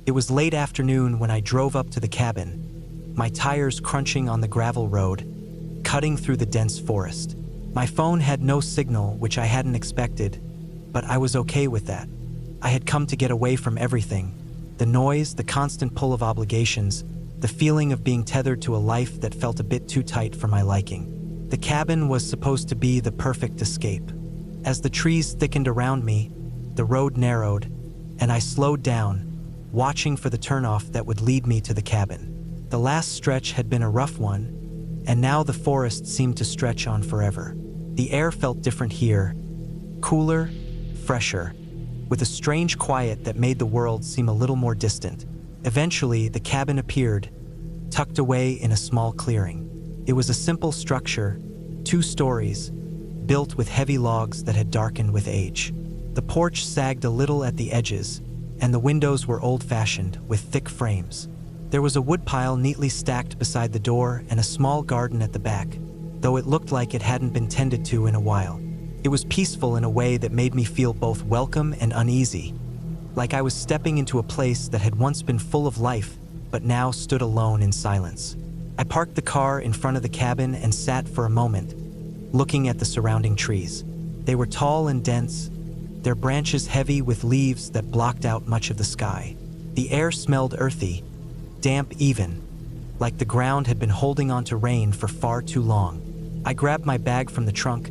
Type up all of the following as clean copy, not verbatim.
It was late afternoon when I drove up to the cabin, my tires crunching on the gravel road, cutting through the dense forest. My phone had no signal, which I hadn't expected, but I was okay with that. I had come to get away from everything. The noise, the constant pull of obligations, the feeling of being tethered to a life that felt a bit too tight for my liking. The cabin was supposed to be the perfect escape. As the trees thickened around me, the road narrowed, and I slowed down, watching for the turnoff that would lead me to the cabin. The last stretch had been a rough one, and now the forest seemed to stretch on forever. The air felt different here, cooler, fresher, with a strange quiet that made the world seem a little more distant. Eventually, the cabin appeared, tucked away in a small clearing. It was a simple structure, 2 stories, built with heavy logs that had darkened with age. The porch sagged a little at the edges, and the windows were old-fashioned, with thick frames. There was a woodpile neatly stacked beside the door and a small garden at the back, though it looked like it hadn't been tended to in a while. It was peaceful in a way that made me feel both welcome and uneasy, like I was stepping into a place that had once been full of life, but now stood alone in silence. I parked the car in front of the cabin and sat for a moment, looking at the surrounding trees. They were tall and dense, their branches heavy with leaves that blocked out much of the sky. The air smelled earthy, damp even, like the ground had been holding on to rain for far too long. I grabbed my bag from the trunk,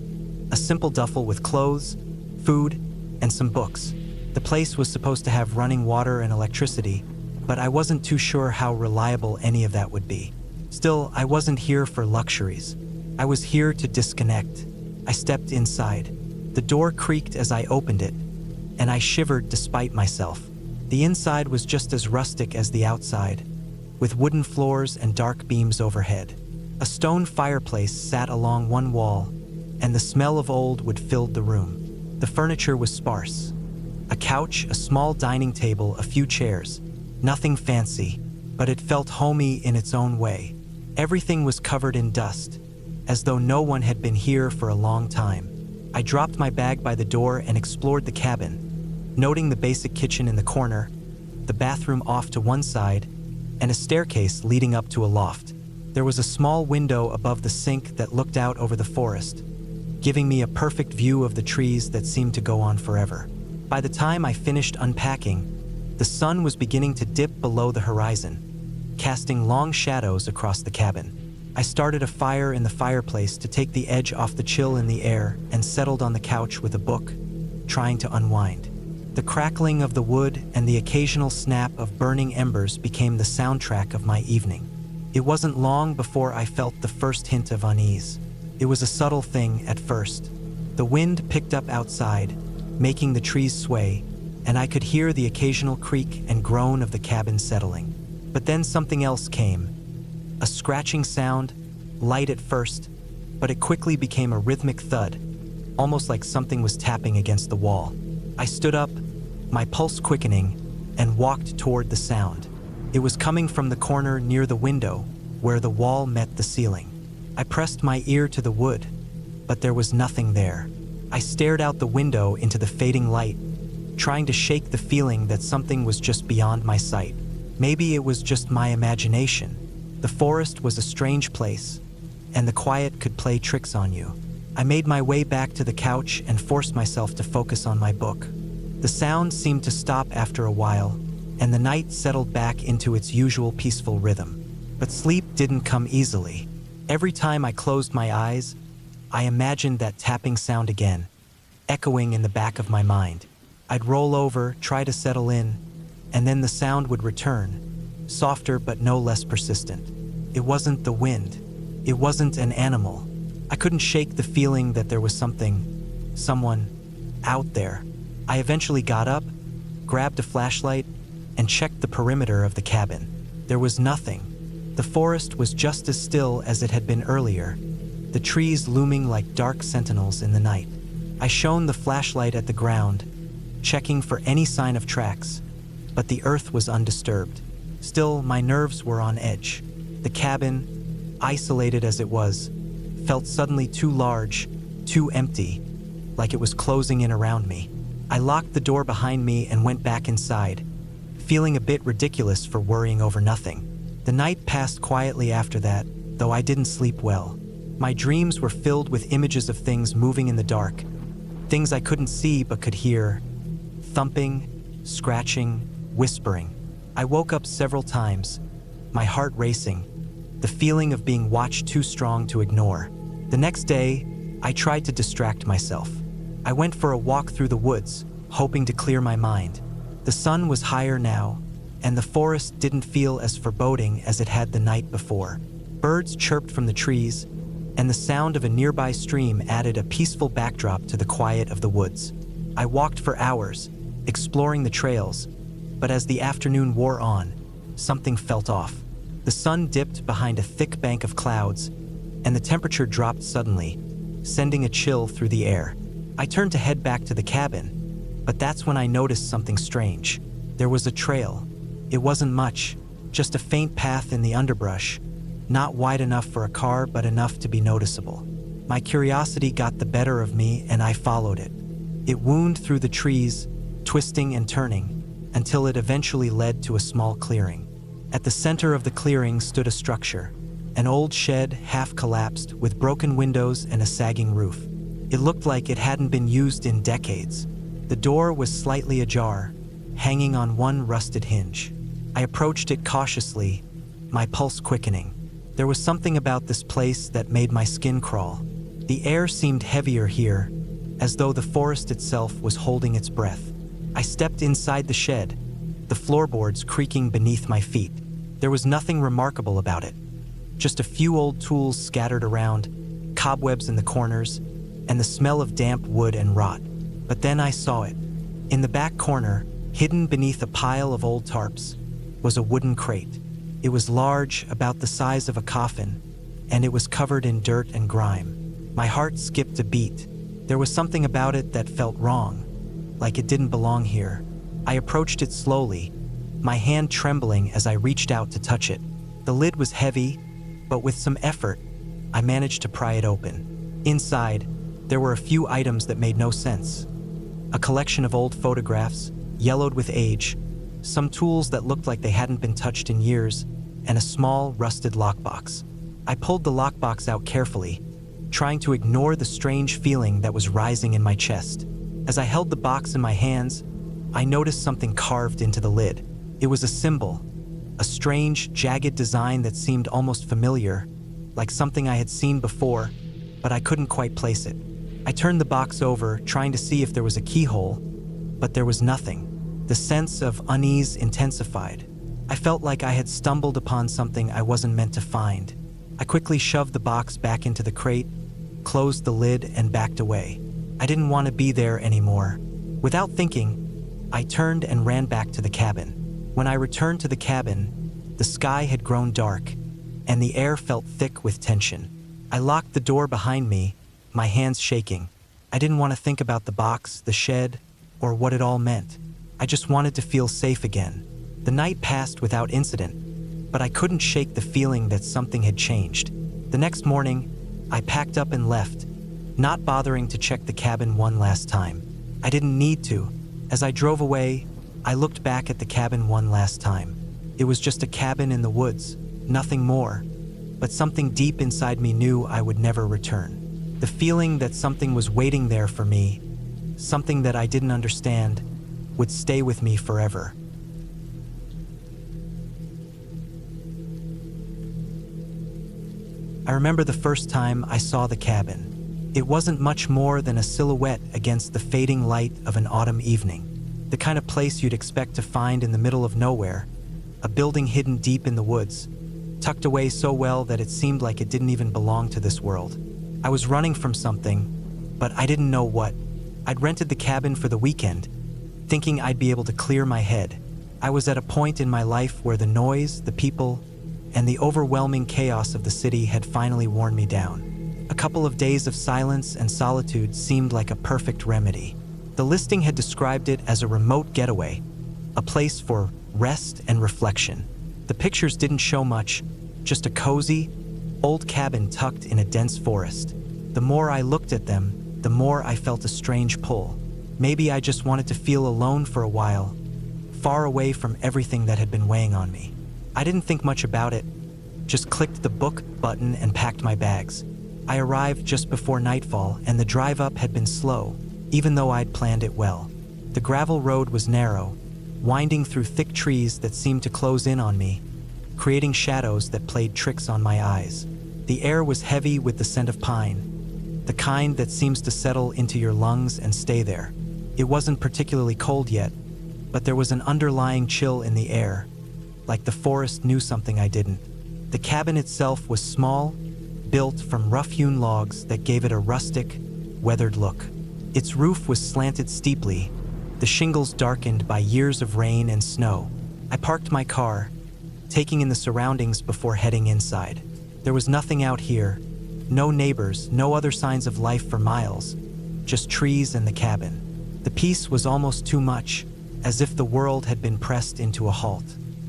a simple duffel with clothes, food, and some books. The place was supposed to have running water and electricity, but I wasn't too sure how reliable any of that would be. Still, I wasn't here for luxuries. I was here to disconnect. I stepped inside. The door creaked as I opened it, and I shivered despite myself. The inside was just as rustic as the outside, with wooden floors and dark beams overhead. A stone fireplace sat along one wall, and the smell of old wood filled the room. The furniture was sparse. A couch, a small dining table, a few chairs. Nothing fancy, but it felt homey in its own way. Everything was covered in dust, as though no one had been here for a long time. I dropped my bag by the door and explored the cabin, noting the basic kitchen in the corner, the bathroom off to one side, and a staircase leading up to a loft. There was a small window above the sink that looked out over the forest, giving me a perfect view of the trees that seemed to go on forever. By the time I finished unpacking, the sun was beginning to dip below the horizon, casting long shadows across the cabin. I started a fire in the fireplace to take the edge off the chill in the air and settled on the couch with a book, trying to unwind. The crackling of the wood and the occasional snap of burning embers became the soundtrack of my evening. It wasn't long before I felt the first hint of unease. It was a subtle thing at first. The wind picked up outside, making the trees sway, and I could hear the occasional creak and groan of the cabin settling. But then something else came. A scratching sound, light at first, but it quickly became a rhythmic thud, almost like something was tapping against the wall. I stood up, my pulse quickening, and walked toward the sound. It was coming from the corner near the window, where the wall met the ceiling. I pressed my ear to the wood, but there was nothing there. I stared out the window into the fading light, trying to shake the feeling that something was just beyond my sight. Maybe it was just my imagination. The forest was a strange place, and the quiet could play tricks on you. I made my way back to the couch and forced myself to focus on my book. The sound seemed to stop after a while, and the night settled back into its usual peaceful rhythm. But sleep didn't come easily. Every time I closed my eyes, I imagined that tapping sound again, echoing in the back of my mind. I'd roll over, try to settle in, and then the sound would return, softer but no less persistent. It wasn't the wind. It wasn't an animal. I couldn't shake the feeling that there was someone out there. I eventually got up, grabbed a flashlight, and checked the perimeter of the cabin. There was nothing. The forest was just as still as it had been earlier, the trees looming like dark sentinels in the night. I shone the flashlight at the ground, checking for any sign of tracks, but the earth was undisturbed. Still, my nerves were on edge. The cabin, isolated as it was, felt suddenly too large, too empty, like it was closing in around me. I locked the door behind me and went back inside, feeling a bit ridiculous for worrying over nothing. The night passed quietly after that, though I didn't sleep well. My dreams were filled with images of things moving in the dark, things I couldn't see but could hear, thumping, scratching, whispering. I woke up several times, my heart racing, the feeling of being watched too strong to ignore. The next day, I tried to distract myself. I went for a walk through the woods, hoping to clear my mind. The sun was higher now, and the forest didn't feel as foreboding as it had the night before. Birds chirped from the trees, and the sound of a nearby stream added a peaceful backdrop to the quiet of the woods. I walked for hours, exploring the trails, but as the afternoon wore on, something felt off. The sun dipped behind a thick bank of clouds, and the temperature dropped suddenly, sending a chill through the air. I turned to head back to the cabin, but that's when I noticed something strange. There was a trail. It wasn't much, just a faint path in the underbrush, not wide enough for a car but enough to be noticeable. My curiosity got the better of me and I followed it. It wound through the trees, twisting and turning, until it eventually led to a small clearing. At the center of the clearing stood a structure, an old shed half collapsed with broken windows and a sagging roof. It looked like it hadn't been used in decades. The door was slightly ajar, hanging on one rusted hinge. I approached it cautiously, my pulse quickening. There was something about this place that made my skin crawl. The air seemed heavier here, as though the forest itself was holding its breath. I stepped inside the shed, the floorboards creaking beneath my feet. There was nothing remarkable about it. Just a few old tools scattered around, cobwebs in the corners, and the smell of damp wood and rot. But then I saw it. In the back corner, hidden beneath a pile of old tarps, was a wooden crate. It was large, about the size of a coffin, and it was covered in dirt and grime. My heart skipped a beat. There was something about it that felt wrong, like it didn't belong here. I approached it slowly, my hand trembling as I reached out to touch it. The lid was heavy, but with some effort, I managed to pry it open. Inside, there were a few items that made no sense. A collection of old photographs, yellowed with age, some tools that looked like they hadn't been touched in years, and a small, rusted lockbox. I pulled the lockbox out carefully, trying to ignore the strange feeling that was rising in my chest. As I held the box in my hands, I noticed something carved into the lid. It was a symbol, a strange, jagged design that seemed almost familiar, like something I had seen before, but I couldn't quite place it. I turned the box over, trying to see if there was a keyhole, but there was nothing. The sense of unease intensified. I felt like I had stumbled upon something I wasn't meant to find. I quickly shoved the box back into the crate, closed the lid, and backed away. I didn't want to be there anymore. Without thinking, I turned and ran back to the cabin. When I returned to the cabin, the sky had grown dark, and the air felt thick with tension. I locked the door behind me, my hands shaking. I didn't want to think about the box, the shed, or what it all meant. I just wanted to feel safe again. The night passed without incident, but I couldn't shake the feeling that something had changed. The next morning, I packed up and left, not bothering to check the cabin one last time. I didn't need to. As I drove away, I looked back at the cabin one last time. It was just a cabin in the woods, nothing more, but something deep inside me knew I would never return. The feeling that something was waiting there for me, something that I didn't understand, would stay with me forever. I remember the first time I saw the cabin. It wasn't much more than a silhouette against the fading light of an autumn evening. The kind of place you'd expect to find in the middle of nowhere, a building hidden deep in the woods, tucked away so well that it seemed like it didn't even belong to this world. I was running from something, but I didn't know what. I'd rented the cabin for the weekend, thinking I'd be able to clear my head. I was at a point in my life where the noise, the people, and the overwhelming chaos of the city had finally worn me down. A couple of days of silence and solitude seemed like a perfect remedy. The listing had described it as a remote getaway, a place for rest and reflection. The pictures didn't show much, just a cozy, old cabin tucked in a dense forest. The more I looked at them, the more I felt a strange pull. Maybe I just wanted to feel alone for a while, far away from everything that had been weighing on me. I didn't think much about it, just clicked the book button and packed my bags. I arrived just before nightfall, and the drive up had been slow, even though I'd planned it well. The gravel road was narrow, winding through thick trees that seemed to close in on me, creating shadows that played tricks on my eyes. The air was heavy with the scent of pine, the kind that seems to settle into your lungs and stay there. It wasn't particularly cold yet, but there was an underlying chill in the air, like the forest knew something I didn't. The cabin itself was small, built from rough-hewn logs that gave it a rustic, weathered look. Its roof was slanted steeply, the shingles darkened by years of rain and snow. I parked my car, taking in the surroundings before heading inside. There was nothing out here, no neighbors, no other signs of life for miles, just trees and the cabin. The peace was almost too much, as if the world had been pressed into a halt.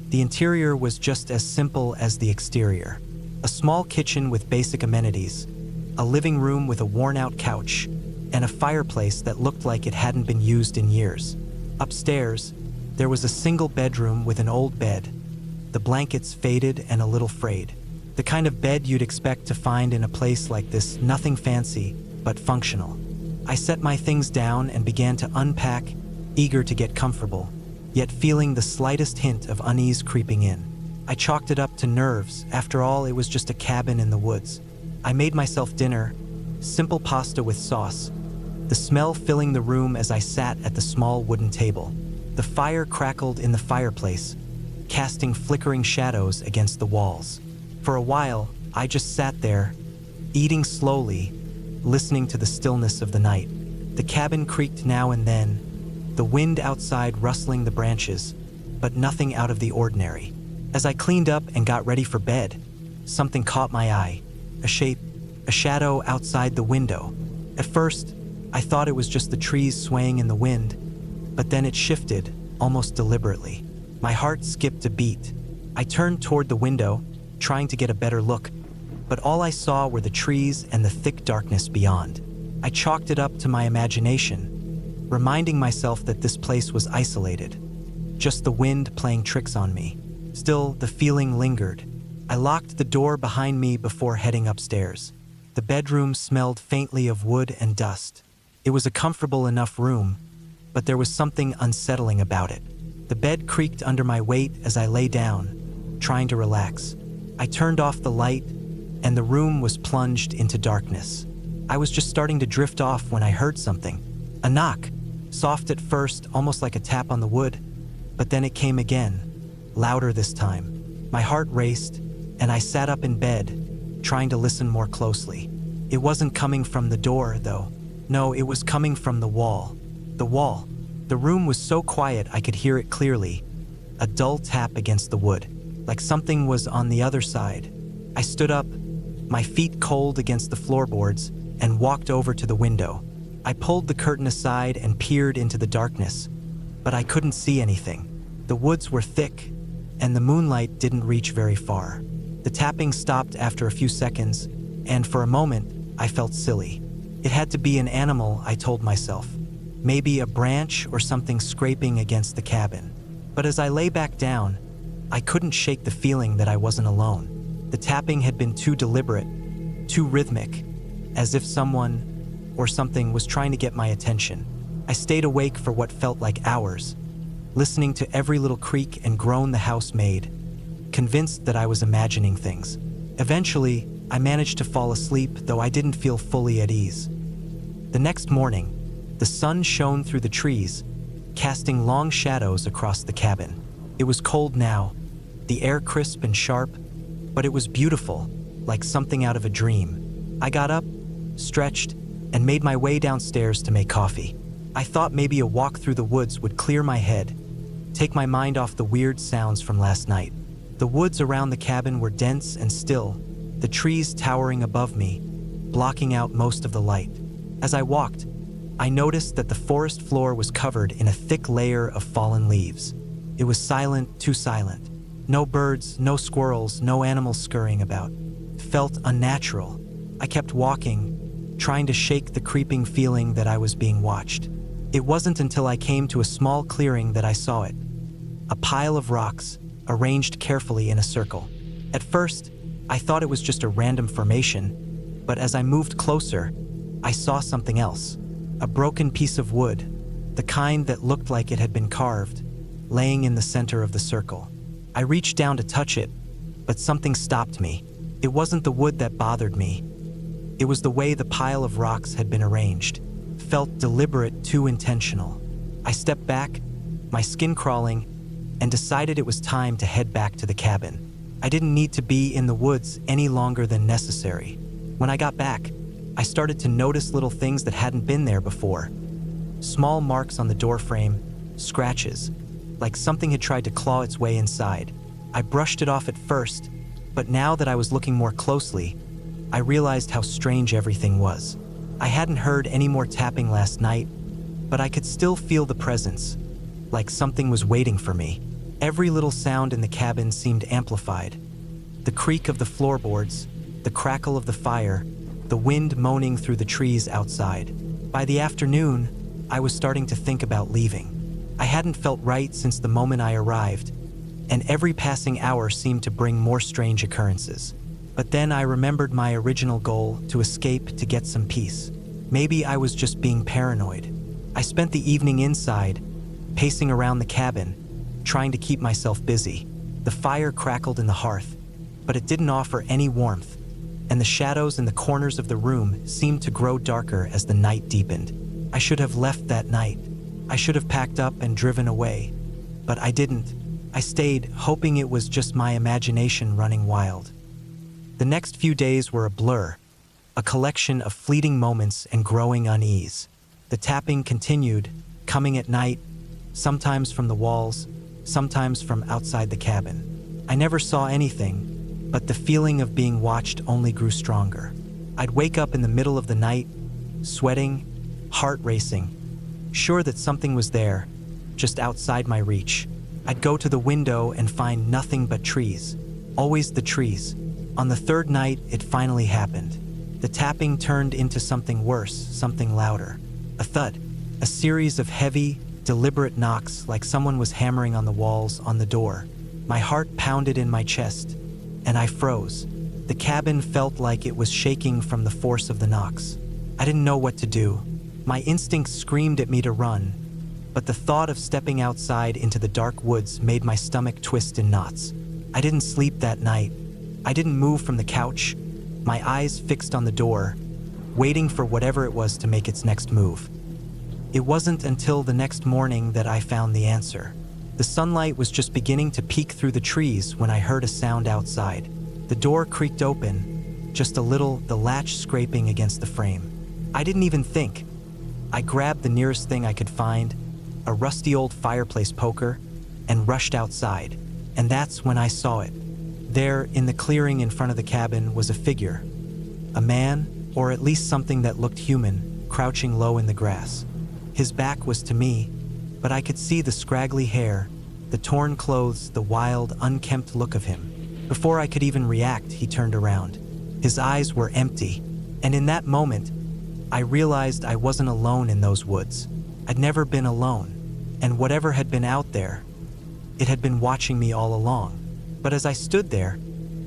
The interior was just as simple as the exterior. A small kitchen with basic amenities, a living room with a worn-out couch, and a fireplace that looked like it hadn't been used in years. Upstairs, there was a single bedroom with an old bed, the blankets faded and a little frayed. The kind of bed you'd expect to find in a place like this, nothing fancy, but functional. I set my things down and began to unpack, eager to get comfortable, yet feeling the slightest hint of unease creeping in. I chalked it up to nerves. After all, it was just a cabin in the woods. I made myself dinner, simple pasta with sauce, the smell filling the room as I sat at the small wooden table. The fire crackled in the fireplace, casting flickering shadows against the walls. For a while, I just sat there, eating slowly, listening to the stillness of the night. The cabin creaked now and then, the wind outside rustling the branches, but nothing out of the ordinary. As I cleaned up and got ready for bed, something caught my eye. A shape, a shadow outside the window. At first, I thought it was just the trees swaying in the wind, but then it shifted, almost deliberately. My heart skipped a beat. I turned toward the window, trying to get a better look, but all I saw were the trees and the thick darkness beyond. I chalked it up to my imagination, reminding myself that this place was isolated, just the wind playing tricks on me. Still, the feeling lingered. I locked the door behind me before heading upstairs. The bedroom smelled faintly of wood and dust. It was a comfortable enough room, but there was something unsettling about it. The bed creaked under my weight as I lay down, trying to relax. I turned off the light, and the room was plunged into darkness. I was just starting to drift off when I heard something. A knock, soft at first, almost like a tap on the wood, but then it came again, louder this time. My heart raced, and I sat up in bed, trying to listen more closely. It wasn't coming from the door, though. No, it was coming from the wall. The wall. The room was so quiet I could hear it clearly, a dull tap against the wood, like something was on the other side. I stood up, my feet cold against the floorboards, and walked over to the window. I pulled the curtain aside and peered into the darkness, but I couldn't see anything. The woods were thick, and the moonlight didn't reach very far. The tapping stopped after a few seconds, and for a moment, I felt silly. It had to be an animal, I told myself. Maybe a branch or something scraping against the cabin. But as I lay back down, I couldn't shake the feeling that I wasn't alone. The tapping had been too deliberate, too rhythmic, as if someone or something was trying to get my attention. I stayed awake for what felt like hours, listening to every little creak and groan the house made, convinced that I was imagining things. Eventually, I managed to fall asleep, though I didn't feel fully at ease. The next morning, the sun shone through the trees, casting long shadows across the cabin. It was cold now, the air crisp and sharp, but it was beautiful, like something out of a dream. I got up, stretched, and made my way downstairs to make coffee. I thought maybe a walk through the woods would clear my head, take my mind off the weird sounds from last night. The woods around the cabin were dense and still, the trees towering above me, blocking out most of the light. As I walked, I noticed that the forest floor was covered in a thick layer of fallen leaves. It was silent, too silent. No birds, no squirrels, no animals scurrying about. It felt unnatural. I kept walking, trying to shake the creeping feeling that I was being watched. It wasn't until I came to a small clearing that I saw it. a pile of rocks arranged carefully in a circle. At first, I thought it was just a random formation, but as I moved closer, I saw something else. A broken piece of wood, the kind that looked like it had been carved, laying in the center of the circle. I reached down to touch it, but something stopped me. It wasn't the wood that bothered me. It was the way the pile of rocks had been arranged. Felt deliberate, too intentional. I stepped back, my skin crawling, and decided it was time to head back to the cabin. I didn't need to be in the woods any longer than necessary. When I got back, I started to notice little things that hadn't been there before. Small marks on the doorframe, scratches, like something had tried to claw its way inside. I brushed it off at first, but now that I was looking more closely, I realized how strange everything was. I hadn't heard any more tapping last night, but I could still feel the presence, like something was waiting for me. Every little sound in the cabin seemed amplified. The creak of the floorboards, the crackle of the fire, the wind moaning through the trees outside. By the afternoon, I was starting to think about leaving. I hadn't felt right since the moment I arrived, and every passing hour seemed to bring more strange occurrences. But then I remembered my original goal, to escape, to get some peace. Maybe I was just being paranoid. I spent the evening inside, pacing around the cabin, trying to keep myself busy. The fire crackled in the hearth, but it didn't offer any warmth, and the shadows in the corners of the room seemed to grow darker as the night deepened. I should have left that night. I should have packed up and driven away, but I didn't. I stayed, hoping it was just my imagination running wild. The next few days were a blur, a collection of fleeting moments and growing unease. The tapping continued, coming at night, sometimes from the walls, sometimes from outside the cabin. I never saw anything, but the feeling of being watched only grew stronger. I'd wake up in the middle of the night, sweating, heart racing, sure that something was there, just outside my reach. I'd go to the window and find nothing but trees, always the trees. On the third night, it finally happened. The tapping turned into something worse, something louder. A thud, a series of heavy, deliberate knocks like someone was hammering on the walls, on the door. My heart pounded in my chest, and I froze. The cabin felt like it was shaking from the force of the knocks. I didn't know what to do. My instincts screamed at me to run, but the thought of stepping outside into the dark woods made my stomach twist in knots. I didn't sleep that night. I didn't move from the couch, my eyes fixed on the door, waiting for whatever it was to make its next move. It wasn't until the next morning that I found the answer. The sunlight was just beginning to peek through the trees when I heard a sound outside. The door creaked open, just a little, the latch scraping against the frame. I didn't even think. I grabbed the nearest thing I could find, a rusty old fireplace poker, and rushed outside. And that's when I saw it. There, in the clearing in front of the cabin, was a figure. A man, or at least something that looked human, crouching low in the grass. His back was to me, but I could see the scraggly hair, the torn clothes, the wild, unkempt look of him. Before I could even react, he turned around. His eyes were empty, and in that moment, I realized I wasn't alone in those woods. I'd never been alone, and whatever had been out there, it had been watching me all along. But as I stood there,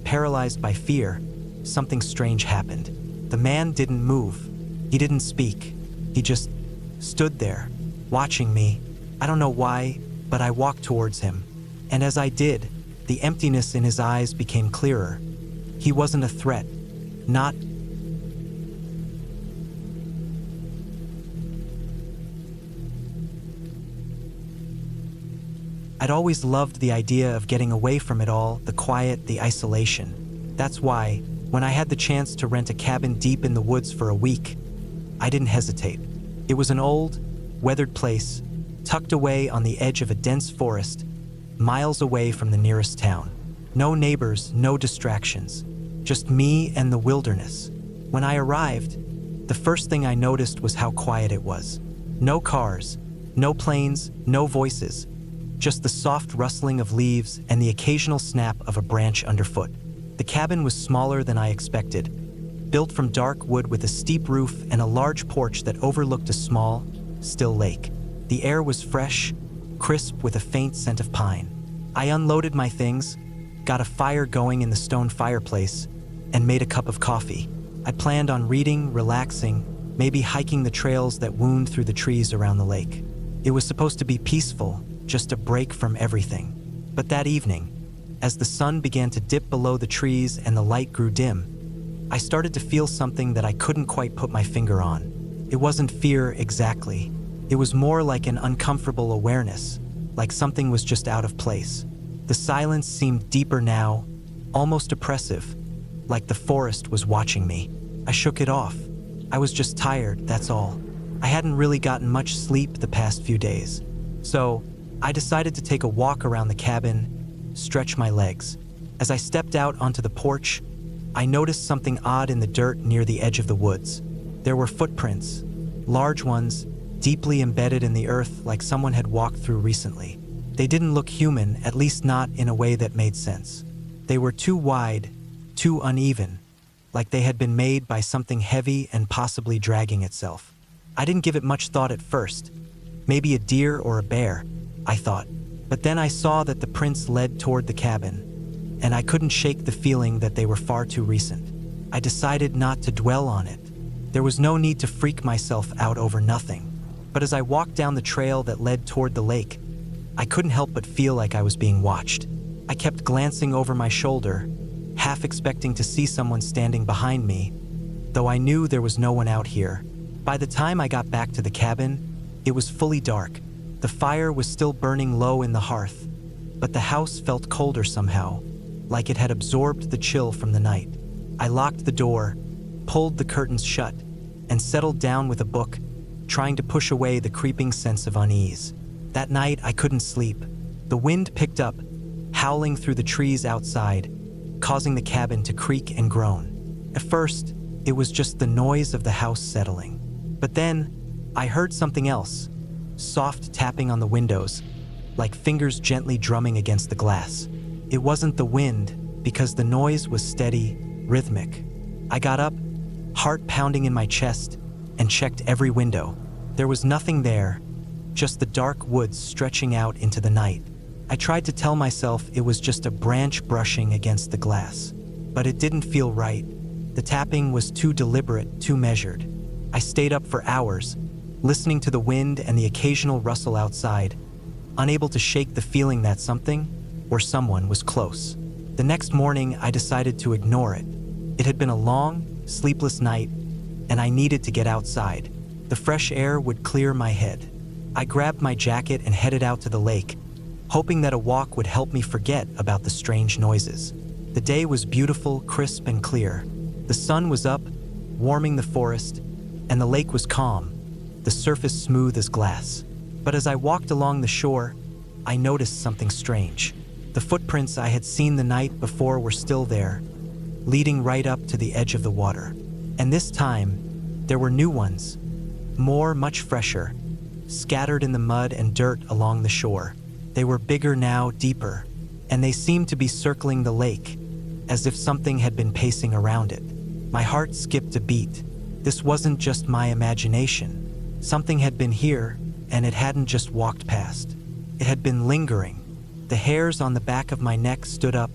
paralyzed by fear, something strange happened. The man didn't move. He didn't speak. He just stood there, watching me. I don't know why, but I walked towards him. And as I did, the emptiness in his eyes became clearer. He wasn't a threat. Not. I'd always loved the idea of getting away from it all, the quiet, the isolation. That's why, when I had the chance to rent a cabin deep in the woods for a week, I didn't hesitate. It was an old, weathered place, tucked away on the edge of a dense forest, miles away from the nearest town. No neighbors, no distractions, just me and the wilderness. When I arrived, the first thing I noticed was how quiet it was. No cars, no planes, no voices, just the soft rustling of leaves and the occasional snap of a branch underfoot. The cabin was smaller than I expected, built from dark wood with a steep roof and a large porch that overlooked a small, still lake. The air was fresh, crisp with a faint scent of pine. I unloaded my things, got a fire going in the stone fireplace, and made a cup of coffee. I planned on reading, relaxing, maybe hiking the trails that wound through the trees around the lake. It was supposed to be peaceful, just a break from everything. But that evening, as the sun began to dip below the trees and the light grew dim, I started to feel something that I couldn't quite put my finger on. It wasn't fear exactly. It was more like an uncomfortable awareness, like something was just out of place. The silence seemed deeper now, almost oppressive, like the forest was watching me. I shook it off. I was just tired, that's all. I hadn't really gotten much sleep the past few days. So, I decided to take a walk around the cabin, stretch my legs. As I stepped out onto the porch, I noticed something odd in the dirt near the edge of the woods. There were footprints, large ones, deeply embedded in the earth like someone had walked through recently. They didn't look human, at least not in a way that made sense. They were too wide, too uneven, like they had been made by something heavy and possibly dragging itself. I didn't give it much thought at first. Maybe a deer or a bear, I thought. But then I saw that the prints led toward the cabin, and I couldn't shake the feeling that they were far too recent. I decided not to dwell on it. There was no need to freak myself out over nothing. But as I walked down the trail that led toward the lake, I couldn't help but feel like I was being watched. I kept glancing over my shoulder, half expecting to see someone standing behind me, though I knew there was no one out here. By the time I got back to the cabin, it was fully dark. The fire was still burning low in the hearth, but the house felt colder somehow, like it had absorbed the chill from the night. I locked the door, pulled the curtains shut, and settled down with a book, trying to push away the creeping sense of unease. That night, I couldn't sleep. The wind picked up, howling through the trees outside, causing the cabin to creak and groan. At first, it was just the noise of the house settling. But then, I heard something else, soft tapping on the windows, like fingers gently drumming against the glass. It wasn't the wind, because the noise was steady, rhythmic. I got up, heart pounding in my chest, and checked every window. There was nothing there, just the dark woods stretching out into the night. I tried to tell myself it was just a branch brushing against the glass, but it didn't feel right. The tapping was too deliberate, too measured. I stayed up for hours, listening to the wind and the occasional rustle outside, unable to shake the feeling that something or someone was close. The next morning, I decided to ignore it. It had been a long, sleepless night, and I needed to get outside. The fresh air would clear my head. I grabbed my jacket and headed out to the lake, hoping that a walk would help me forget about the strange noises. The day was beautiful, crisp, and clear. The sun was up, warming the forest, and the lake was calm, the surface smooth as glass. But as I walked along the shore, I noticed something strange. The footprints I had seen the night before were still there, leading right up to the edge of the water. And this time, there were new ones, more, much fresher, scattered in the mud and dirt along the shore. They were bigger now, deeper, and they seemed to be circling the lake, as if something had been pacing around it. My heart skipped a beat. This wasn't just my imagination. Something had been here, and it hadn't just walked past. It had been lingering. The hairs on the back of my neck stood up,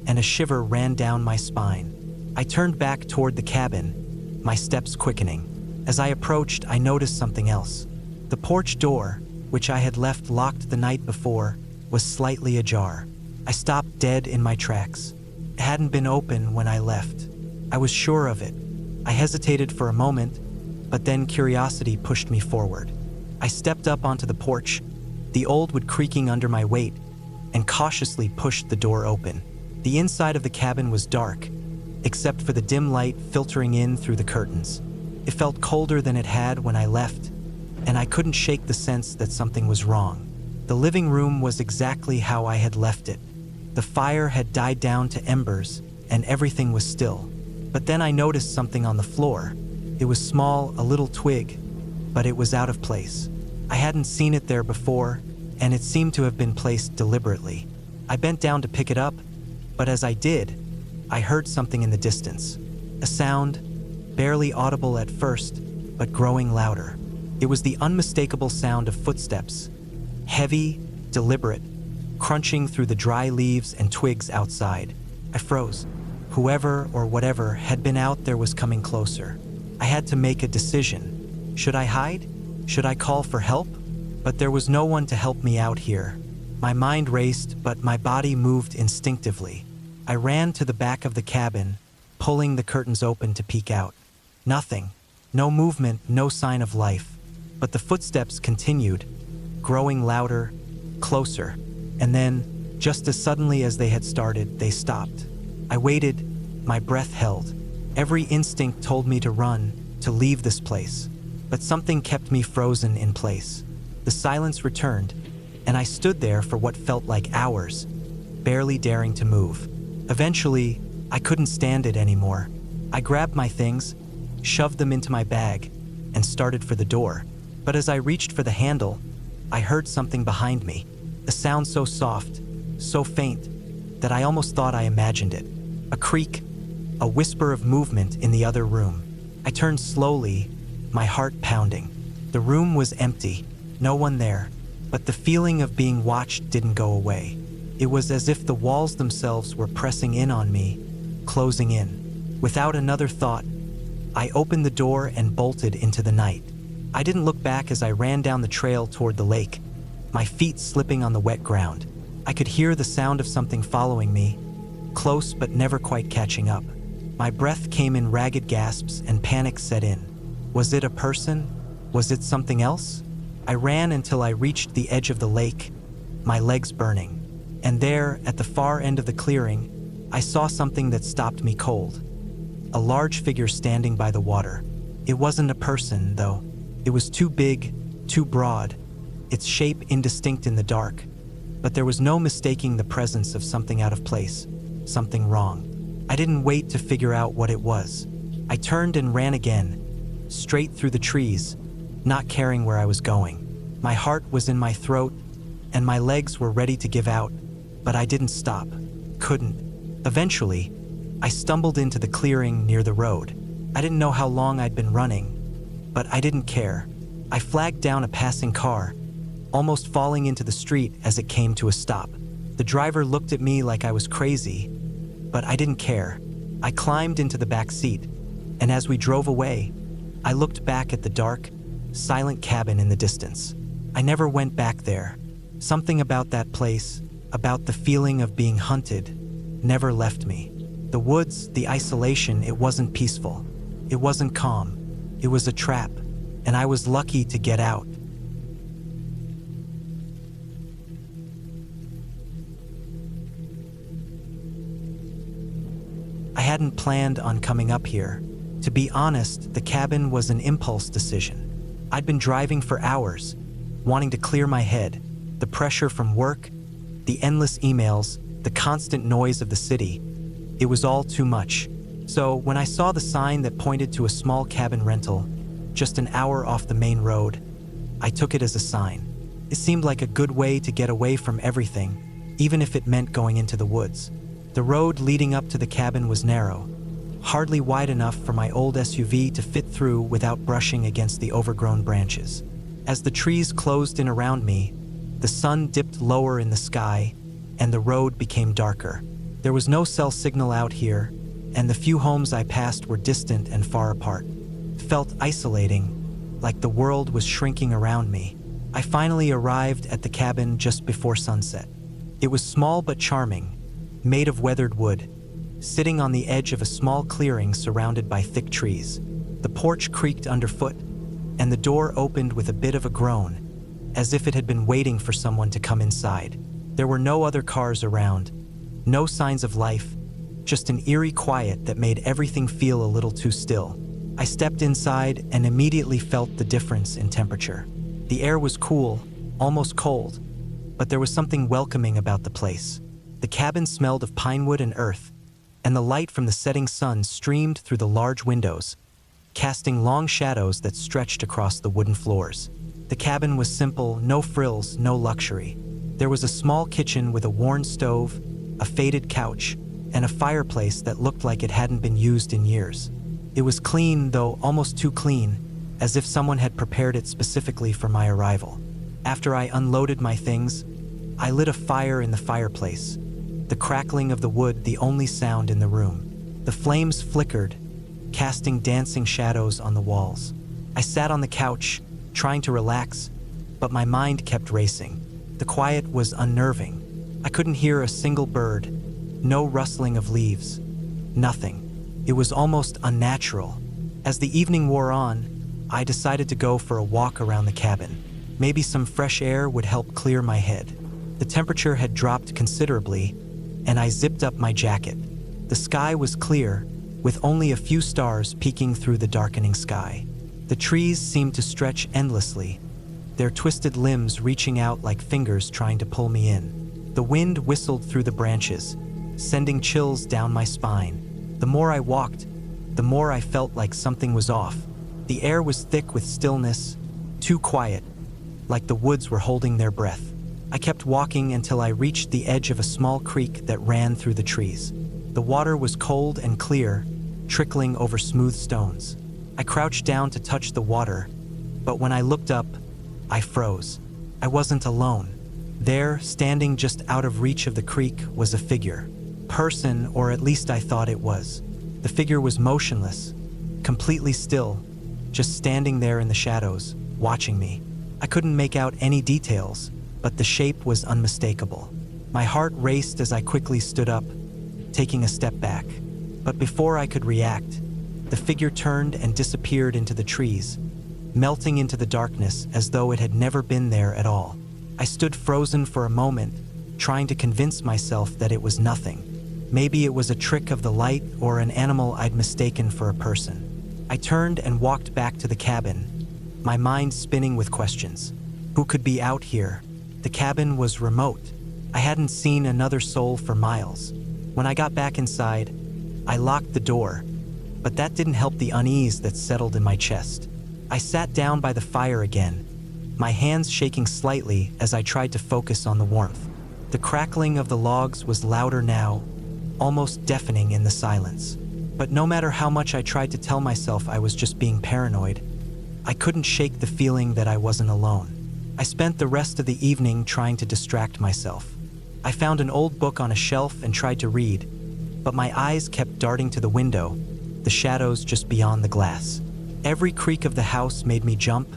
and a shiver ran down my spine. I turned back toward the cabin, my steps quickening. As I approached, I noticed something else. The porch door, which I had left locked the night before, was slightly ajar. I stopped dead in my tracks. It hadn't been open when I left. I was sure of it. I hesitated for a moment, but then curiosity pushed me forward. I stepped up onto the porch, the old wood creaking under my weight, and cautiously pushed the door open. The inside of the cabin was dark, except for the dim light filtering in through the curtains. It felt colder than it had when I left, and I couldn't shake the sense that something was wrong. The living room was exactly how I had left it. The fire had died down to embers, and everything was still. But then I noticed something on the floor. It was small, a little twig, but it was out of place. I hadn't seen it there before, and it seemed to have been placed deliberately. I bent down to pick it up, but as I did, I heard something in the distance. A sound, barely audible at first, but growing louder. It was the unmistakable sound of footsteps, heavy, deliberate, crunching through the dry leaves and twigs outside. I froze. Whoever or whatever had been out there was coming closer. I had to make a decision. Should I hide? Should I call for help? But there was no one to help me out here. My mind raced, but my body moved instinctively. I ran to the back of the cabin, pulling the curtains open to peek out. Nothing. No movement, no sign of life. But the footsteps continued, growing louder, closer. And then, just as suddenly as they had started, they stopped. I waited, my breath held. Every instinct told me to run, to leave this place. But something kept me frozen in place. The silence returned, and I stood there for what felt like hours, barely daring to move. Eventually, I couldn't stand it anymore. I grabbed my things, shoved them into my bag, and started for the door. But as I reached for the handle, I heard something behind me, a sound so soft, so faint, that I almost thought I imagined it. A creak, a whisper of movement in the other room. I turned slowly, my heart pounding. The room was empty, no one there, but the feeling of being watched didn't go away. It was as if the walls themselves were pressing in on me, closing in. Without another thought, I opened the door and bolted into the night. I didn't look back as I ran down the trail toward the lake, my feet slipping on the wet ground. I could hear the sound of something following me, close but never quite catching up. My breath came in ragged gasps and panic set in. Was it a person? Was it something else? I ran until I reached the edge of the lake, my legs burning. And there, at the far end of the clearing, I saw something that stopped me cold. A large figure standing by the water. It wasn't a person, though. It was too big, too broad, its shape indistinct in the dark. But there was no mistaking the presence of something out of place, something wrong. I didn't wait to figure out what it was. I turned and ran again, straight through the trees, not caring where I was going. My heart was in my throat, and my legs were ready to give out, but I didn't stop, couldn't. Eventually, I stumbled into the clearing near the road. I didn't know how long I'd been running, but I didn't care. I flagged down a passing car, almost falling into the street as it came to a stop. The driver looked at me like I was crazy, but I didn't care. I climbed into the back seat, and as we drove away, I looked back at the dark, silent cabin in the distance. I never went back there. Something about that place, about the feeling of being hunted, never left me. The woods, the isolation, it wasn't peaceful. It wasn't calm. It was a trap, and I was lucky to get out. I hadn't planned on coming up here. To be honest, the cabin was an impulse decision. I'd been driving for hours, wanting to clear my head. The pressure from work, the endless emails, the constant noise of the city. It was all too much. So when I saw the sign that pointed to a small cabin rental, just an hour off the main road, I took it as a sign. It seemed like a good way to get away from everything, even if it meant going into the woods. The road leading up to the cabin was narrow, hardly wide enough for my old SUV to fit through without brushing against the overgrown branches. As the trees closed in around me, the sun dipped lower in the sky, and the road became darker. There was no cell signal out here, and the few homes I passed were distant and far apart. It felt isolating, like the world was shrinking around me. I finally arrived at the cabin just before sunset. It was small but charming, made of weathered wood, sitting on the edge of a small clearing surrounded by thick trees. The porch creaked underfoot, and the door opened with a bit of a groan, as if it had been waiting for someone to come inside. There were no other cars around, no signs of life, just an eerie quiet that made everything feel a little too still. I stepped inside and immediately felt the difference in temperature. The air was cool, almost cold, but there was something welcoming about the place. The cabin smelled of pinewood and earth, and the light from the setting sun streamed through the large windows, casting long shadows that stretched across the wooden floors. The cabin was simple, no frills, no luxury. There was a small kitchen with a worn stove, a faded couch, and a fireplace that looked like it hadn't been used in years. It was clean, though almost too clean, as if someone had prepared it specifically for my arrival. After I unloaded my things, I lit a fire in the fireplace, the crackling of the wood the only sound in the room. The flames flickered, casting dancing shadows on the walls. I sat on the couch, trying to relax, but my mind kept racing. The quiet was unnerving. I couldn't hear a single bird, no rustling of leaves, nothing. It was almost unnatural. As the evening wore on, I decided to go for a walk around the cabin. Maybe some fresh air would help clear my head. The temperature had dropped considerably, and I zipped up my jacket. The sky was clear, with only a few stars peeking through the darkening sky. The trees seemed to stretch endlessly, their twisted limbs reaching out like fingers trying to pull me in. The wind whistled through the branches, sending chills down my spine. The more I walked, the more I felt like something was off. The air was thick with stillness, too quiet, like the woods were holding their breath. I kept walking until I reached the edge of a small creek that ran through the trees. The water was cold and clear, trickling over smooth stones. I crouched down to touch the water, but when I looked up, I froze. I wasn't alone. There, standing just out of reach of the creek, was a figure. Person, or at least I thought it was. The figure was motionless, completely still, just standing there in the shadows, watching me. I couldn't make out any details, but the shape was unmistakable. My heart raced as I quickly stood up, taking a step back. But before I could react, the figure turned and disappeared into the trees, melting into the darkness as though it had never been there at all. I stood frozen for a moment, trying to convince myself that it was nothing. Maybe it was a trick of the light or an animal I'd mistaken for a person. I turned and walked back to the cabin, my mind spinning with questions. Who could be out here? The cabin was remote. I hadn't seen another soul for miles. When I got back inside, I locked the door, but that didn't help the unease that settled in my chest. I sat down by the fire again, my hands shaking slightly as I tried to focus on the warmth. The crackling of the logs was louder now, almost deafening in the silence. But no matter how much I tried to tell myself I was just being paranoid, I couldn't shake the feeling that I wasn't alone. I spent the rest of the evening trying to distract myself. I found an old book on a shelf and tried to read, but my eyes kept darting to the window, the shadows just beyond the glass. Every creak of the house made me jump,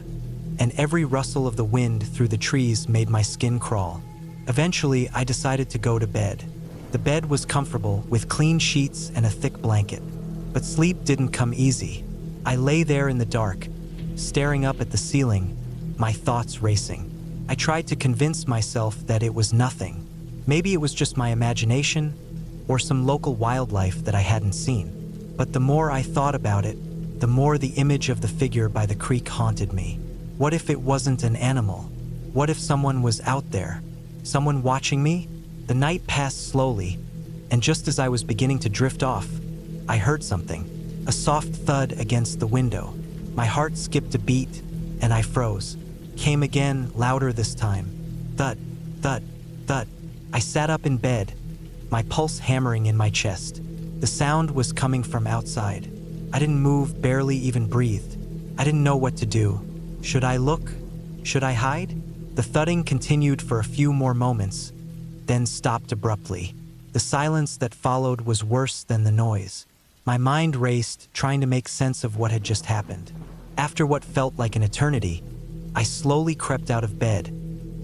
and every rustle of the wind through the trees made my skin crawl. Eventually, I decided to go to bed. The bed was comfortable, with clean sheets and a thick blanket. But sleep didn't come easy. I lay there in the dark, staring up at the ceiling, my thoughts racing. I tried to convince myself that it was nothing. Maybe it was just my imagination, or some local wildlife that I hadn't seen. But the more I thought about it, the more the image of the figure by the creek haunted me. What if it wasn't an animal? What if someone was out there? Someone watching me? The night passed slowly, and just as I was beginning to drift off, I heard something, a soft thud against the window. My heart skipped a beat, and I froze. Came again, louder this time. Thud, thud, thud. I sat up in bed, my pulse hammering in my chest. The sound was coming from outside. I didn't move, barely even breathed. I didn't know what to do. Should I look? Should I hide? The thudding continued for a few more moments, then stopped abruptly. The silence that followed was worse than the noise. My mind raced, trying to make sense of what had just happened. After what felt like an eternity, I slowly crept out of bed,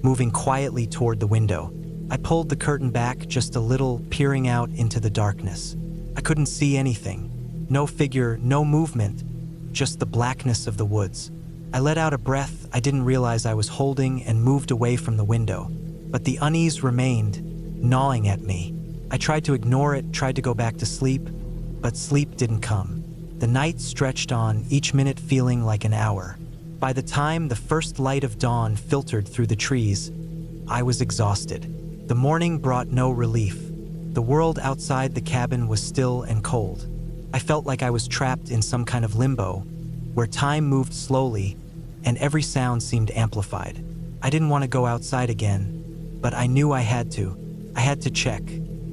moving quietly toward the window. I pulled the curtain back just a little, peering out into the darkness. I couldn't see anything. No figure, no movement, just the blackness of the woods. I let out a breath I didn't realize I was holding and moved away from the window. But the unease remained, gnawing at me. I tried to ignore it, tried to go back to sleep, but sleep didn't come. The night stretched on, each minute feeling like an hour. By the time the first light of dawn filtered through the trees, I was exhausted. The morning brought no relief. The world outside the cabin was still and cold. I felt like I was trapped in some kind of limbo, where time moved slowly and every sound seemed amplified. I didn't want to go outside again, but I knew I had to. I had to check.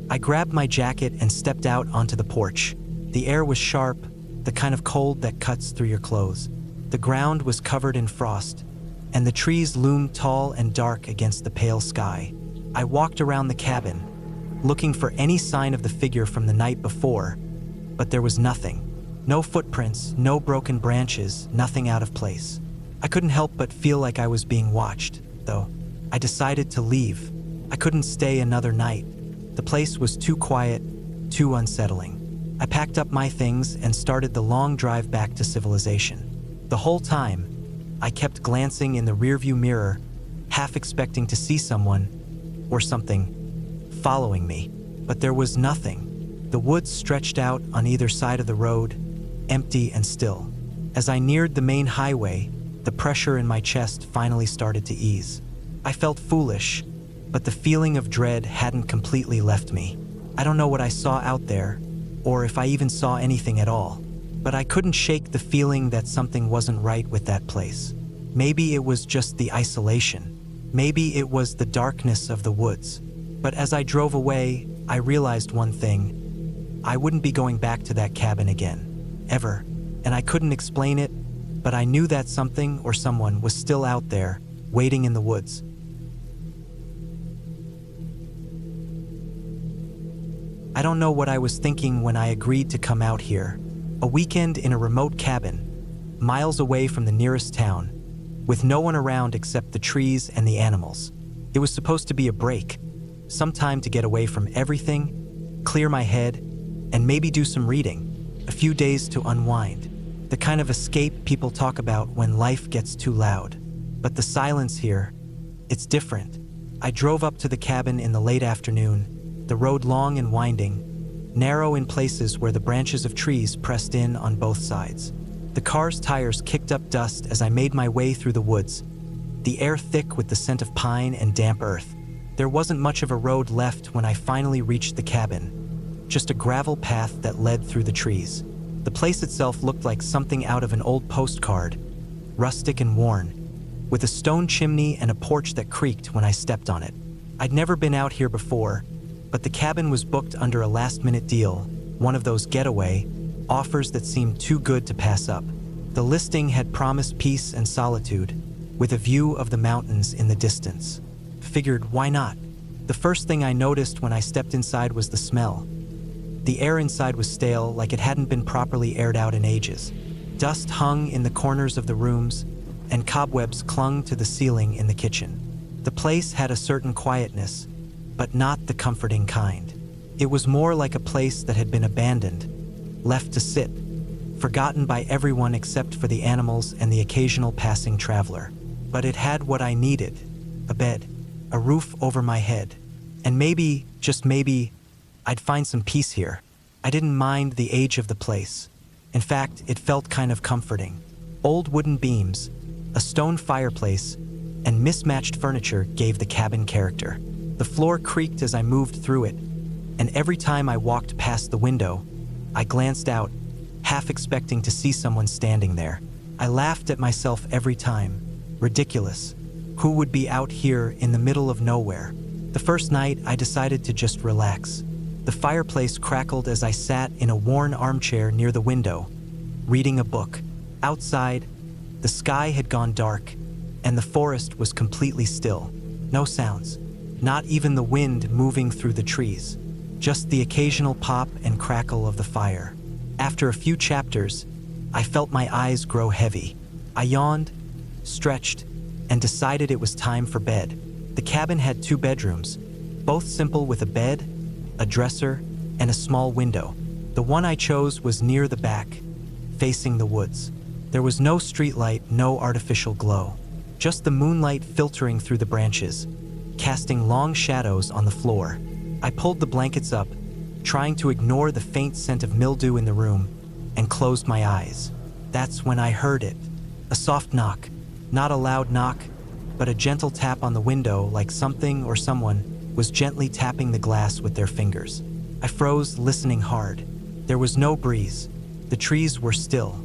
I grabbed my jacket and stepped out onto the porch. The air was sharp, the kind of cold that cuts through your clothes. The ground was covered in frost, and the trees loomed tall and dark against the pale sky. I walked around the cabin, looking for any sign of the figure from the night before, but there was nothing. No footprints, no broken branches, nothing out of place. I couldn't help but feel like I was being watched, though. I decided to leave. I couldn't stay another night. The place was too quiet, too unsettling. I packed up my things and started the long drive back to civilization. The whole time, I kept glancing in the rearview mirror, half expecting to see someone, or something, following me. But there was nothing. The woods stretched out on either side of the road, empty and still. As I neared the main highway, the pressure in my chest finally started to ease. I felt foolish, but the feeling of dread hadn't completely left me. I don't know what I saw out there, or if I even saw anything at all, but I couldn't shake the feeling that something wasn't right with that place. Maybe it was just the isolation. Maybe it was the darkness of the woods. But as I drove away, I realized one thing. I wouldn't be going back to that cabin again, ever. And I couldn't explain it, but I knew that something or someone was still out there, waiting in the woods. I don't know what I was thinking when I agreed to come out here. A weekend in a remote cabin, miles away from the nearest town, with no one around except the trees and the animals. It was supposed to be a break, some time to get away from everything, clear my head, and maybe do some reading, a few days to unwind. The kind of escape people talk about when life gets too loud. But the silence here, it's different. I drove up to the cabin in the late afternoon, the road long and winding, narrow in places where the branches of trees pressed in on both sides. The car's tires kicked up dust as I made my way through the woods, the air thick with the scent of pine and damp earth. There wasn't much of a road left when I finally reached the cabin, just a gravel path that led through the trees. The place itself looked like something out of an old postcard, rustic and worn, with a stone chimney and a porch that creaked when I stepped on it. I'd never been out here before, but the cabin was booked under a last-minute deal, one of those getaway offers that seemed too good to pass up. The listing had promised peace and solitude, with a view of the mountains in the distance. Figured, why not? The first thing I noticed when I stepped inside was the smell. The air inside was stale, like it hadn't been properly aired out in ages. Dust hung in the corners of the rooms, and cobwebs clung to the ceiling in the kitchen. The place had a certain quietness, but not the comforting kind. It was more like a place that had been abandoned, left to sit, forgotten by everyone except for the animals and the occasional passing traveler. But it had what I needed: a bed, a roof over my head, and maybe, just maybe, I'd find some peace here. I didn't mind the age of the place. In fact, it felt kind of comforting. Old wooden beams, a stone fireplace, and mismatched furniture gave the cabin character. The floor creaked as I moved through it, and every time I walked past the window, I glanced out, half expecting to see someone standing there. I laughed at myself every time. Ridiculous. Who would be out here in the middle of nowhere? The first night, I decided to just relax. The fireplace crackled as I sat in a worn armchair near the window, reading a book. Outside, the sky had gone dark, and the forest was completely still. No sounds. Not even the wind moving through the trees. Just the occasional pop and crackle of the fire. After a few chapters, I felt my eyes grow heavy. I yawned, stretched, and decided it was time for bed. The cabin had 2 bedrooms, both simple with a bed, a dresser, and a small window. The one I chose was near the back, facing the woods. There was no streetlight, no artificial glow, just the moonlight filtering through the branches, casting long shadows on the floor. I pulled the blankets up, trying to ignore the faint scent of mildew in the room, and closed my eyes. That's when I heard it. A soft knock. Not a loud knock, but a gentle tap on the window, like something or someone was gently tapping the glass with their fingers. I froze, listening hard. There was no breeze. The trees were still.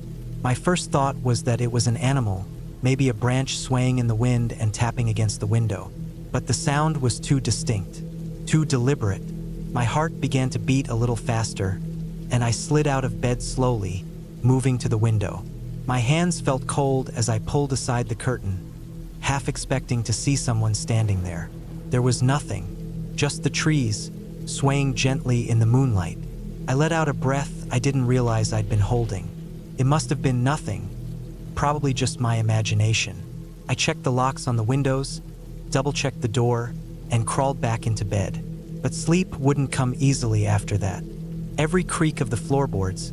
My first thought was that it was an animal, maybe a branch swaying in the wind and tapping against the window. But the sound was too distinct, too deliberate. My heart began to beat a little faster, and I slid out of bed slowly, moving to the window. My hands felt cold as I pulled aside the curtain, half expecting to see someone standing there. There was nothing, just the trees, swaying gently in the moonlight. I let out a breath I didn't realize I'd been holding. It must have been nothing, probably just my imagination. I checked the locks on the windows, double-checked the door, and crawled back into bed. But sleep wouldn't come easily after that. Every creak of the floorboards,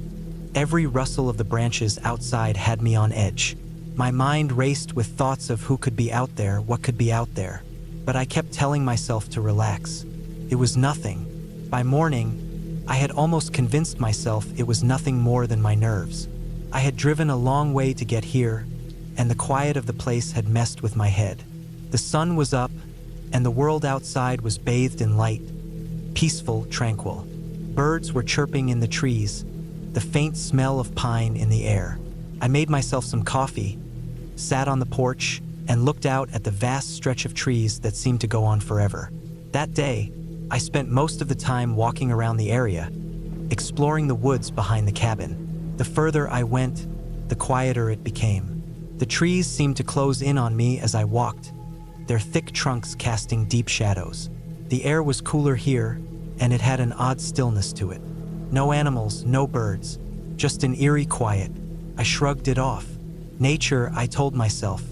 every rustle of the branches outside had me on edge. My mind raced with thoughts of who could be out there, what could be out there. But I kept telling myself to relax. It was nothing. By morning, I had almost convinced myself it was nothing more than my nerves. I had driven a long way to get here, and the quiet of the place had messed with my head. The sun was up, and the world outside was bathed in light, peaceful, tranquil. Birds were chirping in the trees, the faint smell of pine in the air. I made myself some coffee, sat on the porch, and looked out at the vast stretch of trees that seemed to go on forever. That day, I spent most of the time walking around the area, exploring the woods behind the cabin. The further I went, the quieter it became. The trees seemed to close in on me as I walked, their thick trunks casting deep shadows. The air was cooler here, and it had an odd stillness to it. No animals, no birds, just an eerie quiet. I shrugged it off. Nature, I told myself,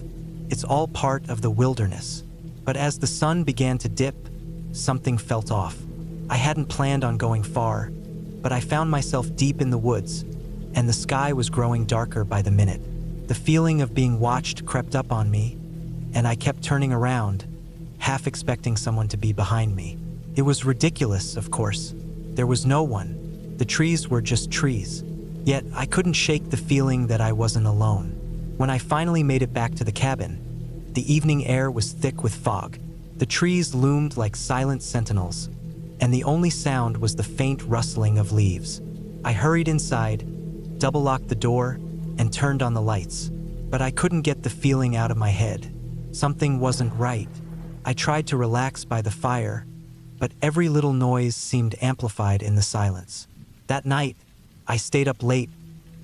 it's all part of the wilderness. But as the sun began to dip, something felt off. I hadn't planned on going far, but I found myself deep in the woods, and the sky was growing darker by the minute. The feeling of being watched crept up on me, and I kept turning around, half expecting someone to be behind me. It was ridiculous, of course. There was no one. The trees were just trees. Yet I couldn't shake the feeling that I wasn't alone. When I finally made it back to the cabin, the evening air was thick with fog. The trees loomed like silent sentinels, and the only sound was the faint rustling of leaves. I hurried inside, double-locked the door, and turned on the lights. But I couldn't get the feeling out of my head. Something wasn't right. I tried to relax by the fire, but every little noise seemed amplified in the silence. That night, I stayed up late,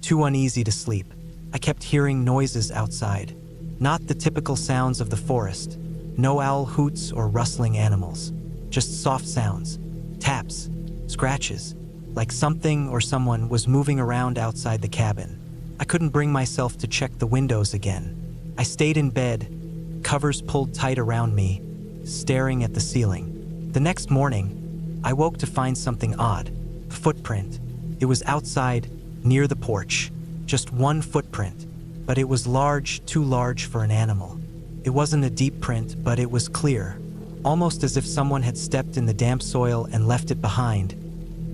too uneasy to sleep. I kept hearing noises outside, not the typical sounds of the forest, no owl hoots or rustling animals, just soft sounds, taps, scratches, like something or someone was moving around outside the cabin. I couldn't bring myself to check the windows again. I stayed in bed, covers pulled tight around me, staring at the ceiling. The next morning, I woke to find something odd, a footprint. It was outside, near the porch, just one footprint, but it was large, too large for an animal. It wasn't a deep print, but it was clear, almost as if someone had stepped in the damp soil and left it behind,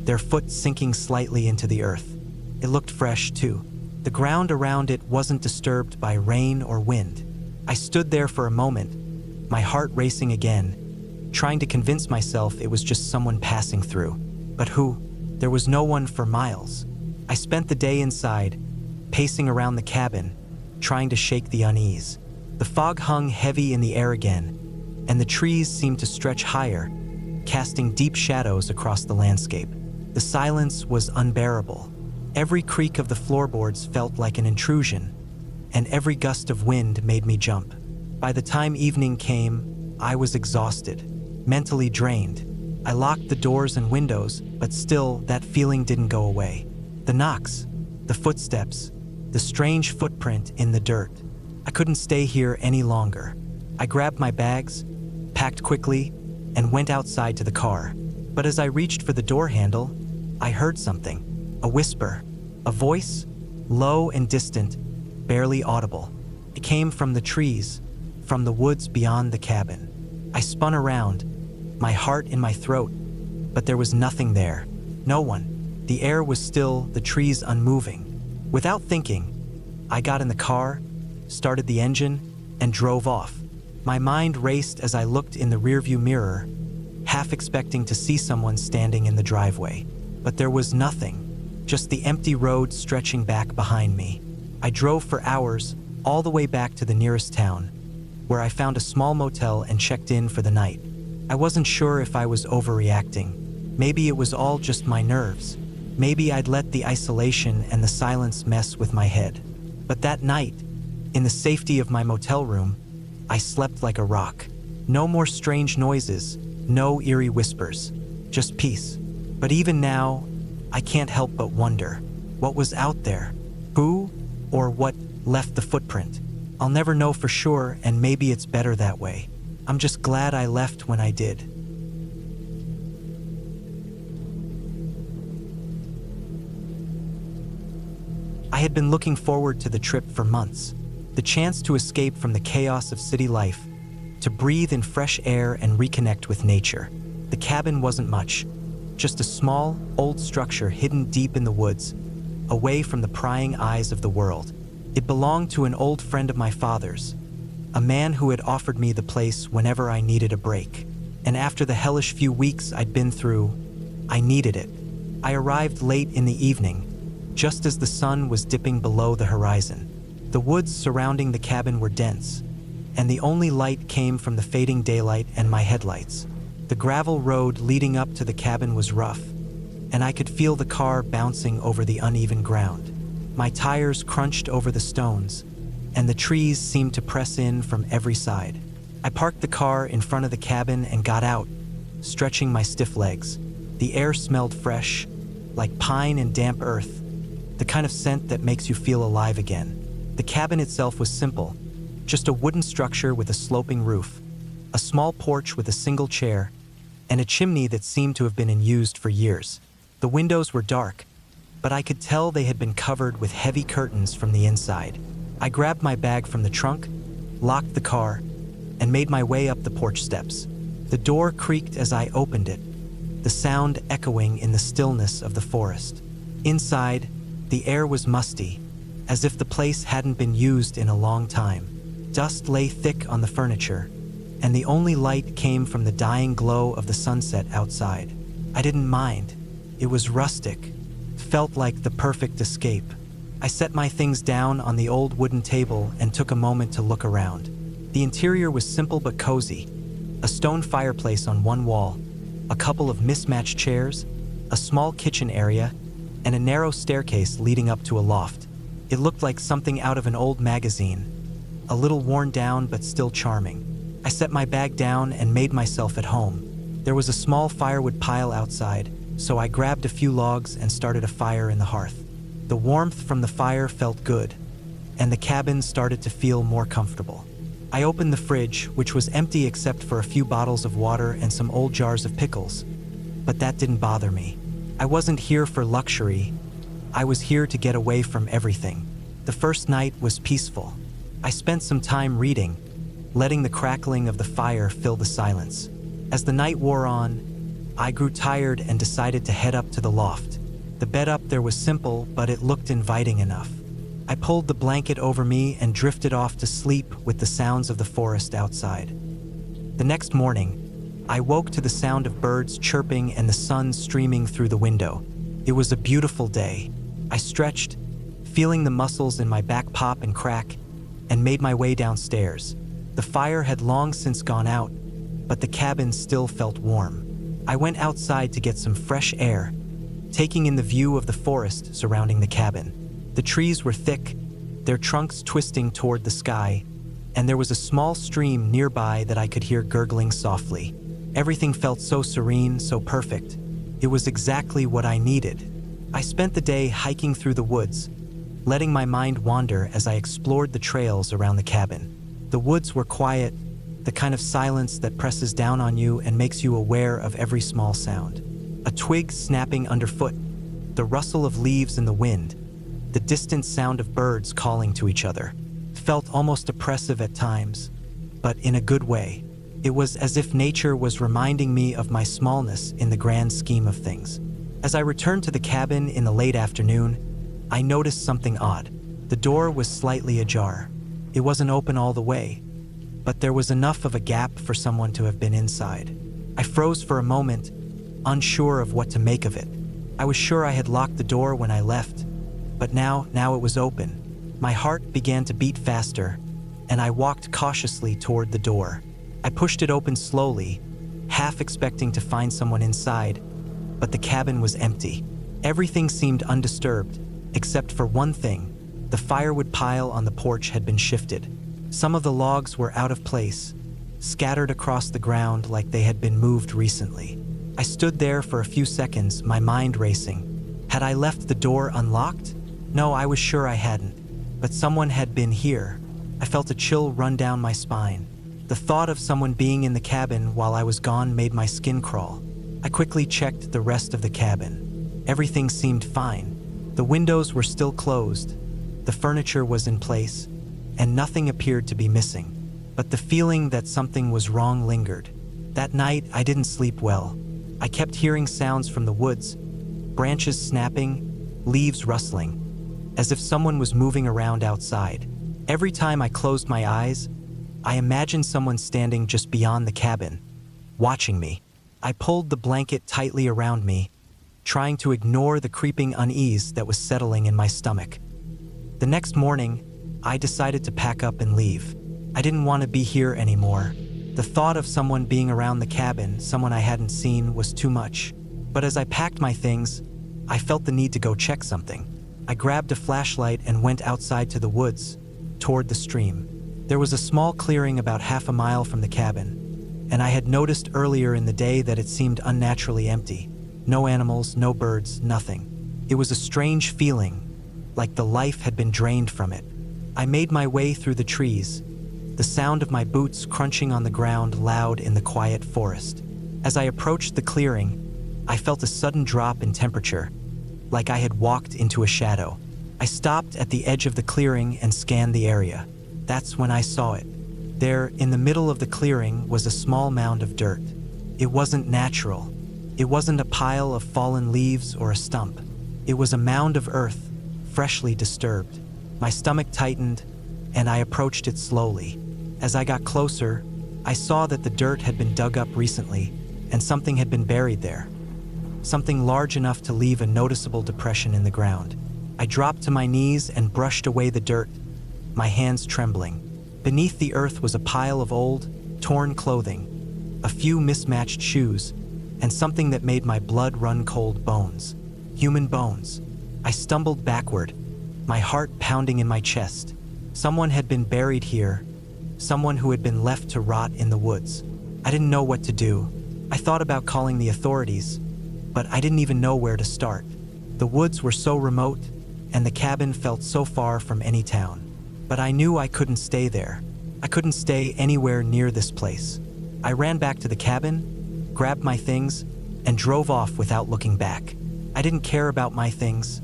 their foot sinking slightly into the earth. It looked fresh, too. The ground around it wasn't disturbed by rain or wind. I stood there for a moment, my heart racing again, trying to convince myself it was just someone passing through. But who? There was no one for miles. I spent the day inside, pacing around the cabin, trying to shake the unease. The fog hung heavy in the air again, and the trees seemed to stretch higher, casting deep shadows across the landscape. The silence was unbearable. Every creak of the floorboards felt like an intrusion, and every gust of wind made me jump. By the time evening came, I was exhausted, mentally drained. I locked the doors and windows, but still, that feeling didn't go away. The knocks, the footsteps, the strange footprint in the dirt. I couldn't stay here any longer. I grabbed my bags, packed quickly, and went outside to the car. But as I reached for the door handle, I heard something. A whisper, a voice, low and distant, barely audible. It came from the trees, from the woods beyond the cabin. I spun around, my heart in my throat, but there was nothing there. No one. The air was still, the trees unmoving. Without thinking, I got in the car, started the engine, and drove off. My mind raced as I looked in the rearview mirror, half expecting to see someone standing in the driveway. But there was nothing. Just the empty road stretching back behind me. I drove for hours, all the way back to the nearest town, where I found a small motel and checked in for the night. I wasn't sure if I was overreacting. Maybe it was all just my nerves. Maybe I'd let the isolation and the silence mess with my head. But that night, in the safety of my motel room, I slept like a rock. No more strange noises, no eerie whispers, just peace. But even now, I can't help but wonder, what was out there? Who or what left the footprint? I'll never know for sure, and maybe it's better that way. I'm just glad I left when I did. I had been looking forward to the trip for months. The chance to escape from the chaos of city life, to breathe in fresh air and reconnect with nature. The cabin wasn't much, just a small, old structure hidden deep in the woods, away from the prying eyes of the world. It belonged to an old friend of my father's, a man who had offered me the place whenever I needed a break. And after the hellish few weeks I'd been through, I needed it. I arrived late in the evening, just as the sun was dipping below the horizon. The woods surrounding the cabin were dense, and the only light came from the fading daylight and my headlights. The gravel road leading up to the cabin was rough, and I could feel the car bouncing over the uneven ground. My tires crunched over the stones, and the trees seemed to press in from every side. I parked the car in front of the cabin and got out, stretching my stiff legs. The air smelled fresh, like pine and damp earth, the kind of scent that makes you feel alive again. The cabin itself was simple, just a wooden structure with a sloping roof, a small porch with a single chair, and a chimney that seemed to have been unused for years. The windows were dark, but I could tell they had been covered with heavy curtains from the inside. I grabbed my bag from the trunk, locked the car, and made my way up the porch steps. The door creaked as I opened it, the sound echoing in the stillness of the forest. Inside, the air was musty, as if the place hadn't been used in a long time. Dust lay thick on the furniture, and the only light came from the dying glow of the sunset outside. I didn't mind. It was rustic, felt like the perfect escape. I set my things down on the old wooden table and took a moment to look around. The interior was simple but cozy. A stone fireplace on one wall, a couple of mismatched chairs, a small kitchen area, and a narrow staircase leading up to a loft. It looked like something out of an old magazine, a little worn down but still charming. I set my bag down and made myself at home. There was a small firewood pile outside, so I grabbed a few logs and started a fire in the hearth. The warmth from the fire felt good, and the cabin started to feel more comfortable. I opened the fridge, which was empty except for a few bottles of water and some old jars of pickles, but that didn't bother me. I wasn't here for luxury. I was here to get away from everything. The first night was peaceful. I spent some time reading, letting the crackling of the fire fill the silence. As the night wore on, I grew tired and decided to head up to the loft. The bed up there was simple, but it looked inviting enough. I pulled the blanket over me and drifted off to sleep with the sounds of the forest outside. The next morning, I woke to the sound of birds chirping and the sun streaming through the window. It was a beautiful day. I stretched, feeling the muscles in my back pop and crack, and made my way downstairs. The fire had long since gone out, but the cabin still felt warm. I went outside to get some fresh air, taking in the view of the forest surrounding the cabin. The trees were thick, their trunks twisting toward the sky, and there was a small stream nearby that I could hear gurgling softly. Everything felt so serene, so perfect. It was exactly what I needed. I spent the day hiking through the woods, letting my mind wander as I explored the trails around the cabin. The woods were quiet, the kind of silence that presses down on you and makes you aware of every small sound. A twig snapping underfoot, the rustle of leaves in the wind, the distant sound of birds calling to each other. Felt almost oppressive at times, but in a good way. It was as if nature was reminding me of my smallness in the grand scheme of things. As I returned to the cabin in the late afternoon, I noticed something odd. The door was slightly ajar. It wasn't open all the way, but there was enough of a gap for someone to have been inside. I froze for a moment, unsure of what to make of it. I was sure I had locked the door when I left, but now it was open. My heart began to beat faster, and I walked cautiously toward the door. I pushed it open slowly, half expecting to find someone inside, but the cabin was empty. Everything seemed undisturbed, except for one thing. The firewood pile on the porch had been shifted. Some of the logs were out of place, scattered across the ground like they had been moved recently. I stood there for a few seconds, my mind racing. Had I left the door unlocked? No, I was sure I hadn't. But someone had been here. I felt a chill run down my spine. The thought of someone being in the cabin while I was gone made my skin crawl. I quickly checked the rest of the cabin. Everything seemed fine. The windows were still closed, the furniture was in place, and nothing appeared to be missing. But the feeling that something was wrong lingered. That night, I didn't sleep well. I kept hearing sounds from the woods, branches snapping, leaves rustling, as if someone was moving around outside. Every time I closed my eyes, I imagined someone standing just beyond the cabin, watching me. I pulled the blanket tightly around me, trying to ignore the creeping unease that was settling in my stomach. The next morning, I decided to pack up and leave. I didn't want to be here anymore. The thought of someone being around the cabin, someone I hadn't seen, was too much. But as I packed my things, I felt the need to go check something. I grabbed a flashlight and went outside to the woods, toward the stream. There was a small clearing about half a mile from the cabin, and I had noticed earlier in the day that it seemed unnaturally empty. No animals, no birds, nothing. It was a strange feeling, like the life had been drained from it. I made my way through the trees, the sound of my boots crunching on the ground loud in the quiet forest. As I approached the clearing, I felt a sudden drop in temperature, like I had walked into a shadow. I stopped at the edge of the clearing and scanned the area. That's when I saw it. There, in the middle of the clearing, was a small mound of dirt. It wasn't natural. It wasn't a pile of fallen leaves or a stump. It was a mound of earth, freshly disturbed. My stomach tightened, and I approached it slowly. As I got closer, I saw that the dirt had been dug up recently, and something had been buried there. Something large enough to leave a noticeable depression in the ground. I dropped to my knees and brushed away the dirt, my hands trembling. Beneath the earth was a pile of old, torn clothing, a few mismatched shoes, and something that made my blood run cold: bones. Human bones. I stumbled backward, my heart pounding in my chest. Someone had been buried here, someone who had been left to rot in the woods. I didn't know what to do. I thought about calling the authorities, but I didn't even know where to start. The woods were so remote, and the cabin felt so far from any town. But I knew I couldn't stay there. I couldn't stay anywhere near this place. I ran back to the cabin, grabbed my things, and drove off without looking back. I didn't care about my things.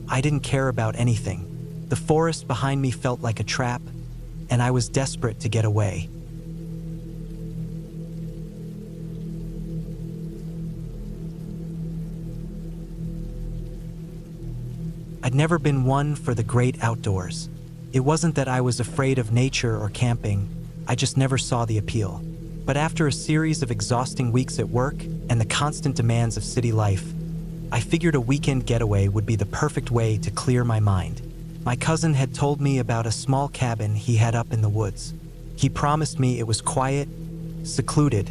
I didn't care about anything. The forest behind me felt like a trap, and I was desperate to get away. I'd never been one for the great outdoors. It wasn't that I was afraid of nature or camping, I just never saw the appeal. But after a series of exhausting weeks at work and the constant demands of city life, I figured a weekend getaway would be the perfect way to clear my mind. My cousin had told me about a small cabin he had up in the woods. He promised me it was quiet, secluded,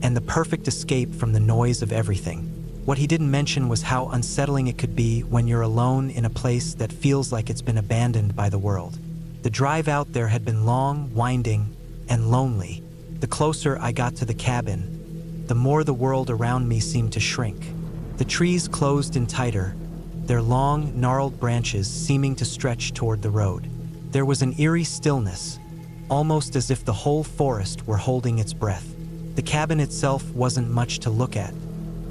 and the perfect escape from the noise of everything. What he didn't mention was how unsettling it could be when you're alone in a place that feels like it's been abandoned by the world. The drive out there had been long, winding, and lonely. The closer I got to the cabin, the more the world around me seemed to shrink. The trees closed in tighter, their long, gnarled branches seeming to stretch toward the road. There was an eerie stillness, almost as if the whole forest were holding its breath. The cabin itself wasn't much to look at.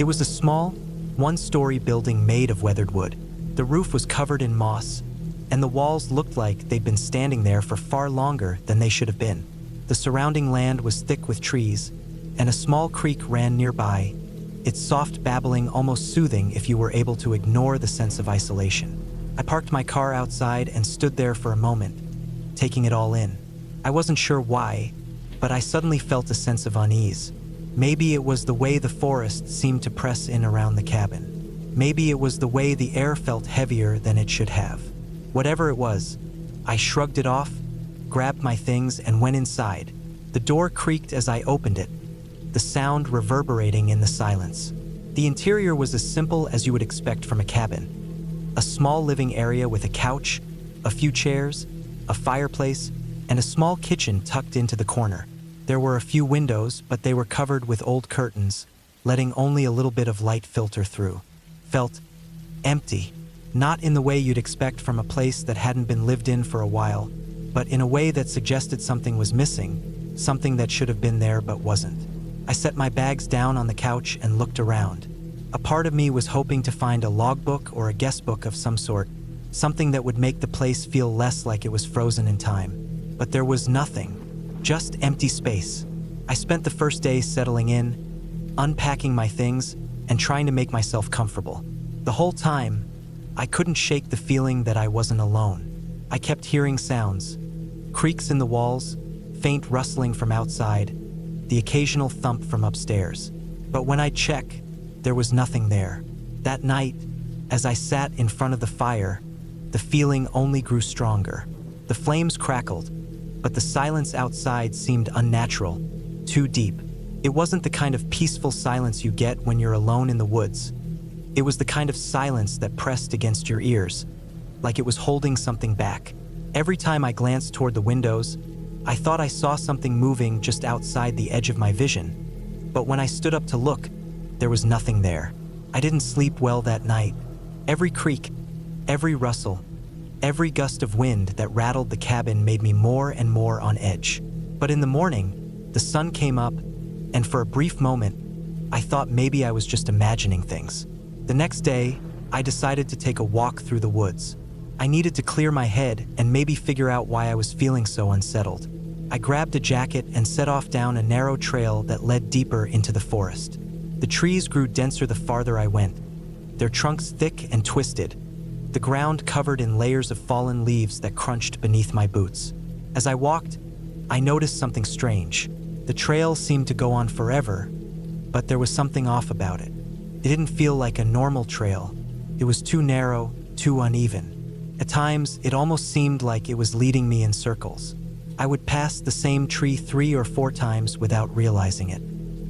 It was a small, one-story building made of weathered wood. The roof was covered in moss, and the walls looked like they'd been standing there for far longer than they should have been. The surrounding land was thick with trees, and a small creek ran nearby, its soft babbling almost soothing if you were able to ignore the sense of isolation. I parked my car outside and stood there for a moment, taking it all in. I wasn't sure why, but I suddenly felt a sense of unease. Maybe it was the way the forest seemed to press in around the cabin. Maybe it was the way the air felt heavier than it should have. Whatever it was, I shrugged it off, grabbed my things, and went inside. The door creaked as I opened it, the sound reverberating in the silence. The interior was as simple as you would expect from a cabin. A small living area with a couch, a few chairs, a fireplace, and a small kitchen tucked into the corner. There were a few windows, but they were covered with old curtains, letting only a little bit of light filter through. Felt empty, not in the way you'd expect from a place that hadn't been lived in for a while, but in a way that suggested something was missing, something that should have been there but wasn't. I set my bags down on the couch and looked around. A part of me was hoping to find a logbook or a guest book of some sort, something that would make the place feel less like it was frozen in time. But there was nothing, just empty space. I spent the first day settling in, unpacking my things, and trying to make myself comfortable. The whole time, I couldn't shake the feeling that I wasn't alone. I kept hearing sounds, creaks in the walls, faint rustling from outside, the occasional thump from upstairs. But when I'd check, there was nothing there. That night, as I sat in front of the fire, the feeling only grew stronger. The flames crackled, but the silence outside seemed unnatural, too deep. It wasn't the kind of peaceful silence you get when you're alone in the woods. It was the kind of silence that pressed against your ears, like it was holding something back. Every time I glanced toward the windows, I thought I saw something moving just outside the edge of my vision. But when I stood up to look, there was nothing there. I didn't sleep well that night. Every creak, every rustle, every gust of wind that rattled the cabin made me more and more on edge. But in the morning, the sun came up, and for a brief moment, I thought maybe I was just imagining things. The next day, I decided to take a walk through the woods. I needed to clear my head and maybe figure out why I was feeling so unsettled. I grabbed a jacket and set off down a narrow trail that led deeper into the forest. The trees grew denser the farther I went, their trunks thick and twisted, the ground covered in layers of fallen leaves that crunched beneath my boots. As I walked, I noticed something strange. The trail seemed to go on forever, but there was something off about it. It didn't feel like a normal trail. It was too narrow, too uneven. At times, it almost seemed like it was leading me in circles. I would pass the same tree 3 or 4 times without realizing it.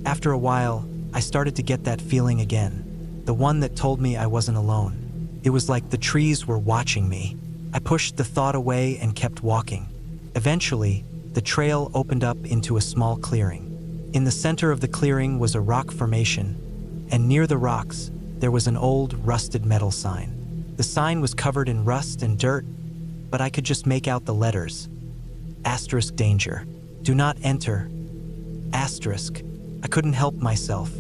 After a while, I started to get that feeling again, the one that told me I wasn't alone. It was like the trees were watching me. I pushed the thought away and kept walking. Eventually, the trail opened up into a small clearing. In the center of the clearing was a rock formation, and near the rocks, there was an old, rusted metal sign. The sign was covered in rust and dirt, but I could just make out the letters. Asterisk danger. Do not enter. Asterisk. I couldn't help myself.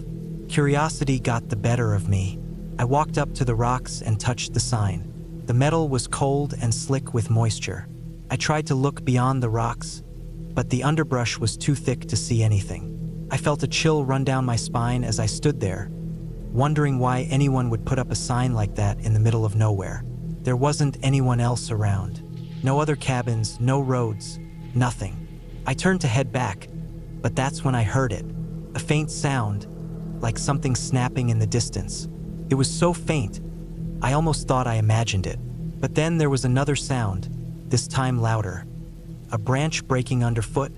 Curiosity got the better of me. I walked up to the rocks and touched the sign. The metal was cold and slick with moisture. I tried to look beyond the rocks, but the underbrush was too thick to see anything. I felt a chill run down my spine as I stood there, wondering why anyone would put up a sign like that in the middle of nowhere. There wasn't anyone else around. No other cabins, no roads, nothing. I turned to head back, but that's when I heard it. A faint sound, like something snapping in the distance. It was so faint, I almost thought I imagined it. But then there was another sound, this time louder. A branch breaking underfoot,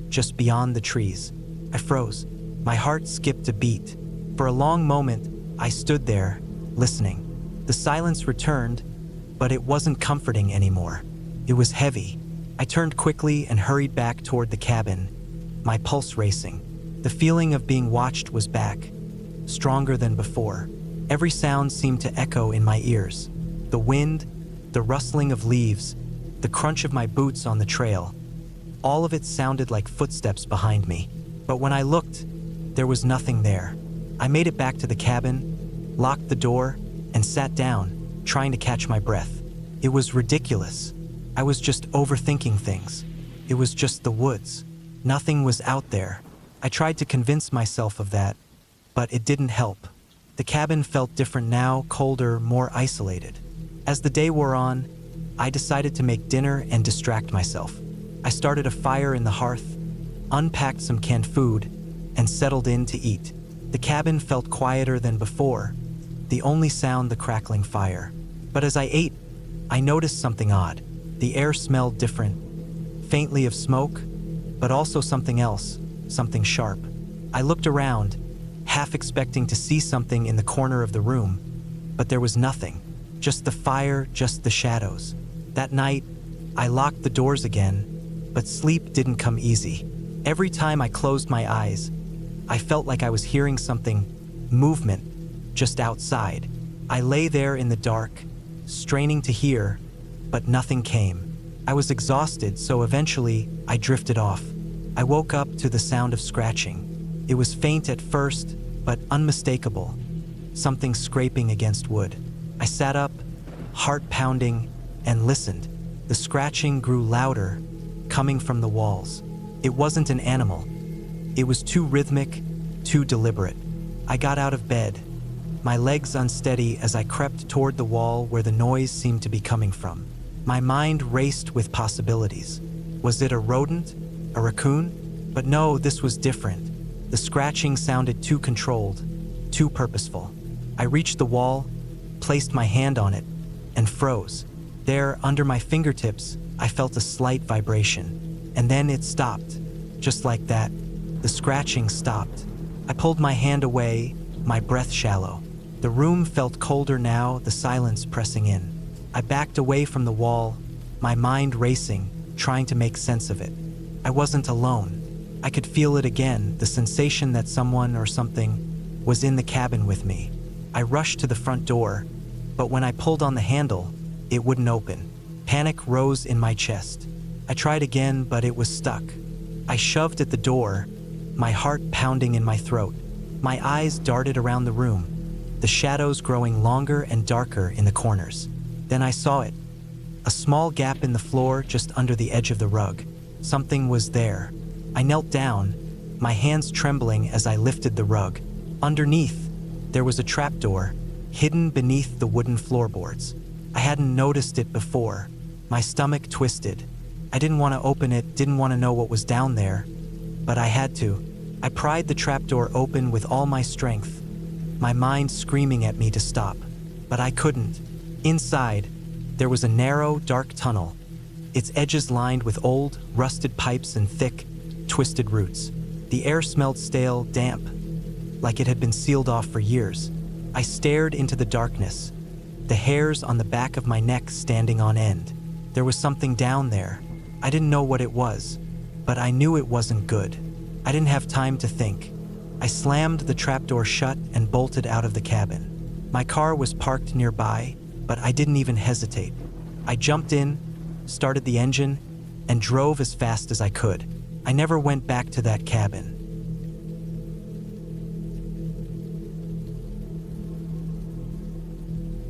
just beyond the trees. I froze. My heart skipped a beat. For a long moment, I stood there, listening. The silence returned, but it wasn't comforting anymore. It was heavy. I turned quickly and hurried back toward the cabin, my pulse racing. The feeling of being watched was back, stronger than before. Every sound seemed to echo in my ears. The wind, the rustling of leaves, the crunch of my boots on the trail. All of it sounded like footsteps behind me. But when I looked, there was nothing there. I made it back to the cabin, locked the door, and sat down, trying to catch my breath. It was ridiculous. I was just overthinking things. It was just the woods. Nothing was out there. I tried to convince myself of that, but it didn't help. The cabin felt different now, colder, more isolated. As the day wore on, I decided to make dinner and distract myself. I started a fire in the hearth, unpacked some canned food, and settled in to eat. The cabin felt quieter than before, the only sound the crackling fire. But as I ate, I noticed something odd. The air smelled different, faintly of smoke, but also something else, something sharp. I looked around, half expecting to see something in the corner of the room, but there was nothing. Just the fire, just the shadows. That night, I locked the doors again, but sleep didn't come easy. Every time I closed my eyes, I felt like I was hearing something, movement, just outside. I lay there in the dark, straining to hear, but nothing came. I was exhausted, so eventually I drifted off. I woke up to the sound of scratching. It was faint at first, but unmistakable, something scraping against wood. I sat up, heart pounding, and listened. The scratching grew louder, coming from the walls. It wasn't an animal. It was too rhythmic, too deliberate. I got out of bed, my legs unsteady as I crept toward the wall where the noise seemed to be coming from. My mind raced with possibilities. Was it a rodent? A raccoon? But no, this was different. The scratching sounded too controlled, too purposeful. I reached the wall, placed my hand on it, and froze. There, under my fingertips, I felt a slight vibration. And then it stopped. Just like that, the scratching stopped. I pulled my hand away, my breath shallow. The room felt colder now, the silence pressing in. I backed away from the wall, my mind racing, trying to make sense of it. I wasn't alone. I could feel it again, the sensation that someone or something was in the cabin with me. I rushed to the front door, but when I pulled on the handle, it wouldn't open. Panic rose in my chest. I tried again, but it was stuck. I shoved at the door, my heart pounding in my throat. My eyes darted around the room, the shadows growing longer and darker in the corners. Then I saw it. A small gap in the floor just under the edge of the rug. Something was there. I knelt down, my hands trembling as I lifted the rug. Underneath, there was a trapdoor, hidden beneath the wooden floorboards. I hadn't noticed it before. My stomach twisted. I didn't want to open it, didn't want to know what was down there, but I had to. I pried the trapdoor open with all my strength, my mind screaming at me to stop, but I couldn't. Inside, there was a narrow, dark tunnel, its edges lined with old, rusted pipes and thick, twisted roots. The air smelled stale, damp, like it had been sealed off for years. I stared into the darkness, the hairs on the back of my neck standing on end. There was something down there. I didn't know what it was, but I knew it wasn't good. I didn't have time to think. I slammed the trapdoor shut and bolted out of the cabin. My car was parked nearby, but I didn't even hesitate. I jumped in, started the engine, and drove as fast as I could. I never went back to that cabin.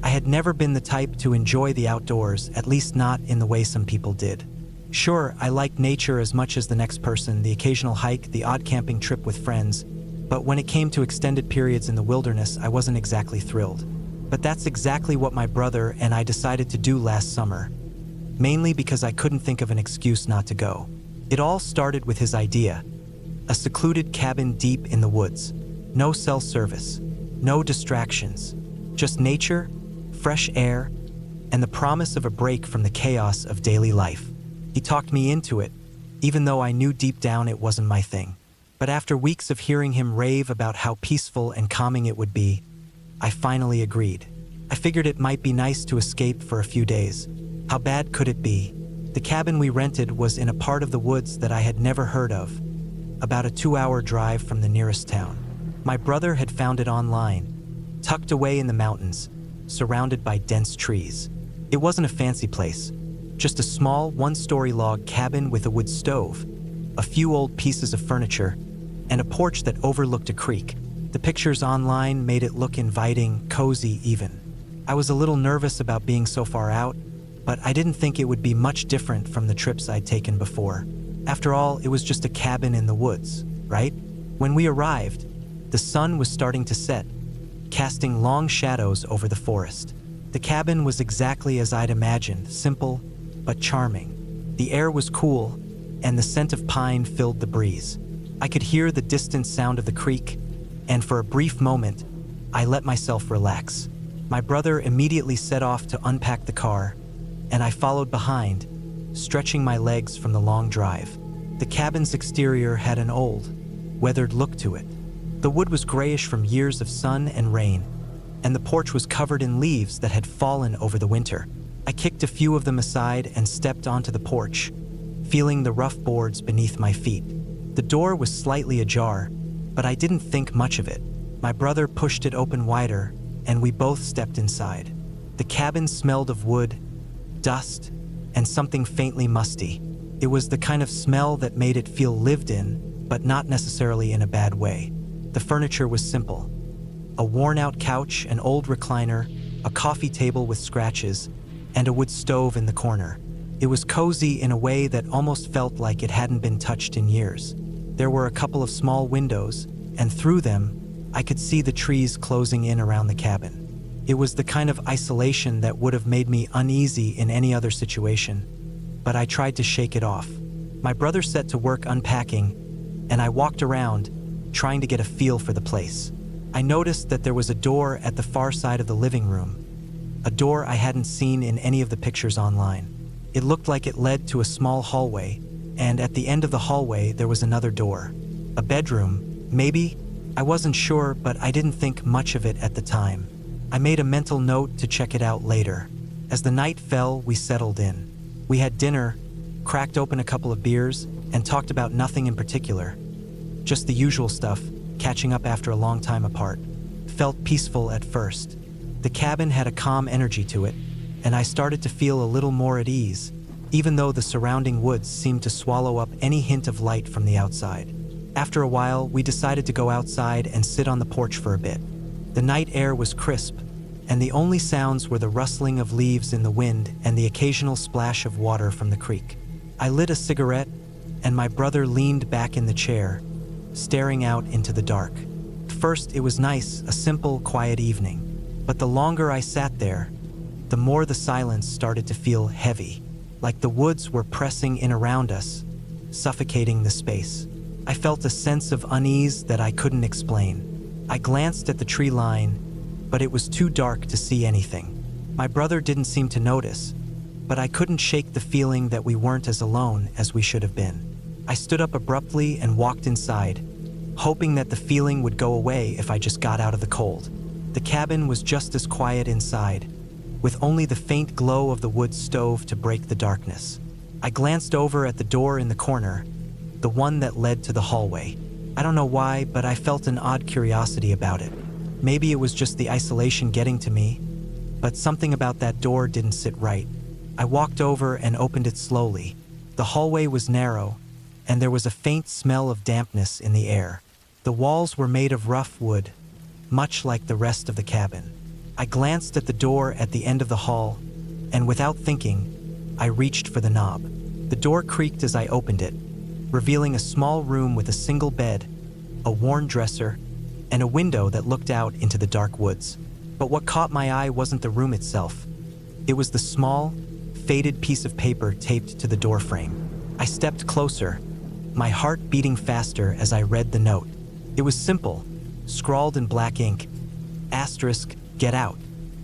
I had never been the type to enjoy the outdoors, at least not in the way some people did. Sure, I liked nature as much as the next person, the occasional hike, the odd camping trip with friends, but when it came to extended periods in the wilderness, I wasn't exactly thrilled. But that's exactly what my brother and I decided to do last summer, mainly because I couldn't think of an excuse not to go. It all started with his idea, a secluded cabin deep in the woods. No cell service, no distractions, just nature, fresh air, and the promise of a break from the chaos of daily life. He talked me into it, even though I knew deep down it wasn't my thing. But after weeks of hearing him rave about how peaceful and calming it would be, I finally agreed. I figured it might be nice to escape for a few days. How bad could it be? The cabin we rented was in a part of the woods that I had never heard of, about a 2-hour drive from the nearest town. My brother had found it online, tucked away in the mountains, surrounded by dense trees. It wasn't a fancy place, just a small one-story log cabin with a wood stove, a few old pieces of furniture, and a porch that overlooked a creek. The pictures online made it look inviting, cozy even. I was a little nervous about being so far out, but I didn't think it would be much different from the trips I'd taken before. After all, it was just a cabin in the woods, right? When we arrived, the sun was starting to set, casting long shadows over the forest. The cabin was exactly as I'd imagined, simple but charming. The air was cool, and the scent of pine filled the breeze. I could hear the distant sound of the creek, and for a brief moment, I let myself relax. My brother immediately set off to unpack the car, and I followed behind, stretching my legs from the long drive. The cabin's exterior had an old, weathered look to it. The wood was grayish from years of sun and rain, and the porch was covered in leaves that had fallen over the winter. I kicked a few of them aside and stepped onto the porch, feeling the rough boards beneath my feet. The door was slightly ajar, but I didn't think much of it. My brother pushed it open wider, and we both stepped inside. The cabin smelled of wood, dust, and something faintly musty. It was the kind of smell that made it feel lived in, but not necessarily in a bad way. The furniture was simple. A worn-out couch, an old recliner, a coffee table with scratches, and a wood stove in the corner. It was cozy in a way that almost felt like it hadn't been touched in years. There were a couple of small windows, and through them, I could see the trees closing in around the cabin. It was the kind of isolation that would have made me uneasy in any other situation, but I tried to shake it off. My brother set to work unpacking, and I walked around, trying to get a feel for the place. I noticed that there was a door at the far side of the living room, a door I hadn't seen in any of the pictures online. It looked like it led to a small hallway, and at the end of the hallway there was another door. A bedroom, maybe? I wasn't sure, but I didn't think much of it at the time. I made a mental note to check it out later. As the night fell, we settled in. We had dinner, cracked open a couple of beers, and talked about nothing in particular. Just the usual stuff, catching up after a long time apart. Felt peaceful at first. The cabin had a calm energy to it, and I started to feel a little more at ease, even though the surrounding woods seemed to swallow up any hint of light from the outside. After a while, we decided to go outside and sit on the porch for a bit. The night air was crisp, and the only sounds were the rustling of leaves in the wind and the occasional splash of water from the creek. I lit a cigarette, and my brother leaned back in the chair, staring out into the dark. First, it was nice, a simple, quiet evening. But the longer I sat there, the more the silence started to feel heavy, like the woods were pressing in around us, suffocating the space. I felt a sense of unease that I couldn't explain. I glanced at the tree line, but it was too dark to see anything. My brother didn't seem to notice, but I couldn't shake the feeling that we weren't as alone as we should have been. I stood up abruptly and walked inside, hoping that the feeling would go away if I just got out of the cold. The cabin was just as quiet inside, with only the faint glow of the wood stove to break the darkness. I glanced over at the door in the corner, the one that led to the hallway. I don't know why, but I felt an odd curiosity about it. Maybe it was just the isolation getting to me, but something about that door didn't sit right. I walked over and opened it slowly. The hallway was narrow, and there was a faint smell of dampness in the air. The walls were made of rough wood, much like the rest of the cabin. I glanced at the door at the end of the hall, and without thinking, I reached for the knob. The door creaked as I opened it, revealing a small room with a single bed, a worn dresser, and a window that looked out into the dark woods. But what caught my eye wasn't the room itself. It was the small, faded piece of paper taped to the doorframe. I stepped closer, my heart beating faster as I read the note. It was simple, scrawled in black ink. Asterisk, get out.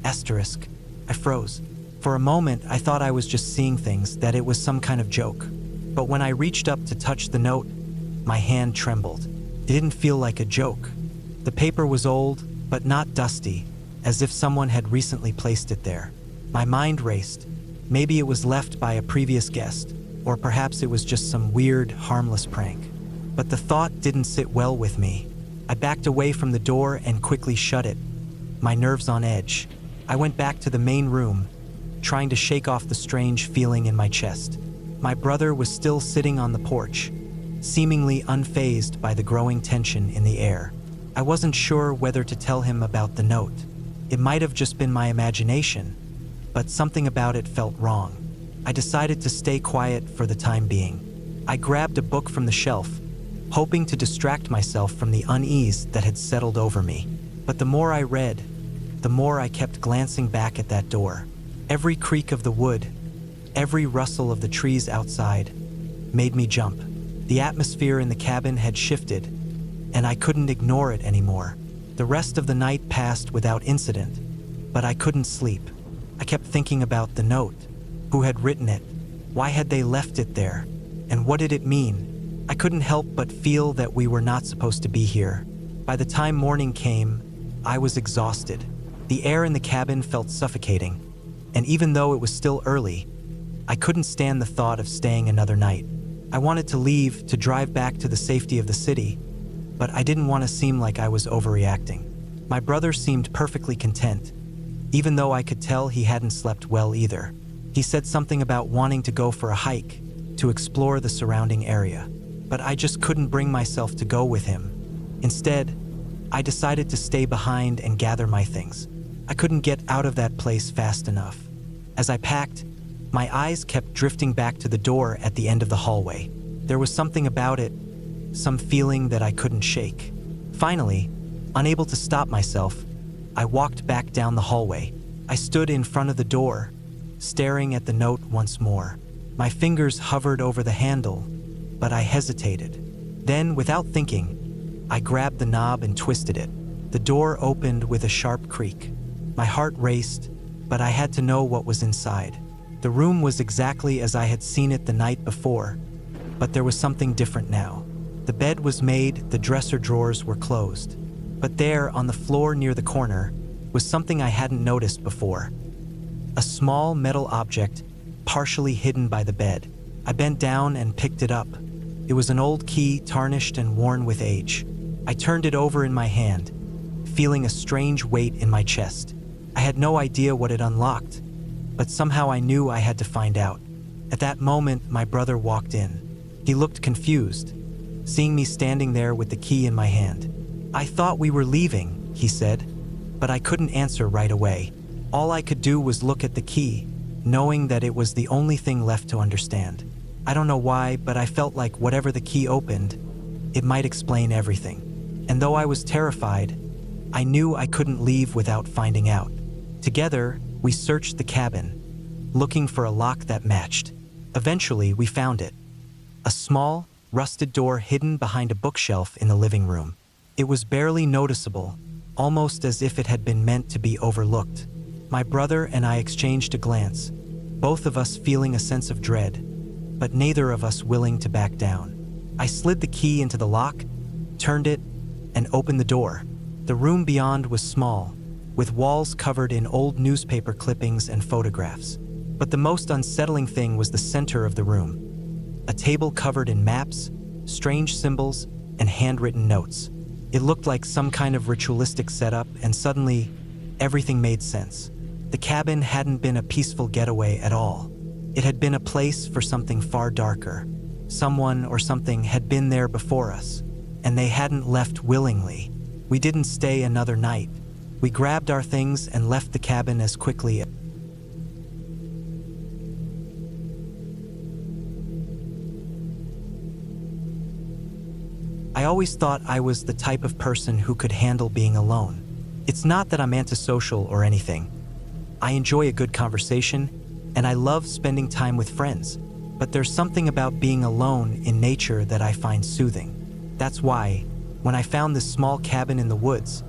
Asterisk. I froze. For a moment, I thought I was just seeing things, that it was some kind of joke. But when I reached up to touch the note, my hand trembled. It didn't feel like a joke. The paper was old, but not dusty, as if someone had recently placed it there. My mind raced. Maybe it was left by a previous guest, or perhaps it was just some weird, harmless prank. But the thought didn't sit well with me. I backed away from the door and quickly shut it, my nerves on edge. I went back to the main room, trying to shake off the strange feeling in my chest. My brother was still sitting on the porch, seemingly unfazed by the growing tension in the air. I wasn't sure whether to tell him about the note. It might have just been my imagination, but something about it felt wrong. I decided to stay quiet for the time being. I grabbed a book from the shelf, hoping to distract myself from the unease that had settled over me. But the more I read, the more I kept glancing back at that door. Every creak of the wood, every rustle of the trees outside, made me jump. The atmosphere in the cabin had shifted, and I couldn't ignore it anymore. The rest of the night passed without incident, but I couldn't sleep. I kept thinking about the note. Who had written it? Why had they left it there? And what did it mean? I couldn't help but feel that we were not supposed to be here. By the time morning came, I was exhausted. The air in the cabin felt suffocating, and even though it was still early, I couldn't stand the thought of staying another night. I wanted to leave, to drive back to the safety of the city, but I didn't want to seem like I was overreacting. My brother seemed perfectly content, even though I could tell he hadn't slept well either. He said something about wanting to go for a hike, to explore the surrounding area, but I just couldn't bring myself to go with him. Instead, I decided to stay behind and gather my things. I couldn't get out of that place fast enough. As I packed, my eyes kept drifting back to the door at the end of the hallway. There was something about it, some feeling that I couldn't shake. Finally, unable to stop myself, I walked back down the hallway. I stood in front of the door, staring at the note once more. My fingers hovered over the handle, but I hesitated. Then, without thinking, I grabbed the knob and twisted it. The door opened with a sharp creak. My heart raced, but I had to know what was inside. The room was exactly as I had seen it the night before, but there was something different now. The bed was made, the dresser drawers were closed. But there, on the floor near the corner, was something I hadn't noticed before. A small metal object, partially hidden by the bed. I bent down and picked it up. It was an old key, tarnished and worn with age. I turned it over in my hand, feeling a strange weight in my chest. I had no idea what it unlocked, but somehow I knew I had to find out. At that moment, my brother walked in. He looked confused, seeing me standing there with the key in my hand. "I thought we were leaving," he said, but I couldn't answer right away. All I could do was look at the key, knowing that it was the only thing left to understand. I don't know why, but I felt like whatever the key opened, it might explain everything. And though I was terrified, I knew I couldn't leave without finding out. Together, we searched the cabin, looking for a lock that matched. Eventually, we found it. A small, rusted door hidden behind a bookshelf in the living room. It was barely noticeable, almost as if it had been meant to be overlooked. My brother and I exchanged a glance, both of us feeling a sense of dread, but neither of us willing to back down. I slid the key into the lock, turned it, and opened the door. The room beyond was small, with walls covered in old newspaper clippings and photographs. But the most unsettling thing was the center of the room. A table covered in maps, strange symbols, and handwritten notes. It looked like some kind of ritualistic setup, and suddenly, everything made sense. The cabin hadn't been a peaceful getaway at all. It had been a place for something far darker. Someone or something had been there before us, and they hadn't left willingly. We didn't stay another night. We grabbed our things and left the cabin as quickly. I always thought I was the type of person who could handle being alone. It's not that I'm antisocial or anything. I enjoy a good conversation, and I love spending time with friends. But there's something about being alone in nature that I find soothing. That's why, when I found this small cabin in the woods,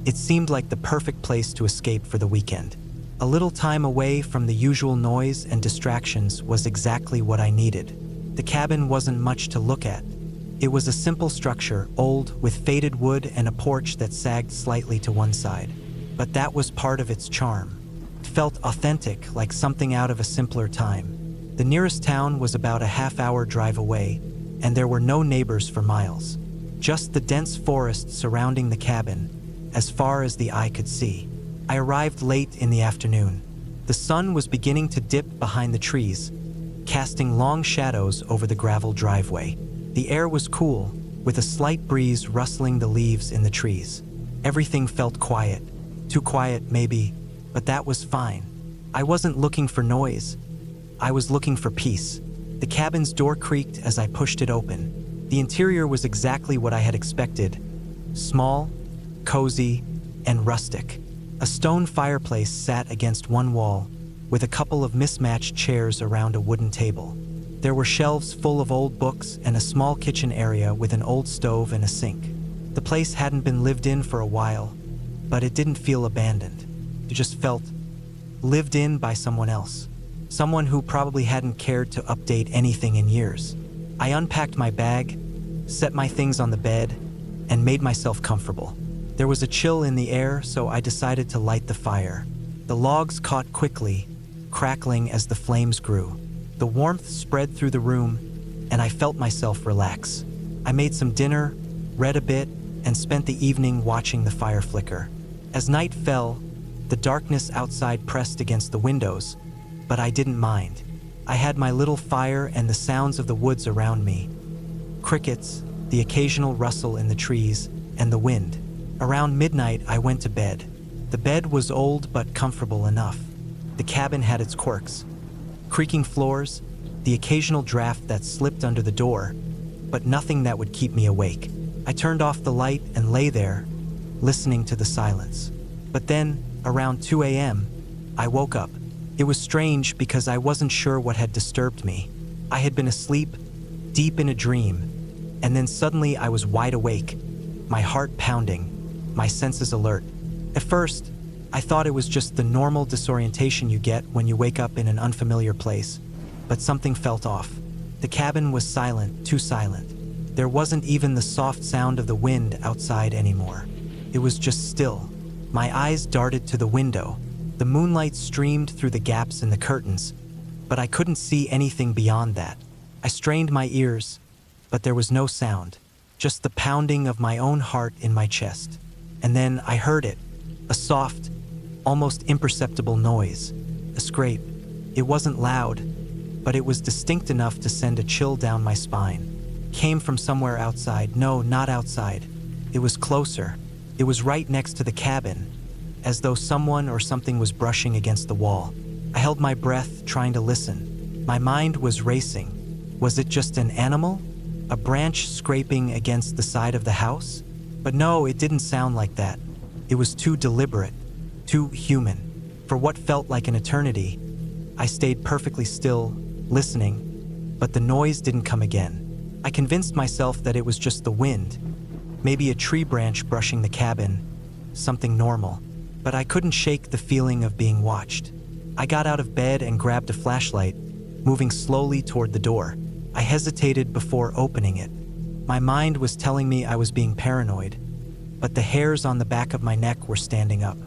it seemed like the perfect place to escape for the weekend. A little time away from the usual noise and distractions was exactly what I needed. The cabin wasn't much to look at. It was a simple structure, old, with faded wood and a porch that sagged slightly to one side. But that was part of its charm. It felt authentic, like something out of a simpler time. The nearest town was about a half-hour drive away, and there were no neighbors for miles. Just the dense forest surrounding the cabin, as far as the eye could see. I arrived late in the afternoon. The sun was beginning to dip behind the trees, casting long shadows over the gravel driveway. The air was cool, with a slight breeze rustling the leaves in the trees. Everything felt quiet. Too quiet, maybe, but that was fine. I wasn't looking for noise. I was looking for peace. The cabin's door creaked as I pushed it open. The interior was exactly what I had expected. Small, cozy, and rustic. A stone fireplace sat against one wall, with a couple of mismatched chairs around a wooden table. There were shelves full of old books and a small kitchen area with an old stove and a sink. The place hadn't been lived in for a while, but it didn't feel abandoned. It just felt lived in by someone else. Someone who probably hadn't cared to update anything in years. I unpacked my bag, set my things on the bed, and made myself comfortable. There was a chill in the air, so I decided to light the fire. The logs caught quickly, crackling as the flames grew. The warmth spread through the room, and I felt myself relax. I made some dinner, read a bit, and spent the evening watching the fire flicker. As night fell, the darkness outside pressed against the windows, but I didn't mind. I had my little fire and the sounds of the woods around me. Crickets, the occasional rustle in the trees, and the wind. Around midnight, I went to bed. The bed was old but comfortable enough. The cabin had its quirks. Creaking floors, the occasional draft that slipped under the door, but nothing that would keep me awake. I turned off the light and lay there, listening to the silence. But then, around 2 a.m., I woke up. It was strange because I wasn't sure what had disturbed me. I had been asleep, deep in a dream, and then suddenly I was wide awake, my heart pounding, my senses alert. At first, I thought it was just the normal disorientation you get when you wake up in an unfamiliar place, but something felt off. The cabin was silent, too silent. There wasn't even the soft sound of the wind outside anymore. It was just still. My eyes darted to the window. The moonlight streamed through the gaps in the curtains, but I couldn't see anything beyond that. I strained my ears, but there was no sound, just the pounding of my own heart in my chest. And then I heard it, a soft, almost imperceptible noise, a scrape. It wasn't loud, but it was distinct enough to send a chill down my spine. Came from somewhere outside. No, not outside. It was closer. It was right next to the cabin, as though someone or something was brushing against the wall. I held my breath, trying to listen. My mind was racing. Was it just an animal? A branch scraping against the side of the house? But no, it didn't sound like that. It was too deliberate, too human. For what felt like an eternity, I stayed perfectly still, listening, but the noise didn't come again. I convinced myself that it was just the wind, maybe a tree branch brushing the cabin, something normal. But I couldn't shake the feeling of being watched. I got out of bed and grabbed a flashlight, moving slowly toward the door. I hesitated before opening it. My mind was telling me I was being paranoid, but the hairs on the back of my neck were standing up.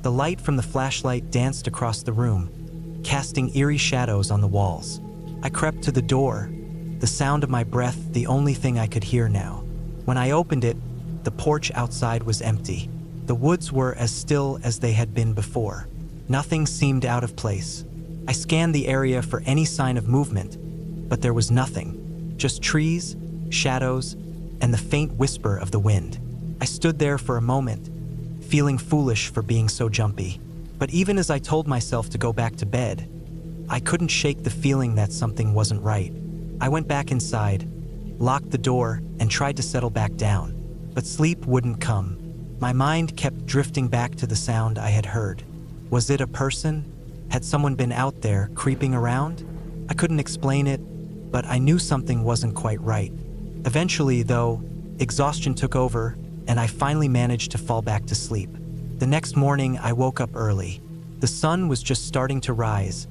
The light from the flashlight danced across the room, casting eerie shadows on the walls. I crept to the door, the sound of my breath the only thing I could hear now. When I opened it, the porch outside was empty. The woods were as still as they had been before. Nothing seemed out of place. I scanned the area for any sign of movement, but there was nothing. Just trees, shadows, and the faint whisper of the wind. I stood there for a moment, feeling foolish for being so jumpy. But even as I told myself to go back to bed, I couldn't shake the feeling that something wasn't right. I went back inside, locked the door, and tried to settle back down. But sleep wouldn't come. My mind kept drifting back to the sound I had heard. Was it a person? Had someone been out there, creeping around? I couldn't explain it, but I knew something wasn't quite right. Eventually, though, exhaustion took over, and I finally managed to fall back to sleep. The next morning, I woke up early. The sun was just starting to rise,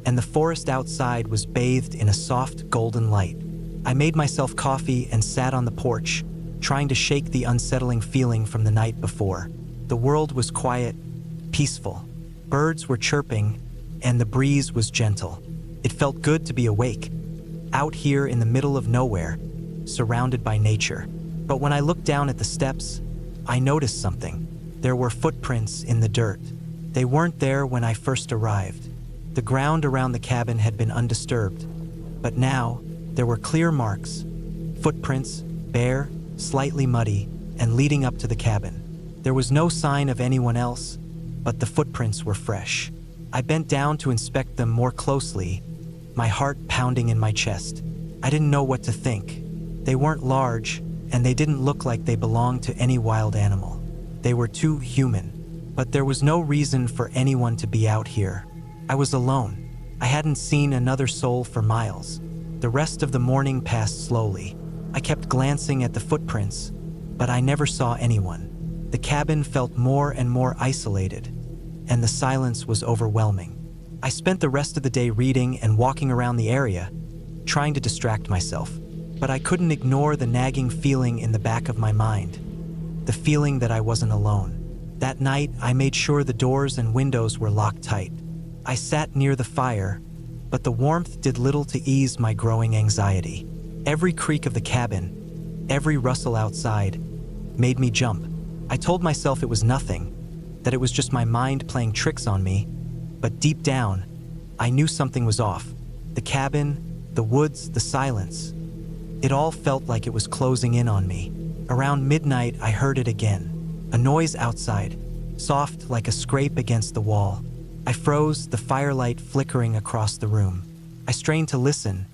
and the forest outside was bathed in a soft, golden light. I made myself coffee and sat on the porch, trying to shake the unsettling feeling from the night before. The world was quiet, peaceful. Birds were chirping, and the breeze was gentle. It felt good to be awake, out here in the middle of nowhere, surrounded by nature. But when I looked down at the steps, I noticed something. There were footprints in the dirt. They weren't there when I first arrived. The ground around the cabin had been undisturbed, but now there were clear marks. Footprints, bare, slightly muddy, and leading up to the cabin. There was no sign of anyone else, but the footprints were fresh. I bent down to inspect them more closely, my heart pounding in my chest. I didn't know what to think. They weren't large, and they didn't look like they belonged to any wild animal. They were too human, but there was no reason for anyone to be out here. I was alone. I hadn't seen another soul for miles. The rest of the morning passed slowly. I kept glancing at the footprints, but I never saw anyone. The cabin felt more and more isolated, and the silence was overwhelming. I spent the rest of the day reading and walking around the area, trying to distract myself, but I couldn't ignore the nagging feeling in the back of my mind, the feeling that I wasn't alone. That night, I made sure the doors and windows were locked tight. I sat near the fire, but the warmth did little to ease my growing anxiety. Every creak of the cabin, every rustle outside, made me jump. I told myself it was nothing, that it was just my mind playing tricks on me, but deep down, I knew something was off. The cabin, the woods, the silence. It all felt like it was closing in on me. Around midnight, I heard it again. A noise outside, soft like a scrape against the wall. I froze, the firelight flickering across the room. I strained to listen,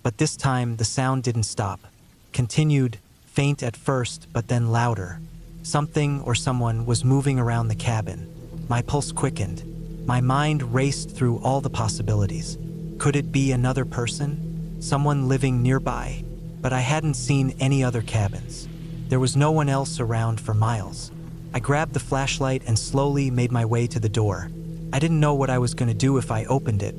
but this time the sound didn't stop. Continued, faint at first, but then louder. Something or someone was moving around the cabin. My pulse quickened. My mind raced through all the possibilities. Could it be another person? Someone living nearby? But I hadn't seen any other cabins. There was no one else around for miles. I grabbed the flashlight and slowly made my way to the door. I didn't know what I was going to do if I opened it,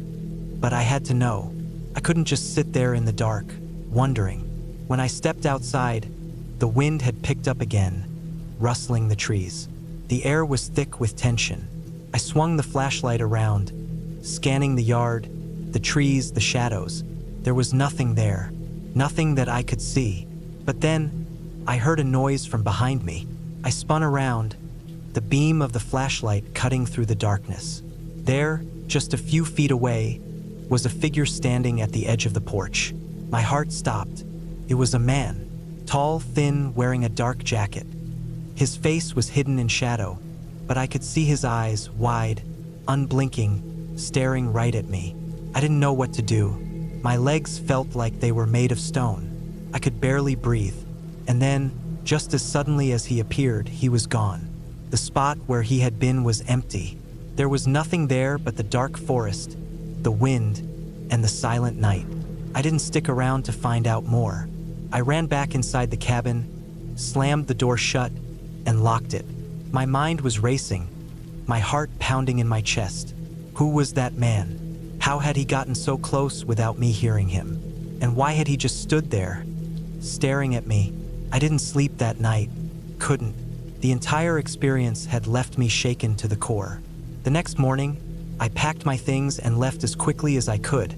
but I had to know. I couldn't just sit there in the dark, wondering. When I stepped outside, the wind had picked up again, rustling the trees. The air was thick with tension. I swung the flashlight around, scanning the yard, the trees, the shadows. There was nothing there, nothing that I could see. But then, I heard a noise from behind me. I spun around, the beam of the flashlight cutting through the darkness. There, just a few feet away, was a figure standing at the edge of the porch. My heart stopped. It was a man, tall, thin, wearing a dark jacket. His face was hidden in shadow, but I could see his eyes, wide, unblinking, staring right at me. I didn't know what to do. My legs felt like they were made of stone. I could barely breathe. And then, just as suddenly as he appeared, he was gone. The spot where he had been was empty. There was nothing there but the dark forest, the wind, and the silent night. I didn't stick around to find out more. I ran back inside the cabin, slammed the door shut, and locked it. My mind was racing, my heart pounding in my chest. Who was that man? How had he gotten so close without me hearing him? And why had he just stood there, staring at me? I didn't sleep that night. Couldn't. The entire experience had left me shaken to the core. The next morning, I packed my things and left as quickly as I could,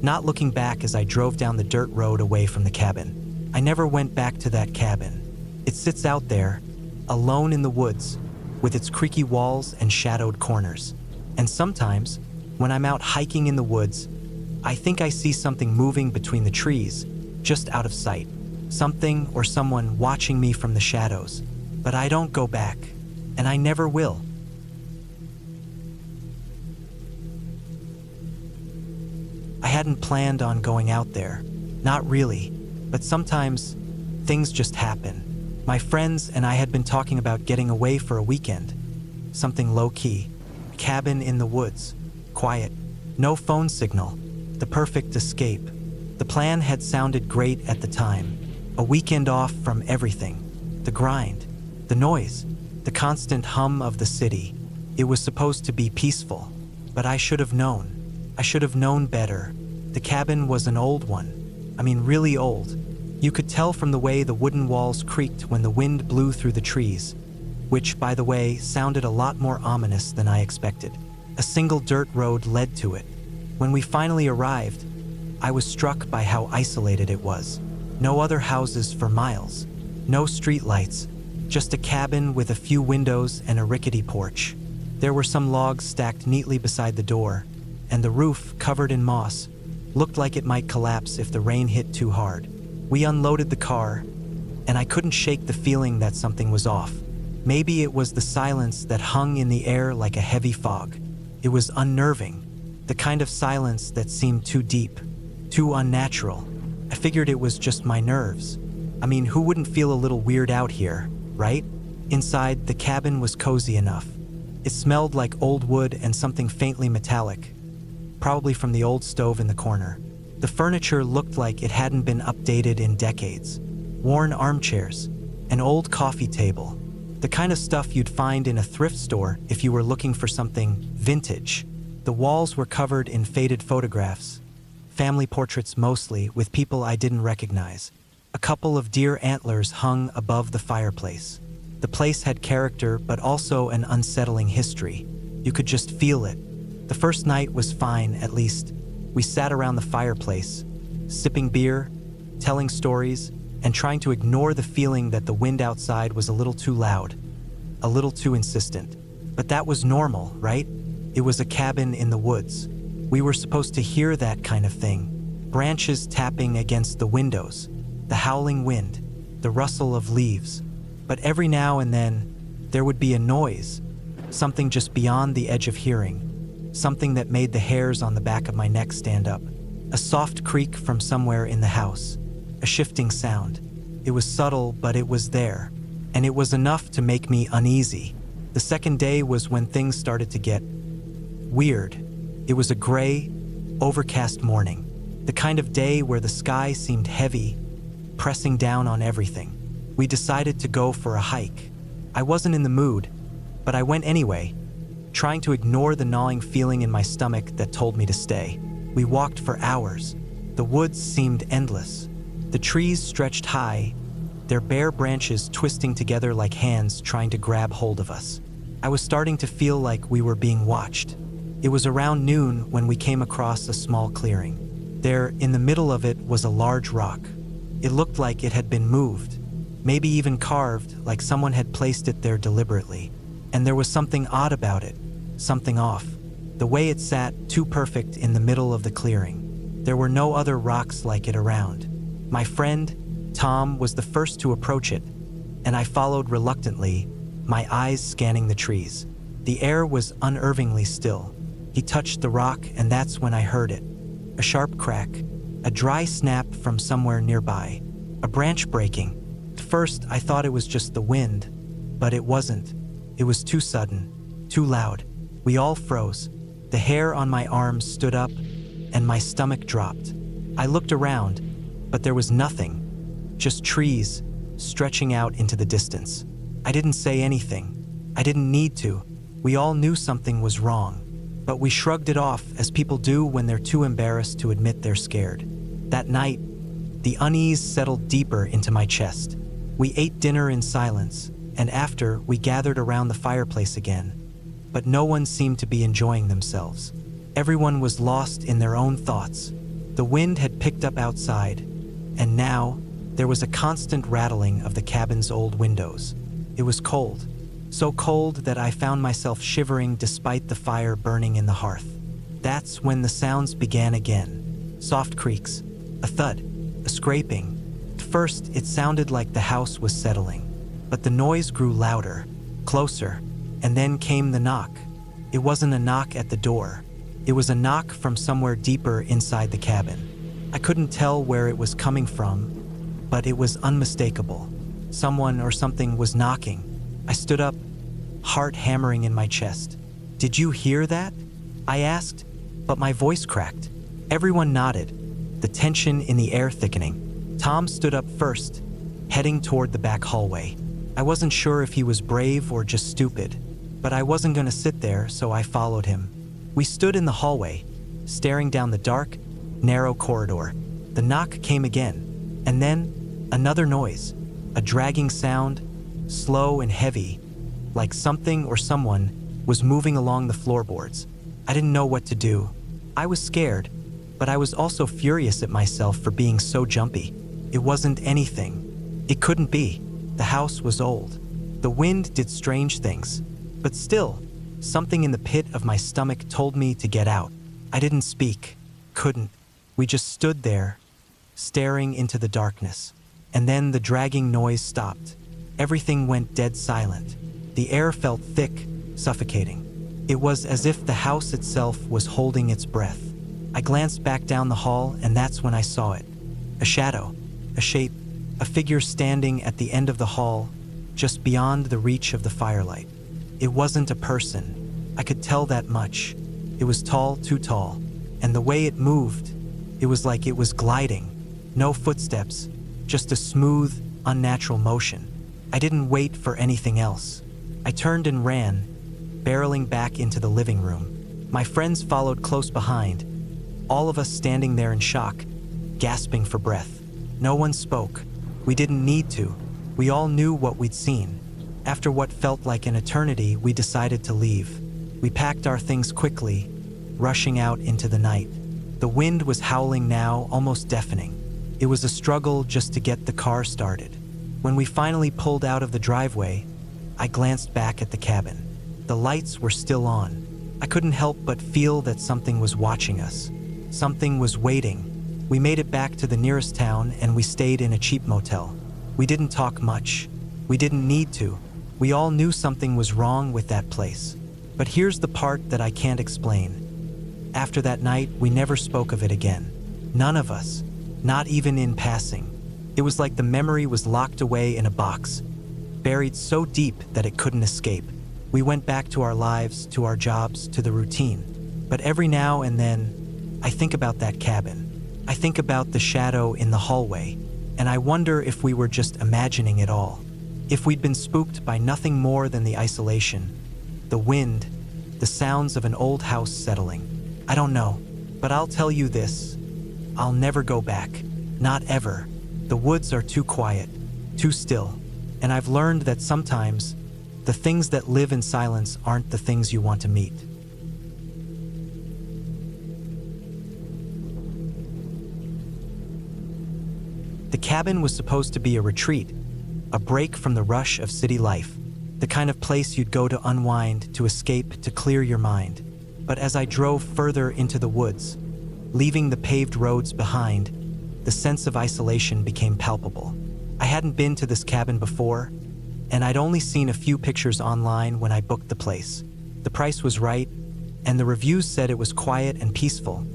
not looking back as I drove down the dirt road away from the cabin. I never went back to that cabin. It sits out there, alone in the woods, with its creaky walls and shadowed corners. And sometimes, when I'm out hiking in the woods, I think I see something moving between the trees, just out of sight. Something or someone watching me from the shadows. But I don't go back, and I never will. I hadn't planned on going out there. Not really, but sometimes things just happen. My friends and I had been talking about getting away for a weekend. Something low-key. Cabin in the woods. Quiet. No phone signal. The perfect escape. The plan had sounded great at the time. A weekend off from everything. The grind. The noise. The constant hum of the city. It was supposed to be peaceful. But I should have known. I should have known better. The cabin was an old one. I mean, really old. You could tell from the way the wooden walls creaked when the wind blew through the trees, which, by the way, sounded a lot more ominous than I expected. A single dirt road led to it. When we finally arrived, I was struck by how isolated it was. No other houses for miles. No streetlights. Just a cabin with a few windows and a rickety porch. There were some logs stacked neatly beside the door, and the roof, covered in moss, looked like it might collapse if the rain hit too hard. We unloaded the car, and I couldn't shake the feeling that something was off. Maybe it was the silence that hung in the air like a heavy fog. It was unnerving, the kind of silence that seemed too deep, too unnatural. I figured it was just my nerves. I mean, who wouldn't feel a little weird out here, right? Inside, the cabin was cozy enough. It smelled like old wood and something faintly metallic, probably from the old stove in the corner. The furniture looked like it hadn't been updated in decades. Worn armchairs, an old coffee table, the kind of stuff you'd find in a thrift store if you were looking for something vintage. The walls were covered in faded photographs, family portraits mostly, with people I didn't recognize. A couple of deer antlers hung above the fireplace. The place had character, but also an unsettling history. You could just feel it. The first night was fine, at least. We sat around the fireplace, sipping beer, telling stories, and trying to ignore the feeling that the wind outside was a little too loud, a little too insistent. But that was normal, right? It was a cabin in the woods. We were supposed to hear that kind of thing. Branches tapping against the windows, the howling wind, the rustle of leaves. But every now and then, there would be a noise, something just beyond the edge of hearing, something that made the hairs on the back of my neck stand up. A soft creak from somewhere in the house, a shifting sound. It was subtle, but it was there, and it was enough to make me uneasy. The second day was when things started to get weird. It was a gray, overcast morning, the kind of day where the sky seemed heavy, pressing down on everything. We decided to go for a hike. I wasn't in the mood, but I went anyway, trying to ignore the gnawing feeling in my stomach that told me to stay. We walked for hours. The woods seemed endless. The trees stretched high, their bare branches twisting together like hands trying to grab hold of us. I was starting to feel like we were being watched. It was around noon when we came across a small clearing. There, in the middle of it, was a large rock. It looked like it had been moved, maybe even carved, like someone had placed it there deliberately. And there was something odd about it, something off. The way it sat, too perfect in the middle of the clearing. There were no other rocks like it around. My friend, Tom, was the first to approach it, and I followed reluctantly, my eyes scanning the trees. The air was unnervingly still. He touched the rock, and that's when I heard it. A sharp crack, a dry snap from somewhere nearby, a branch breaking. At first, I thought it was just the wind, but it wasn't. It was too sudden, too loud. We all froze. The hair on my arms stood up, and my stomach dropped. I looked around, but there was nothing, just trees stretching out into the distance. I didn't say anything. I didn't need to. We all knew something was wrong, but we shrugged it off as people do when they're too embarrassed to admit they're scared. That night, the unease settled deeper into my chest. We ate dinner in silence, and after, we gathered around the fireplace again. But no one seemed to be enjoying themselves. Everyone was lost in their own thoughts. The wind had picked up outside, and now there was a constant rattling of the cabin's old windows. It was cold, so cold that I found myself shivering despite the fire burning in the hearth. That's when the sounds began again. Soft creaks, a thud, a scraping. At first, it sounded like the house was settling, but the noise grew louder, closer, and then came the knock. It wasn't a knock at the door. It was a knock from somewhere deeper inside the cabin. I couldn't tell where it was coming from, but it was unmistakable. Someone or something was knocking. I stood up, heart hammering in my chest. "Did you hear that?" I asked, but my voice cracked. Everyone nodded, the tension in the air thickening. Tom stood up first, heading toward the back hallway. I wasn't sure if he was brave or just stupid, but I wasn't going to sit there, so I followed him. We stood in the hallway, staring down the dark, narrow corridor. The knock came again, and then another noise, a dragging sound, slow and heavy, like something or someone was moving along the floorboards. I didn't know what to do. I was scared, but I was also furious at myself for being so jumpy. It wasn't anything. It couldn't be. The house was old. The wind did strange things, but still, something in the pit of my stomach told me to get out. I didn't speak, couldn't. We just stood there, staring into the darkness. And then the dragging noise stopped. Everything went dead silent. The air felt thick, suffocating. It was as if the house itself was holding its breath. I glanced back down the hall, and that's when I saw it. A shadow, a shape, a figure standing at the end of the hall, just beyond the reach of the firelight. It wasn't a person. I could tell that much. It was tall, too tall, and the way it moved, it was like it was gliding. No footsteps, just a smooth, unnatural motion. I didn't wait for anything else. I turned and ran, barreling back into the living room. My friends followed close behind, all of us standing there in shock, gasping for breath. No one spoke. We didn't need to. We all knew what we'd seen. After what felt like an eternity, we decided to leave. We packed our things quickly, rushing out into the night. The wind was howling now, almost deafening. It was a struggle just to get the car started. When we finally pulled out of the driveway, I glanced back at the cabin. The lights were still on. I couldn't help but feel that something was watching us. Something was waiting. We made it back to the nearest town and we stayed in a cheap motel. We didn't talk much. We didn't need to. We all knew something was wrong with that place. But here's the part that I can't explain. After that night, we never spoke of it again. None of us, not even in passing. It was like the memory was locked away in a box, buried so deep that it couldn't escape. We went back to our lives, to our jobs, to the routine. But every now and then, I think about that cabin. I think about the shadow in the hallway, and I wonder if we were just imagining it all. If we'd been spooked by nothing more than the isolation, the wind, the sounds of an old house settling. I don't know, but I'll tell you this. I'll never go back. Not ever. The woods are too quiet, too still. And I've learned that sometimes, the things that live in silence aren't the things you want to meet. The cabin was supposed to be a retreat, a break from the rush of city life, the kind of place you'd go to unwind, to escape, to clear your mind. But as I drove further into the woods, leaving the paved roads behind, the sense of isolation became palpable. I hadn't been to this cabin before, and I'd only seen a few pictures online when I booked the place. The price was right, and the reviews said it was quiet and peaceful,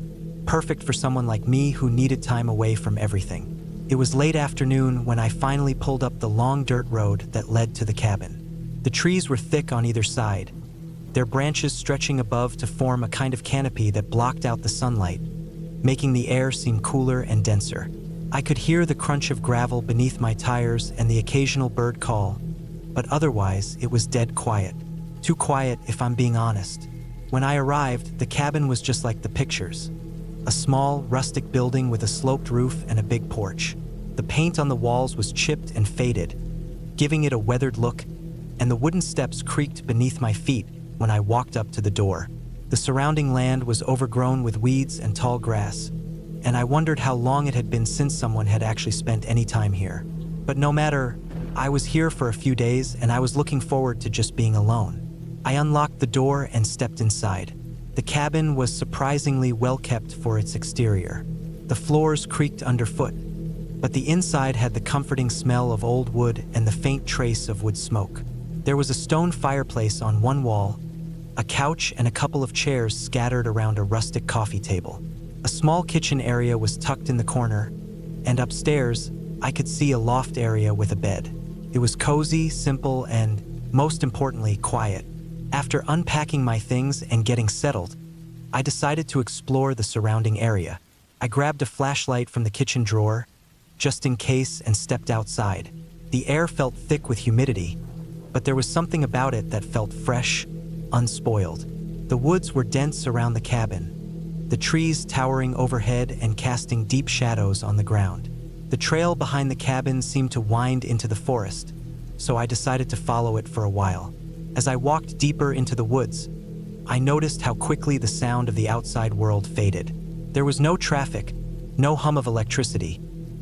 perfect for someone like me who needed time away from everything. It was late afternoon when I finally pulled up the long dirt road that led to the cabin. The trees were thick on either side, their branches stretching above to form a kind of canopy that blocked out the sunlight, making the air seem cooler and denser. I could hear the crunch of gravel beneath my tires and the occasional bird call, but otherwise it was dead quiet. Too quiet, if I'm being honest. When I arrived, the cabin was just like the pictures. A small, rustic building with a sloped roof and a big porch. The paint on the walls was chipped and faded, giving it a weathered look, and the wooden steps creaked beneath my feet when I walked up to the door. The surrounding land was overgrown with weeds and tall grass, and I wondered how long it had been since someone had actually spent any time here. But no matter, I was here for a few days and I was looking forward to just being alone. I unlocked the door and stepped inside. The cabin was surprisingly well kept for its exterior. The floors creaked underfoot, but the inside had the comforting smell of old wood and the faint trace of wood smoke. There was a stone fireplace on one wall, a couch and a couple of chairs scattered around a rustic coffee table. A small kitchen area was tucked in the corner, and upstairs, I could see a loft area with a bed. It was cozy, simple, and, most importantly, quiet. After unpacking my things and getting settled, I decided to explore the surrounding area. I grabbed a flashlight from the kitchen drawer, just in case, and stepped outside. The air felt thick with humidity, but there was something about it that felt fresh, unspoiled. The woods were dense around the cabin, the trees towering overhead and casting deep shadows on the ground. The trail behind the cabin seemed to wind into the forest, so I decided to follow it for a while. As I walked deeper into the woods, I noticed how quickly the sound of the outside world faded. There was no traffic, no hum of electricity,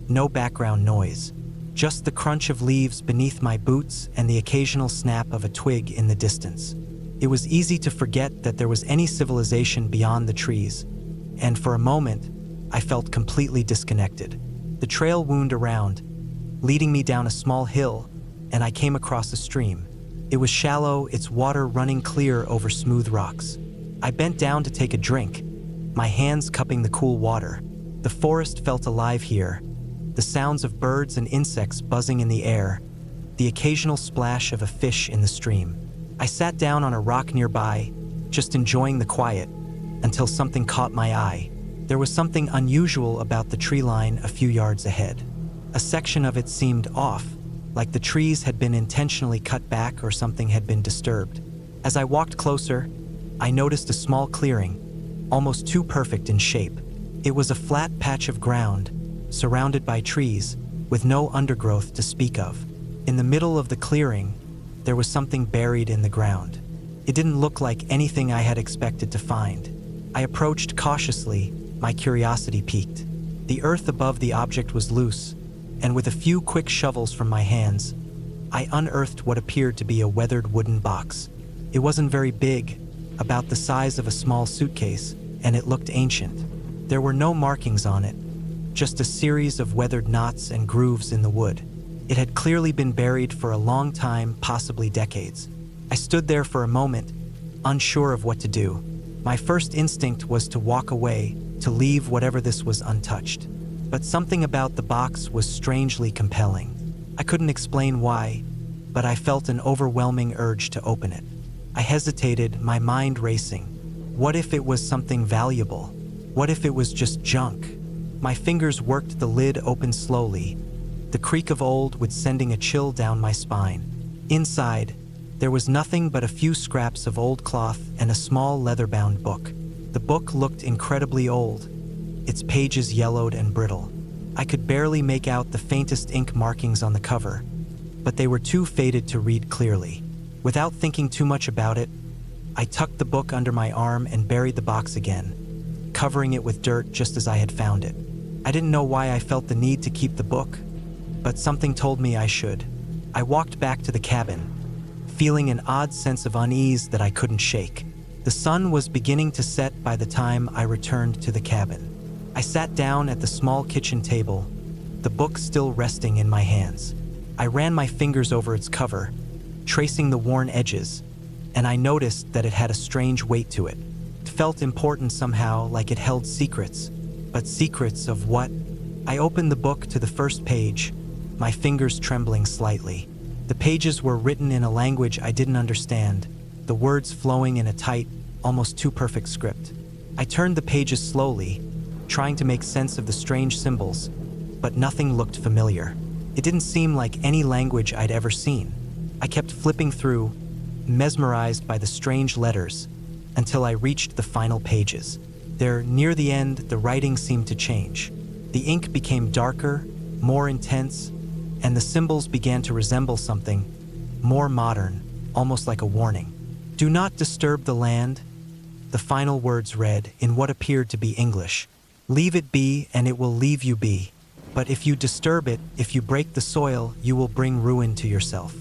no background noise, just the crunch of leaves beneath my boots and the occasional snap of a twig in the distance. It was easy to forget that there was any civilization beyond the trees, and for a moment, I felt completely disconnected. The trail wound around, leading me down a small hill, and I came across a stream. It was shallow, its water running clear over smooth rocks. I bent down to take a drink, my hands cupping the cool water. The forest felt alive here, the sounds of birds and insects buzzing in the air, the occasional splash of a fish in the stream. I sat down on a rock nearby, just enjoying the quiet, until something caught my eye. There was something unusual about the tree line a few yards ahead. A section of it seemed off, like the trees had been intentionally cut back or something had been disturbed. As I walked closer, I noticed a small clearing, almost too perfect in shape. It was a flat patch of ground, surrounded by trees, with no undergrowth to speak of. In the middle of the clearing, there was something buried in the ground. It didn't look like anything I had expected to find. I approached cautiously, my curiosity piqued. The earth above the object was loose, and with a few quick shovels from my hands, I unearthed what appeared to be a weathered wooden box. It wasn't very big, about the size of a small suitcase, and it looked ancient. There were no markings on it, just a series of weathered knots and grooves in the wood. It had clearly been buried for a long time, possibly decades. I stood there for a moment, unsure of what to do. My first instinct was to walk away, to leave whatever this was untouched. But something about the box was strangely compelling. I couldn't explain why, but I felt an overwhelming urge to open it. I hesitated, my mind racing. What if it was something valuable? What if it was just junk? My fingers worked the lid open slowly, the creak of old would sending a chill down my spine. Inside, there was nothing but a few scraps of old cloth and a small leather-bound book. The book looked incredibly old, its pages yellowed and brittle. I could barely make out the faintest ink markings on the cover, but they were too faded to read clearly. Without thinking too much about it, I tucked the book under my arm and buried the box again, covering it with dirt just as I had found it. I didn't know why I felt the need to keep the book, but something told me I should. I walked back to the cabin, feeling an odd sense of unease that I couldn't shake. The sun was beginning to set by the time I returned to the cabin. I sat down at the small kitchen table, the book still resting in my hands. I ran my fingers over its cover, tracing the worn edges, and I noticed that it had a strange weight to it. It felt important somehow, like it held secrets. But secrets of what? I opened the book to the first page, my fingers trembling slightly. The pages were written in a language I didn't understand, the words flowing in a tight, almost too perfect script. I turned the pages slowly, trying to make sense of the strange symbols, but nothing looked familiar. It didn't seem like any language I'd ever seen. I kept flipping through, mesmerized by the strange letters, until I reached the final pages. There, near the end, the writing seemed to change. The ink became darker, more intense, and the symbols began to resemble something more modern, almost like a warning. "Do not disturb the land," the final words read in what appeared to be English. "Leave it be, and it will leave you be. But if you disturb it, if you break the soil, you will bring ruin to yourself."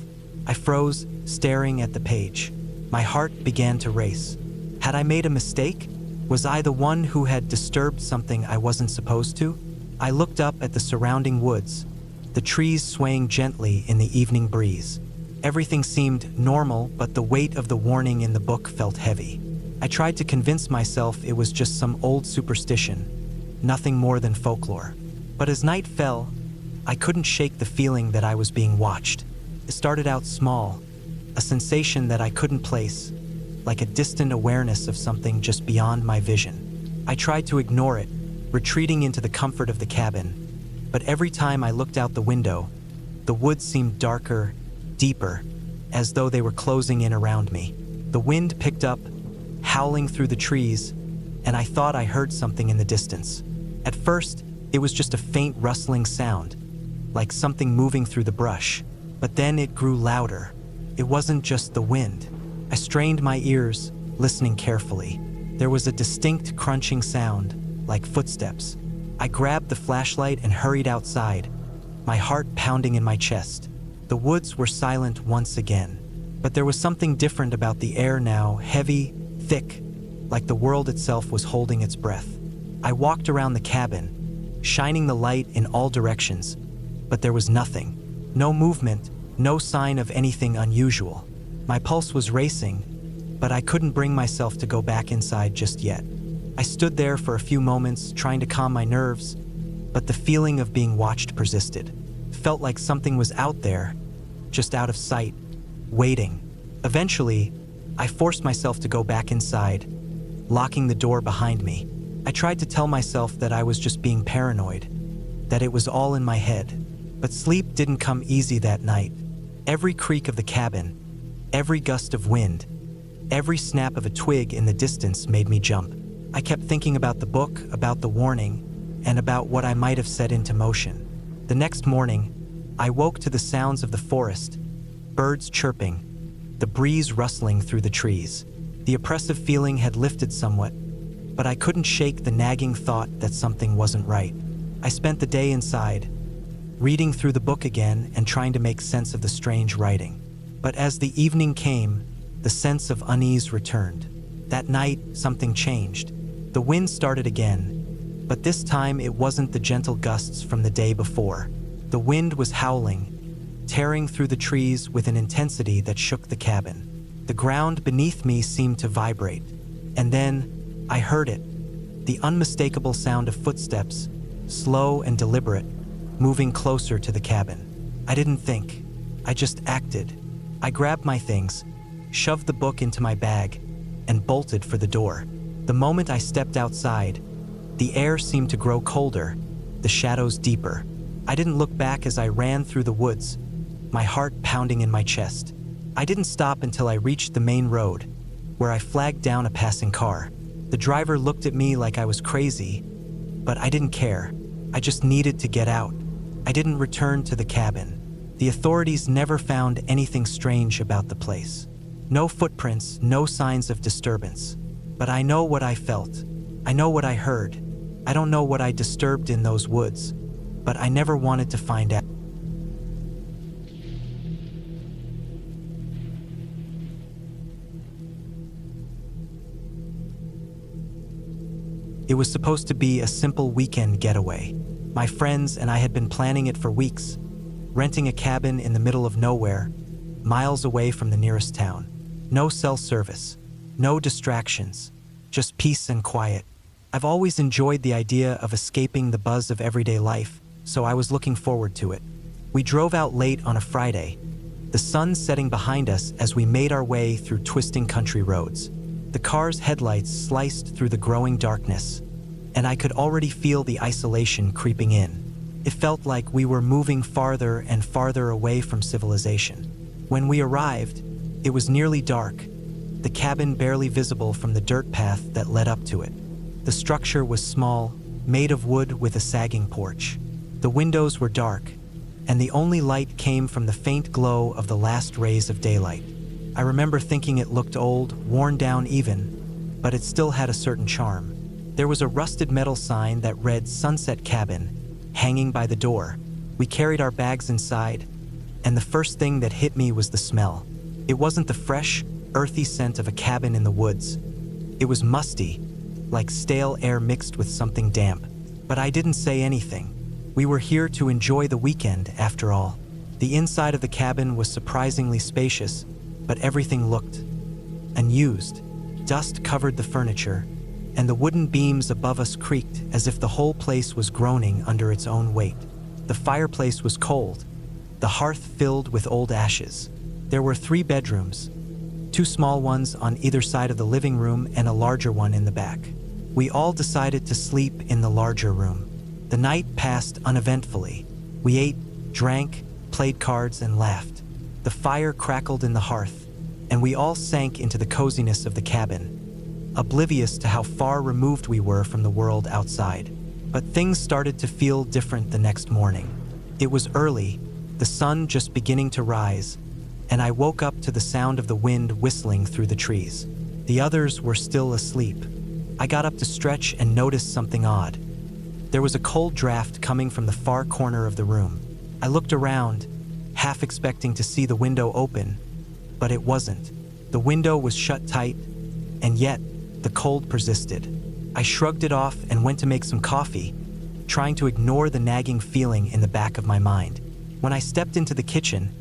I froze, staring at the page. My heart began to race. Had I made a mistake? Was I the one who had disturbed something I wasn't supposed to? I looked up at the surrounding woods, the trees swaying gently in the evening breeze. Everything seemed normal, but the weight of the warning in the book felt heavy. I tried to convince myself it was just some old superstition, nothing more than folklore. But as night fell, I couldn't shake the feeling that I was being watched. It started out small, a sensation that I couldn't place, like a distant awareness of something just beyond my vision. I tried to ignore it, retreating into the comfort of the cabin, but every time I looked out the window, the woods seemed darker, deeper, as though they were closing in around me. The wind picked up, howling through the trees, and I thought I heard something in the distance. At first, it was just a faint rustling sound, like something moving through the brush, but then it grew louder. It wasn't just the wind. I strained my ears, listening carefully. There was a distinct crunching sound, like footsteps. I grabbed the flashlight and hurried outside, my heart pounding in my chest. The woods were silent once again, but there was something different about the air now, heavy, thick, like the world itself was holding its breath. I walked around the cabin, shining the light in all directions, but there was nothing. No movement, no sign of anything unusual. My pulse was racing, but I couldn't bring myself to go back inside just yet. I stood there for a few moments, trying to calm my nerves, but the feeling of being watched persisted. It felt like something was out there, just out of sight, waiting. Eventually, I forced myself to go back inside, locking the door behind me. I tried to tell myself that I was just being paranoid, that it was all in my head. But sleep didn't come easy that night. Every creak of the cabin, every gust of wind, every snap of a twig in the distance made me jump. I kept thinking about the book, about the warning, and about what I might have set into motion. The next morning, I woke to the sounds of the forest, birds chirping, the breeze rustling through the trees. The oppressive feeling had lifted somewhat, but I couldn't shake the nagging thought that something wasn't right. I spent the day inside, reading through the book again and trying to make sense of the strange writing. But as the evening came, the sense of unease returned. That night, something changed. The wind started again, but this time it wasn't the gentle gusts from the day before. The wind was howling, tearing through the trees with an intensity that shook the cabin. The ground beneath me seemed to vibrate, and then I heard it, the unmistakable sound of footsteps, slow and deliberate, moving closer to the cabin. I didn't think, I just acted. I grabbed my things, shoved the book into my bag, and bolted for the door. The moment I stepped outside, the air seemed to grow colder, the shadows deeper. I didn't look back as I ran through the woods, my heart pounding in my chest. I didn't stop until I reached the main road, where I flagged down a passing car. The driver looked at me like I was crazy, but I didn't care. I just needed to get out. I didn't return to the cabin. The authorities never found anything strange about the place. No footprints, no signs of disturbance. But I know what I felt. I know what I heard. I don't know what I disturbed in those woods, but I never wanted to find out. It was supposed to be a simple weekend getaway. My friends and I had been planning it for weeks, renting a cabin in the middle of nowhere, miles away from the nearest town. No cell service, no distractions, just peace and quiet. I've always enjoyed the idea of escaping the buzz of everyday life, so I was looking forward to it. We drove out late on a Friday, the sun setting behind us as we made our way through twisting country roads. The car's headlights sliced through the growing darkness, and I could already feel the isolation creeping in. It felt like we were moving farther and farther away from civilization. When we arrived, it was nearly dark, the cabin barely visible from the dirt path that led up to it. The structure was small, made of wood with a sagging porch. The windows were dark, and the only light came from the faint glow of the last rays of daylight. I remember thinking it looked old, worn down even, but it still had a certain charm. There was a rusted metal sign that read Sunset Cabin hanging by the door. We carried our bags inside, and the first thing that hit me was the smell. It wasn't the fresh, earthy scent of a cabin in the woods. It was musty, like stale air mixed with something damp. But I didn't say anything. We were here to enjoy the weekend, after all. The inside of the cabin was surprisingly spacious, but everything looked unused. Dust covered the furniture, and the wooden beams above us creaked as if the whole place was groaning under its own weight. The fireplace was cold, the hearth filled with old ashes. There were 3 bedrooms, 2 small ones on either side of the living room and a larger one in the back. We all decided to sleep in the larger room. The night passed uneventfully. We ate, drank, played cards, and laughed. The fire crackled in the hearth, and we all sank into the coziness of the cabin, oblivious to how far removed we were from the world outside. But things started to feel different the next morning. It was early, the sun just beginning to rise, and I woke up to the sound of the wind whistling through the trees. The others were still asleep. I got up to stretch and noticed something odd. There was a cold draft coming from the far corner of the room. I looked around, half expecting to see the window open, but it wasn't. The window was shut tight, and yet the cold persisted. I shrugged it off and went to make some coffee, trying to ignore the nagging feeling in the back of my mind. When I stepped into the kitchen,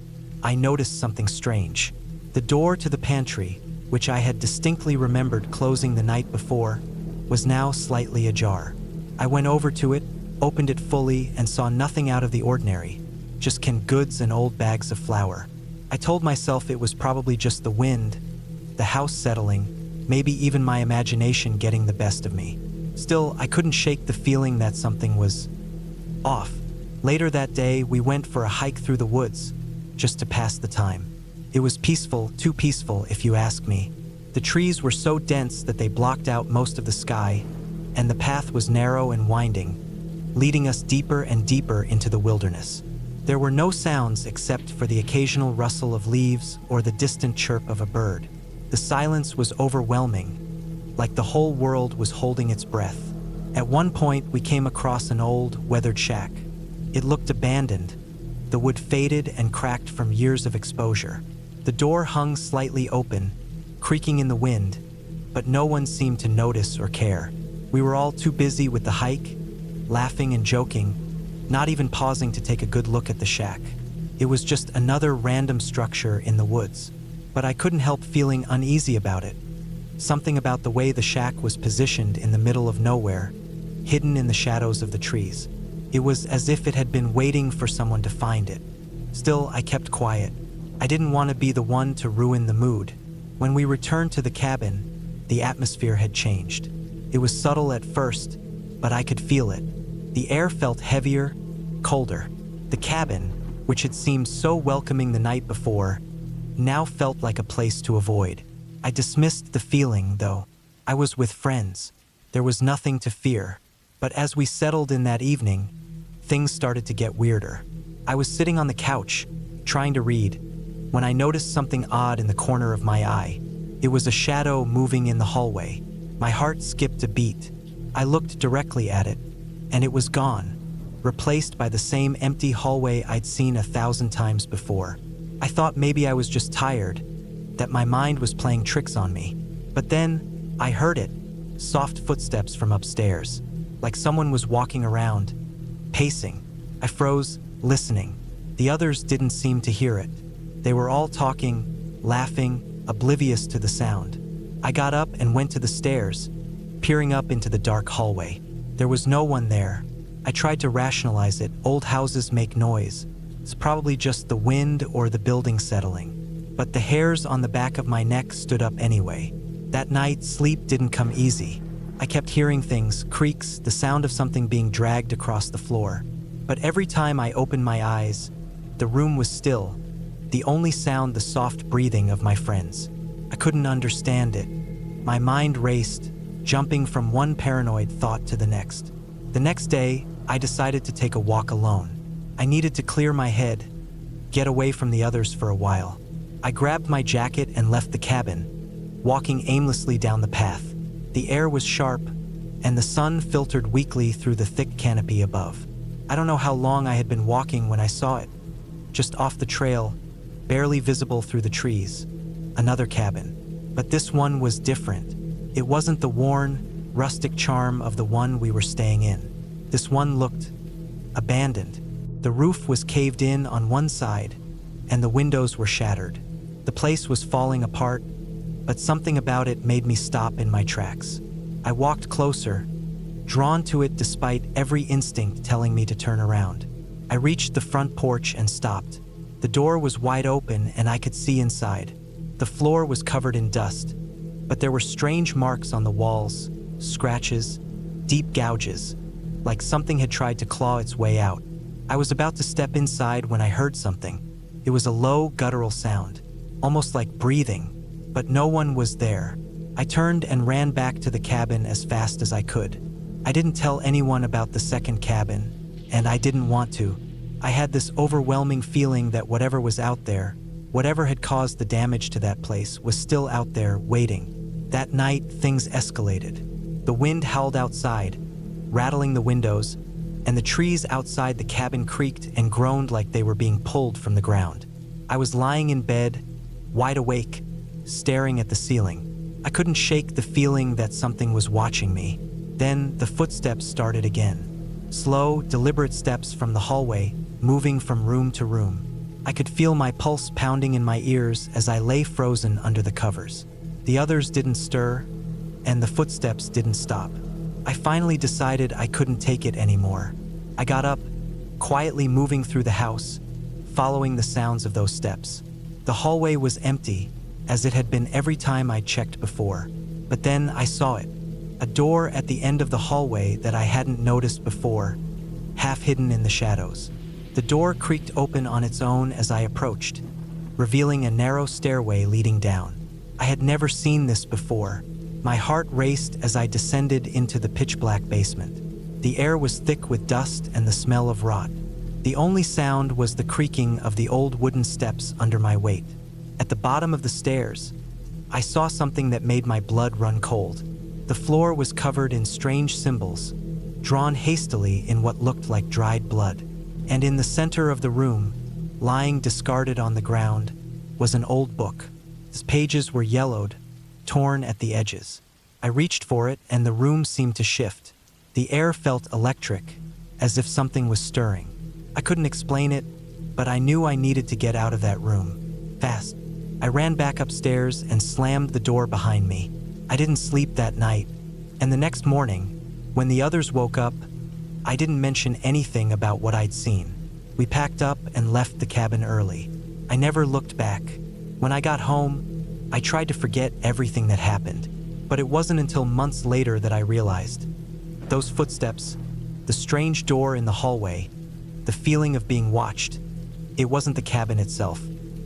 I noticed something strange. The door to the pantry, which I had distinctly remembered closing the night before, was now slightly ajar. I went over to it, opened it fully, and saw nothing out of the ordinary, just canned goods and old bags of flour. I told myself it was probably just the wind, the house settling, maybe even my imagination getting the best of me. Still, I couldn't shake the feeling that something was off. Later that day, we went for a hike through the woods, just to pass the time. It was peaceful, too peaceful if you ask me. The trees were so dense that they blocked out most of the sky, and the path was narrow and winding, leading us deeper and deeper into the wilderness. There were no sounds except for the occasional rustle of leaves or the distant chirp of a bird. The silence was overwhelming, like the whole world was holding its breath. At one point, we came across an old, weathered shack. It looked abandoned, the wood faded and cracked from years of exposure. The door hung slightly open, creaking in the wind, but no one seemed to notice or care. We were all too busy with the hike, laughing and joking, not even pausing to take a good look at the shack. It was just another random structure in the woods, but I couldn't help feeling uneasy about it. Something about the way the shack was positioned in the middle of nowhere, hidden in the shadows of the trees. It was as if it had been waiting for someone to find it. Still, I kept quiet. I didn't want to be the one to ruin the mood. When we returned to the cabin, the atmosphere had changed. It was subtle at first, but I could feel it. The air felt heavier, colder. The cabin, which had seemed so welcoming the night before, now felt like a place to avoid. I dismissed the feeling, though. I was with friends. There was nothing to fear. But as we settled in that evening, things started to get weirder. I was sitting on the couch, trying to read, when I noticed something odd in the corner of my eye. It was a shadow moving in the hallway. My heart skipped a beat. I looked directly at it, and it was gone, replaced by the same empty hallway I'd seen 1,000 times before. I thought maybe I was just tired, that my mind was playing tricks on me. But then, I heard it, soft footsteps from upstairs, like someone was walking around, pacing. I froze, listening. The others didn't seem to hear it. They were all talking, laughing, oblivious to the sound. I got up and went to the stairs, peering up into the dark hallway. There was no one there. I tried to rationalize it. Old houses make noise. It's probably just the wind or the building settling. But the hairs on the back of my neck stood up anyway. That night, sleep didn't come easy. I kept hearing things, creaks, the sound of something being dragged across the floor. But every time I opened my eyes, the room was still. The only sound, the soft breathing of my friends. I couldn't understand it. My mind raced, jumping from one paranoid thought to the next. The next day, I decided to take a walk alone. I needed to clear my head, get away from the others for a while. I grabbed my jacket and left the cabin, walking aimlessly down the path. The air was sharp, and the sun filtered weakly through the thick canopy above. I don't know how long I had been walking when I saw it. Just off the trail, barely visible through the trees. Another cabin. But this one was different. It wasn't the worn, rustic charm of the one we were staying in. This one looked abandoned. The roof was caved in on one side, and the windows were shattered. The place was falling apart, but something about it made me stop in my tracks. I walked closer, drawn to it despite every instinct telling me to turn around. I reached the front porch and stopped. The door was wide open and I could see inside. The floor was covered in dust, but there were strange marks on the walls, scratches, deep gouges, like something had tried to claw its way out. I was about to step inside when I heard something. It was a low, guttural sound, almost like breathing, but no one was there. I turned and ran back to the cabin as fast as I could. I didn't tell anyone about the second cabin, and I didn't want to. I had this overwhelming feeling that whatever was out there, whatever had caused the damage to that place, was still out there, waiting. That night, things escalated. The wind howled outside, rattling the windows, and the trees outside the cabin creaked and groaned like they were being pulled from the ground. I was lying in bed, wide awake, staring at the ceiling. I couldn't shake the feeling that something was watching me. Then the footsteps started again. Slow, deliberate steps from the hallway, moving from room to room. I could feel my pulse pounding in my ears as I lay frozen under the covers. The others didn't stir, and the footsteps didn't stop. I finally decided I couldn't take it anymore. I got up, quietly moving through the house, following the sounds of those steps. The hallway was empty, as it had been every time I checked before. But then I saw it. A door at the end of the hallway that I hadn't noticed before, half hidden in the shadows. The door creaked open on its own as I approached, revealing a narrow stairway leading down. I had never seen this before. My heart raced as I descended into the pitch-black basement. The air was thick with dust and the smell of rot. The only sound was the creaking of the old wooden steps under my weight. At the bottom of the stairs, I saw something that made my blood run cold. The floor was covered in strange symbols, drawn hastily in what looked like dried blood. And in the center of the room, lying discarded on the ground, was an old book. Its pages were yellowed, torn at the edges. I reached for it, and the room seemed to shift. The air felt electric, as if something was stirring. I couldn't explain it, but I knew I needed to get out of that room. Fast. I ran back upstairs and slammed the door behind me. I didn't sleep that night, and the next morning, when the others woke up, I didn't mention anything about what I'd seen. We packed up and left the cabin early. I never looked back. When I got home, I tried to forget everything that happened, but it wasn't until months later that I realized. Those footsteps, the strange door in the hallway, the feeling of being watched. It wasn't the cabin itself.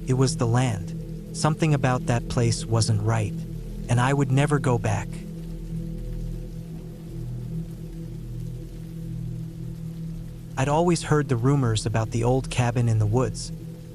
It was the land. Something about that place wasn't right, and I would never go back. I'd always heard the rumors about the old cabin in the woods,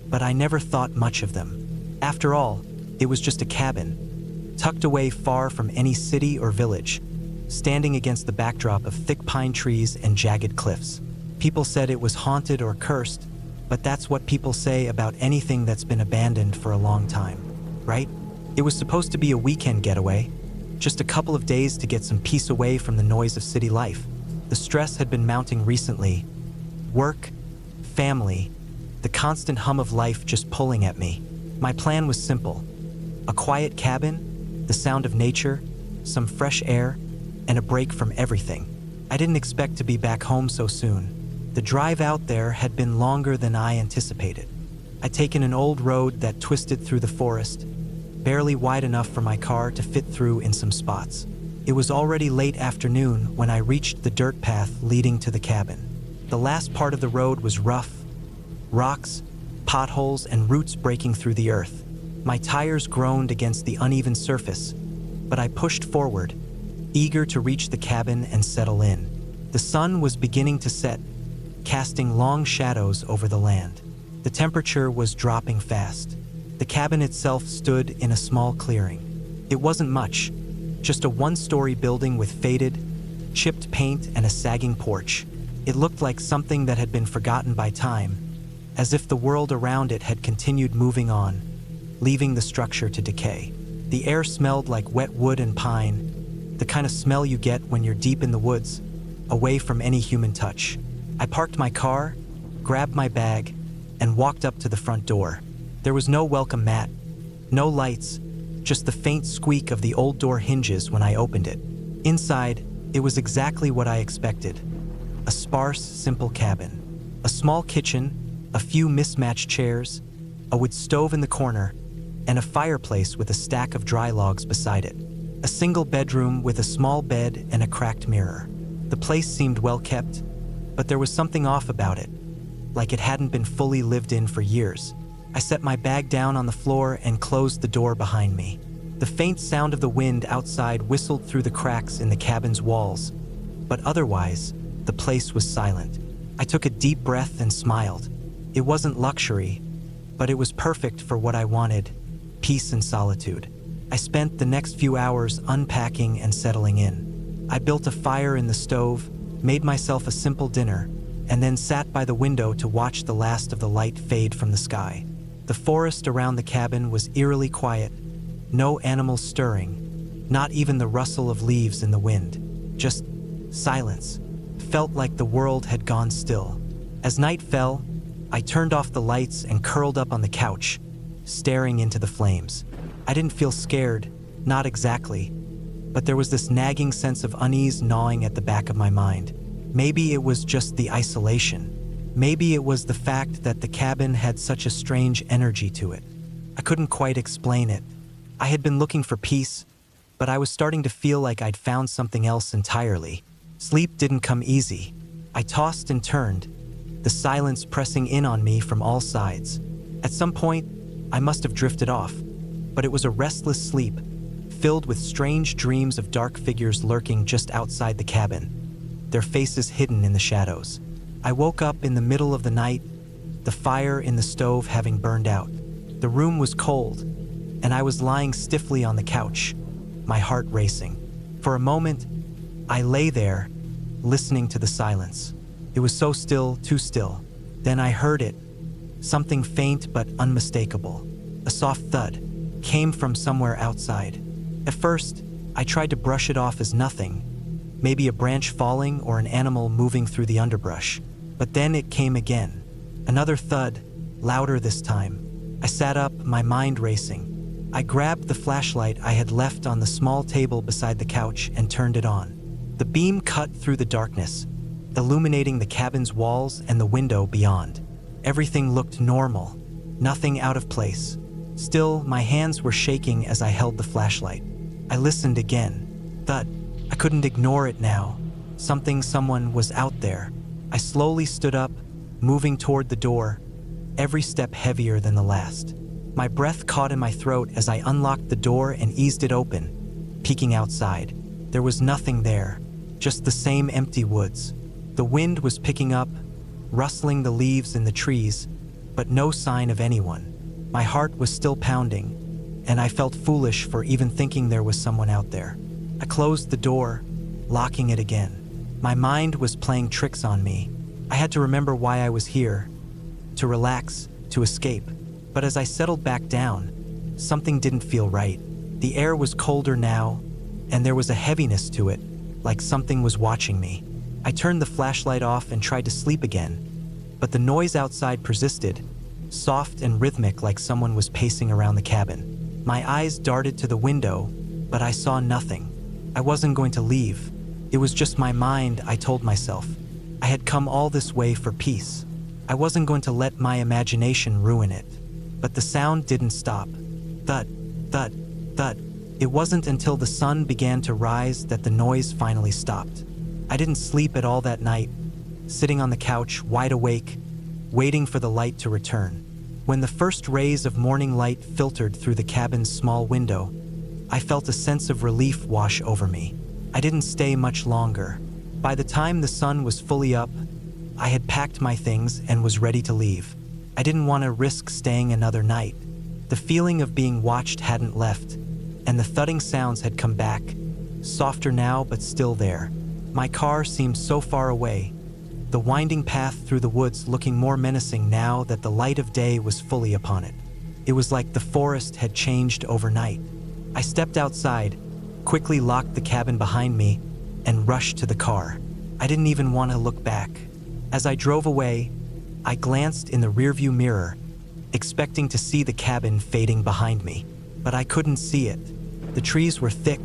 but I never thought much of them. After all, it was just a cabin, tucked away far from any city or village, standing against the backdrop of thick pine trees and jagged cliffs. People said it was haunted or cursed, but that's what people say about anything that's been abandoned for a long time, right? It was supposed to be a weekend getaway, just a couple of days to get some peace away from the noise of city life. The stress had been mounting recently. Work, family, the constant hum of life just pulling at me. My plan was simple. A quiet cabin, the sound of nature, some fresh air, and a break from everything. I didn't expect to be back home so soon. The drive out there had been longer than I anticipated. I'd taken an old road that twisted through the forest, barely wide enough for my car to fit through in some spots. It was already late afternoon when I reached the dirt path leading to the cabin. The last part of the road was rough, rocks, potholes, and roots breaking through the earth. My tires groaned against the uneven surface, but I pushed forward, eager to reach the cabin and settle in. The sun was beginning to set, casting long shadows over the land. The temperature was dropping fast. The cabin itself stood in a small clearing. It wasn't much, just a one-story building with faded, chipped paint and a sagging porch. It looked like something that had been forgotten by time, as if the world around it had continued moving on, leaving the structure to decay. The air smelled like wet wood and pine, the kind of smell you get when you're deep in the woods, away from any human touch. I parked my car, grabbed my bag, and walked up to the front door. There was no welcome mat, no lights, just the faint squeak of the old door hinges when I opened it. Inside, it was exactly what I expected. A sparse, simple cabin. A small kitchen, a few mismatched chairs, a wood stove in the corner, and a fireplace with a stack of dry logs beside it. A single bedroom with a small bed and a cracked mirror. The place seemed well kept, but there was something off about it, like it hadn't been fully lived in for years. I set my bag down on the floor and closed the door behind me. The faint sound of the wind outside whistled through the cracks in the cabin's walls, but otherwise, the place was silent. I took a deep breath and smiled. It wasn't luxury, but it was perfect for what I wanted, peace and solitude. I spent the next few hours unpacking and settling in. I built a fire in the stove, made myself a simple dinner, and then sat by the window to watch the last of the light fade from the sky. The forest around the cabin was eerily quiet, no animals stirring, not even the rustle of leaves in the wind, just silence. Felt like the world had gone still. As night fell, I turned off the lights and curled up on the couch, staring into the flames. I didn't feel scared, not exactly, but there was this nagging sense of unease gnawing at the back of my mind. Maybe it was just the isolation. Maybe it was the fact that the cabin had such a strange energy to it. I couldn't quite explain it. I had been looking for peace, but I was starting to feel like I'd found something else entirely. Sleep didn't come easy. I tossed and turned, the silence pressing in on me from all sides. At some point, I must have drifted off, but it was a restless sleep, filled with strange dreams of dark figures lurking just outside the cabin, their faces hidden in the shadows. I woke up in the middle of the night, the fire in the stove having burned out. The room was cold, and I was lying stiffly on the couch, my heart racing. For a moment, I lay there, listening to the silence. It was so still, too still. Then I heard it, something faint but unmistakable. A soft thud came from somewhere outside. At first, I tried to brush it off as nothing, maybe a branch falling or an animal moving through the underbrush. But then it came again. Another thud, louder this time. I sat up, my mind racing. I grabbed the flashlight I had left on the small table beside the couch and turned it on. The beam cut through the darkness, illuminating the cabin's walls and the window beyond. Everything looked normal, nothing out of place. Still, my hands were shaking as I held the flashlight. I listened again. Thud. I couldn't ignore it now. Someone was out there. I slowly stood up, moving toward the door, every step heavier than the last. My breath caught in my throat as I unlocked the door and eased it open, peeking outside. There was nothing there, just the same empty woods. The wind was picking up, rustling the leaves in the trees, but no sign of anyone. My heart was still pounding, and I felt foolish for even thinking there was someone out there. I closed the door, locking it again. My mind was playing tricks on me. I had to remember why I was here, to relax, to escape. But as I settled back down, something didn't feel right. The air was colder now, and there was a heaviness to it, like something was watching me. I turned the flashlight off and tried to sleep again, but the noise outside persisted, soft and rhythmic like someone was pacing around the cabin. My eyes darted to the window, but I saw nothing. I wasn't going to leave. It was just my mind, I told myself. I had come all this way for peace. I wasn't going to let my imagination ruin it. But the sound didn't stop. Thud, thud, thud. It wasn't until the sun began to rise that the noise finally stopped. I didn't sleep at all that night, sitting on the couch, wide awake, waiting for the light to return. When the first rays of morning light filtered through the cabin's small window, I felt a sense of relief wash over me. I didn't stay much longer. By the time the sun was fully up, I had packed my things and was ready to leave. I didn't want to risk staying another night. The feeling of being watched hadn't left, and the thudding sounds had come back, softer now but still there. My car seemed so far away, the winding path through the woods looking more menacing now that the light of day was fully upon it. It was like the forest had changed overnight. I stepped outside, quickly locked the cabin behind me, and rushed to the car. I didn't even want to look back. As I drove away, I glanced in the rearview mirror, expecting to see the cabin fading behind me, but I couldn't see it. The trees were thick,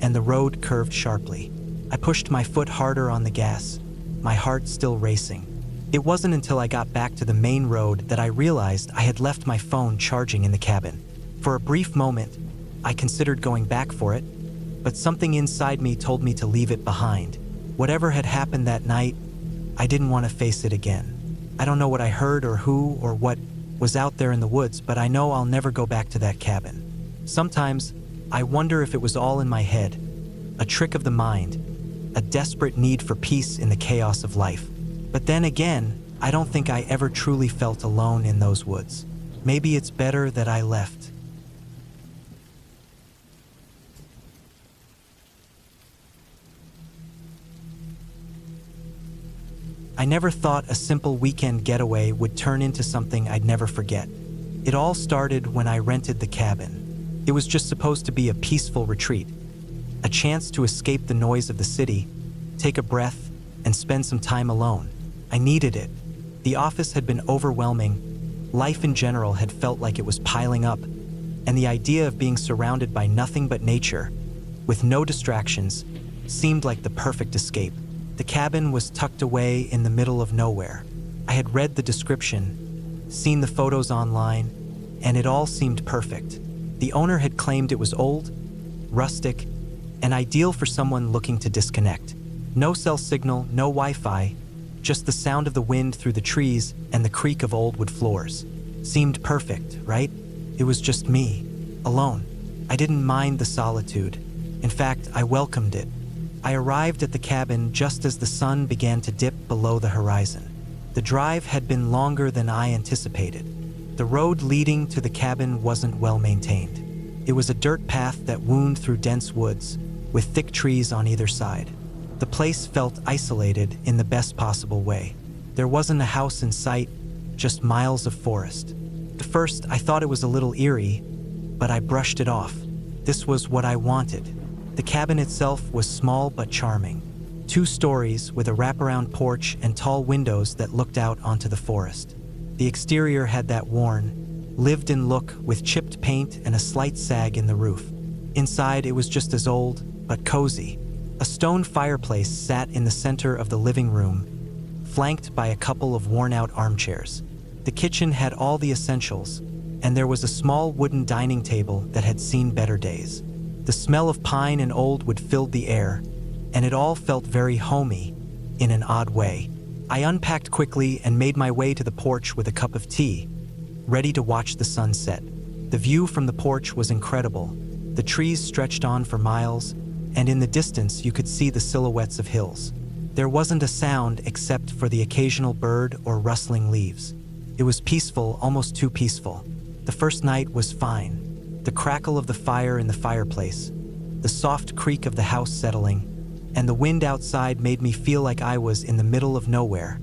and the road curved sharply. I pushed my foot harder on the gas, my heart still racing. It wasn't until I got back to the main road that I realized I had left my phone charging in the cabin. For a brief moment, I considered going back for it, but something inside me told me to leave it behind. Whatever had happened that night, I didn't want to face it again. I don't know what I heard or who or what was out there in the woods, but I know I'll never go back to that cabin. Sometimes, I wonder if it was all in my head, a trick of the mind, a desperate need for peace in the chaos of life. But then again, I don't think I ever truly felt alone in those woods. Maybe it's better that I left. I never thought a simple weekend getaway would turn into something I'd never forget. It all started when I rented the cabin. It was just supposed to be a peaceful retreat, a chance to escape the noise of the city, take a breath, and spend some time alone. I needed it. The office had been overwhelming, life in general had felt like it was piling up, and the idea of being surrounded by nothing but nature, with no distractions, seemed like the perfect escape. The cabin was tucked away in the middle of nowhere. I had read the description, seen the photos online, and it all seemed perfect. The owner had claimed it was old, rustic, and ideal for someone looking to disconnect. No cell signal, no Wi-Fi, just the sound of the wind through the trees and the creak of old wood floors. Seemed perfect, right? It was just me, alone. I didn't mind the solitude. In fact, I welcomed it. I arrived at the cabin just as the sun began to dip below the horizon. The drive had been longer than I anticipated. The road leading to the cabin wasn't well maintained. It was a dirt path that wound through dense woods, with thick trees on either side. The place felt isolated in the best possible way. There wasn't a house in sight, just miles of forest. At first, I thought it was a little eerie, but I brushed it off. This was what I wanted. The cabin itself was small but charming. 2 stories with a wraparound porch and tall windows that looked out onto the forest. The exterior had that worn, lived-in look with chipped paint and a slight sag in the roof. Inside, it was just as old, but cozy. A stone fireplace sat in the center of the living room, flanked by a couple of worn-out armchairs. The kitchen had all the essentials, and there was a small wooden dining table that had seen better days. The smell of pine and old wood filled the air, and it all felt very homey, in an odd way. I unpacked quickly and made my way to the porch with a cup of tea, ready to watch the sunset. The view from the porch was incredible. The trees stretched on for miles, and in the distance you could see the silhouettes of hills. There wasn't a sound except for the occasional bird or rustling leaves. It was peaceful, almost too peaceful. The first night was fine. The crackle of the fire in the fireplace, the soft creak of the house settling, and the wind outside made me feel like I was in the middle of nowhere.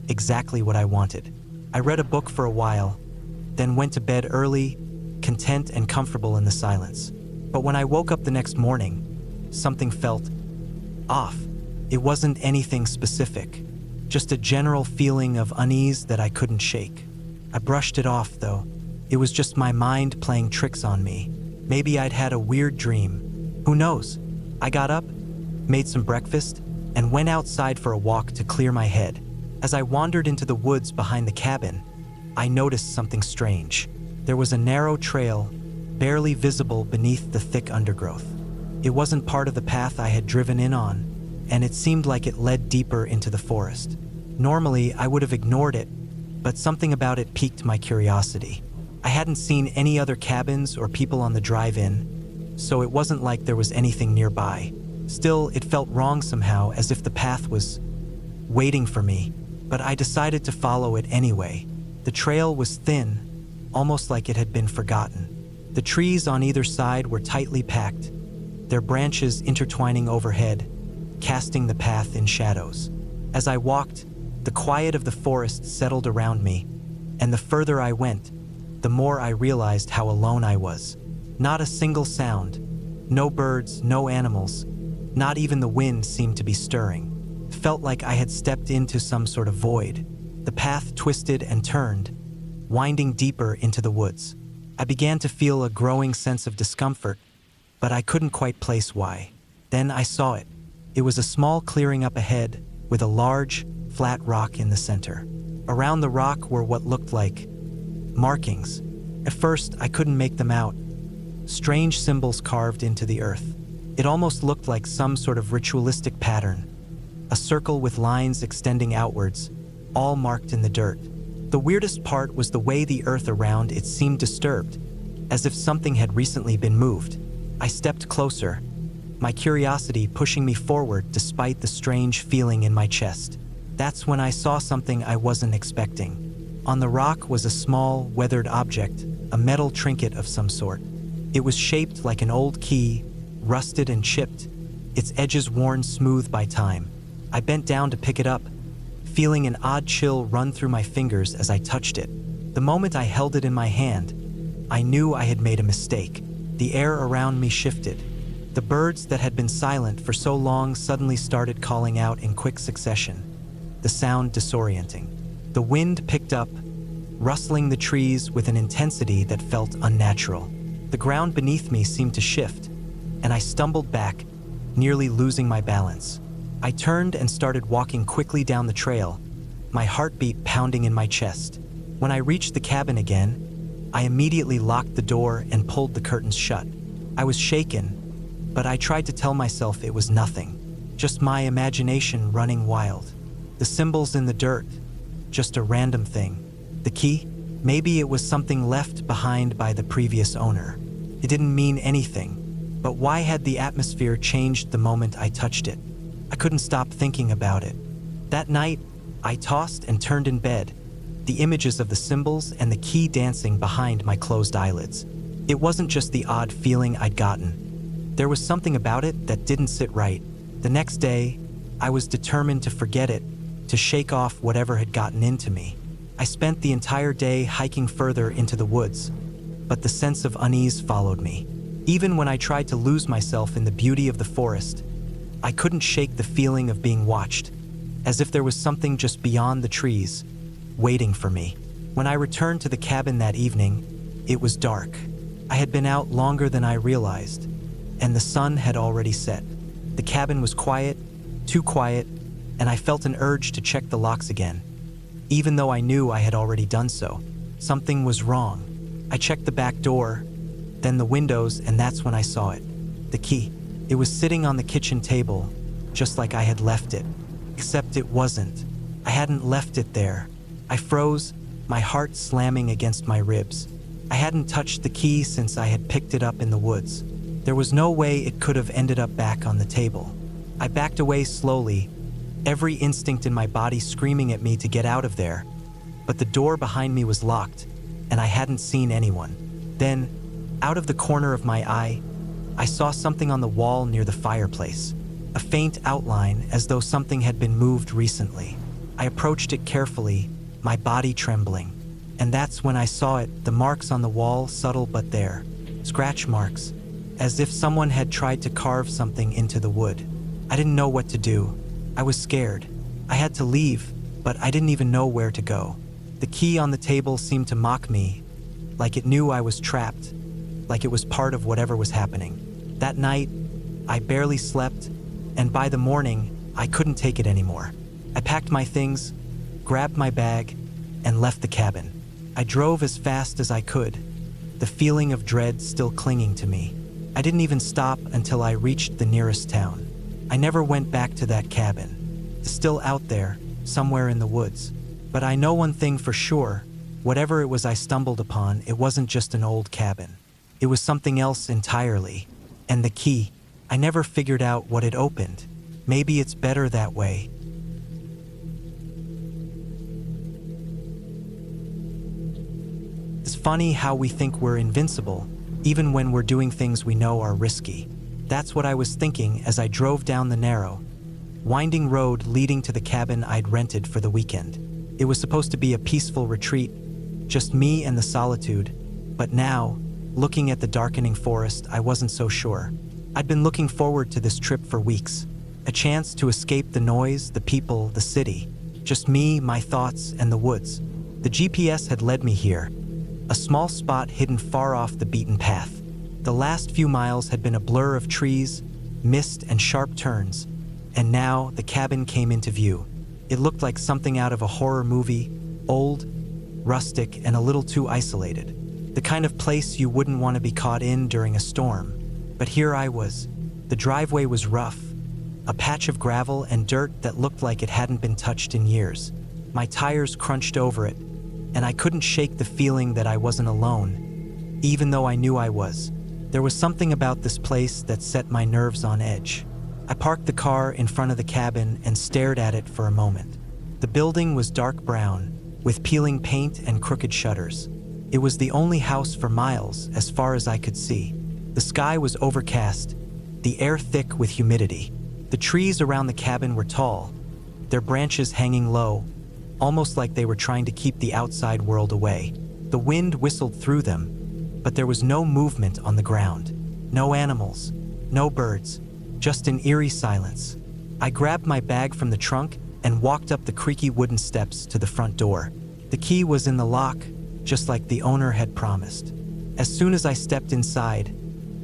Exactly what I wanted. I read a book for a while, then went to bed early, content and comfortable in the silence. But when I woke up the next morning, something felt off. It wasn't anything specific, just a general feeling of unease that I couldn't shake. I brushed it off, though. It was just my mind playing tricks on me. Maybe I'd had a weird dream. Who knows? I got up, made some breakfast, and went outside for a walk to clear my head. As I wandered into the woods behind the cabin, I noticed something strange. There was a narrow trail, barely visible beneath the thick undergrowth. It wasn't part of the path I had driven in on, and it seemed like it led deeper into the forest. Normally, I would have ignored it, but something about it piqued my curiosity. I hadn't seen any other cabins or people on the drive-in, so it wasn't like there was anything nearby. Still, it felt wrong somehow, as if the path was waiting for me, but I decided to follow it anyway. The trail was thin, almost like it had been forgotten. The trees on either side were tightly packed, their branches intertwining overhead, casting the path in shadows. As I walked, the quiet of the forest settled around me, and the further I went, the more I realized how alone I was. Not a single sound, no birds, no animals, not even the wind seemed to be stirring. It felt like I had stepped into some sort of void. The path twisted and turned, winding deeper into the woods. I began to feel a growing sense of discomfort, but I couldn't quite place why. Then I saw it. It was a small clearing up ahead, with a large, flat rock in the center. Around the rock were what looked like markings. At first, I couldn't make them out. Strange symbols carved into the earth. It almost looked like some sort of ritualistic pattern. A circle with lines extending outwards, all marked in the dirt. The weirdest part was the way the earth around it seemed disturbed, as if something had recently been moved. I stepped closer, my curiosity pushing me forward despite the strange feeling in my chest. That's when I saw something I wasn't expecting. On the rock was a small, weathered object, a metal trinket of some sort. It was shaped like an old key, rusted and chipped, its edges worn smooth by time. I bent down to pick it up, feeling an odd chill run through my fingers as I touched it. The moment I held it in my hand, I knew I had made a mistake. The air around me shifted. The birds that had been silent for so long suddenly started calling out in quick succession, the sound disorienting. The wind picked up, rustling the trees with an intensity that felt unnatural. The ground beneath me seemed to shift, and I stumbled back, nearly losing my balance. I turned and started walking quickly down the trail, my heartbeat pounding in my chest. When I reached the cabin again, I immediately locked the door and pulled the curtains shut. I was shaken, but I tried to tell myself it was nothing, just my imagination running wild. The symbols in the dirt, just a random thing. The key? Maybe it was something left behind by the previous owner. It didn't mean anything, but why had the atmosphere changed the moment I touched it? I couldn't stop thinking about it. That night, I tossed and turned in bed, the images of the symbols and the key dancing behind my closed eyelids. It wasn't just the odd feeling I'd gotten. There was something about it that didn't sit right. The next day, I was determined to forget it, to shake off whatever had gotten into me. I spent the entire day hiking further into the woods, but the sense of unease followed me. Even when I tried to lose myself in the beauty of the forest, I couldn't shake the feeling of being watched, as if there was something just beyond the trees, waiting for me. When I returned to the cabin that evening, it was dark. I had been out longer than I realized, and the sun had already set. The cabin was quiet, too quiet, and I felt an urge to check the locks again. Even though I knew I had already done so, something was wrong. I checked the back door, then the windows, and that's when I saw it. The key. It was sitting on the kitchen table, just like I had left it. Except it wasn't. I hadn't left it there. I froze, my heart slamming against my ribs. I hadn't touched the key since I had picked it up in the woods. There was no way it could have ended up back on the table. I backed away slowly, every instinct in my body screaming at me to get out of there. But the door behind me was locked, and I hadn't seen anyone. Then, out of the corner of my eye, I saw something on the wall near the fireplace. A faint outline, as though something had been moved recently. I approached it carefully, my body trembling. And that's when I saw it, the marks on the wall, subtle but there. Scratch marks, as if someone had tried to carve something into the wood. I didn't know what to do. I was scared. I had to leave, but I didn't even know where to go. The key on the table seemed to mock me, like it knew I was trapped, like it was part of whatever was happening. That night, I barely slept, and by the morning, I couldn't take it anymore. I packed my things, grabbed my bag, and left the cabin. I drove as fast as I could, the feeling of dread still clinging to me. I didn't even stop until I reached the nearest town. I never went back to that cabin. It's still out there, somewhere in the woods. But I know one thing for sure, whatever it was I stumbled upon, it wasn't just an old cabin. It was something else entirely. And the key, I never figured out what it opened. Maybe it's better that way. It's funny how we think we're invincible, even when we're doing things we know are risky. That's what I was thinking as I drove down the narrow, winding road leading to the cabin I'd rented for the weekend. It was supposed to be a peaceful retreat, just me and the solitude, but now, looking at the darkening forest, I wasn't so sure. I'd been looking forward to this trip for weeks, a chance to escape the noise, the people, the city, just me, my thoughts, and the woods. The GPS had led me here, a small spot hidden far off the beaten path. The last few miles had been a blur of trees, mist, and sharp turns, and now the cabin came into view. It looked like something out of a horror movie, old, rustic, and a little too isolated. The kind of place you wouldn't want to be caught in during a storm. But here I was. The driveway was rough, a patch of gravel and dirt that looked like it hadn't been touched in years. My tires crunched over it, and I couldn't shake the feeling that I wasn't alone, even though I knew I was. There was something about this place that set my nerves on edge. I parked the car in front of the cabin and stared at it for a moment. The building was dark brown, with peeling paint and crooked shutters. It was the only house for miles, as far as I could see. The sky was overcast, the air thick with humidity. The trees around the cabin were tall, their branches hanging low, almost like they were trying to keep the outside world away. The wind whistled through them, but there was no movement on the ground. No animals, no birds, just an eerie silence. I grabbed my bag from the trunk and walked up the creaky wooden steps to the front door. The key was in the lock, just like the owner had promised. As soon as I stepped inside,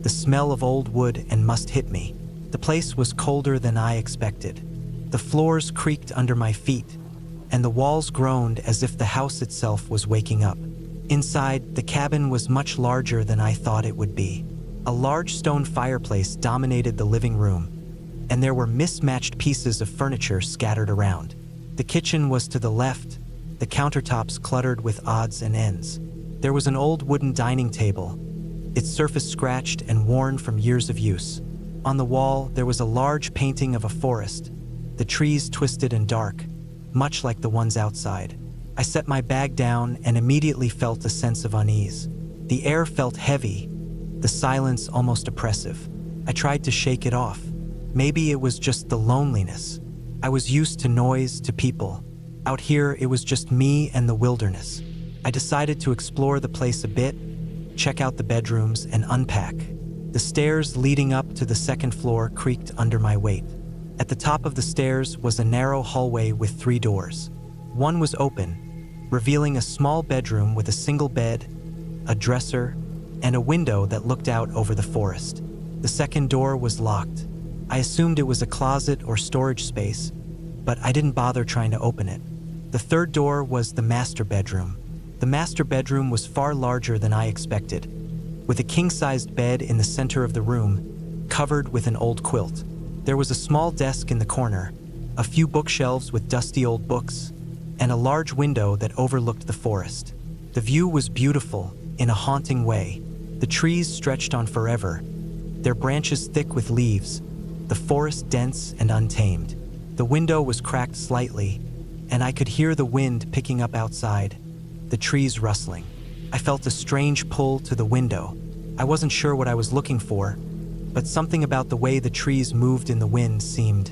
the smell of old wood and must hit me. The place was colder than I expected. The floors creaked under my feet, and the walls groaned as if the house itself was waking up. Inside, the cabin was much larger than I thought it would be. A large stone fireplace dominated the living room, and there were mismatched pieces of furniture scattered around. The kitchen was to the left, the countertops cluttered with odds and ends. There was an old wooden dining table, its surface scratched and worn from years of use. On the wall, there was a large painting of a forest, the trees twisted and dark, much like the ones outside. I set my bag down and immediately felt a sense of unease. The air felt heavy, the silence almost oppressive. I tried to shake it off. Maybe it was just the loneliness. I was used to noise, to people. Out here, it was just me and the wilderness. I decided to explore the place a bit, check out the bedrooms, and unpack. The stairs leading up to the second floor creaked under my weight. At the top of the stairs was a narrow hallway with 3 doors. One was open, revealing a small bedroom with a single bed, a dresser, and a window that looked out over the forest. The second door was locked. I assumed it was a closet or storage space, but I didn't bother trying to open it. The third door was the master bedroom. The master bedroom was far larger than I expected, with a king-sized bed in the center of the room, covered with an old quilt. There was a small desk in the corner, a few bookshelves with dusty old books, and a large window that overlooked the forest. The view was beautiful, in a haunting way. The trees stretched on forever, their branches thick with leaves, the forest dense and untamed. The window was cracked slightly, and I could hear the wind picking up outside, the trees rustling. I felt a strange pull to the window. I wasn't sure what I was looking for, but something about the way the trees moved in the wind seemed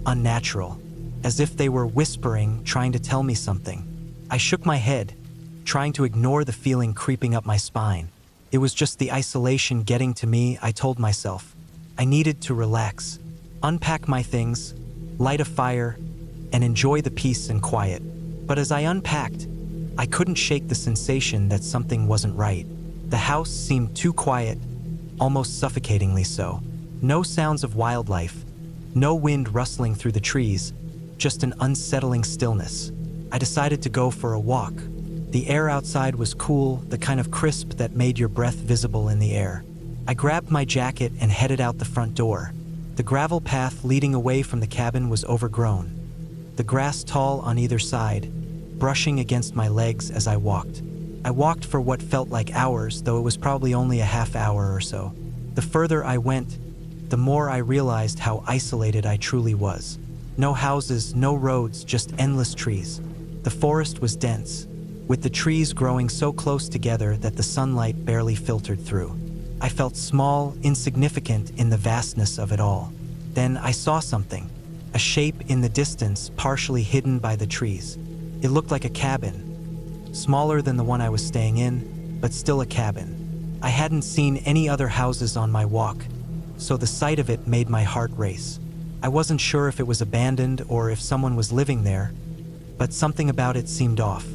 unnatural, as if they were whispering, trying to tell me something. I shook my head, trying to ignore the feeling creeping up my spine. It was just the isolation getting to me, I told myself. I needed to relax, unpack my things, light a fire, and enjoy the peace and quiet. But as I unpacked, I couldn't shake the sensation that something wasn't right. The house seemed too quiet, almost suffocatingly so. No sounds of wildlife, no wind rustling through the trees, just an unsettling stillness. I decided to go for a walk. The air outside was cool, the kind of crisp that made your breath visible in the air. I grabbed my jacket and headed out the front door. The gravel path leading away from the cabin was overgrown, the grass tall on either side, brushing against my legs as I walked. I walked for what felt like hours, though it was probably only a half hour or so. The further I went, the more I realized how isolated I truly was. No houses, no roads, just endless trees. The forest was dense, with the trees growing so close together that the sunlight barely filtered through. I felt small, insignificant in the vastness of it all. Then I saw something, a shape in the distance partially hidden by the trees. It looked like a cabin, smaller than the one I was staying in, but still a cabin. I hadn't seen any other houses on my walk, so the sight of it made my heart race. I wasn't sure if it was abandoned or if someone was living there, but something about it seemed off.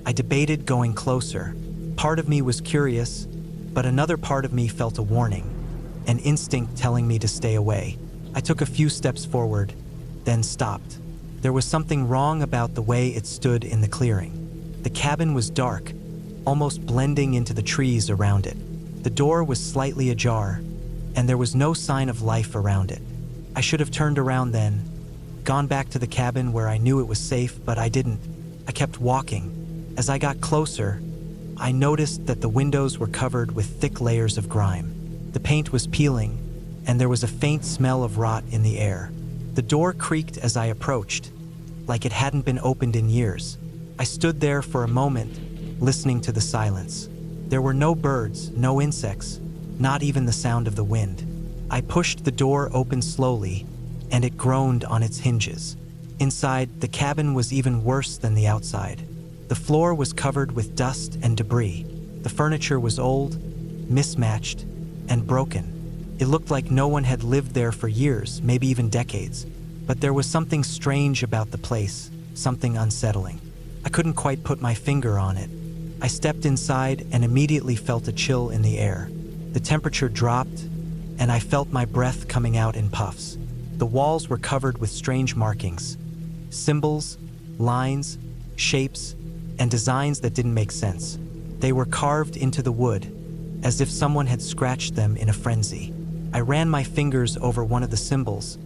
I debated going closer. Part of me was curious, but another part of me felt a warning, an instinct telling me to stay away. I took a few steps forward, then stopped. There was something wrong about the way it stood in the clearing. The cabin was dark, almost blending into the trees around it. The door was slightly ajar, and there was no sign of life around it. I should have turned around then, gone back to the cabin where I knew it was safe, but I didn't. I kept walking. As I got closer, I noticed that the windows were covered with thick layers of grime. The paint was peeling, and there was a faint smell of rot in the air. The door creaked as I approached, like it hadn't been opened in years. I stood there for a moment, listening to the silence. There were no birds, no insects, not even the sound of the wind. I pushed the door open slowly, and it groaned on its hinges. Inside, the cabin was even worse than the outside. The floor was covered with dust and debris. The furniture was old, mismatched, and broken. It looked like no one had lived there for years, maybe even decades. But there was something strange about the place, something unsettling. I couldn't quite put my finger on it. I stepped inside and immediately felt a chill in the air. The temperature dropped, and I felt my breath coming out in puffs. The walls were covered with strange markings, symbols, lines, shapes, and designs that didn't make sense. They were carved into the wood, as if someone had scratched them in a frenzy. I ran my fingers over one of the symbols,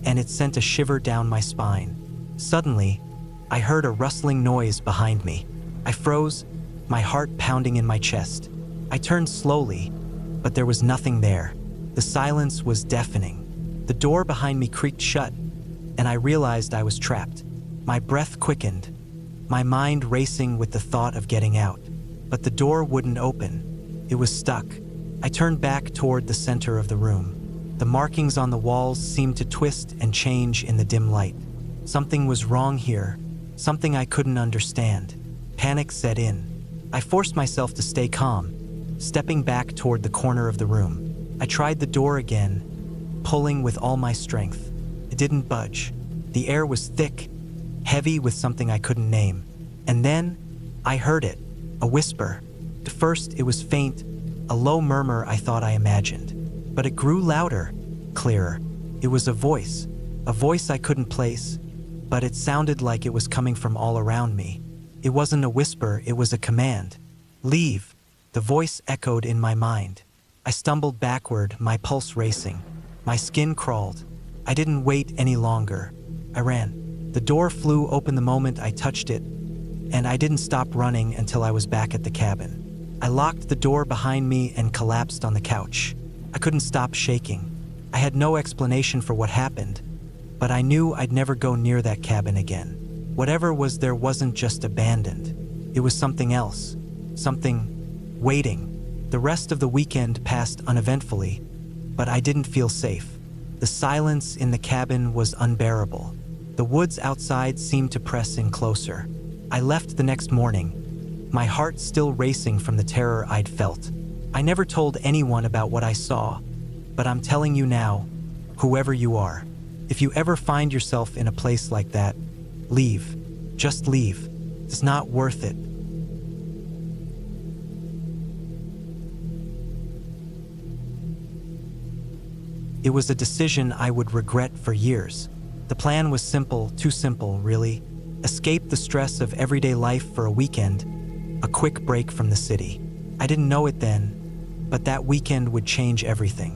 and it sent a shiver down my spine. Suddenly, I heard a rustling noise behind me. I froze, my heart pounding in my chest. I turned slowly, but there was nothing there. The silence was deafening. The door behind me creaked shut, and I realized I was trapped. My breath quickened, my mind racing with the thought of getting out. But the door wouldn't open. It was stuck. I turned back toward the center of the room. The markings on the walls seemed to twist and change in the dim light. Something was wrong here, something I couldn't understand. Panic set in. I forced myself to stay calm, stepping back toward the corner of the room. I tried the door again, pulling with all my strength. It didn't budge. The air was thick, heavy with something I couldn't name. And then, I heard it, a whisper. At first, it was faint, a low murmur I thought I imagined. But it grew louder, clearer. It was a voice I couldn't place, but it sounded like it was coming from all around me. It wasn't a whisper, it was a command. Leave, the voice echoed in my mind. I stumbled backward, my pulse racing. My skin crawled. I didn't wait any longer. I ran. The door flew open the moment I touched it, and I didn't stop running until I was back at the cabin. I locked the door behind me and collapsed on the couch. I couldn't stop shaking. I had no explanation for what happened, but I knew I'd never go near that cabin again. Whatever was there wasn't just abandoned. It was something else. Something waiting. The rest of the weekend passed uneventfully, but I didn't feel safe. The silence in the cabin was unbearable. The woods outside seemed to press in closer. I left the next morning, my heart still racing from the terror I'd felt. I never told anyone about what I saw, but I'm telling you now, whoever you are, if you ever find yourself in a place like that, leave. Just leave. It's not worth it. It was a decision I would regret for years. The plan was simple, too simple, really. Escape the stress of everyday life for a weekend, a quick break from the city. I didn't know it then, but that weekend would change everything.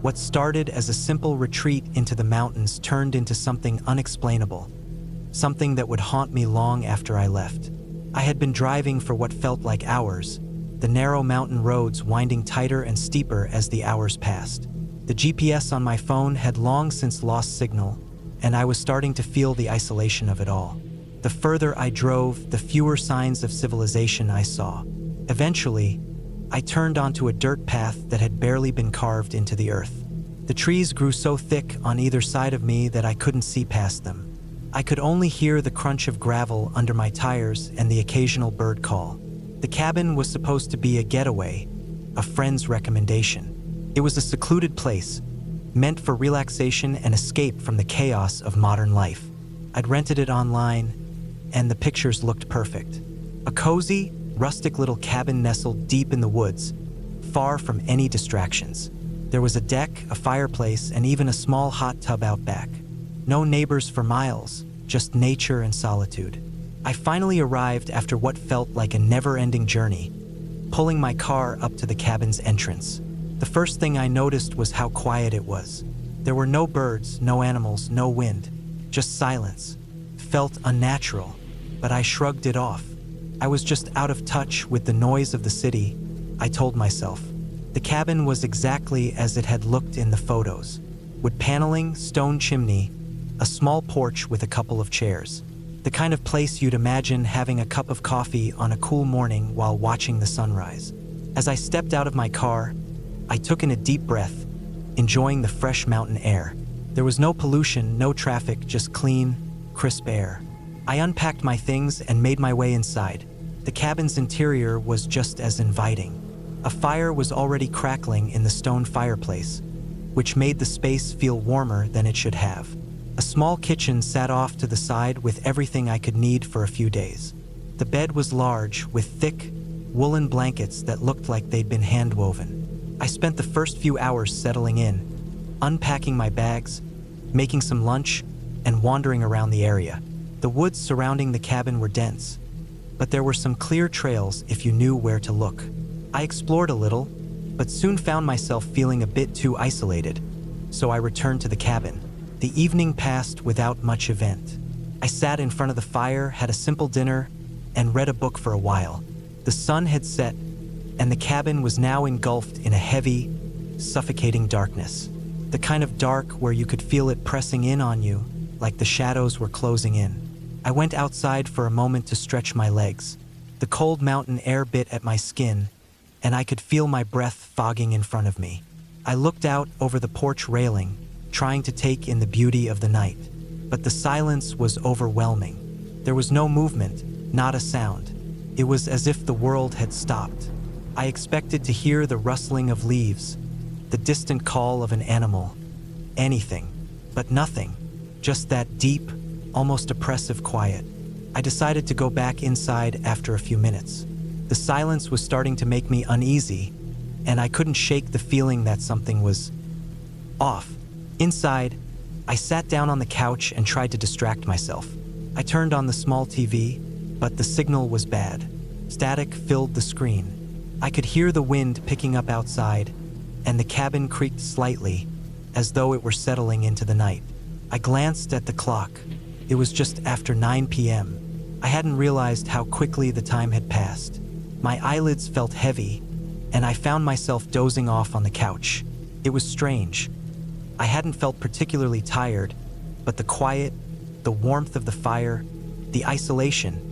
What started as a simple retreat into the mountains turned into something unexplainable, something that would haunt me long after I left. I had been driving for what felt like hours, the narrow mountain roads winding tighter and steeper as the hours passed. The GPS on my phone had long since lost signal, and I was starting to feel the isolation of it all. The further I drove, the fewer signs of civilization I saw. Eventually, I turned onto a dirt path that had barely been carved into the earth. The trees grew so thick on either side of me that I couldn't see past them. I could only hear the crunch of gravel under my tires and the occasional bird call. The cabin was supposed to be a getaway, a friend's recommendation. It was a secluded place, meant for relaxation and escape from the chaos of modern life. I'd rented it online, and the pictures looked perfect. A cozy, rustic little cabin nestled deep in the woods, far from any distractions. There was a deck, a fireplace, and even a small hot tub out back. No neighbors for miles, just nature and solitude. I finally arrived after what felt like a never-ending journey, pulling my car up to the cabin's entrance. The first thing I noticed was how quiet it was. There were no birds, no animals, no wind, just silence. It felt unnatural, but I shrugged it off. I was just out of touch with the noise of the city, I told myself. The cabin was exactly as it had looked in the photos. Wood paneling, stone chimney, a small porch with a couple of chairs. The kind of place you'd imagine having a cup of coffee on a cool morning while watching the sunrise. As I stepped out of my car, I took in a deep breath, enjoying the fresh mountain air. There was no pollution, no traffic, just clean, crisp air. I unpacked my things and made my way inside. The cabin's interior was just as inviting. A fire was already crackling in the stone fireplace, which made the space feel warmer than it should have. A small kitchen sat off to the side with everything I could need for a few days. The bed was large, with thick, woolen blankets that looked like they'd been hand-woven. I spent the first few hours settling in, unpacking my bags, making some lunch, and wandering around the area. The woods surrounding the cabin were dense, but there were some clear trails if you knew where to look. I explored a little, but soon found myself feeling a bit too isolated, so I returned to the cabin. The evening passed without much event. I sat in front of the fire, had a simple dinner, and read a book for a while. The sun had set, and the cabin was now engulfed in a heavy, suffocating darkness. The kind of dark where you could feel it pressing in on you, like the shadows were closing in. I went outside for a moment to stretch my legs. The cold mountain air bit at my skin, and I could feel my breath fogging in front of me. I looked out over the porch railing, trying to take in the beauty of the night. But the silence was overwhelming. There was no movement, not a sound. It was as if the world had stopped. I expected to hear the rustling of leaves, the distant call of an animal, anything, but nothing. Just that deep, almost oppressive quiet. I decided to go back inside after a few minutes. The silence was starting to make me uneasy, and I couldn't shake the feeling that something was off. Inside, I sat down on the couch and tried to distract myself. I turned on the small TV, but the signal was bad. Static filled the screen. I could hear the wind picking up outside, and the cabin creaked slightly, as though it were settling into the night. I glanced at the clock. It was just after 9 p.m. I hadn't realized how quickly the time had passed. My eyelids felt heavy, and I found myself dozing off on the couch. It was strange. I hadn't felt particularly tired, but the quiet, the warmth of the fire, the isolation,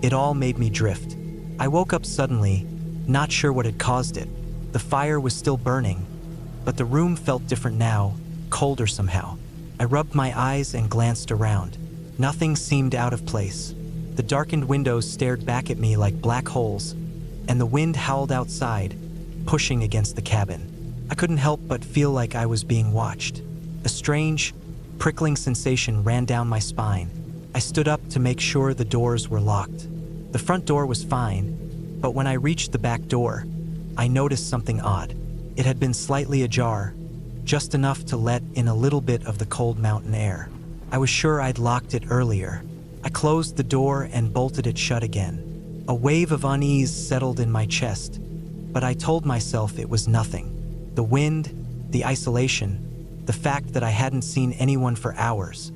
it all made me drift. I woke up suddenly, not sure what had caused it. The fire was still burning, but the room felt different now, colder somehow. I rubbed my eyes and glanced around. Nothing seemed out of place. The darkened windows stared back at me like black holes, and the wind howled outside, pushing against the cabin. I couldn't help but feel like I was being watched. A strange, prickling sensation ran down my spine. I stood up to make sure the doors were locked. The front door was fine, but when I reached the back door, I noticed something odd. It had been slightly ajar, just enough to let in a little bit of the cold mountain air. I was sure I'd locked it earlier. I closed the door and bolted it shut again. A wave of unease settled in my chest, but I told myself it was nothing. The wind, the isolation, the fact that I hadn't seen anyone for hours,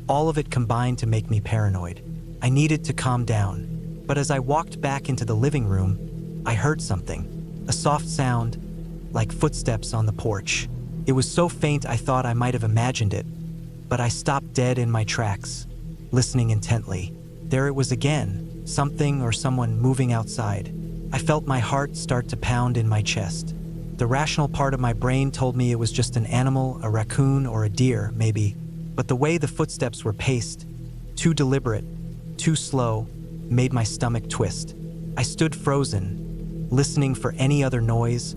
all of it combined to make me paranoid. I needed to calm down, but as I walked back into the living room, I heard something, a soft sound, like footsteps on the porch. It was so faint I thought I might have imagined it, but I stopped dead in my tracks, listening intently. There it was again, something or someone moving outside. I felt my heart start to pound in my chest. The rational part of my brain told me it was just an animal, a raccoon or a deer, maybe, but the way the footsteps were paced, too deliberate, too slow, made my stomach twist. I stood frozen, listening for any other noise,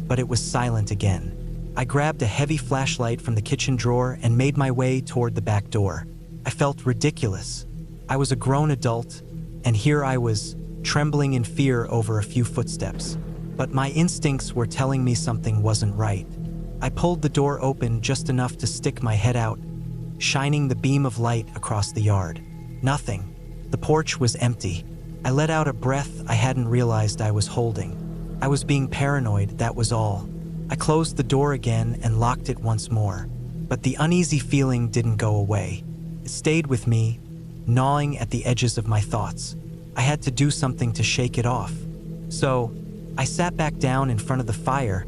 but it was silent again. I grabbed a heavy flashlight from the kitchen drawer and made my way toward the back door. I felt ridiculous. I was a grown adult, and here I was, trembling in fear over a few footsteps. But my instincts were telling me something wasn't right. I pulled the door open just enough to stick my head out, shining the beam of light across the yard. Nothing. The porch was empty. I let out a breath I hadn't realized I was holding. I was being paranoid, that was all. I closed the door again and locked it once more. But the uneasy feeling didn't go away. It stayed with me, gnawing at the edges of my thoughts. I had to do something to shake it off. So, I sat back down in front of the fire,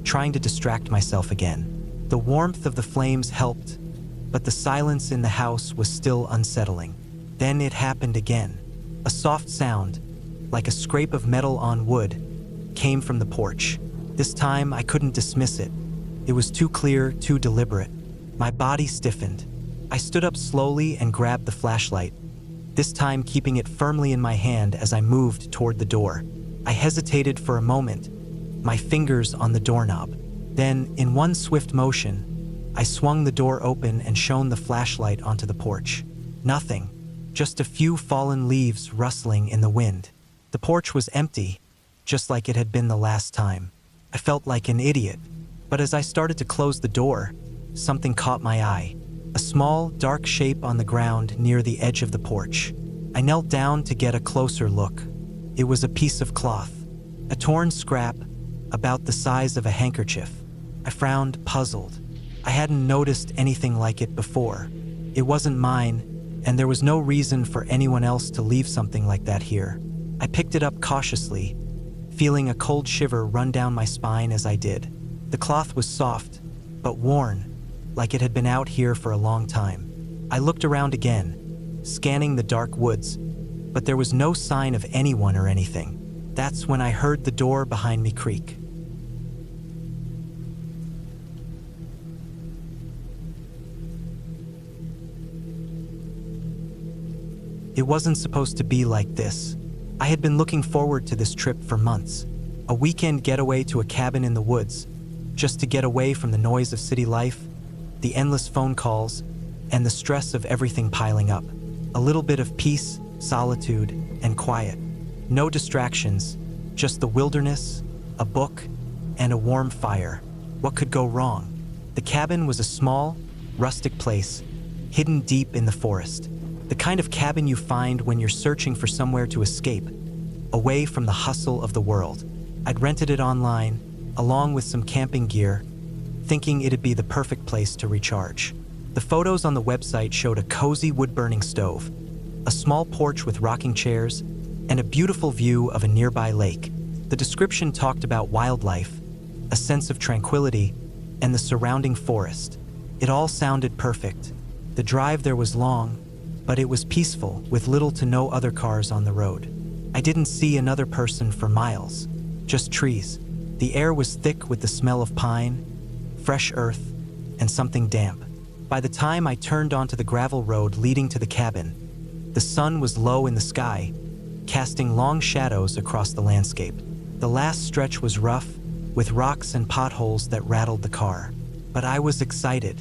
trying to distract myself again. The warmth of the flames helped, but the silence in the house was still unsettling. Then it happened again. A soft sound, like a scrape of metal on wood, came from the porch. This time I couldn't dismiss it. It was too clear, too deliberate. My body stiffened. I stood up slowly and grabbed the flashlight, this time keeping it firmly in my hand as I moved toward the door. I hesitated for a moment, my fingers on the doorknob. Then, in one swift motion, I swung the door open and shone the flashlight onto the porch. Nothing, just a few fallen leaves rustling in the wind. The porch was empty, just like it had been the last time. I felt like an idiot, but as I started to close the door, something caught my eye. A small, dark shape on the ground near the edge of the porch. I knelt down to get a closer look. It was a piece of cloth, a torn scrap, about the size of a handkerchief. I frowned, puzzled. I hadn't noticed anything like it before. It wasn't mine, and there was no reason for anyone else to leave something like that here. I picked it up cautiously, feeling a cold shiver run down my spine as I did. The cloth was soft, but worn, like it had been out here for a long time. I looked around again, scanning the dark woods, but there was no sign of anyone or anything. That's when I heard the door behind me creak. It wasn't supposed to be like this. I had been looking forward to this trip for months. A weekend getaway to a cabin in the woods, just to get away from the noise of city life, the endless phone calls, and the stress of everything piling up. A little bit of peace, solitude, and quiet. No distractions, just the wilderness, a book, and a warm fire. What could go wrong? The cabin was a small, rustic place, hidden deep in the forest. The kind of cabin you find when you're searching for somewhere to escape, away from the hustle of the world. I'd rented it online, along with some camping gear, thinking it'd be the perfect place to recharge. The photos on the website showed a cozy wood-burning stove, a small porch with rocking chairs, and a beautiful view of a nearby lake. The description talked about wildlife, a sense of tranquility, and the surrounding forest. It all sounded perfect. The drive there was long, but it was peaceful, with little to no other cars on the road. I didn't see another person for miles, just trees. The air was thick with the smell of pine, fresh earth, and something damp. By the time I turned onto the gravel road leading to the cabin, the sun was low in the sky, casting long shadows across the landscape. The last stretch was rough, with rocks and potholes that rattled the car. But I was excited.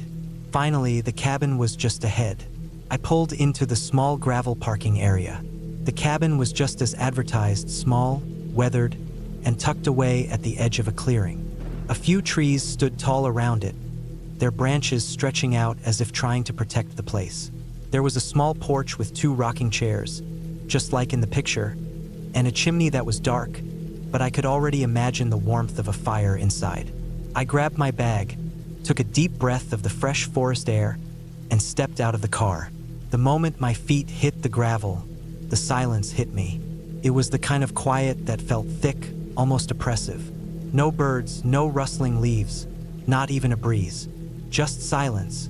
Finally, the cabin was just ahead. I pulled into the small gravel parking area. The cabin was just as advertised, small, weathered, and tucked away at the edge of a clearing. A few trees stood tall around it, their branches stretching out as if trying to protect the place. There was a small porch with 2 rocking chairs, just like in the picture, and a chimney that was dark, but I could already imagine the warmth of a fire inside. I grabbed my bag, took a deep breath of the fresh forest air, and stepped out of the car. The moment my feet hit the gravel, the silence hit me. It was the kind of quiet that felt thick, almost oppressive. No birds, no rustling leaves, not even a breeze. Just silence,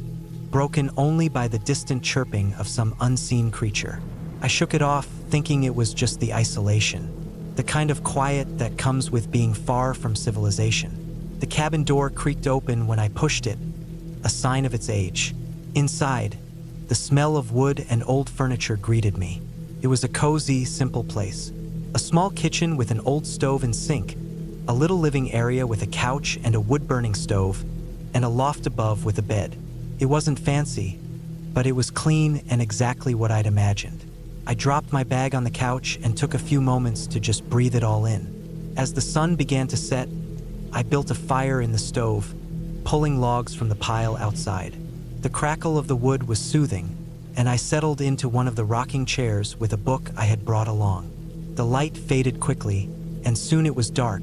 broken only by the distant chirping of some unseen creature. I shook it off, thinking it was just the isolation, the kind of quiet that comes with being far from civilization. The cabin door creaked open when I pushed it, a sign of its age. Inside, the smell of wood and old furniture greeted me. It was a cozy, simple place. A small kitchen with an old stove and sink, a little living area with a couch and a wood-burning stove, and a loft above with a bed. It wasn't fancy, but it was clean and exactly what I'd imagined. I dropped my bag on the couch and took a few moments to just breathe it all in. As the sun began to set, I built a fire in the stove, pulling logs from the pile outside. The crackle of the wood was soothing, and I settled into one of the rocking chairs with a book I had brought along. The light faded quickly, and soon it was dark,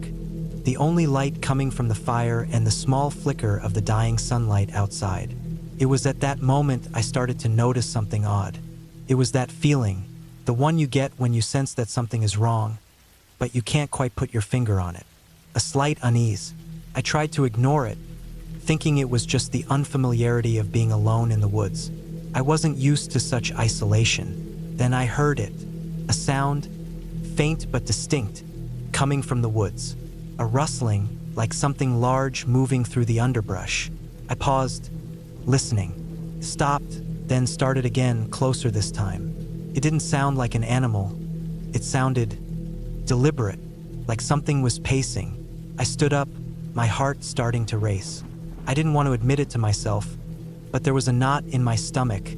the only light coming from the fire and the small flicker of the dying sunlight outside. It was at that moment I started to notice something odd. It was that feeling, the one you get when you sense that something is wrong, but you can't quite put your finger on it. A slight unease. I tried to ignore it, thinking it was just the unfamiliarity of being alone in the woods. I wasn't used to such isolation. Then I heard it, a sound, faint but distinct, coming from the woods. A rustling, like something large moving through the underbrush. I paused, listening, stopped, then started again, closer this time. It didn't sound like an animal. It sounded deliberate, like something was pacing. I stood up, my heart starting to race. I didn't want to admit it to myself, but there was a knot in my stomach,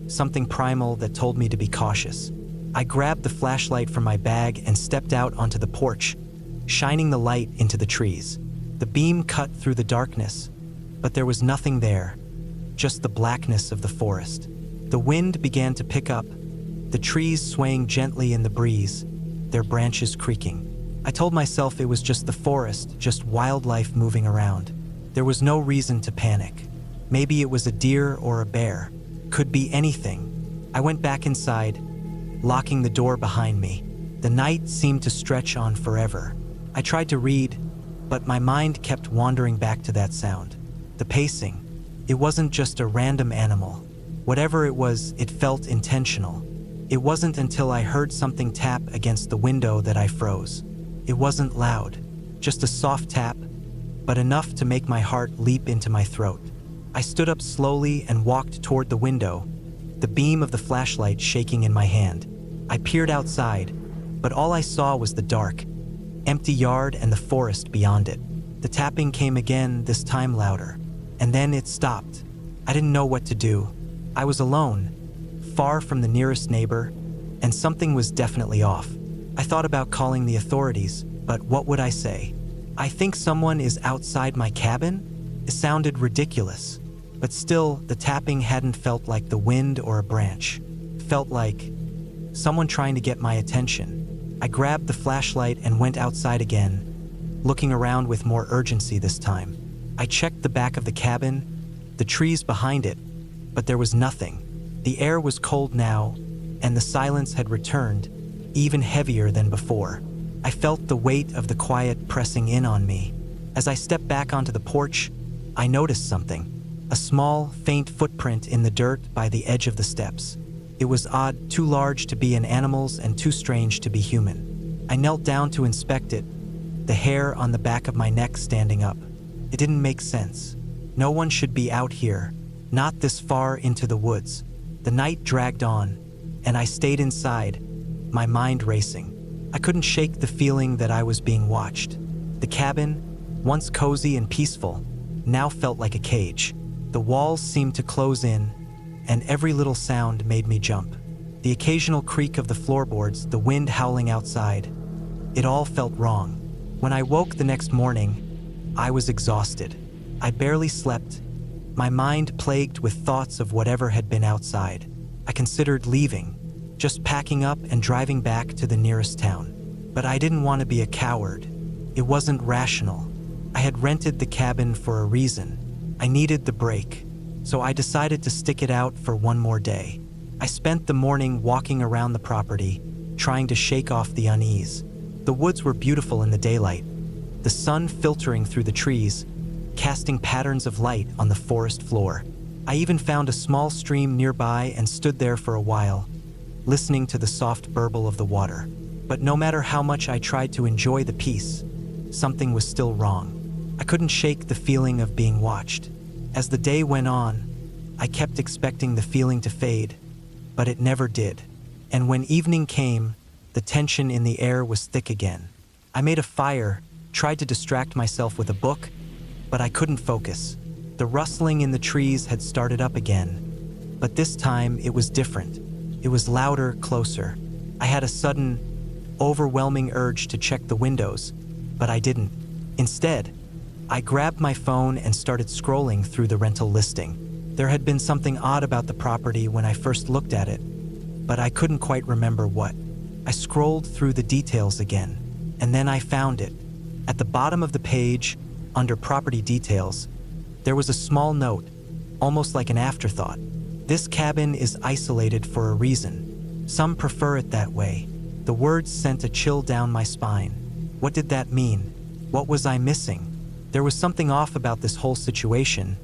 something primal that told me to be cautious. I grabbed the flashlight from my bag and stepped out onto the porch, shining the light into the trees. The beam cut through the darkness, but there was nothing there, just the blackness of the forest. The wind began to pick up, the trees swaying gently in the breeze, their branches creaking. I told myself it was just the forest, just wildlife moving around. There was no reason to panic. Maybe it was a deer or a bear. Could be anything. I went back inside, locking the door behind me. The night seemed to stretch on forever. I tried to read, but my mind kept wandering back to that sound. The pacing. It wasn't just a random animal. Whatever it was, it felt intentional. It wasn't until I heard something tap against the window that I froze. It wasn't loud, just a soft tap, but enough to make my heart leap into my throat. I stood up slowly and walked toward the window, the beam of the flashlight shaking in my hand. I peered outside, but all I saw was the dark, empty yard and the forest beyond it. The tapping came again, this time louder, and then it stopped. I didn't know what to do. I was alone, far from the nearest neighbor, and something was definitely off. I thought about calling the authorities, but what would I say? I think someone is outside my cabin? It sounded ridiculous, but still, the tapping hadn't felt like the wind or a branch. It felt like someone trying to get my attention. I grabbed the flashlight and went outside again, looking around with more urgency this time. I checked the back of the cabin, the trees behind it, but there was nothing. The air was cold now, and the silence had returned, even heavier than before. I felt the weight of the quiet pressing in on me. As I stepped back onto the porch, I noticed something. A small, faint footprint in the dirt by the edge of the steps. It was odd, too large to be an animal's and too strange to be human. I knelt down to inspect it, the hair on the back of my neck standing up. It didn't make sense. No one should be out here, not this far into the woods. The night dragged on, and I stayed inside, my mind racing. I couldn't shake the feeling that I was being watched. The cabin, once cozy and peaceful, now felt like a cage. The walls seemed to close in, and every little sound made me jump. The occasional creak of the floorboards, the wind howling outside. It all felt wrong. When I woke the next morning, I was exhausted. I barely slept, my mind plagued with thoughts of whatever had been outside. I considered leaving, just packing up and driving back to the nearest town. But I didn't want to be a coward. It wasn't rational. I had rented the cabin for a reason. I needed the break, so I decided to stick it out for one more day. I spent the morning walking around the property, trying to shake off the unease. The woods were beautiful in the daylight, the sun filtering through the trees, casting patterns of light on the forest floor. I even found a small stream nearby and stood there for a while, listening to the soft burble of the water. But no matter how much I tried to enjoy the peace, something was still wrong. I couldn't shake the feeling of being watched. As the day went on, I kept expecting the feeling to fade, but it never did. And when evening came, the tension in the air was thick again. I made a fire, tried to distract myself with a book, but I couldn't focus. The rustling in the trees had started up again, but this time it was different. It was louder, closer. I had a sudden, overwhelming urge to check the windows, but I didn't. Instead, I grabbed my phone and started scrolling through the rental listing. There had been something odd about the property when I first looked at it, but I couldn't quite remember what. I scrolled through the details again, and then I found it. At the bottom of the page, under property details, there was a small note, almost like an afterthought. This cabin is isolated for a reason. Some prefer it that way. The words sent a chill down my spine. What did that mean? What was I missing? There was something off about this whole situation,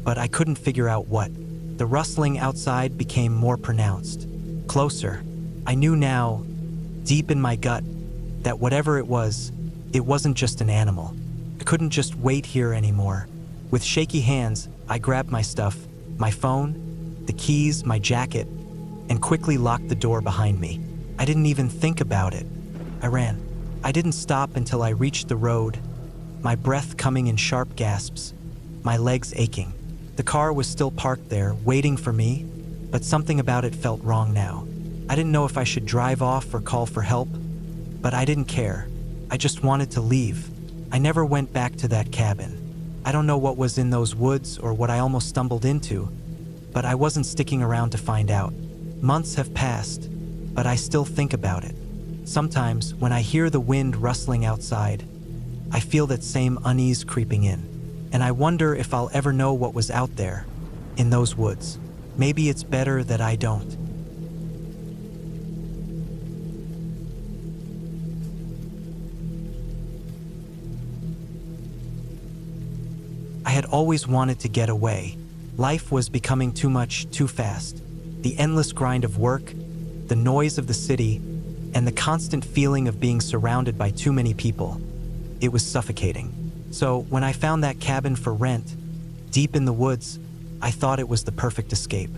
but I couldn't figure out what. The rustling outside became more pronounced, closer. I knew now, deep in my gut, that whatever it wasn't just an animal. I couldn't just wait here anymore. With shaky hands, I grabbed my stuff, my phone, the keys, my jacket, and quickly locked the door behind me. I didn't even think about it. I ran. I didn't stop until I reached the road, my breath coming in sharp gasps, my legs aching. The car was still parked there, waiting for me, but something about it felt wrong now. I didn't know if I should drive off or call for help, but I didn't care. I just wanted to leave. I never went back to that cabin. I don't know what was in those woods or what I almost stumbled into, but I wasn't sticking around to find out. Months have passed, but I still think about it. Sometimes, when I hear the wind rustling outside, I feel that same unease creeping in, and I wonder if I'll ever know what was out there, in those woods. Maybe it's better that I don't. I had always wanted to get away. Life was becoming too much, too fast. The endless grind of work, the noise of the city, and the constant feeling of being surrounded by too many people. It was suffocating. So when I found that cabin for rent, deep in the woods, I thought it was the perfect escape.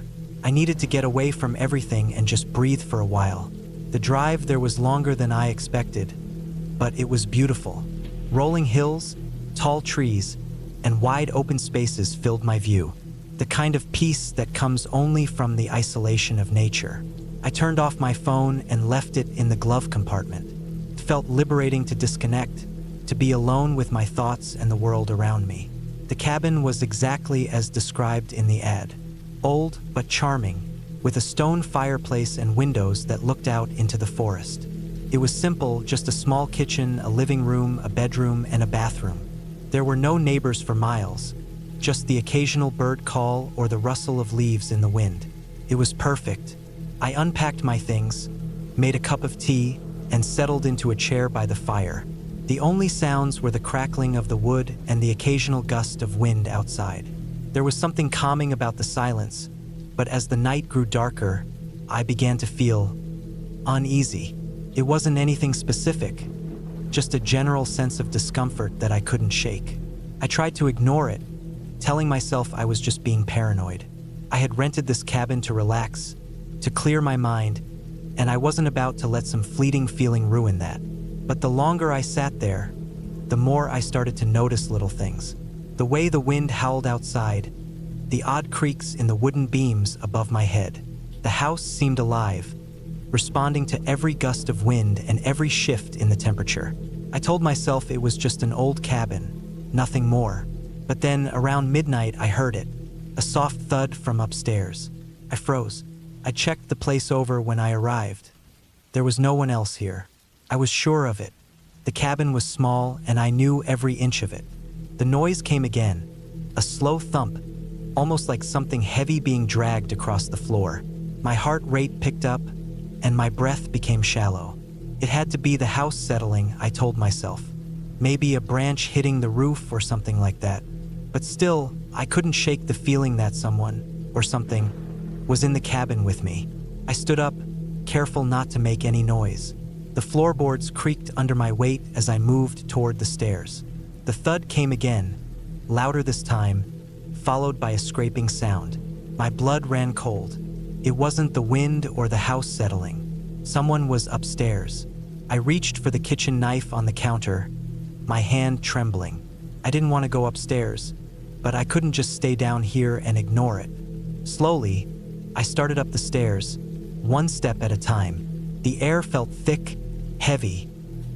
I needed to get away from everything and just breathe for a while. The drive there was longer than I expected, but it was beautiful. Rolling hills, tall trees, and wide open spaces filled my view. The kind of peace that comes only from the isolation of nature. I turned off my phone and left it in the glove compartment. It felt liberating to disconnect, to be alone with my thoughts and the world around me. The cabin was exactly as described in the ad. Old but charming, with a stone fireplace and windows that looked out into the forest. It was simple, just a small kitchen, a living room, a bedroom, and a bathroom. There were no neighbors for miles, just the occasional bird call or the rustle of leaves in the wind. It was perfect. I unpacked my things, made a cup of tea, and settled into a chair by the fire. The only sounds were the crackling of the wood and the occasional gust of wind outside. There was something calming about the silence, but as the night grew darker, I began to feel uneasy. It wasn't anything specific, just a general sense of discomfort that I couldn't shake. I tried to ignore it, telling myself I was just being paranoid. I had rented this cabin to relax, to clear my mind, and I wasn't about to let some fleeting feeling ruin that. But the longer I sat there, the more I started to notice little things. The way the wind howled outside, the odd creaks in the wooden beams above my head. The house seemed alive, responding to every gust of wind and every shift in the temperature. I told myself it was just an old cabin, nothing more. But then, around midnight, I heard it, a soft thud from upstairs. I froze. I checked the place over when I arrived. There was no one else here. I was sure of it. The cabin was small, and I knew every inch of it. The noise came again, a slow thump, almost like something heavy being dragged across the floor. My heart rate picked up, and my breath became shallow. It had to be the house settling, I told myself. Maybe a branch hitting the roof or something like that. But still, I couldn't shake the feeling that someone, or something, was in the cabin with me. I stood up, careful not to make any noise. The floorboards creaked under my weight as I moved toward the stairs. The thud came again, louder this time, followed by a scraping sound. My blood ran cold. It wasn't the wind or the house settling. Someone was upstairs. I reached for the kitchen knife on the counter, my hand trembling. I didn't want to go upstairs, but I couldn't just stay down here and ignore it. Slowly, I started up the stairs, one step at a time. The air felt thick, heavy,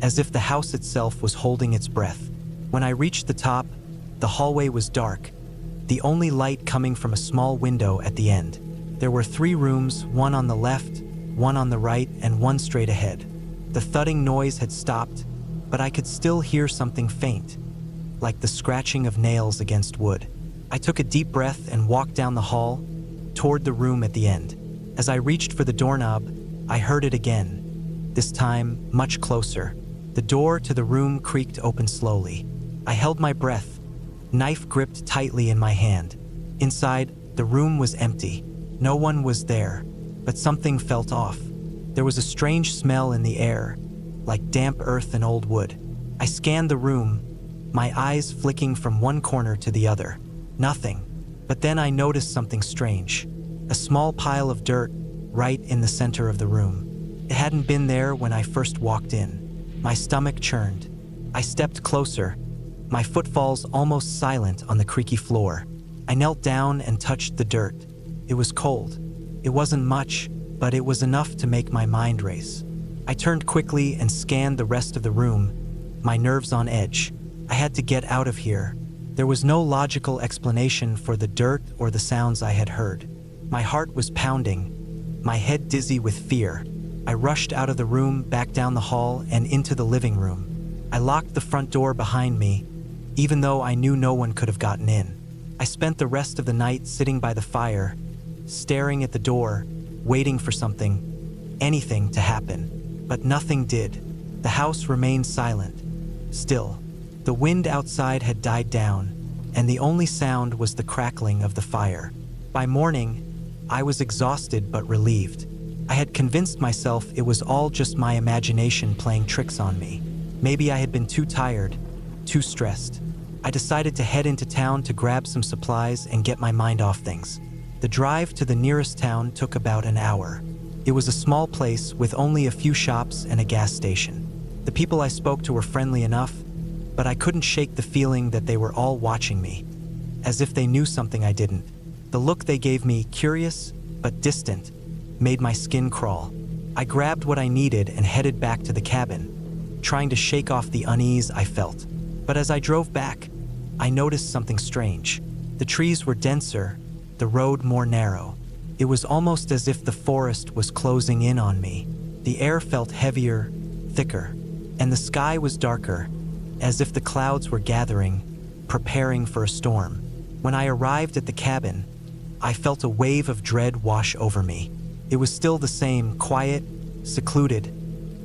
as if the house itself was holding its breath. When I reached the top, the hallway was dark, the only light coming from a small window at the end. There were 3 rooms, one on the left, one on the right, and one straight ahead. The thudding noise had stopped, but I could still hear something faint, like the scratching of nails against wood. I took a deep breath and walked down the hall, toward the room at the end. As I reached for the doorknob, I heard it again, this time much closer. The door to the room creaked open slowly. I held my breath, knife gripped tightly in my hand. Inside, the room was empty. No one was there, but something felt off. There was a strange smell in the air, like damp earth and old wood. I scanned the room, my eyes flicking from one corner to the other. Nothing. But then I noticed something strange. A small pile of dirt right in the center of the room. It hadn't been there when I first walked in. My stomach churned. I stepped closer, my footfalls almost silent on the creaky floor. I knelt down and touched the dirt. It was cold. It wasn't much, but it was enough to make my mind race. I turned quickly and scanned the rest of the room, my nerves on edge. I had to get out of here. There was no logical explanation for the dirt or the sounds I had heard. My heart was pounding, my head dizzy with fear. I rushed out of the room, back down the hall, and into the living room. I locked the front door behind me, even though I knew no one could have gotten in. I spent the rest of the night sitting by the fire, staring at the door, waiting for something, anything to happen. But nothing did. The house remained silent, still. The wind outside had died down, and the only sound was the crackling of the fire. By morning, I was exhausted but relieved. I had convinced myself it was all just my imagination playing tricks on me. Maybe I had been too tired, too stressed. I decided to head into town to grab some supplies and get my mind off things. The drive to the nearest town took about an hour. It was a small place with only a few shops and a gas station. The people I spoke to were friendly enough, but I couldn't shake the feeling that they were all watching me, as if they knew something I didn't. The look they gave me, curious but distant, made my skin crawl. I grabbed what I needed and headed back to the cabin, trying to shake off the unease I felt. But as I drove back, I noticed something strange. The trees were denser, the road more narrow. It was almost as if the forest was closing in on me. The air felt heavier, thicker, and the sky was darker, as if the clouds were gathering, preparing for a storm. When I arrived at the cabin, I felt a wave of dread wash over me. It was still the same, quiet, secluded,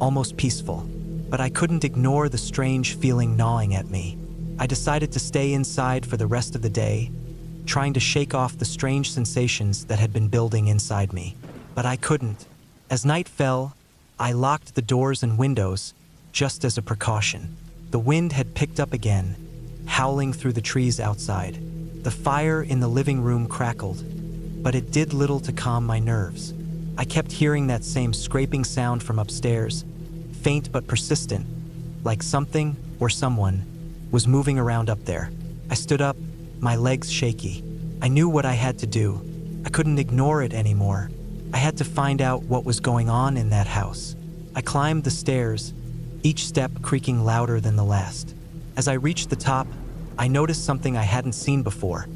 almost peaceful, but I couldn't ignore the strange feeling gnawing at me. I decided to stay inside for the rest of the day, trying to shake off the strange sensations that had been building inside me. But I couldn't. As night fell, I locked the doors and windows, just as a precaution. The wind had picked up again, howling through the trees outside. The fire in the living room crackled, but it did little to calm my nerves. I kept hearing that same scraping sound from upstairs, faint but persistent, like something or someone was moving around up there. I stood up, my legs shaky. I knew what I had to do. I couldn't ignore it anymore. I had to find out what was going on in that house. I climbed the stairs, each step creaking louder than the last. As I reached the top, I noticed something I hadn't seen before.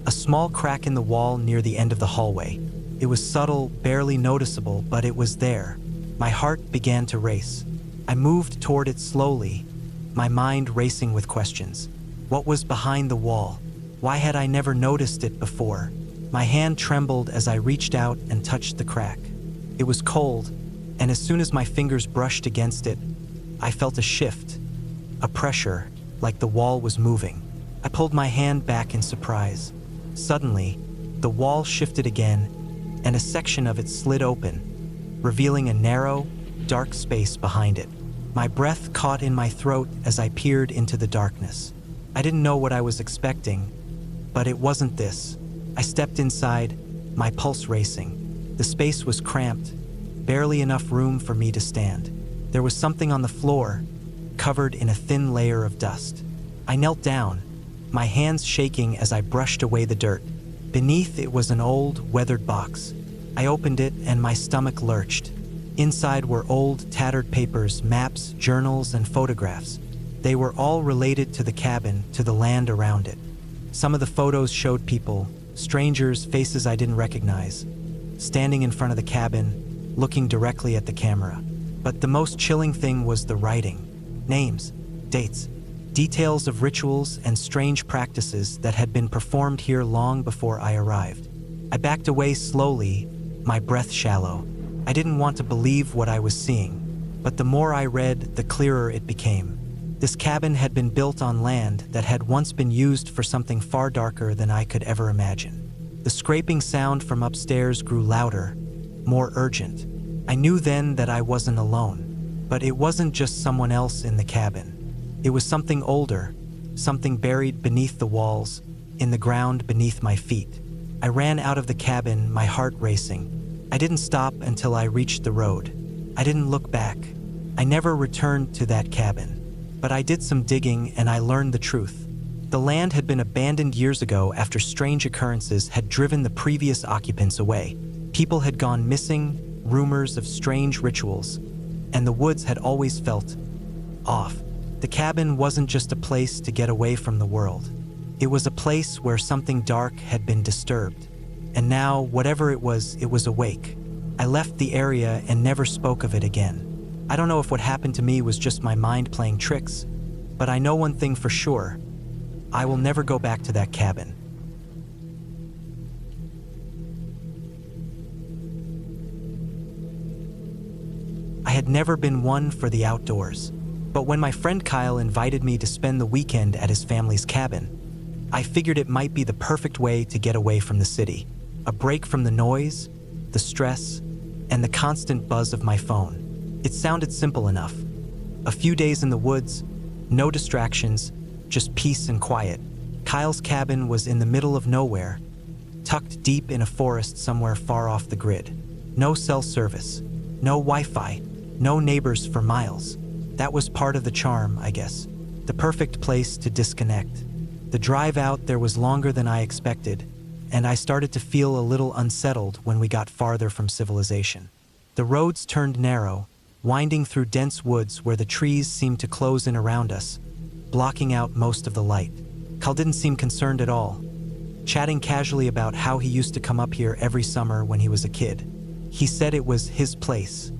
A small crack in the wall near the end of the hallway. It was subtle, barely noticeable, but it was there. My heart began to race. I moved toward it slowly, my mind racing with questions. What was behind the wall? Why had I never noticed it before? My hand trembled as I reached out and touched the crack. It was cold, and as soon as my fingers brushed against it, I felt a shift, a pressure, like the wall was moving. I pulled my hand back in surprise. Suddenly, the wall shifted again, and a section of it slid open, revealing a narrow, dark space behind it. My breath caught in my throat as I peered into the darkness. I didn't know what I was expecting, but it wasn't this. I stepped inside, my pulse racing. The space was cramped, barely enough room for me to stand. There was something on the floor, covered in a thin layer of dust. I knelt down, my hands shaking as I brushed away the dirt. Beneath it was an old, weathered box. I opened it and my stomach lurched. Inside were old, tattered papers, maps, journals, and photographs. They were all related to the cabin, to the land around it. Some of the photos showed people, strangers, faces I didn't recognize, standing in front of the cabin, looking directly at the camera. But the most chilling thing was the writing. Names, dates, details of rituals and strange practices that had been performed here long before I arrived. I backed away slowly, my breath shallow. I didn't want to believe what I was seeing, but the more I read, the clearer it became. This cabin had been built on land that had once been used for something far darker than I could ever imagine. The scraping sound from upstairs grew louder, more urgent. I knew then that I wasn't alone. But it wasn't just someone else in the cabin. It was something older, something buried beneath the walls, in the ground beneath my feet. I ran out of the cabin, my heart racing. I didn't stop until I reached the road. I didn't look back. I never returned to that cabin. But I did some digging and I learned the truth. The land had been abandoned years ago after strange occurrences had driven the previous occupants away. People had gone missing, rumors of strange rituals, and the woods had always felt off. The cabin wasn't just a place to get away from the world. It was a place where something dark had been disturbed. And now, whatever it was awake. I left the area and never spoke of it again. I don't know if what happened to me was just my mind playing tricks, but I know one thing for sure. I will never go back to that cabin. I had never been one for the outdoors, but when my friend Kyle invited me to spend the weekend at his family's cabin, I figured it might be the perfect way to get away from the city. A break from the noise, the stress, and the constant buzz of my phone. It sounded simple enough. A few days in the woods, no distractions, just peace and quiet. Kyle's cabin was in the middle of nowhere, tucked deep in a forest somewhere far off the grid. No cell service, no Wi-Fi, no neighbors for miles. That was part of the charm, I guess. The perfect place to disconnect. The drive out there was longer than I expected, and I started to feel a little unsettled when we got farther from civilization. The roads turned narrow, winding through dense woods where the trees seemed to close in around us, blocking out most of the light. Kyle didn't seem concerned at all, chatting casually about how he used to come up here every summer when he was a kid. He said it was his place,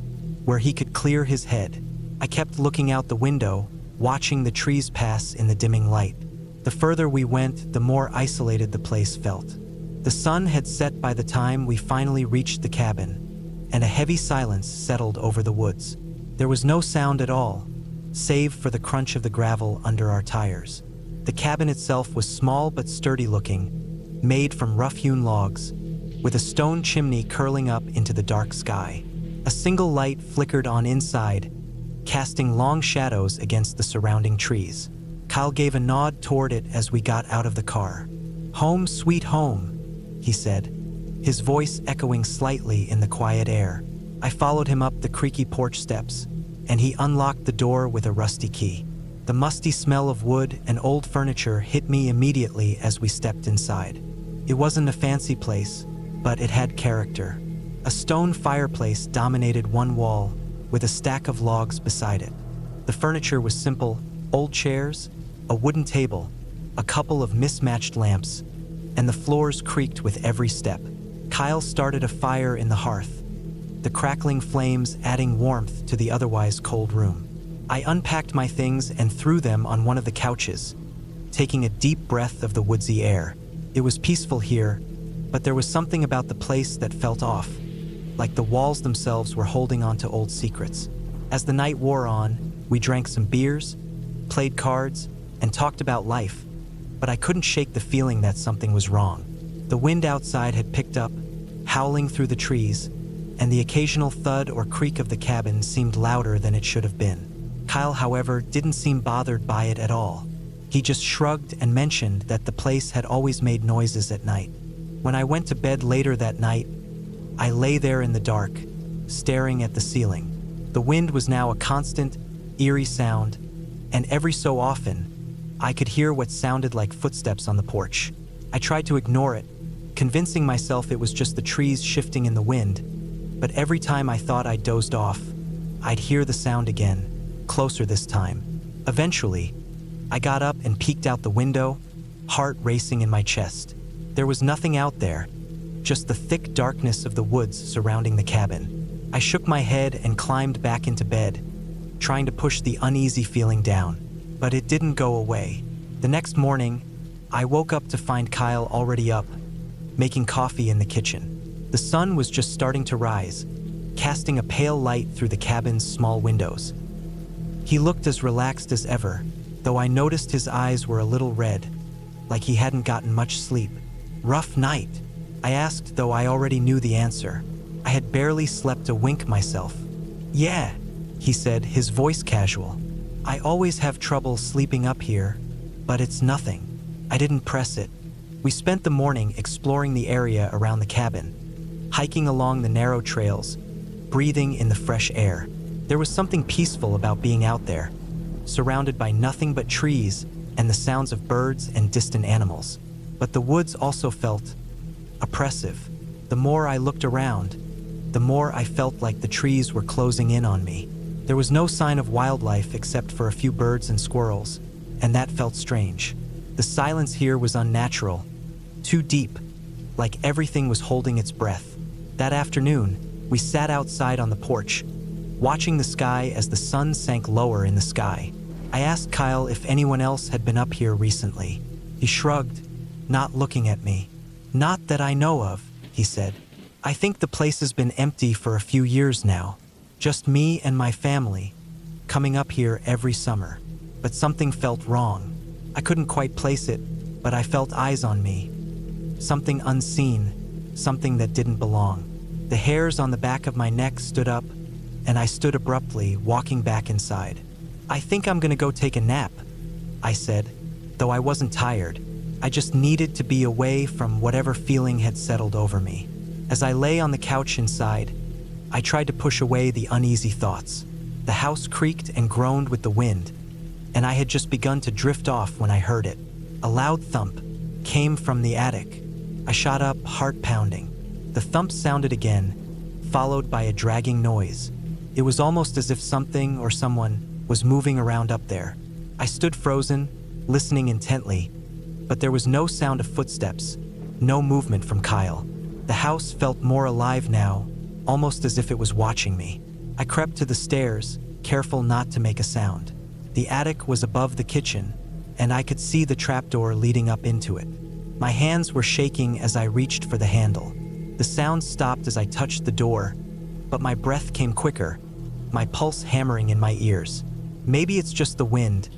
where he could clear his head. I kept looking out the window, watching the trees pass in the dimming light. The further we went, the more isolated the place felt. The sun had set by the time we finally reached the cabin, and a heavy silence settled over the woods. There was no sound at all, save for the crunch of the gravel under our tires. The cabin itself was small but sturdy looking, made from rough-hewn logs, with a stone chimney curling up into the dark sky. A single light flickered on inside, casting long shadows against the surrounding trees. Kyle gave a nod toward it as we got out of the car. "Home sweet home," he said, his voice echoing slightly in the quiet air. I followed him up the creaky porch steps, and he unlocked the door with a rusty key. The musty smell of wood and old furniture hit me immediately as we stepped inside. It wasn't a fancy place, but it had character. A stone fireplace dominated one wall, with a stack of logs beside it. The furniture was simple: old chairs, a wooden table, a couple of mismatched lamps, and the floors creaked with every step. Kyle started a fire in the hearth, the crackling flames adding warmth to the otherwise cold room. I unpacked my things and threw them on one of the couches, taking a deep breath of the woodsy air. It was peaceful here, but there was something about the place that felt off, like the walls themselves were holding on to old secrets. As the night wore on, we drank some beers, played cards, and talked about life, but I couldn't shake the feeling that something was wrong. The wind outside had picked up, howling through the trees, and the occasional thud or creak of the cabin seemed louder than it should have been. Kyle, however, didn't seem bothered by it at all. He just shrugged and mentioned that the place had always made noises at night. When I went to bed later that night, I lay there in the dark, staring at the ceiling. The wind was now a constant, eerie sound, and every so often, I could hear what sounded like footsteps on the porch. I tried to ignore it, convincing myself it was just the trees shifting in the wind, but every time I thought I'd dozed off, I'd hear the sound again, closer this time. Eventually, I got up and peeked out the window, heart racing in my chest. There was nothing out there, just the thick darkness of the woods surrounding the cabin. I shook my head and climbed back into bed, trying to push the uneasy feeling down, but it didn't go away. The next morning, I woke up to find Kyle already up, making coffee in the kitchen. The sun was just starting to rise, casting a pale light through the cabin's small windows. He looked as relaxed as ever, though I noticed his eyes were a little red, like he hadn't gotten much sleep. "Rough night?" I asked, though I already knew the answer. I had barely slept a wink myself. "Yeah," he said, his voice casual. "I always have trouble sleeping up here, but it's nothing." I didn't press it. We spent the morning exploring the area around the cabin, hiking along the narrow trails, breathing in the fresh air. There was something peaceful about being out there, surrounded by nothing but trees and the sounds of birds and distant animals. But the woods also felt oppressive. The more I looked around, the more I felt like the trees were closing in on me. There was no sign of wildlife except for a few birds and squirrels, and that felt strange. The silence here was unnatural, too deep, like everything was holding its breath. That afternoon, we sat outside on the porch, watching the sky as the sun sank lower in the sky. I asked Kyle if anyone else had been up here recently. He shrugged, not looking at me. "Not that I know of," he said. "I think the place has been empty for a few years now. Just me and my family, coming up here every summer. But something felt wrong. I couldn't quite place it, but I felt eyes on me. Something unseen, something that didn't belong." The hairs on the back of my neck stood up, and I stood abruptly, walking back inside. "I think I'm gonna go take a nap," I said, though I wasn't tired, I just needed to be away from whatever feeling had settled over me. As I lay on the couch inside, I tried to push away the uneasy thoughts. The house creaked and groaned with the wind, and I had just begun to drift off when I heard it. A loud thump came from the attic. I shot up, heart pounding. The thump sounded again, followed by a dragging noise. It was almost as if something or someone was moving around up there. I stood frozen, listening intently, but there was no sound of footsteps, no movement from Kyle. The house felt more alive now, almost as if it was watching me. I crept to the stairs, careful not to make a sound. The attic was above the kitchen, and I could see the trapdoor leading up into it. My hands were shaking as I reached for the handle. The sound stopped as I touched the door, but my breath came quicker, my pulse hammering in my ears. Maybe it's just the wind,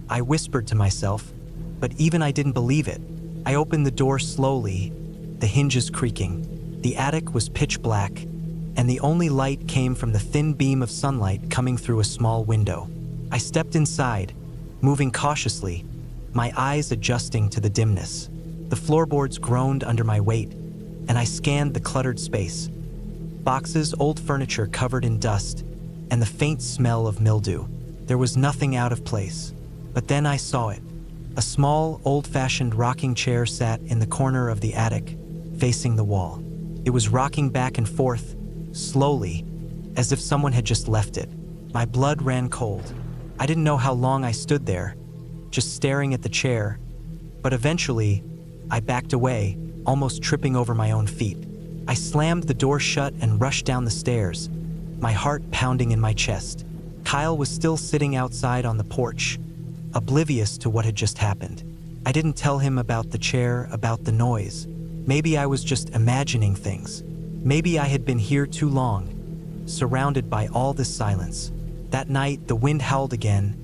I whispered to myself, but even I didn't believe it. I opened the door slowly, the hinges creaking. The attic was pitch black, and the only light came from the thin beam of sunlight coming through a small window. I stepped inside, moving cautiously, my eyes adjusting to the dimness. The floorboards groaned under my weight, and I scanned the cluttered space. Boxes, old furniture covered in dust, and the faint smell of mildew. There was nothing out of place. But then I saw it. A small, old-fashioned rocking chair sat in the corner of the attic, facing the wall. It was rocking back and forth, slowly, as if someone had just left it. My blood ran cold. I didn't know how long I stood there, just staring at the chair, but eventually, I backed away, almost tripping over my own feet. I slammed the door shut and rushed down the stairs, my heart pounding in my chest. Kyle was still sitting outside on the porch, oblivious to what had just happened. I didn't tell him about the chair, about the noise. Maybe I was just imagining things. Maybe I had been here too long, surrounded by all this silence. That night, the wind howled again,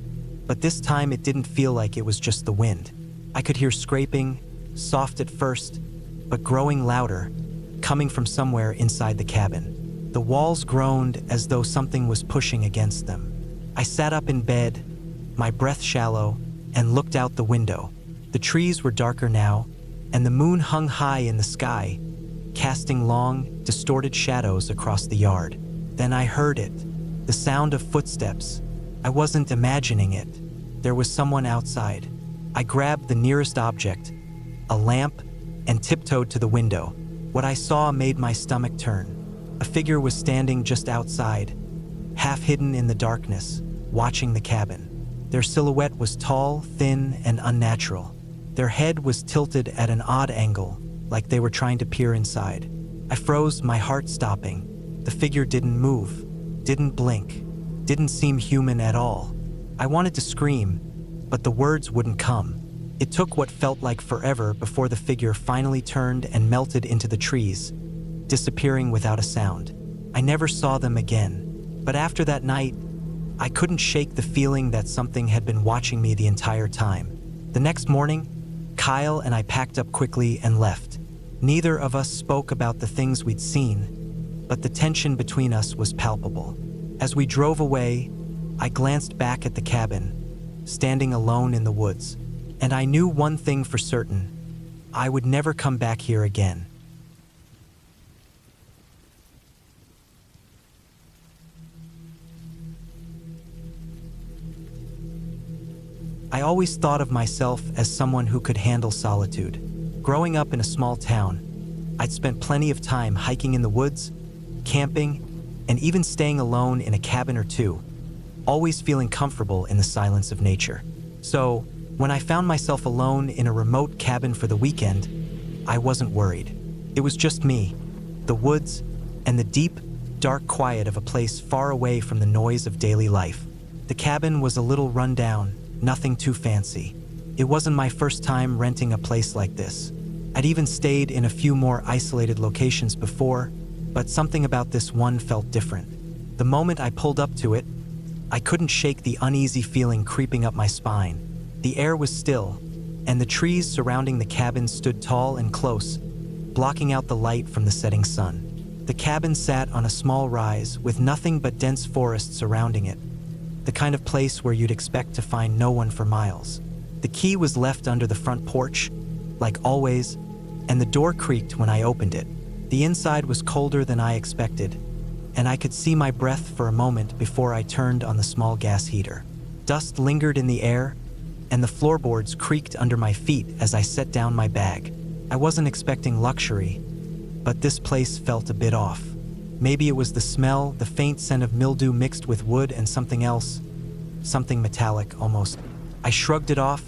but this time it didn't feel like it was just the wind. I could hear scraping, soft at first, but growing louder, coming from somewhere inside the cabin. The walls groaned as though something was pushing against them. I sat up in bed, my breath shallow, and looked out the window. The trees were darker now, and the moon hung high in the sky, casting long, distorted shadows across the yard. Then I heard it, the sound of footsteps. I wasn't imagining it. There was someone outside. I grabbed the nearest object, a lamp, and tiptoed to the window. What I saw made my stomach turn. A figure was standing just outside, half hidden in the darkness, watching the cabin. Their silhouette was tall, thin, and unnatural. Their head was tilted at an odd angle, like they were trying to peer inside. I froze, my heart stopping. The figure didn't move, didn't blink, didn't seem human at all. I wanted to scream, but the words wouldn't come. It took what felt like forever before the figure finally turned and melted into the trees, disappearing without a sound. I never saw them again, but after that night, I couldn't shake the feeling that something had been watching me the entire time. The next morning, Kyle and I packed up quickly and left. Neither of us spoke about the things we'd seen, but the tension between us was palpable. As we drove away, I glanced back at the cabin, standing alone in the woods, and I knew one thing for certain: I would never come back here again. I always thought of myself as someone who could handle solitude. Growing up in a small town, I'd spent plenty of time hiking in the woods, camping, and even staying alone in a cabin or two, always feeling comfortable in the silence of nature. So, when I found myself alone in a remote cabin for the weekend, I wasn't worried. It was just me, the woods, and the deep, dark quiet of a place far away from the noise of daily life. The cabin was a little run down, nothing too fancy. It wasn't my first time renting a place like this. I'd even stayed in a few more isolated locations before, but something about this one felt different. The moment I pulled up to it, I couldn't shake the uneasy feeling creeping up my spine. The air was still, and the trees surrounding the cabin stood tall and close, blocking out the light from the setting sun. The cabin sat on a small rise with nothing but dense forest surrounding it, the kind of place where you'd expect to find no one for miles. The key was left under the front porch, like always, and the door creaked when I opened it. The inside was colder than I expected, and I could see my breath for a moment before I turned on the small gas heater. Dust lingered in the air, and the floorboards creaked under my feet as I set down my bag. I wasn't expecting luxury, but this place felt a bit off. Maybe it was the smell, the faint scent of mildew mixed with wood and something else, something metallic almost. I shrugged it off,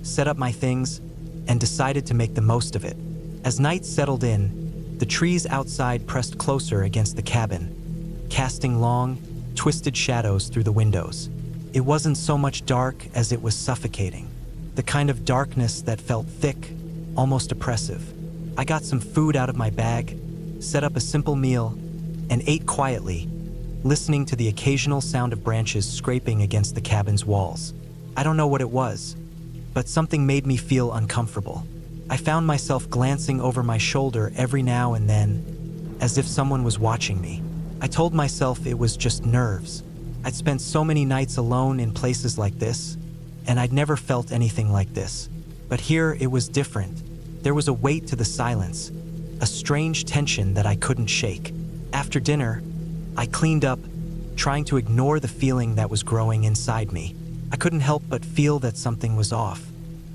set up my things, and decided to make the most of it. As night settled in, the trees outside pressed closer against the cabin, casting long, twisted shadows through the windows. It wasn't so much dark as it was suffocating, the kind of darkness that felt thick, almost oppressive. I got some food out of my bag, set up a simple meal, and ate quietly, listening to the occasional sound of branches scraping against the cabin's walls. I don't know what it was, but something made me feel uncomfortable. I found myself glancing over my shoulder every now and then, as if someone was watching me. I told myself it was just nerves. I'd spent so many nights alone in places like this, and I'd never felt anything like this. But here it was different. There was a weight to the silence, a strange tension that I couldn't shake. After dinner, I cleaned up, trying to ignore the feeling that was growing inside me. I couldn't help but feel that something was off.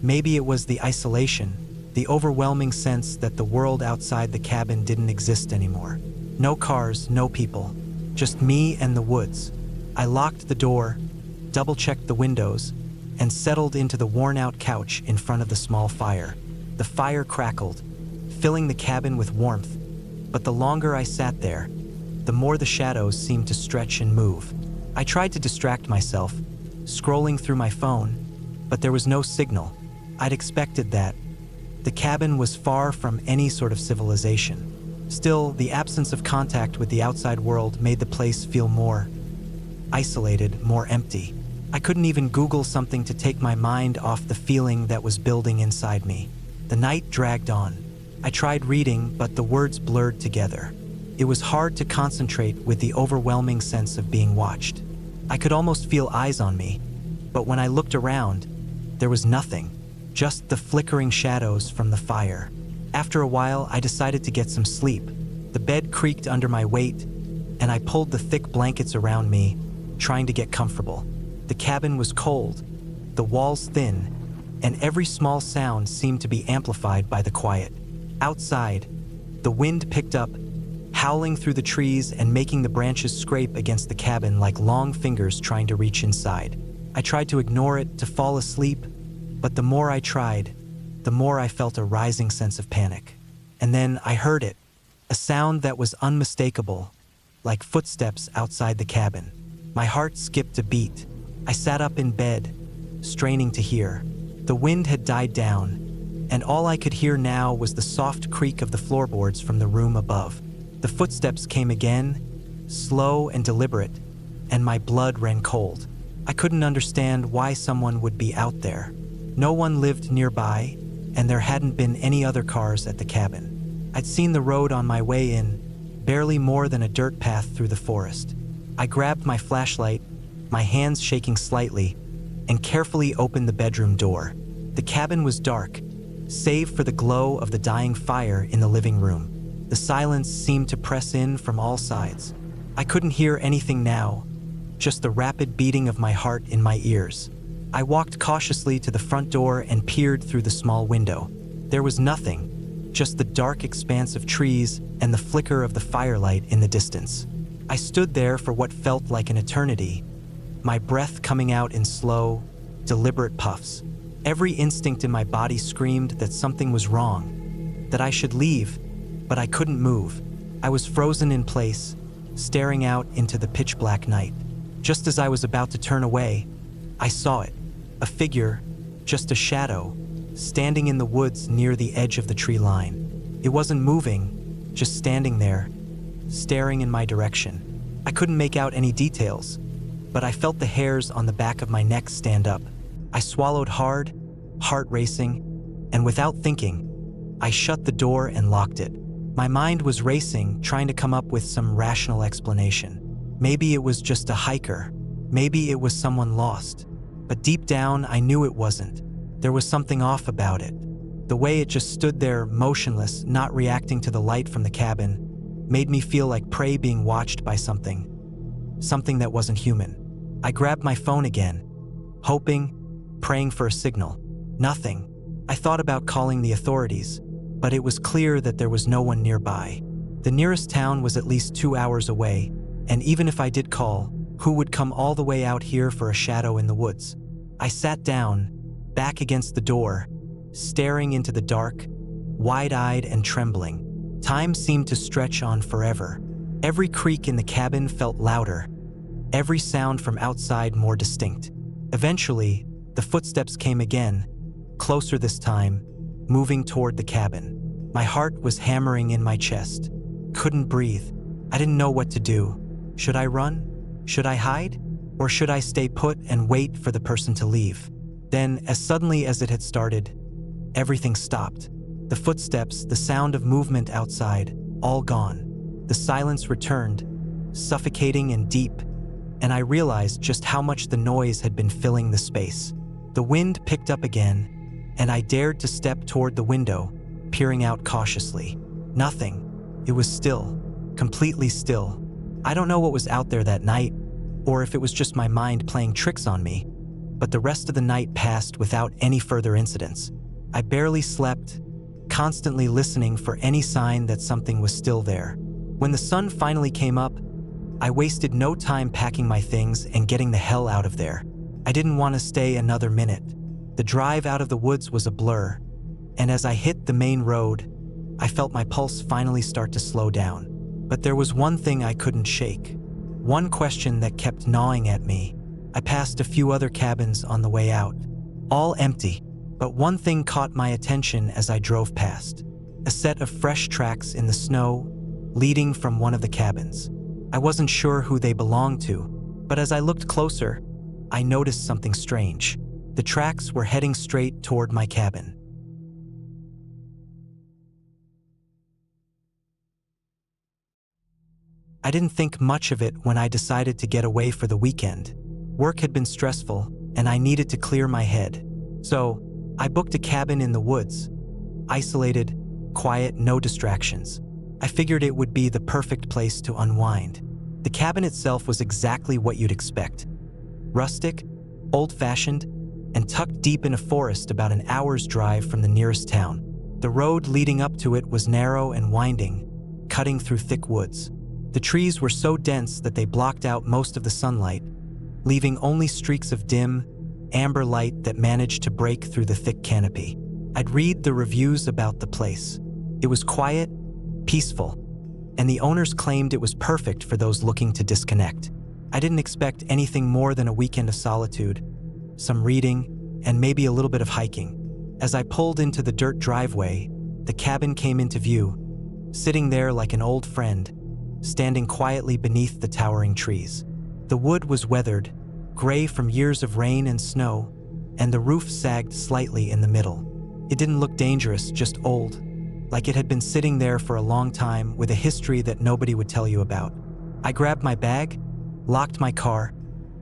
Maybe it was the isolation, the overwhelming sense that the world outside the cabin didn't exist anymore. No cars, no people, just me and the woods. I locked the door, double-checked the windows, and settled into the worn-out couch in front of the small fire. The fire crackled, filling the cabin with warmth, but the longer I sat there, the more the shadows seemed to stretch and move. I tried to distract myself, scrolling through my phone, but there was no signal. I'd expected that. The cabin was far from any sort of civilization. Still, the absence of contact with the outside world made the place feel more isolated, more empty. I couldn't even Google something to take my mind off the feeling that was building inside me. The night dragged on. I tried reading, but the words blurred together. It was hard to concentrate with the overwhelming sense of being watched. I could almost feel eyes on me, but when I looked around, there was nothing, just the flickering shadows from the fire. After a while, I decided to get some sleep. The bed creaked under my weight, and I pulled the thick blankets around me, trying to get comfortable. The cabin was cold, the walls thin, and every small sound seemed to be amplified by the quiet. Outside, the wind picked up, howling through the trees and making the branches scrape against the cabin like long fingers trying to reach inside. I tried to ignore it, to fall asleep, but the more I tried, the more I felt a rising sense of panic. And then I heard it, a sound that was unmistakable, like footsteps outside the cabin. My heart skipped a beat. I sat up in bed, straining to hear. The wind had died down, and all I could hear now was the soft creak of the floorboards from the room above. The footsteps came again, slow and deliberate, and my blood ran cold. I couldn't understand why someone would be out there. No one lived nearby, and there hadn't been any other cars at the cabin. I'd seen the road on my way in, barely more than a dirt path through the forest. I grabbed my flashlight, my hands shaking slightly, and carefully opened the bedroom door. The cabin was dark, save for the glow of the dying fire in the living room. The silence seemed to press in from all sides. I couldn't hear anything now, just the rapid beating of my heart in my ears. I walked cautiously to the front door and peered through the small window. There was nothing, just the dark expanse of trees and the flicker of the firelight in the distance. I stood there for what felt like an eternity, my breath coming out in slow, deliberate puffs. Every instinct in my body screamed that something was wrong, that I should leave, but I couldn't move. I was frozen in place, staring out into the pitch-black night. Just as I was about to turn away, I saw it, a figure, just a shadow, standing in the woods near the edge of the tree line. It wasn't moving, just standing there, staring in my direction. I couldn't make out any details, but I felt the hairs on the back of my neck stand up. I swallowed hard, heart racing, and without thinking, I shut the door and locked it. My mind was racing, trying to come up with some rational explanation. Maybe it was just a hiker. Maybe it was someone lost. But deep down, I knew it wasn't. There was something off about it. The way it just stood there, motionless, not reacting to the light from the cabin, made me feel like prey being watched by something that wasn't human. I grabbed my phone again, hoping, praying for a signal. Nothing. I thought about calling the authorities, but it was clear that there was no one nearby. The nearest town was at least 2 hours away, and even if I did call, who would come all the way out here for a shadow in the woods? I sat down, back against the door, staring into the dark, wide-eyed and trembling. Time seemed to stretch on forever. Every creak in the cabin felt louder, every sound from outside more distinct. Eventually, the footsteps came again, closer this time, moving toward the cabin. My heart was hammering in my chest. Couldn't breathe. I didn't know what to do. Should I run? Should I hide? Or should I stay put and wait for the person to leave? Then, as suddenly as it had started, everything stopped. The footsteps, the sound of movement outside, all gone. The silence returned, suffocating and deep, and I realized just how much the noise had been filling the space. The wind picked up again, and I dared to step toward the window, peering out cautiously. Nothing. It was still, completely still. I don't know what was out there that night, or if it was just my mind playing tricks on me, but the rest of the night passed without any further incidents. I barely slept, constantly listening for any sign that something was still there. When the sun finally came up, I wasted no time packing my things and getting the hell out of there. I didn't want to stay another minute. The drive out of the woods was a blur, and as I hit the main road, I felt my pulse finally start to slow down. But there was one thing I couldn't shake. One question that kept gnawing at me. I passed a few other cabins on the way out, all empty, but one thing caught my attention as I drove past. A set of fresh tracks in the snow, leading from one of the cabins. I wasn't sure who they belonged to, but as I looked closer, I noticed something strange. The tracks were heading straight toward my cabin. I didn't think much of it when I decided to get away for the weekend. Work had been stressful, and I needed to clear my head. So, I booked a cabin in the woods. Isolated, quiet, no distractions. I figured it would be the perfect place to unwind. The cabin itself was exactly what you'd expect. Rustic, old-fashioned, and tucked deep in a forest about an hour's drive from the nearest town. The road leading up to it was narrow and winding, cutting through thick woods. The trees were so dense that they blocked out most of the sunlight, leaving only streaks of dim, amber light that managed to break through the thick canopy. I'd read the reviews about the place. It was quiet, peaceful, and the owners claimed it was perfect for those looking to disconnect. I didn't expect anything more than a weekend of solitude, some reading, and maybe a little bit of hiking. As I pulled into the dirt driveway, the cabin came into view, sitting there like an old friend, standing quietly beneath the towering trees. The wood was weathered, gray from years of rain and snow, and the roof sagged slightly in the middle. It didn't look dangerous, just old, like it had been sitting there for a long time with a history that nobody would tell you about. I grabbed my bag, locked my car,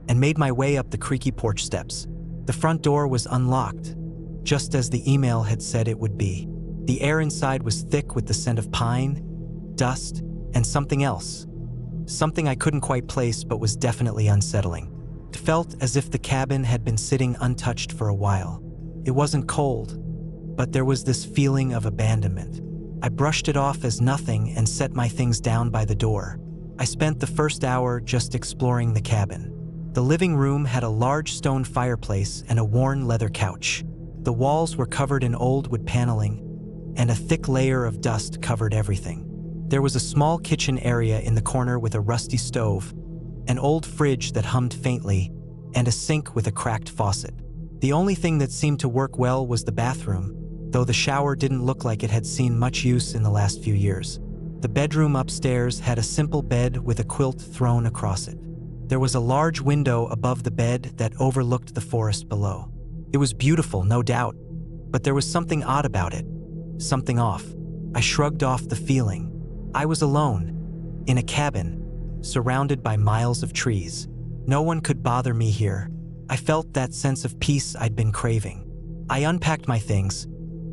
and made my way up the creaky porch steps. The front door was unlocked, just as the email had said it would be. The air inside was thick with the scent of pine, dust, and something else. Something I couldn't quite place but was definitely unsettling. It felt as if the cabin had been sitting untouched for a while. It wasn't cold, but there was this feeling of abandonment. I brushed it off as nothing and set my things down by the door. I spent the first hour just exploring the cabin. The living room had a large stone fireplace and a worn leather couch. The walls were covered in old wood paneling, and a thick layer of dust covered everything. There was a small kitchen area in the corner with a rusty stove, an old fridge that hummed faintly, and a sink with a cracked faucet. The only thing that seemed to work well was the bathroom, though the shower didn't look like it had seen much use in the last few years. The bedroom upstairs had a simple bed with a quilt thrown across it. There was a large window above the bed that overlooked the forest below. It was beautiful, no doubt, but there was something odd about it, something off. I shrugged off the feeling. I was alone, in a cabin, surrounded by miles of trees. No one could bother me here. I felt that sense of peace I'd been craving. I unpacked my things,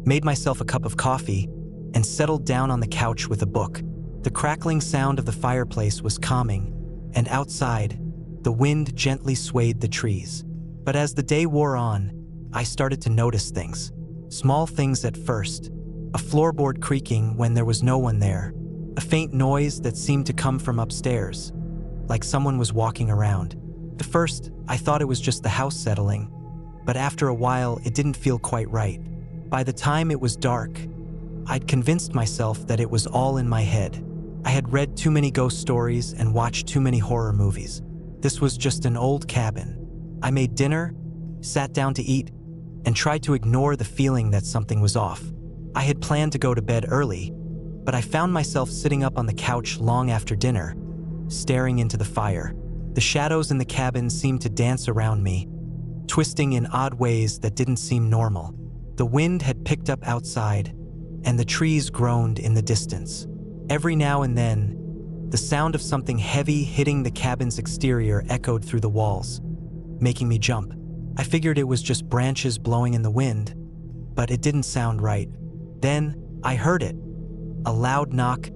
made myself a cup of coffee, and settled down on the couch with a book. The crackling sound of the fireplace was calming, and outside, the wind gently swayed the trees. But as the day wore on, I started to notice things. Small things at first. A floorboard creaking when there was no one there. A faint noise that seemed to come from upstairs, like someone was walking around. At first, I thought it was just the house settling, but after a while, it didn't feel quite right. By the time it was dark, I'd convinced myself that it was all in my head. I had read too many ghost stories and watched too many horror movies. This was just an old cabin. I made dinner, sat down to eat, and tried to ignore the feeling that something was off. I had planned to go to bed early, but I found myself sitting up on the couch long after dinner, staring into the fire. The shadows in the cabin seemed to dance around me, twisting in odd ways that didn't seem normal. The wind had picked up outside, and the trees groaned in the distance. Every now and then, the sound of something heavy hitting the cabin's exterior echoed through the walls, making me jump. I figured it was just branches blowing in the wind, but it didn't sound right. Then, I heard it. A loud knock,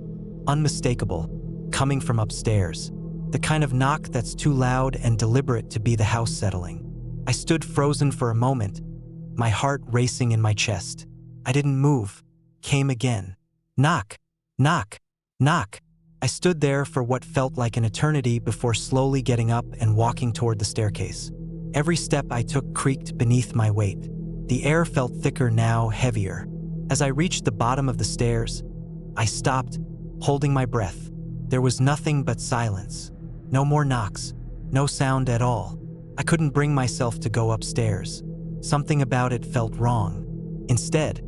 unmistakable, coming from upstairs. The kind of knock that's too loud and deliberate to be the house settling. I stood frozen for a moment, my heart racing in my chest. I didn't move. Came again. Knock, knock, knock. I stood there for what felt like an eternity before slowly getting up and walking toward the staircase. Every step I took creaked beneath my weight. The air felt thicker now, heavier. As I reached the bottom of the stairs, I stopped, holding my breath. There was nothing but silence. No more knocks, no sound at all. I couldn't bring myself to go upstairs. Something about it felt wrong. Instead,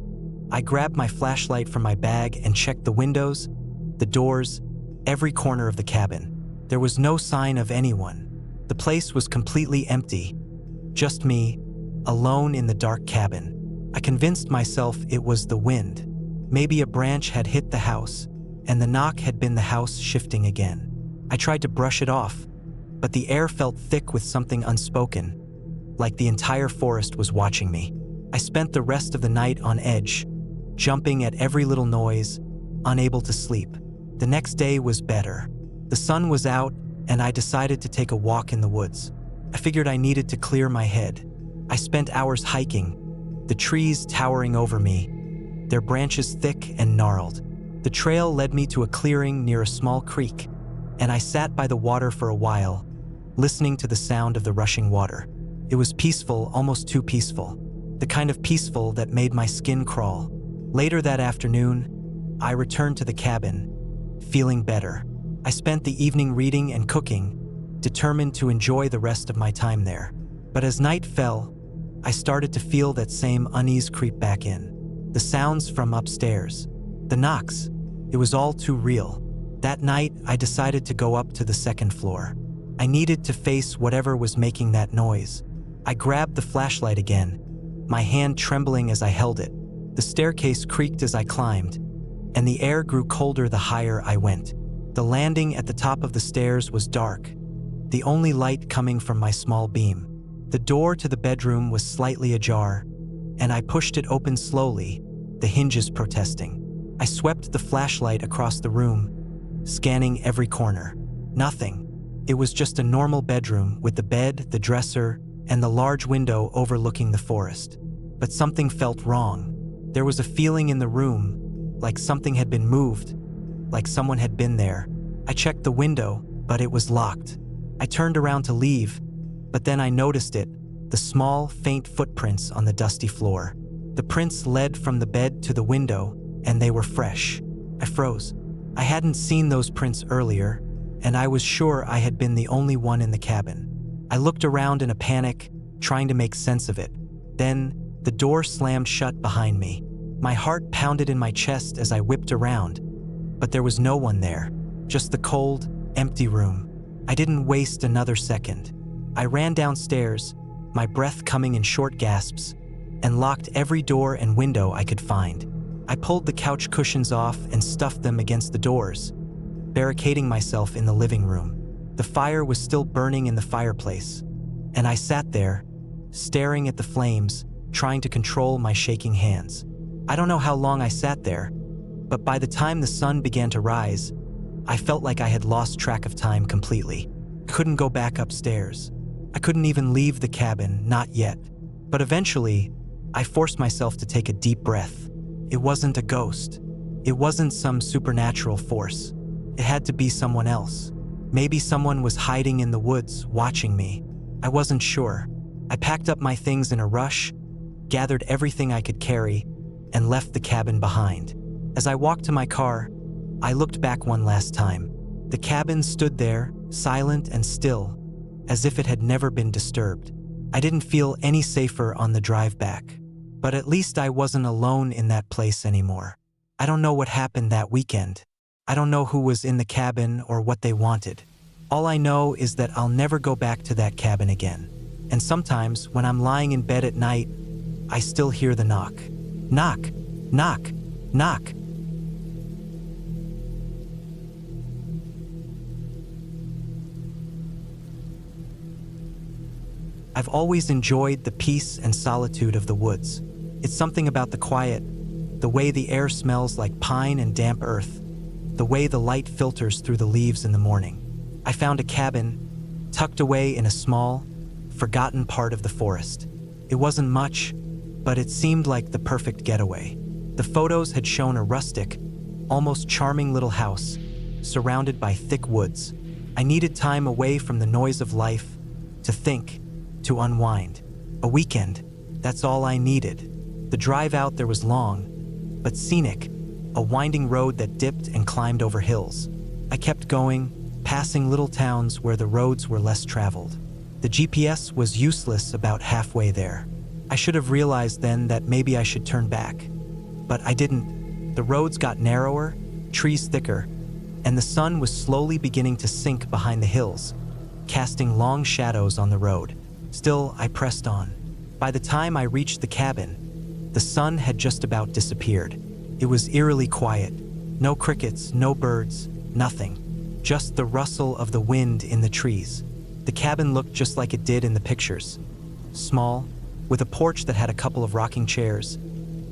I grabbed my flashlight from my bag and checked the windows, the doors, every corner of the cabin. There was no sign of anyone. The place was completely empty. Just me, alone in the dark cabin. I convinced myself it was the wind. Maybe a branch had hit the house, and the knock had been the house shifting again. I tried to brush it off, but the air felt thick with something unspoken, like the entire forest was watching me. I spent the rest of the night on edge, jumping at every little noise, unable to sleep. The next day was better. The sun was out, and I decided to take a walk in the woods. I figured I needed to clear my head. I spent hours hiking, the trees towering over me, their branches thick and gnarled. The trail led me to a clearing near a small creek, and I sat by the water for a while, listening to the sound of the rushing water. It was peaceful, almost too peaceful, the kind of peaceful that made my skin crawl. Later that afternoon, I returned to the cabin, feeling better. I spent the evening reading and cooking, determined to enjoy the rest of my time there. But as night fell, I started to feel that same unease creep back in. The sounds from upstairs, the knocks, it was all too real. That night, I decided to go up to the second floor. I needed to face whatever was making that noise. I grabbed the flashlight again, my hand trembling as I held it. The staircase creaked as I climbed, and the air grew colder the higher I went. The landing at the top of the stairs was dark, the only light coming from my small beam. The door to the bedroom was slightly ajar, and I pushed it open slowly, the hinges protesting. I swept the flashlight across the room, scanning every corner. Nothing. It was just a normal bedroom with the bed, the dresser, and the large window overlooking the forest. But something felt wrong. There was a feeling in the room, like something had been moved, like someone had been there. I checked the window, but it was locked. I turned around to leave, but then I noticed it, the small, faint footprints on the dusty floor. The prints led from the bed to the window, and they were fresh. I froze. I hadn't seen those prints earlier, and I was sure I had been the only one in the cabin. I looked around in a panic, trying to make sense of it. Then, the door slammed shut behind me. My heart pounded in my chest as I whipped around, but there was no one there, just the cold, empty room. I didn't waste another second. I ran downstairs, my breath coming in short gasps, and locked every door and window I could find. I pulled the couch cushions off and stuffed them against the doors, barricading myself in the living room. The fire was still burning in the fireplace, and I sat there, staring at the flames, trying to control my shaking hands. I don't know how long I sat there, but by the time the sun began to rise, I felt like I had lost track of time completely. Couldn't go back upstairs. I couldn't even leave the cabin, not yet. But eventually, I forced myself to take a deep breath. It wasn't a ghost. It wasn't some supernatural force. It had to be someone else. Maybe someone was hiding in the woods, watching me. I wasn't sure. I packed up my things in a rush, gathered everything I could carry, and left the cabin behind. As I walked to my car, I looked back one last time. The cabin stood there, silent and still, as if it had never been disturbed. I didn't feel any safer on the drive back, but at least I wasn't alone in that place anymore. I don't know what happened that weekend. I don't know who was in the cabin or what they wanted. All I know is that I'll never go back to that cabin again. And sometimes, when I'm lying in bed at night, I still hear the knock. Knock, knock, knock. I've always enjoyed the peace and solitude of the woods. It's something about the quiet, the way the air smells like pine and damp earth, the way the light filters through the leaves in the morning. I found a cabin tucked away in a small, forgotten part of the forest. It wasn't much, but it seemed like the perfect getaway. The photos had shown a rustic, almost charming little house, surrounded by thick woods. I needed time away from the noise of life, to think, to unwind. A weekend, that's all I needed. The drive out there was long, but scenic, a winding road that dipped and climbed over hills. I kept going, passing little towns where the roads were less traveled. The GPS was useless about halfway there. I should have realized then that maybe I should turn back. But I didn't. The roads got narrower, trees thicker, and the sun was slowly beginning to sink behind the hills, casting long shadows on the road. Still, I pressed on. By the time I reached the cabin, the sun had just about disappeared. It was eerily quiet. No crickets, no birds, nothing. Just the rustle of the wind in the trees. The cabin looked just like it did in the pictures. Small, with a porch that had a couple of rocking chairs,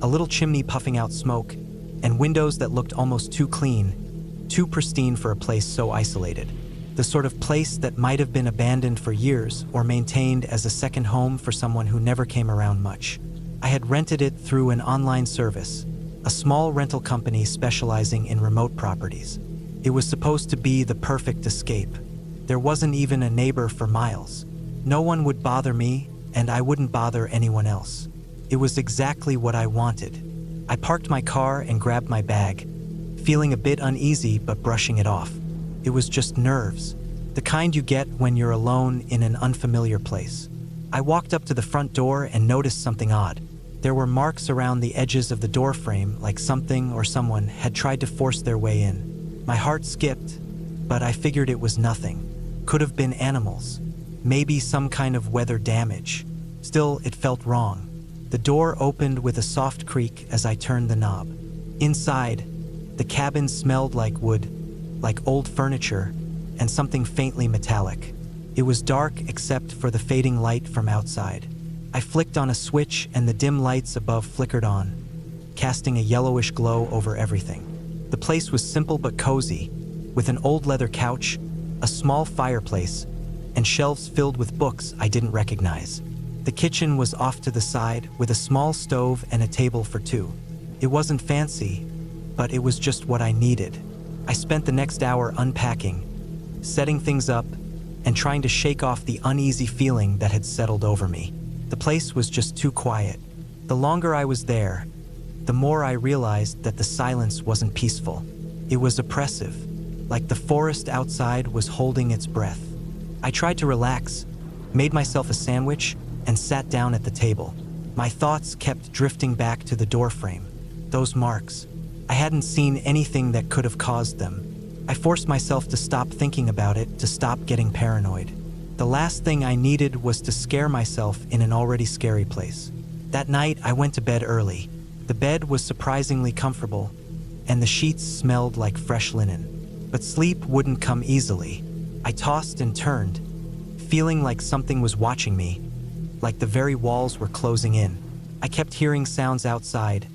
a little chimney puffing out smoke, and windows that looked almost too clean, too pristine for a place so isolated. The sort of place that might have been abandoned for years or maintained as a second home for someone who never came around much. I had rented it through an online service, a small rental company specializing in remote properties. It was supposed to be the perfect escape. There wasn't even a neighbor for miles. No one would bother me, and I wouldn't bother anyone else. It was exactly what I wanted. I parked my car and grabbed my bag, feeling a bit uneasy but brushing it off. It was just nerves, the kind you get when you're alone in an unfamiliar place. I walked up to the front door and noticed something odd. There were marks around the edges of the door frame, like something or someone had tried to force their way in. My heart skipped, but I figured it was nothing. Could have been animals, maybe some kind of weather damage. Still, it felt wrong. The door opened with a soft creak as I turned the knob. Inside, the cabin smelled like wood, like old furniture, and something faintly metallic. It was dark except for the fading light from outside. I flicked on a switch and the dim lights above flickered on, casting a yellowish glow over everything. The place was simple but cozy, with an old leather couch, a small fireplace, and shelves filled with books I didn't recognize. The kitchen was off to the side with a small stove and a table for two. It wasn't fancy, but it was just what I needed. I spent the next hour unpacking, setting things up, and trying to shake off the uneasy feeling that had settled over me. The place was just too quiet. The longer I was there, the more I realized that the silence wasn't peaceful. It was oppressive, like the forest outside was holding its breath. I tried to relax, made myself a sandwich, and sat down at the table. My thoughts kept drifting back to the doorframe. Those marks. I hadn't seen anything that could have caused them. I forced myself to stop thinking about it, to stop getting paranoid. The last thing I needed was to scare myself in an already scary place. That night, I went to bed early. The bed was surprisingly comfortable, and the sheets smelled like fresh linen. But sleep wouldn't come easily. I tossed and turned, feeling like something was watching me, like the very walls were closing in. I kept hearing sounds outside,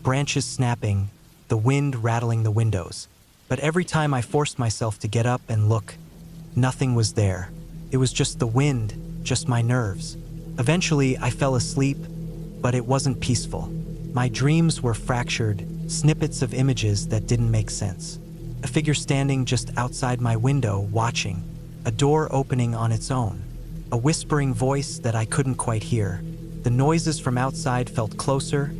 branches snapping, the wind rattling the windows. But every time I forced myself to get up and look, nothing was there. It was just the wind, just my nerves. Eventually, I fell asleep, but it wasn't peaceful. My dreams were fractured, snippets of images that didn't make sense. A figure standing just outside my window, watching. A door opening on its own. A whispering voice that I couldn't quite hear. The noises from outside felt closer,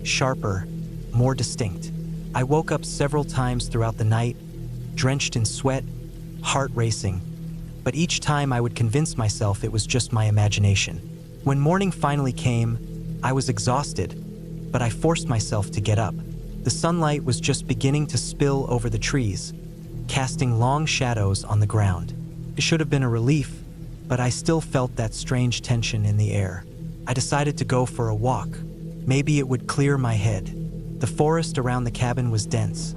sharper, more distinct. I woke up several times throughout the night, drenched in sweat, heart racing. But each time I would convince myself it was just my imagination. When morning finally came, I was exhausted, but I forced myself to get up. The sunlight was just beginning to spill over the trees, casting long shadows on the ground. It should have been a relief, but I still felt that strange tension in the air. I decided to go for a walk. Maybe it would clear my head. The forest around the cabin was dense,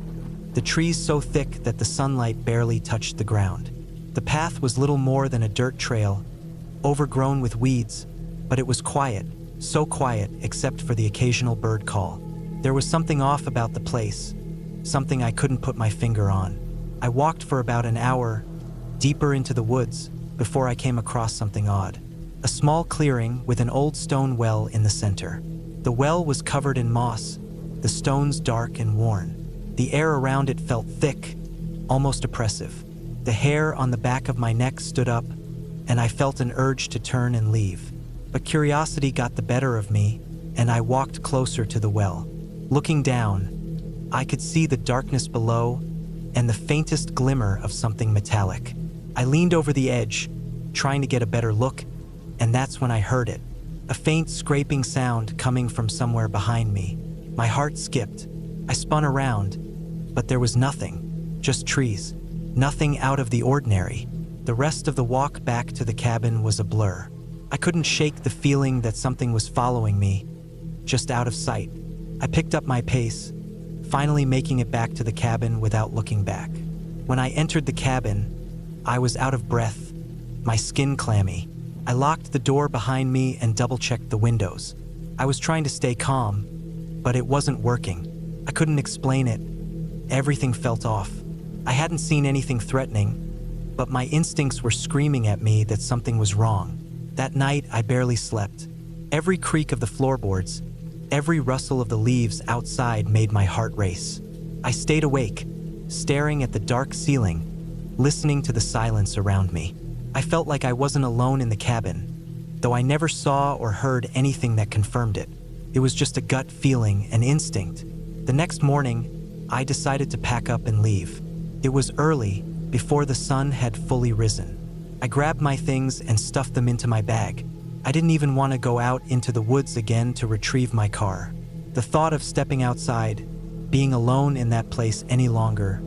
the trees so thick that the sunlight barely touched the ground. The path was little more than a dirt trail, overgrown with weeds, but it was quiet, so quiet except for the occasional bird call. There was something off about the place, something I couldn't put my finger on. I walked for about an hour, deeper into the woods, before I came across something odd. A small clearing with an old stone well in the center. The well was covered in moss, the stones dark and worn. The air around it felt thick, almost oppressive. The hair on the back of my neck stood up, and I felt an urge to turn and leave. But curiosity got the better of me, and I walked closer to the well. Looking down, I could see the darkness below and the faintest glimmer of something metallic. I leaned over the edge, trying to get a better look, and that's when I heard it. A faint scraping sound coming from somewhere behind me. My heart skipped. I spun around, but there was nothing, just trees. Nothing out of the ordinary. The rest of the walk back to the cabin was a blur. I couldn't shake the feeling that something was following me, just out of sight. I picked up my pace, finally making it back to the cabin without looking back. When I entered the cabin, I was out of breath, my skin clammy. I locked the door behind me and double-checked the windows. I was trying to stay calm, but it wasn't working. I couldn't explain it. Everything felt off. I hadn't seen anything threatening, but my instincts were screaming at me that something was wrong. That night, I barely slept. Every creak of the floorboards, every rustle of the leaves outside made my heart race. I stayed awake, staring at the dark ceiling, listening to the silence around me. I felt like I wasn't alone in the cabin, though I never saw or heard anything that confirmed it. It was just a gut feeling, an instinct. The next morning, I decided to pack up and leave. It was early, before the sun had fully risen. I grabbed my things and stuffed them into my bag. I didn't even want to go out into the woods again to retrieve my car. The thought of stepping outside, being alone in that place any longer,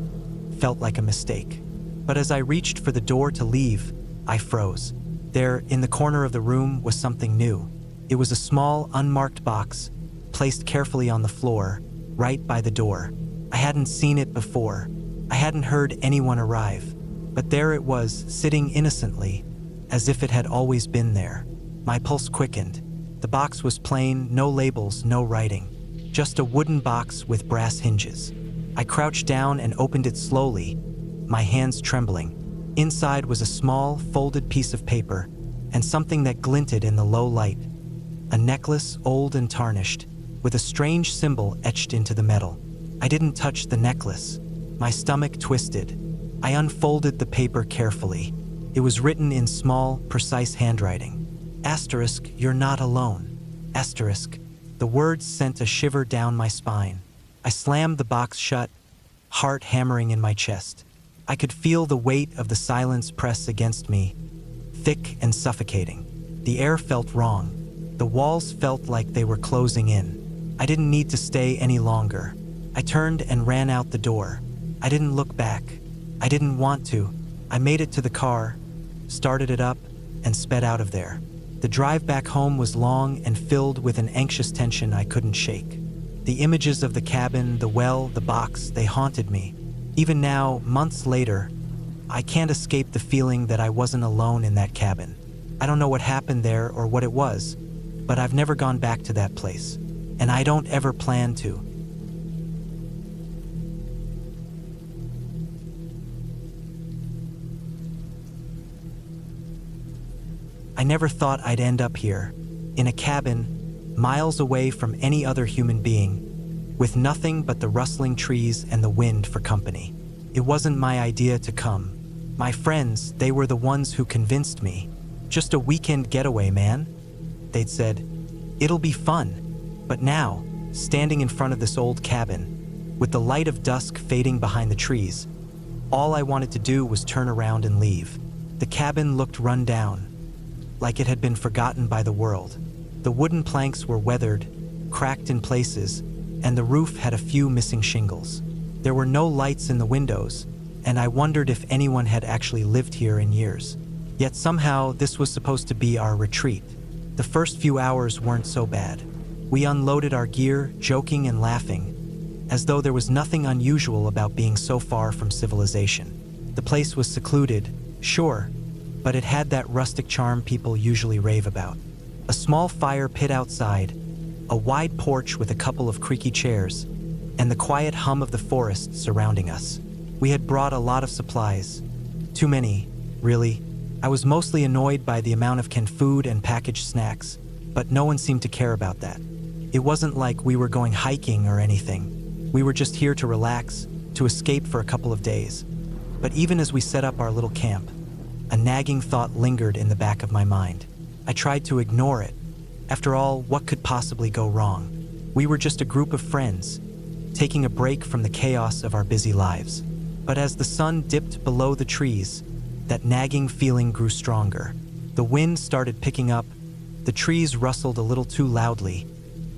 felt like a mistake. But as I reached for the door to leave, I froze. There, in the corner of the room, was something new. It was a small, unmarked box, placed carefully on the floor, right by the door. I hadn't seen it before. I hadn't heard anyone arrive. But there it was, sitting innocently, as if it had always been there. My pulse quickened. The box was plain, no labels, no writing. Just a wooden box with brass hinges. I crouched down and opened it slowly, my hands trembling. Inside was a small, folded piece of paper, and something that glinted in the low light. A necklace, old and tarnished, with a strange symbol etched into the metal. I didn't touch the necklace. My stomach twisted. I unfolded the paper carefully. It was written in small, precise handwriting. Asterisk, you're not alone. Asterisk. The words sent a shiver down my spine. I slammed the box shut, heart hammering in my chest. I could feel the weight of the silence press against me, thick and suffocating. The air felt wrong. The walls felt like they were closing in. I didn't need to stay any longer. I turned and ran out the door. I didn't look back. I didn't want to. I made it to the car, started it up, and sped out of there. The drive back home was long and filled with an anxious tension I couldn't shake. The images of the cabin, the well, the box, they haunted me. Even now, months later, I can't escape the feeling that I wasn't alone in that cabin. I don't know what happened there or what it was, but I've never gone back to that place. And I don't ever plan to. I never thought I'd end up here, in a cabin, miles away from any other human being, with nothing but the rustling trees and the wind for company. It wasn't my idea to come. My friends, they were the ones who convinced me. Just a weekend getaway, man. They'd said, it'll be fun. But now, standing in front of this old cabin, with the light of dusk fading behind the trees, all I wanted to do was turn around and leave. The cabin looked run down, like it had been forgotten by the world. The wooden planks were weathered, cracked in places, and the roof had a few missing shingles. There were no lights in the windows, and I wondered if anyone had actually lived here in years. Yet somehow this was supposed to be our retreat. The first few hours weren't so bad. We unloaded our gear, joking and laughing, as though there was nothing unusual about being so far from civilization. The place was secluded, sure, but it had that rustic charm people usually rave about. A small fire pit outside, a wide porch with a couple of creaky chairs, and the quiet hum of the forest surrounding us. We had brought a lot of supplies. Too many, really. I was mostly annoyed by the amount of canned food and packaged snacks, but no one seemed to care about that. It wasn't like we were going hiking or anything. We were just here to relax, to escape for a couple of days. But even as we set up our little camp, a nagging thought lingered in the back of my mind. I tried to ignore it. After all, what could possibly go wrong? We were just a group of friends, taking a break from the chaos of our busy lives. But as the sun dipped below the trees, that nagging feeling grew stronger. The wind started picking up, the trees rustled a little too loudly,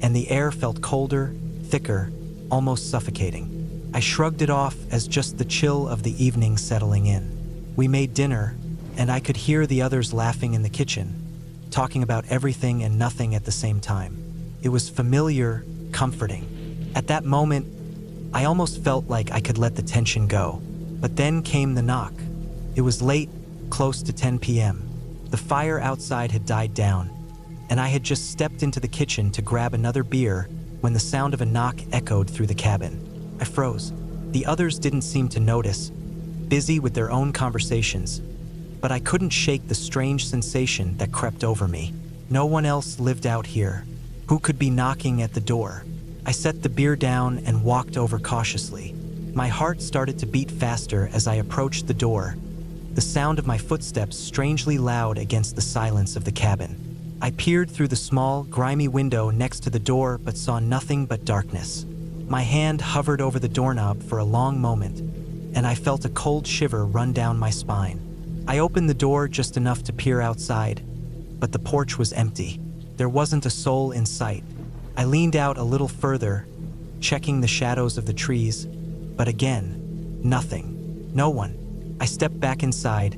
and the air felt colder, thicker, almost suffocating. I shrugged it off as just the chill of the evening settling in. We made dinner, and I could hear the others laughing in the kitchen, talking about everything and nothing at the same time. It was familiar, comforting. At that moment, I almost felt like I could let the tension go. But then came the knock. It was late, close to 10 p.m. The fire outside had died down, and I had just stepped into the kitchen to grab another beer when the sound of a knock echoed through the cabin. I froze. The others didn't seem to notice, busy with their own conversations, but I couldn't shake the strange sensation that crept over me. No one else lived out here. Who could be knocking at the door? I set the beer down and walked over cautiously. My heart started to beat faster as I approached the door, the sound of my footsteps strangely loud against the silence of the cabin. I peered through the small, grimy window next to the door but saw nothing but darkness. My hand hovered over the doorknob for a long moment, and I felt a cold shiver run down my spine. I opened the door just enough to peer outside, but the porch was empty. There wasn't a soul in sight. I leaned out a little further, checking the shadows of the trees, but again, nothing. No one. I stepped back inside,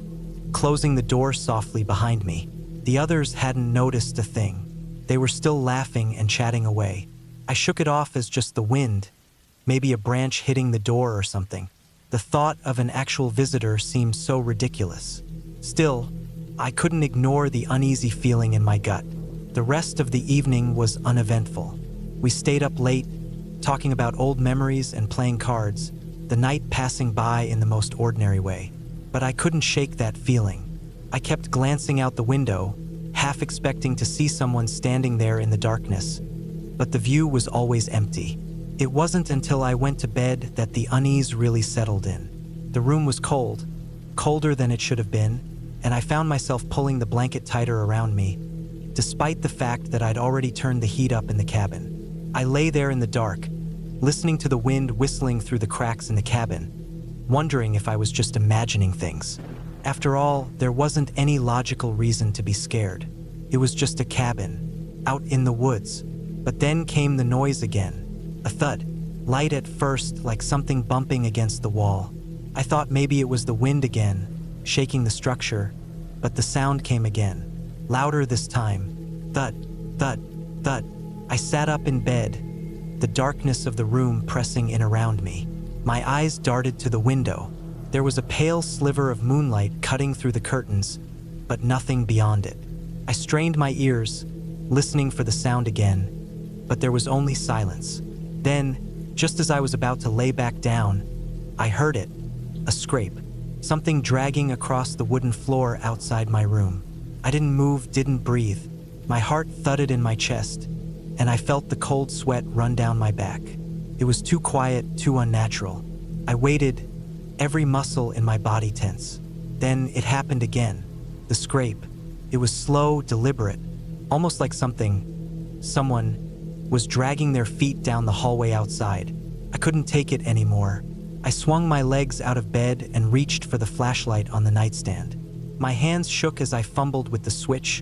closing the door softly behind me. The others hadn't noticed a thing. They were still laughing and chatting away. I shook it off as just the wind, maybe a branch hitting the door or something. The thought of an actual visitor seemed so ridiculous. Still, I couldn't ignore the uneasy feeling in my gut. The rest of the evening was uneventful. We stayed up late, talking about old memories and playing cards, the night passing by in the most ordinary way. But I couldn't shake that feeling. I kept glancing out the window, half expecting to see someone standing there in the darkness, but the view was always empty. It wasn't until I went to bed that the unease really settled in. The room was cold, colder than it should have been, and I found myself pulling the blanket tighter around me, despite the fact that I'd already turned the heat up in the cabin. I lay there in the dark, listening to the wind whistling through the cracks in the cabin, wondering if I was just imagining things. After all, there wasn't any logical reason to be scared. It was just a cabin, out in the woods. But then came the noise again, a thud, light at first like something bumping against the wall. I thought maybe it was the wind again, shaking the structure, but the sound came again, louder this time. Thud, thud, thud. I sat up in bed, the darkness of the room pressing in around me. My eyes darted to the window. There was a pale sliver of moonlight cutting through the curtains, but nothing beyond it. I strained my ears, listening for the sound again, but there was only silence. Then, just as I was about to lay back down, I heard it, a scrape, something dragging across the wooden floor outside my room. I didn't move, didn't breathe. My heart thudded in my chest, and I felt the cold sweat run down my back. It was too quiet, too unnatural. I waited, every muscle in my body tense. Then it happened again. The scrape. It was slow, deliberate, almost like someone was dragging their feet down the hallway outside. I couldn't take it anymore. I swung my legs out of bed and reached for the flashlight on the nightstand. My hands shook as I fumbled with the switch,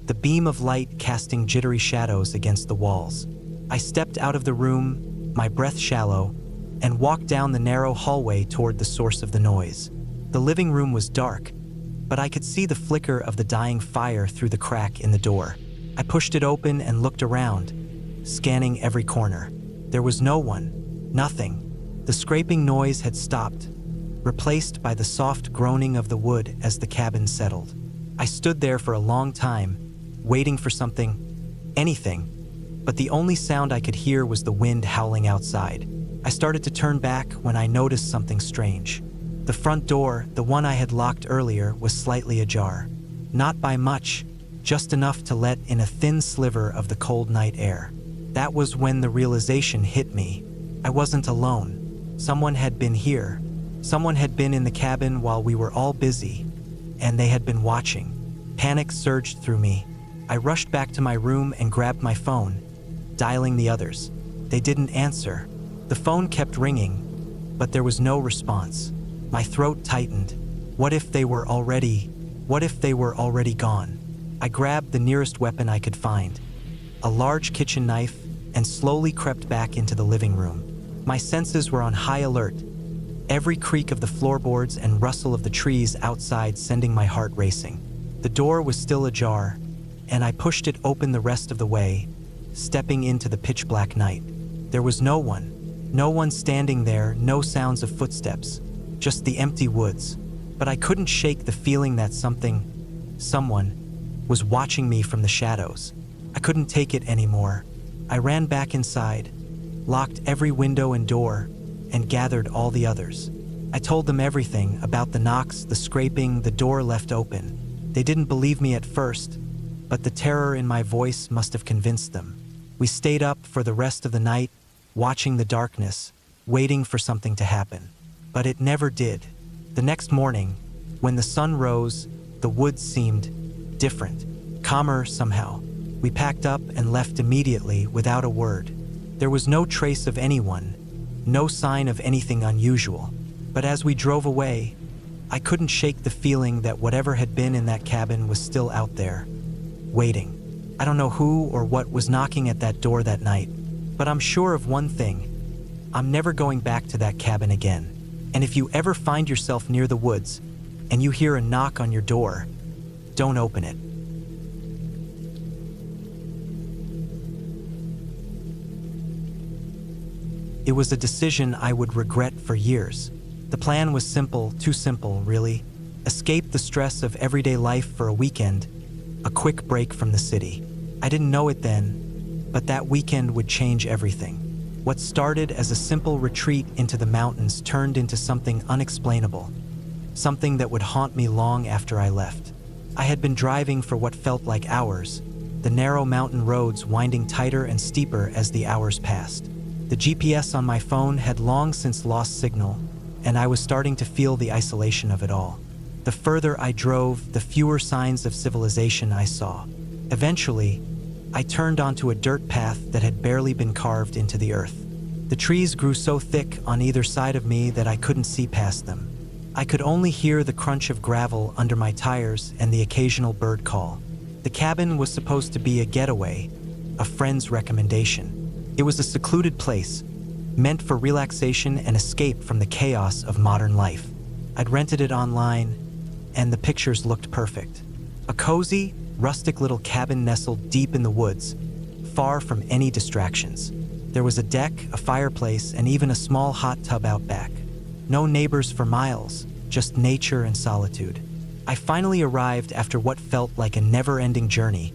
the beam of light casting jittery shadows against the walls. I stepped out of the room, my breath shallow, and walked down the narrow hallway toward the source of the noise. The living room was dark, but I could see the flicker of the dying fire through the crack in the door. I pushed it open and looked around, scanning every corner. There was no one, nothing. The scraping noise had stopped, replaced by the soft groaning of the wood as the cabin settled. I stood there for a long time, waiting for something, anything, but the only sound I could hear was the wind howling outside. I started to turn back when I noticed something strange. The front door, the one I had locked earlier, was slightly ajar. Not by much, just enough to let in a thin sliver of the cold night air. That was when the realization hit me. I wasn't alone. Someone had been here. Someone had been in the cabin while we were all busy, and they had been watching. Panic surged through me. I rushed back to my room and grabbed my phone, dialing the others. They didn't answer. The phone kept ringing, but there was no response. My throat tightened. What if they were already gone? I grabbed the nearest weapon I could find, a large kitchen knife, and slowly crept back into the living room. My senses were on high alert, every creak of the floorboards and rustle of the trees outside sending my heart racing. The door was still ajar, and I pushed it open the rest of the way, stepping into the pitch-black night. There was no one standing there, no sounds of footsteps, just the empty woods. But I couldn't shake the feeling that someone, was watching me from the shadows. I couldn't take it anymore. I ran back inside, locked every window and door, and gathered all the others. I told them everything about the knocks, the scraping, the door left open. They didn't believe me at first, but the terror in my voice must have convinced them. We stayed up for the rest of the night, watching the darkness, waiting for something to happen. But it never did. The next morning, when the sun rose, the woods seemed different, calmer somehow. We packed up and left immediately without a word. There was no trace of anyone, no sign of anything unusual. But as we drove away, I couldn't shake the feeling that whatever had been in that cabin was still out there, waiting. I don't know who or what was knocking at that door that night, but I'm sure of one thing. I'm never going back to that cabin again. And if you ever find yourself near the woods and you hear a knock on your door, don't open it. It was a decision I would regret for years. The plan was simple, too simple, really. Escape the stress of everyday life for a weekend, a quick break from the city. I didn't know it then, but that weekend would change everything. What started as a simple retreat into the mountains turned into something unexplainable, something that would haunt me long after I left. I had been driving for what felt like hours, the narrow mountain roads winding tighter and steeper as the hours passed. The GPS on my phone had long since lost signal, and I was starting to feel the isolation of it all. The further I drove, the fewer signs of civilization I saw. Eventually, I turned onto a dirt path that had barely been carved into the earth. The trees grew so thick on either side of me that I couldn't see past them. I could only hear the crunch of gravel under my tires and the occasional bird call. The cabin was supposed to be a getaway, a friend's recommendation. It was a secluded place, meant for relaxation and escape from the chaos of modern life. I'd rented it online, and the pictures looked perfect. A cozy, rustic little cabin nestled deep in the woods, far from any distractions. There was a deck, a fireplace, and even a small hot tub out back. No neighbors for miles, just nature and solitude. I finally arrived after what felt like a never-ending journey,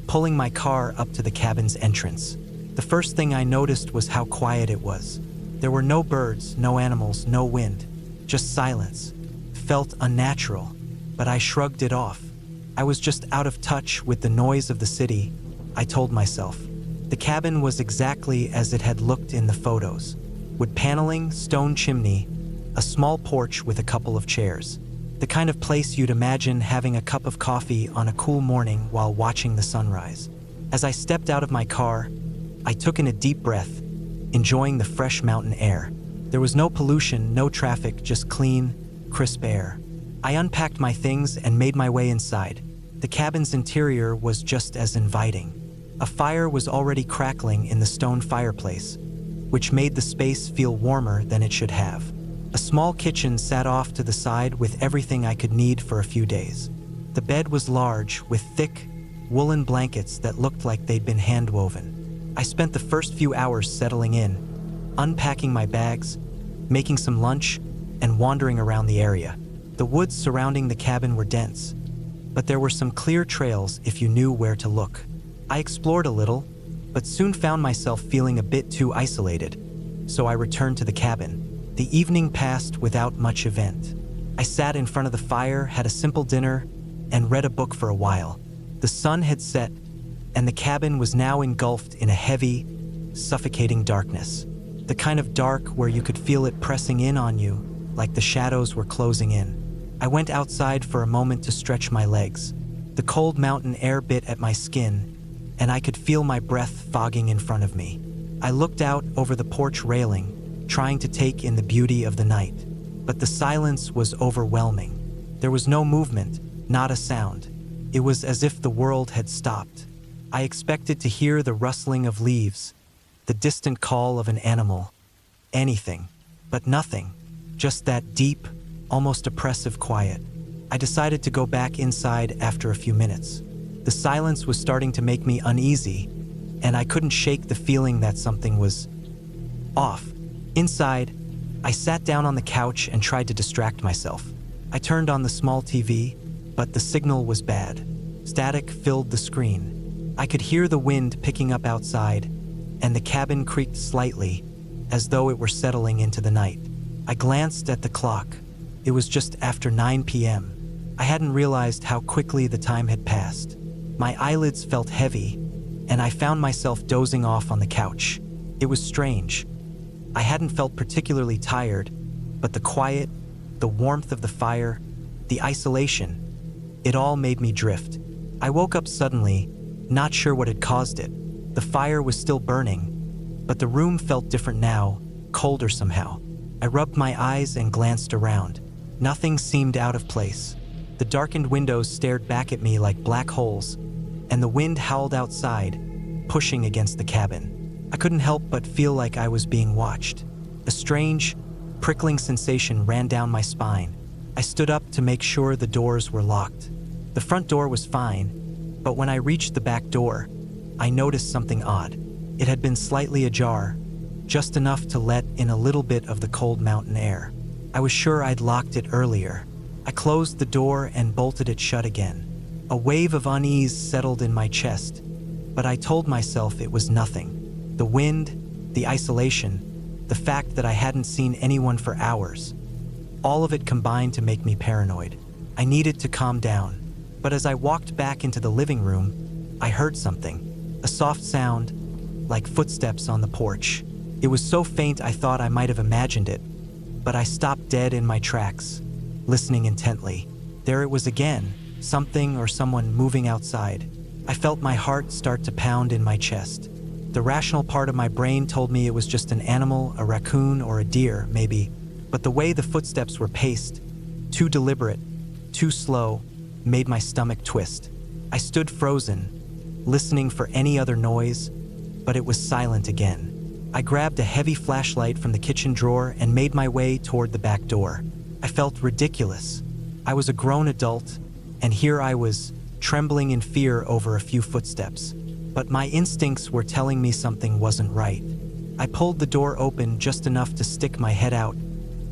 pulling my car up to the cabin's entrance. The first thing I noticed was how quiet it was. There were no birds, no animals, no wind, just silence. It felt unnatural, but I shrugged it off. I was just out of touch with the noise of the city, I told myself. The cabin was exactly as it had looked in the photos. Wood paneling, stone chimney, a small porch with a couple of chairs. The kind of place you'd imagine having a cup of coffee on a cool morning while watching the sunrise. As I stepped out of my car, I took in a deep breath, enjoying the fresh mountain air. There was no pollution, no traffic, just clean, crisp air. I unpacked my things and made my way inside. The cabin's interior was just as inviting. A fire was already crackling in the stone fireplace, which made the space feel warmer than it should have. A small kitchen sat off to the side with everything I could need for a few days. The bed was large, with thick, woolen blankets that looked like they'd been hand-woven. I spent the first few hours settling in, unpacking my bags, making some lunch, and wandering around the area. The woods surrounding the cabin were dense, but there were some clear trails if you knew where to look. I explored a little, but soon found myself feeling a bit too isolated, so I returned to the cabin. The evening passed without much event. I sat in front of the fire, had a simple dinner, and read a book for a while. The sun had set, and the cabin was now engulfed in a heavy, suffocating darkness. The kind of dark where you could feel it pressing in on you, like the shadows were closing in. I went outside for a moment to stretch my legs. The cold mountain air bit at my skin, and I could feel my breath fogging in front of me. I looked out over the porch railing, trying to take in the beauty of the night. But the silence was overwhelming. There was no movement, not a sound. It was as if the world had stopped. I expected to hear the rustling of leaves, the distant call of an animal, anything, but nothing. Just that deep, almost oppressive quiet. I decided to go back inside after a few minutes. The silence was starting to make me uneasy, and I couldn't shake the feeling that something was off. Inside, I sat down on the couch and tried to distract myself. I turned on the small TV, but the signal was bad. Static filled the screen. I could hear the wind picking up outside, and the cabin creaked slightly, as though it were settling into the night. I glanced at the clock. It was just after 9 p.m. I hadn't realized how quickly the time had passed. My eyelids felt heavy, and I found myself dozing off on the couch. It was strange. I hadn't felt particularly tired, but the quiet, the warmth of the fire, the isolation, it all made me drift. I woke up suddenly, not sure what had caused it. The fire was still burning, but the room felt different now, colder somehow. I rubbed my eyes and glanced around. Nothing seemed out of place. The darkened windows stared back at me like black holes, and the wind howled outside, pushing against the cabin. I couldn't help but feel like I was being watched. A strange, prickling sensation ran down my spine. I stood up to make sure the doors were locked. The front door was fine, but when I reached the back door, I noticed something odd. It had been slightly ajar, just enough to let in a little bit of the cold mountain air. I was sure I'd locked it earlier. I closed the door and bolted it shut again. A wave of unease settled in my chest, but I told myself it was nothing. The wind, the isolation, the fact that I hadn't seen anyone for hours, all of it combined to make me paranoid. I needed to calm down, but as I walked back into the living room, I heard something, a soft sound, like footsteps on the porch. It was so faint I thought I might have imagined it, but I stopped dead in my tracks, listening intently. There it was again, something or someone moving outside. I felt my heart start to pound in my chest. The rational part of my brain told me it was just an animal, a raccoon or a deer, maybe, but the way the footsteps were paced, too deliberate, too slow, made my stomach twist. I stood frozen, listening for any other noise, but it was silent again. I grabbed a heavy flashlight from the kitchen drawer and made my way toward the back door. I felt ridiculous. I was a grown adult, and here I was, trembling in fear over a few footsteps. But my instincts were telling me something wasn't right. I pulled the door open just enough to stick my head out,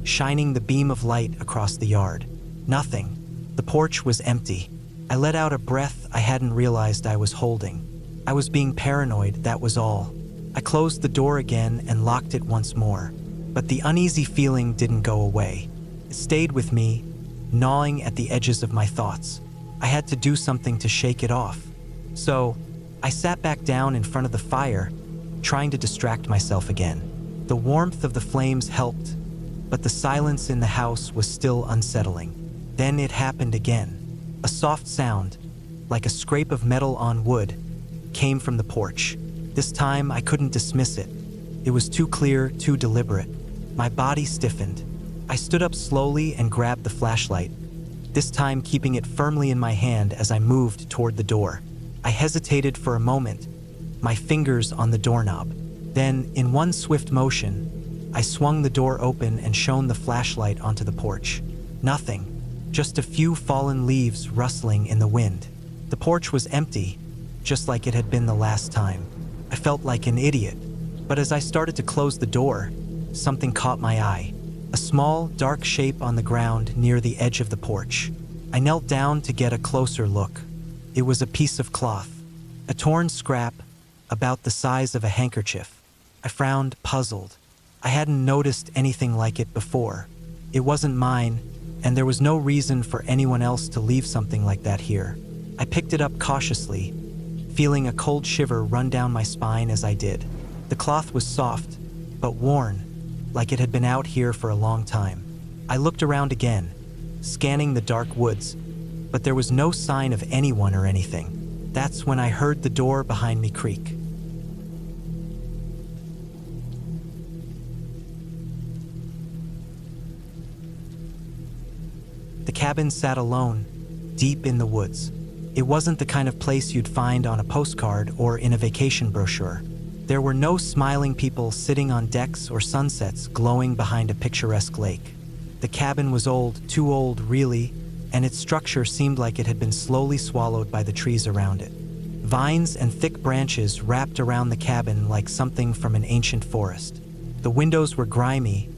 shining the beam of light across the yard. Nothing. The porch was empty. I let out a breath I hadn't realized I was holding. I was being paranoid, that was all. I closed the door again and locked it once more. But the uneasy feeling didn't go away. It stayed with me, gnawing at the edges of my thoughts. I had to do something to shake it off. So, I sat back down in front of the fire, trying to distract myself again. The warmth of the flames helped, but the silence in the house was still unsettling. Then it happened again. A soft sound, like a scrape of metal on wood, came from the porch. This time I couldn't dismiss it. It was too clear, too deliberate. My body stiffened. I stood up slowly and grabbed the flashlight, this time keeping it firmly in my hand as I moved toward the door. I hesitated for a moment, my fingers on the doorknob. Then, in one swift motion, I swung the door open and shone the flashlight onto the porch. Nothing, just a few fallen leaves rustling in the wind. The porch was empty, just like it had been the last time. I felt like an idiot, but as I started to close the door, something caught my eye. A small, dark shape on the ground near the edge of the porch. I knelt down to get a closer look. It was a piece of cloth, a torn scrap, about the size of a handkerchief. I frowned, puzzled. I hadn't noticed anything like it before. It wasn't mine, and there was no reason for anyone else to leave something like that here. I picked it up cautiously, feeling a cold shiver run down my spine as I did. The cloth was soft, but worn, like it had been out here for a long time. I looked around again, scanning the dark woods, but there was no sign of anyone or anything. That's when I heard the door behind me creak. The cabin sat alone, deep in the woods. It wasn't the kind of place you'd find on a postcard or in a vacation brochure. There were no smiling people sitting on decks or sunsets glowing behind a picturesque lake. The cabin was old, too old really, and its structure seemed like it had been slowly swallowed by the trees around it. Vines and thick branches wrapped around the cabin like something from an ancient forest. The windows were grimy,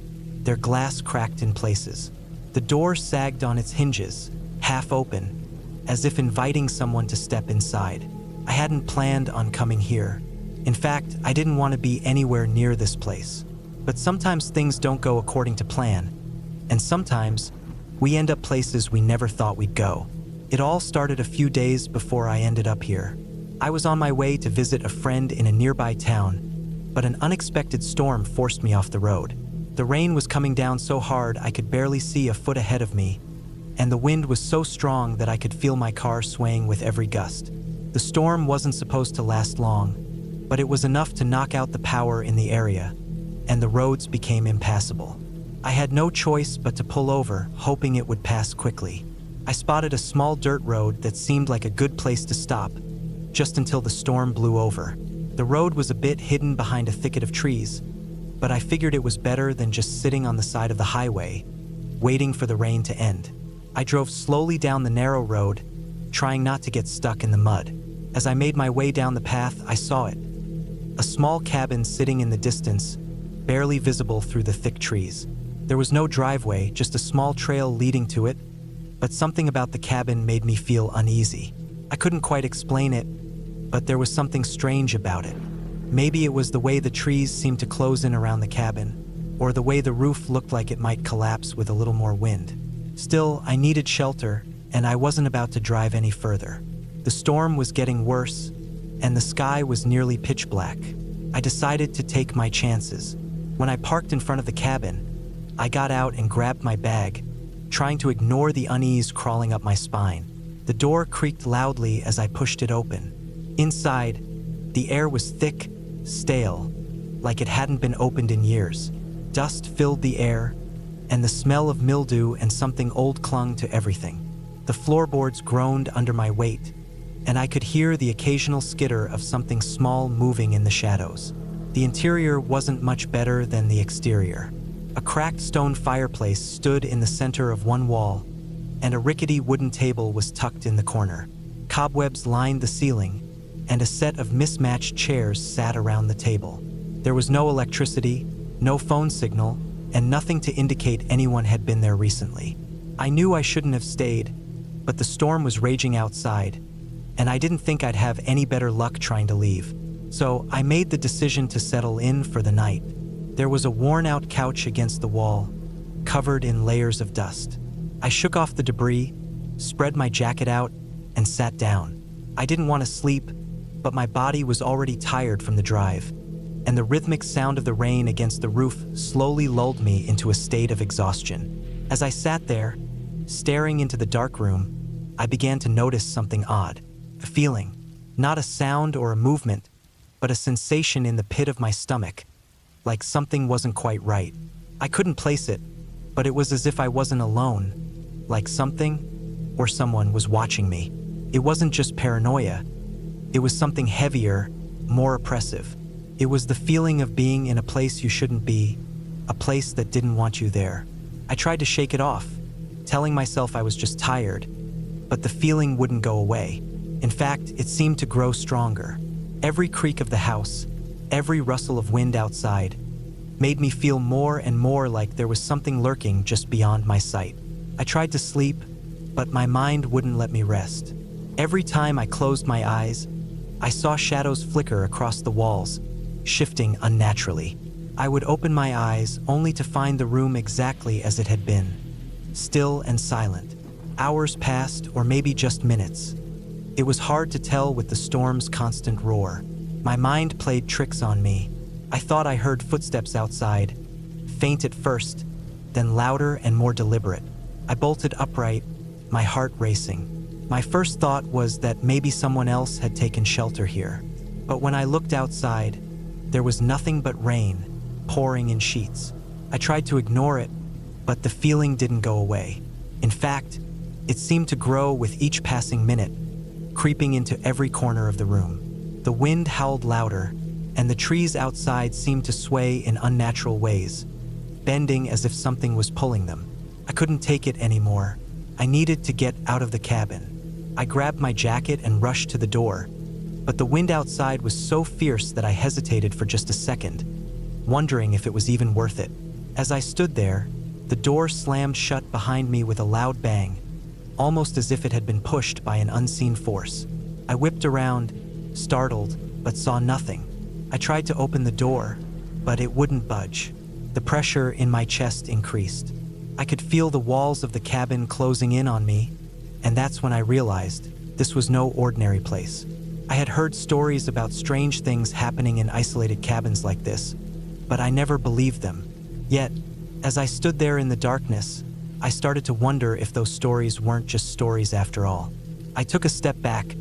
their glass cracked in places. The door sagged on its hinges, half open, as if inviting someone to step inside. I hadn't planned on coming here. In fact, I didn't want to be anywhere near this place. But sometimes things don't go according to plan, and sometimes we end up places we never thought we'd go. It all started a few days before I ended up here. I was on my way to visit a friend in a nearby town, but an unexpected storm forced me off the road. The rain was coming down so hard I could barely see a foot ahead of me, and the wind was so strong that I could feel my car swaying with every gust. The storm wasn't supposed to last long, but it was enough to knock out the power in the area, and the roads became impassable. I had no choice but to pull over, hoping it would pass quickly. I spotted a small dirt road that seemed like a good place to stop, just until the storm blew over. The road was a bit hidden behind a thicket of trees, but I figured it was better than just sitting on the side of the highway, waiting for the rain to end. I drove slowly down the narrow road, trying not to get stuck in the mud. As I made my way down the path, I saw it. A small cabin sitting in the distance, barely visible through the thick trees. There was no driveway, just a small trail leading to it, but something about the cabin made me feel uneasy. I couldn't quite explain it, but there was something strange about it. Maybe it was the way the trees seemed to close in around the cabin, or the way the roof looked like it might collapse with a little more wind. Still, I needed shelter, and I wasn't about to drive any further. The storm was getting worse, and the sky was nearly pitch black. I decided to take my chances. When I parked in front of the cabin, I got out and grabbed my bag, trying to ignore the unease crawling up my spine. The door creaked loudly as I pushed it open. Inside, the air was thick, stale, like it hadn't been opened in years. Dust filled the air, and the smell of mildew and something old clung to everything. The floorboards groaned under my weight, and I could hear the occasional skitter of something small moving in the shadows. The interior wasn't much better than the exterior. A cracked stone fireplace stood in the center of one wall, and a rickety wooden table was tucked in the corner. Cobwebs lined the ceiling, and a set of mismatched chairs sat around the table. There was no electricity, no phone signal, and nothing to indicate anyone had been there recently. I knew I shouldn't have stayed, but the storm was raging outside, and I didn't think I'd have any better luck trying to leave. So I made the decision to settle in for the night. There was a worn-out couch against the wall, covered in layers of dust. I shook off the debris, spread my jacket out, and sat down. I didn't want to sleep, but my body was already tired from the drive, and the rhythmic sound of the rain against the roof slowly lulled me into a state of exhaustion. As I sat there, staring into the dark room, I began to notice something odd. A feeling, not a sound or a movement, but a sensation in the pit of my stomach, like something wasn't quite right. I couldn't place it, but it was as if I wasn't alone, like something or someone was watching me. It wasn't just paranoia. It was something heavier, more oppressive. It was the feeling of being in a place you shouldn't be, a place that didn't want you there. I tried to shake it off, telling myself I was just tired, but the feeling wouldn't go away. In fact, it seemed to grow stronger. Every creak of the house, every rustle of wind outside, made me feel more and more like there was something lurking just beyond my sight. I tried to sleep, but my mind wouldn't let me rest. Every time I closed my eyes, I saw shadows flicker across the walls, shifting unnaturally. I would open my eyes only to find the room exactly as it had been, still and silent. Hours passed, or maybe just minutes. It was hard to tell with the storm's constant roar. My mind played tricks on me. I thought I heard footsteps outside, faint at first, then louder and more deliberate. I bolted upright, my heart racing. My first thought was that maybe someone else had taken shelter here. But when I looked outside, there was nothing but rain, pouring in sheets. I tried to ignore it, but the feeling didn't go away. In fact, it seemed to grow with each passing minute, creeping into every corner of the room. The wind howled louder, and the trees outside seemed to sway in unnatural ways, bending as if something was pulling them. I couldn't take it anymore. I needed to get out of the cabin. I grabbed my jacket and rushed to the door, but the wind outside was so fierce that I hesitated for just a second, wondering if it was even worth it. As I stood there, the door slammed shut behind me with a loud bang, almost as if it had been pushed by an unseen force. I whipped around, startled, but saw nothing. I tried to open the door, but it wouldn't budge. The pressure in my chest increased. I could feel the walls of the cabin closing in on me, and that's when I realized this was no ordinary place. I had heard stories about strange things happening in isolated cabins like this, but I never believed them. Yet, as I stood there in the darkness, I started to wonder if those stories weren't just stories after all. I took a step back,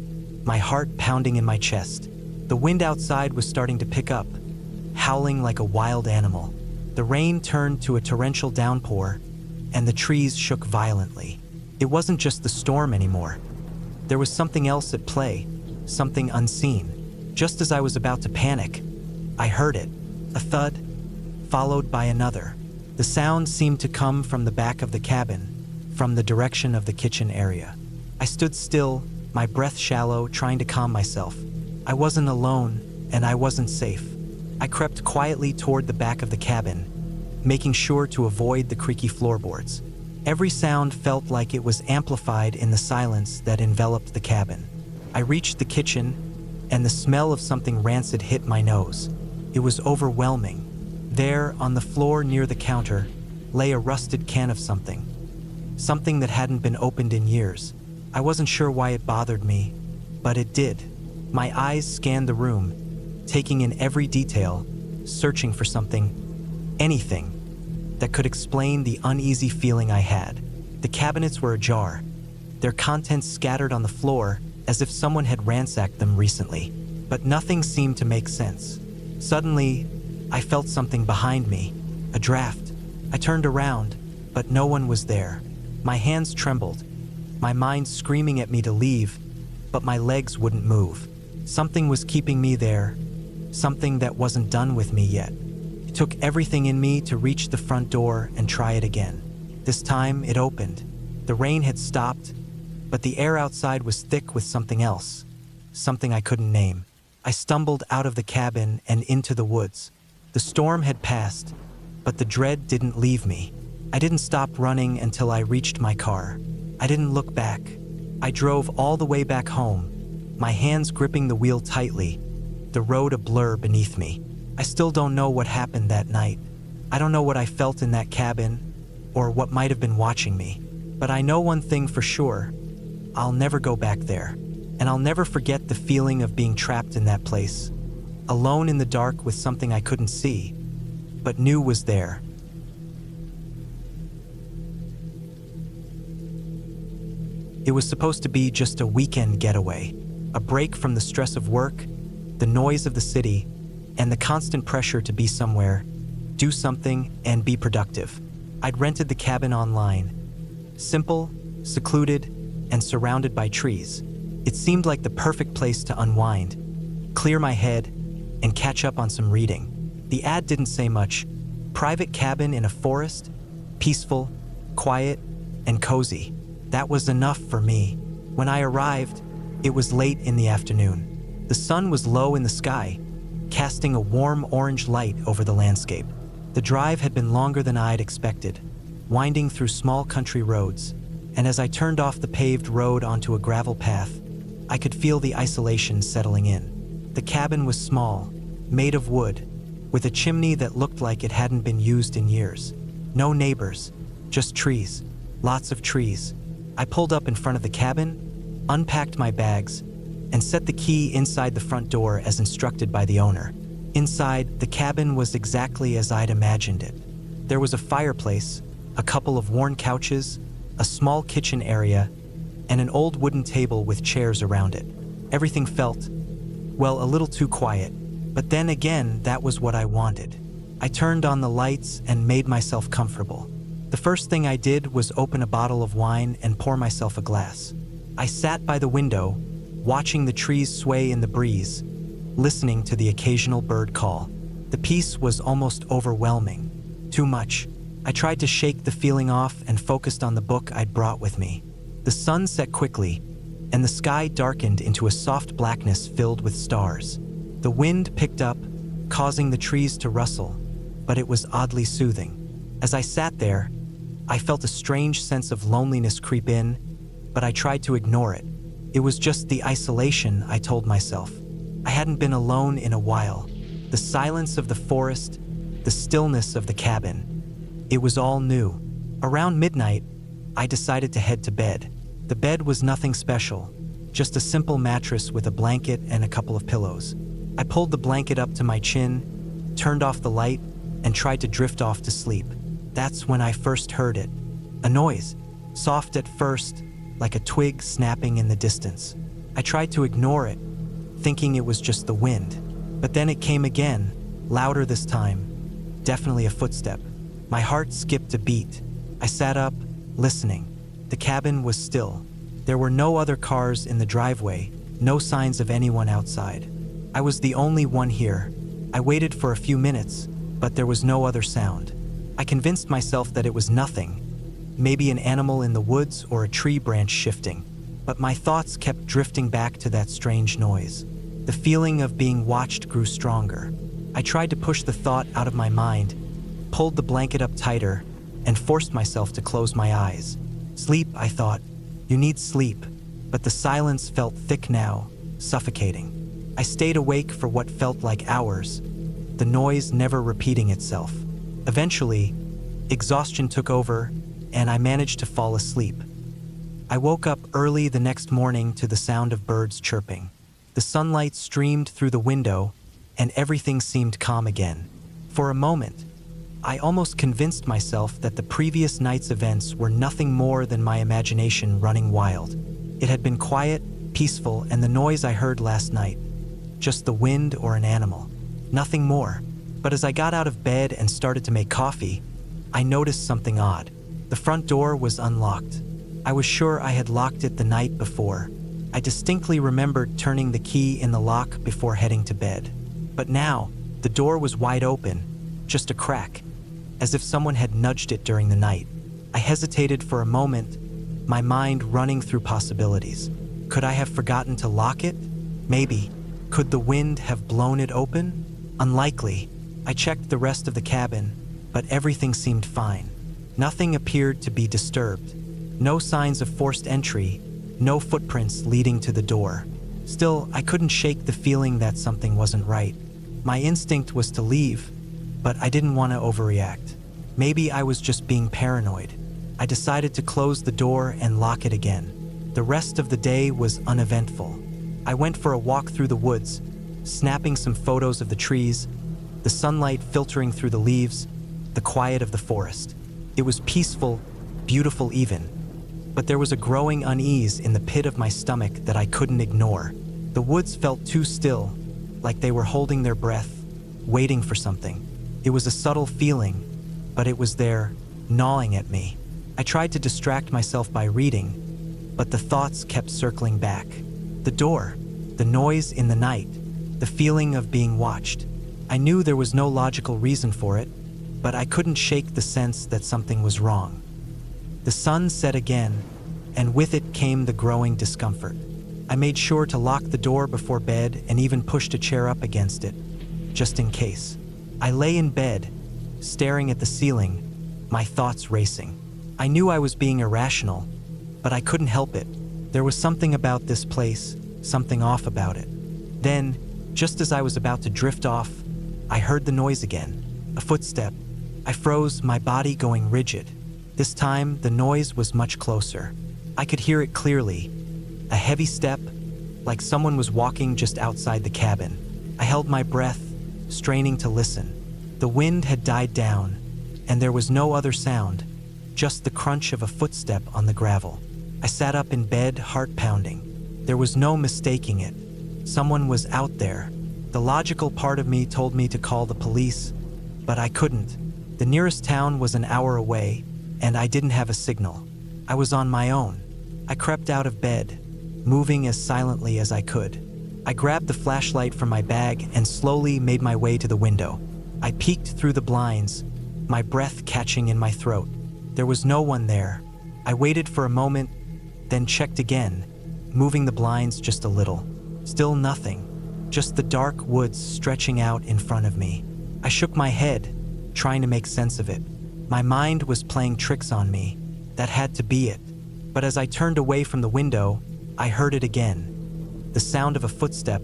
my heart pounding in my chest. The wind outside was starting to pick up, howling like a wild animal. The rain turned to a torrential downpour, and the trees shook violently. It wasn't just the storm anymore. There was something else at play, something unseen. Just as I was about to panic, I heard it, a thud, followed by another. The sound seemed to come from the back of the cabin, from the direction of the kitchen area. I stood still, my breath shallow, trying to calm myself. I wasn't alone, and I wasn't safe. I crept quietly toward the back of the cabin, making sure to avoid the creaky floorboards. Every sound felt like it was amplified in the silence that enveloped the cabin. I reached the kitchen, and the smell of something rancid hit my nose. It was overwhelming. There, on the floor near the counter, lay a rusted can of something that hadn't been opened in years. I wasn't sure why it bothered me, but it did. My eyes scanned the room, taking in every detail, searching for something, anything, that could explain the uneasy feeling I had. The cabinets were ajar, their contents scattered on the floor as if someone had ransacked them recently. But nothing seemed to make sense. Suddenly, I felt something behind me, a draft. I turned around, but no one was there. My hands trembled, my mind screaming at me to leave, but my legs wouldn't move. Something was keeping me there, something that wasn't done with me yet. It took everything in me to reach the front door and try it again. This time, it opened. The rain had stopped, but the air outside was thick with something else, something I couldn't name. I stumbled out of the cabin and into the woods. The storm had passed, but the dread didn't leave me. I didn't stop running until I reached my car. I didn't look back. I drove all the way back home, my hands gripping the wheel tightly, the road a blur beneath me. I still don't know what happened that night. I don't know what I felt in that cabin, or what might have been watching me. But I know one thing for sure. I'll never go back there. And I'll never forget the feeling of being trapped in that place, alone in the dark with something I couldn't see, but knew was there. It was supposed to be just a weekend getaway, a break from the stress of work, the noise of the city, and the constant pressure to be somewhere, do something, and be productive. I'd rented the cabin online. Simple, secluded, and surrounded by trees. It seemed like the perfect place to unwind, clear my head, and catch up on some reading. The ad didn't say much. Private cabin in a forest, peaceful, quiet, and cozy. That was enough for me. When I arrived, it was late in the afternoon. The sun was low in the sky, casting a warm orange light over the landscape. The drive had been longer than I'd expected, winding through small country roads, and as I turned off the paved road onto a gravel path, I could feel the isolation settling in. The cabin was small, made of wood, with a chimney that looked like it hadn't been used in years. No neighbors, just trees, lots of trees. I pulled up in front of the cabin, unpacked my bags, and set the key inside the front door as instructed by the owner. Inside, the cabin was exactly as I'd imagined it. There was a fireplace, a couple of worn couches, a small kitchen area, and an old wooden table with chairs around it. Everything felt, well, a little too quiet, but then again, that was what I wanted. I turned on the lights and made myself comfortable. The first thing I did was open a bottle of wine and pour myself a glass. I sat by the window, watching the trees sway in the breeze, listening to the occasional bird call. The peace was almost overwhelming. Too much. I tried to shake the feeling off and focused on the book I'd brought with me. The sun set quickly, and the sky darkened into a soft blackness filled with stars. The wind picked up, causing the trees to rustle, but it was oddly soothing. As I sat there, I felt a strange sense of loneliness creep in, but I tried to ignore it. It was just the isolation, I told myself. I hadn't been alone in a while. The silence of the forest, the stillness of the cabin. It was all new. Around midnight, I decided to head to bed. The bed was nothing special, just a simple mattress with a blanket and a couple of pillows. I pulled the blanket up to my chin, turned off the light, and tried to drift off to sleep. That's when I first heard it. A noise, soft at first, like a twig snapping in the distance. I tried to ignore it, thinking it was just the wind. But then it came again, louder this time. Definitely a footstep. My heart skipped a beat. I sat up, listening. The cabin was still. There were no other cars in the driveway, no signs of anyone outside. I was the only one here. I waited for a few minutes, but there was no other sound. I convinced myself that it was nothing, maybe an animal in the woods or a tree branch shifting, but my thoughts kept drifting back to that strange noise. The feeling of being watched grew stronger. I tried to push the thought out of my mind, pulled the blanket up tighter, and forced myself to close my eyes. Sleep, I thought. You need sleep. But the silence felt thick now, suffocating. I stayed awake for what felt like hours, the noise never repeating itself. Eventually, exhaustion took over, and I managed to fall asleep. I woke up early the next morning to the sound of birds chirping. The sunlight streamed through the window, and everything seemed calm again. For a moment, I almost convinced myself that the previous night's events were nothing more than my imagination running wild. It had been quiet, peaceful, and the noise I heard last night, just the wind or an animal. Nothing more. But as I got out of bed and started to make coffee, I noticed something odd. The front door was unlocked. I was sure I had locked it the night before. I distinctly remembered turning the key in the lock before heading to bed. But now, the door was wide open, just a crack, as if someone had nudged it during the night. I hesitated for a moment, my mind running through possibilities. Could I have forgotten to lock it? Maybe. Could the wind have blown it open? Unlikely. I checked the rest of the cabin, but everything seemed fine. Nothing appeared to be disturbed. No signs of forced entry, no footprints leading to the door. Still, I couldn't shake the feeling that something wasn't right. My instinct was to leave, but I didn't want to overreact. Maybe I was just being paranoid. I decided to close the door and lock it again. The rest of the day was uneventful. I went for a walk through the woods, snapping some photos of the trees, the sunlight filtering through the leaves, the quiet of the forest. It was peaceful, beautiful even, but there was a growing unease in the pit of my stomach that I couldn't ignore. The woods felt too still, like they were holding their breath, waiting for something. It was a subtle feeling, but it was there, gnawing at me. I tried to distract myself by reading, but the thoughts kept circling back. The door, the noise in the night, the feeling of being watched. I knew there was no logical reason for it, but I couldn't shake the sense that something was wrong. The sun set again, and with it came the growing discomfort. I made sure to lock the door before bed and even pushed a chair up against it, just in case. I lay in bed, staring at the ceiling, my thoughts racing. I knew I was being irrational, but I couldn't help it. There was something about this place, something off about it. Then, just as I was about to drift off, I heard the noise again, a footstep. I froze, my body going rigid. This time, the noise was much closer. I could hear it clearly, a heavy step, like someone was walking just outside the cabin. I held my breath, straining to listen. The wind had died down, and there was no other sound, just the crunch of a footstep on the gravel. I sat up in bed, heart pounding. There was no mistaking it. Someone was out there. The logical part of me told me to call the police, but I couldn't. The nearest town was an hour away, and I didn't have a signal. I was on my own. I crept out of bed, moving as silently as I could. I grabbed the flashlight from my bag and slowly made my way to the window. I peeked through the blinds, my breath catching in my throat. There was no one there. I waited for a moment, then checked again, moving the blinds just a little. Still nothing, just the dark woods stretching out in front of me. I shook my head, trying to make sense of it. My mind was playing tricks on me. That had to be it. But as I turned away from the window, I heard it again. The sound of a footstep,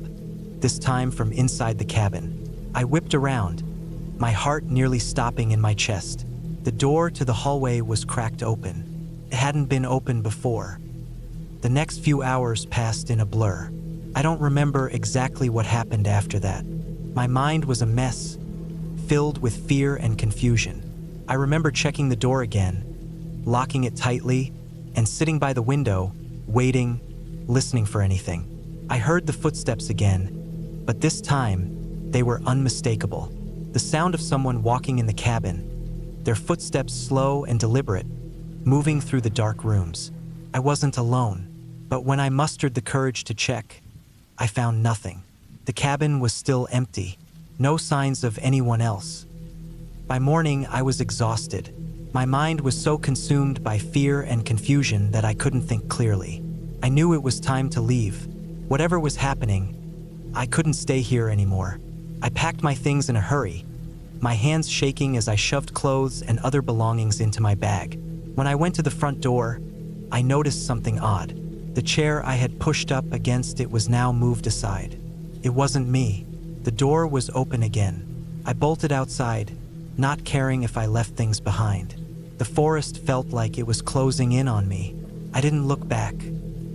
this time from inside the cabin. I whipped around, my heart nearly stopping in my chest. The door to the hallway was cracked open. It hadn't been open before. The next few hours passed in a blur. I don't remember exactly what happened after that. My mind was a mess, filled with fear and confusion. I remember checking the door again, locking it tightly, and sitting by the window, waiting, listening for anything. I heard the footsteps again, but this time, they were unmistakable. The sound of someone walking in the cabin, their footsteps slow and deliberate, moving through the dark rooms. I wasn't alone, but when I mustered the courage to check, I found nothing. The cabin was still empty, no signs of anyone else. By morning, I was exhausted. My mind was so consumed by fear and confusion that I couldn't think clearly. I knew it was time to leave. Whatever was happening, I couldn't stay here anymore. I packed my things in a hurry, my hands shaking as I shoved clothes and other belongings into my bag. When I went to the front door, I noticed something odd. The chair I had pushed up against it was now moved aside. It wasn't me. The door was open again. I bolted outside, not caring if I left things behind. The forest felt like it was closing in on me. I didn't look back.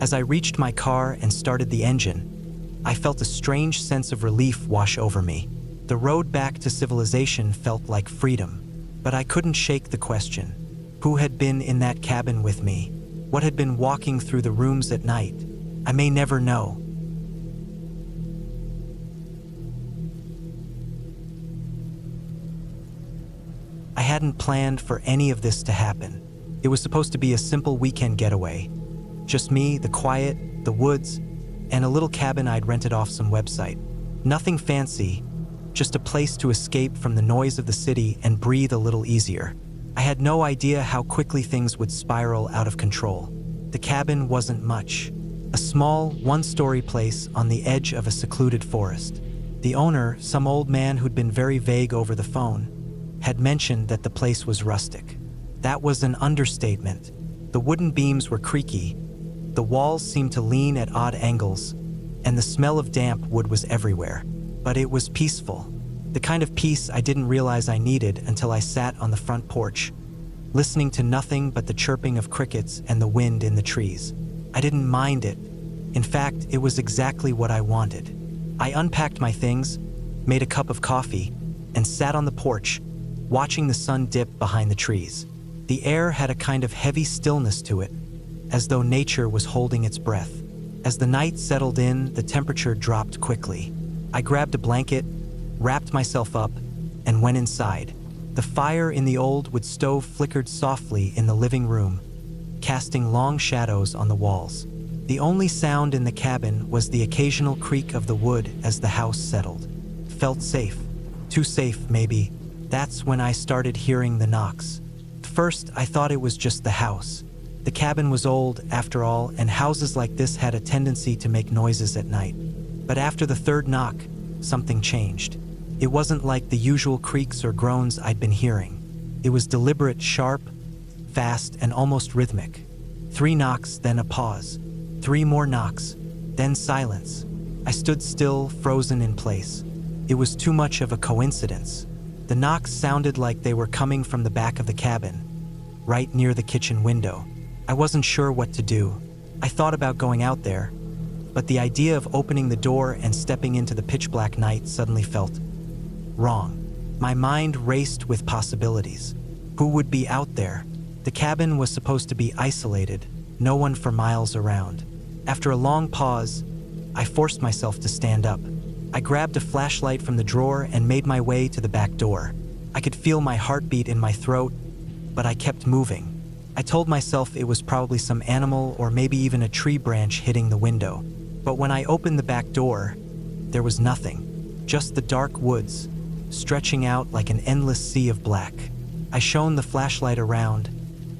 As I reached my car and started the engine, I felt a strange sense of relief wash over me. The road back to civilization felt like freedom, but I couldn't shake the question. Who had been in that cabin with me? What had been walking through the rooms at night? I may never know. I hadn't planned for any of this to happen. It was supposed to be a simple weekend getaway. Just me, the quiet, the woods, and a little cabin I'd rented off some website. Nothing fancy, just a place to escape from the noise of the city and breathe a little easier. I had no idea how quickly things would spiral out of control. The cabin wasn't much. A small, one-story place on the edge of a secluded forest. The owner, some old man who'd been very vague over the phone, had mentioned that the place was rustic. That was an understatement. The wooden beams were creaky, the walls seemed to lean at odd angles, and the smell of damp wood was everywhere. But it was peaceful. The kind of peace I didn't realize I needed until I sat on the front porch, listening to nothing but the chirping of crickets and the wind in the trees. I didn't mind it. In fact, it was exactly what I wanted. I unpacked my things, made a cup of coffee, and sat on the porch, watching the sun dip behind the trees. The air had a kind of heavy stillness to it, as though nature was holding its breath. As the night settled in, the temperature dropped quickly. I grabbed a blanket, wrapped myself up, and went inside. The fire in the old wood stove flickered softly in the living room, casting long shadows on the walls. The only sound in the cabin was the occasional creak of the wood as the house settled. Felt safe. Too safe, maybe. That's when I started hearing the knocks. First, I thought it was just the house. The cabin was old, after all, and houses like this had a tendency to make noises at night. But after the third knock, something changed. It wasn't like the usual creaks or groans I'd been hearing. It was deliberate, sharp, fast, and almost rhythmic. 3 knocks, then a pause. 3 more knocks, then silence. I stood still, frozen in place. It was too much of a coincidence. The knocks sounded like they were coming from the back of the cabin, right near the kitchen window. I wasn't sure what to do. I thought about going out there, but the idea of opening the door and stepping into the pitch-black night suddenly felt wrong. My mind raced with possibilities. Who would be out there? The cabin was supposed to be isolated, no one for miles around. After a long pause, I forced myself to stand up. I grabbed a flashlight from the drawer and made my way to the back door. I could feel my heartbeat in my throat, but I kept moving. I told myself it was probably some animal or maybe even a tree branch hitting the window. But when I opened the back door, there was nothing. Just the dark woods, stretching out like an endless sea of black. I shone the flashlight around,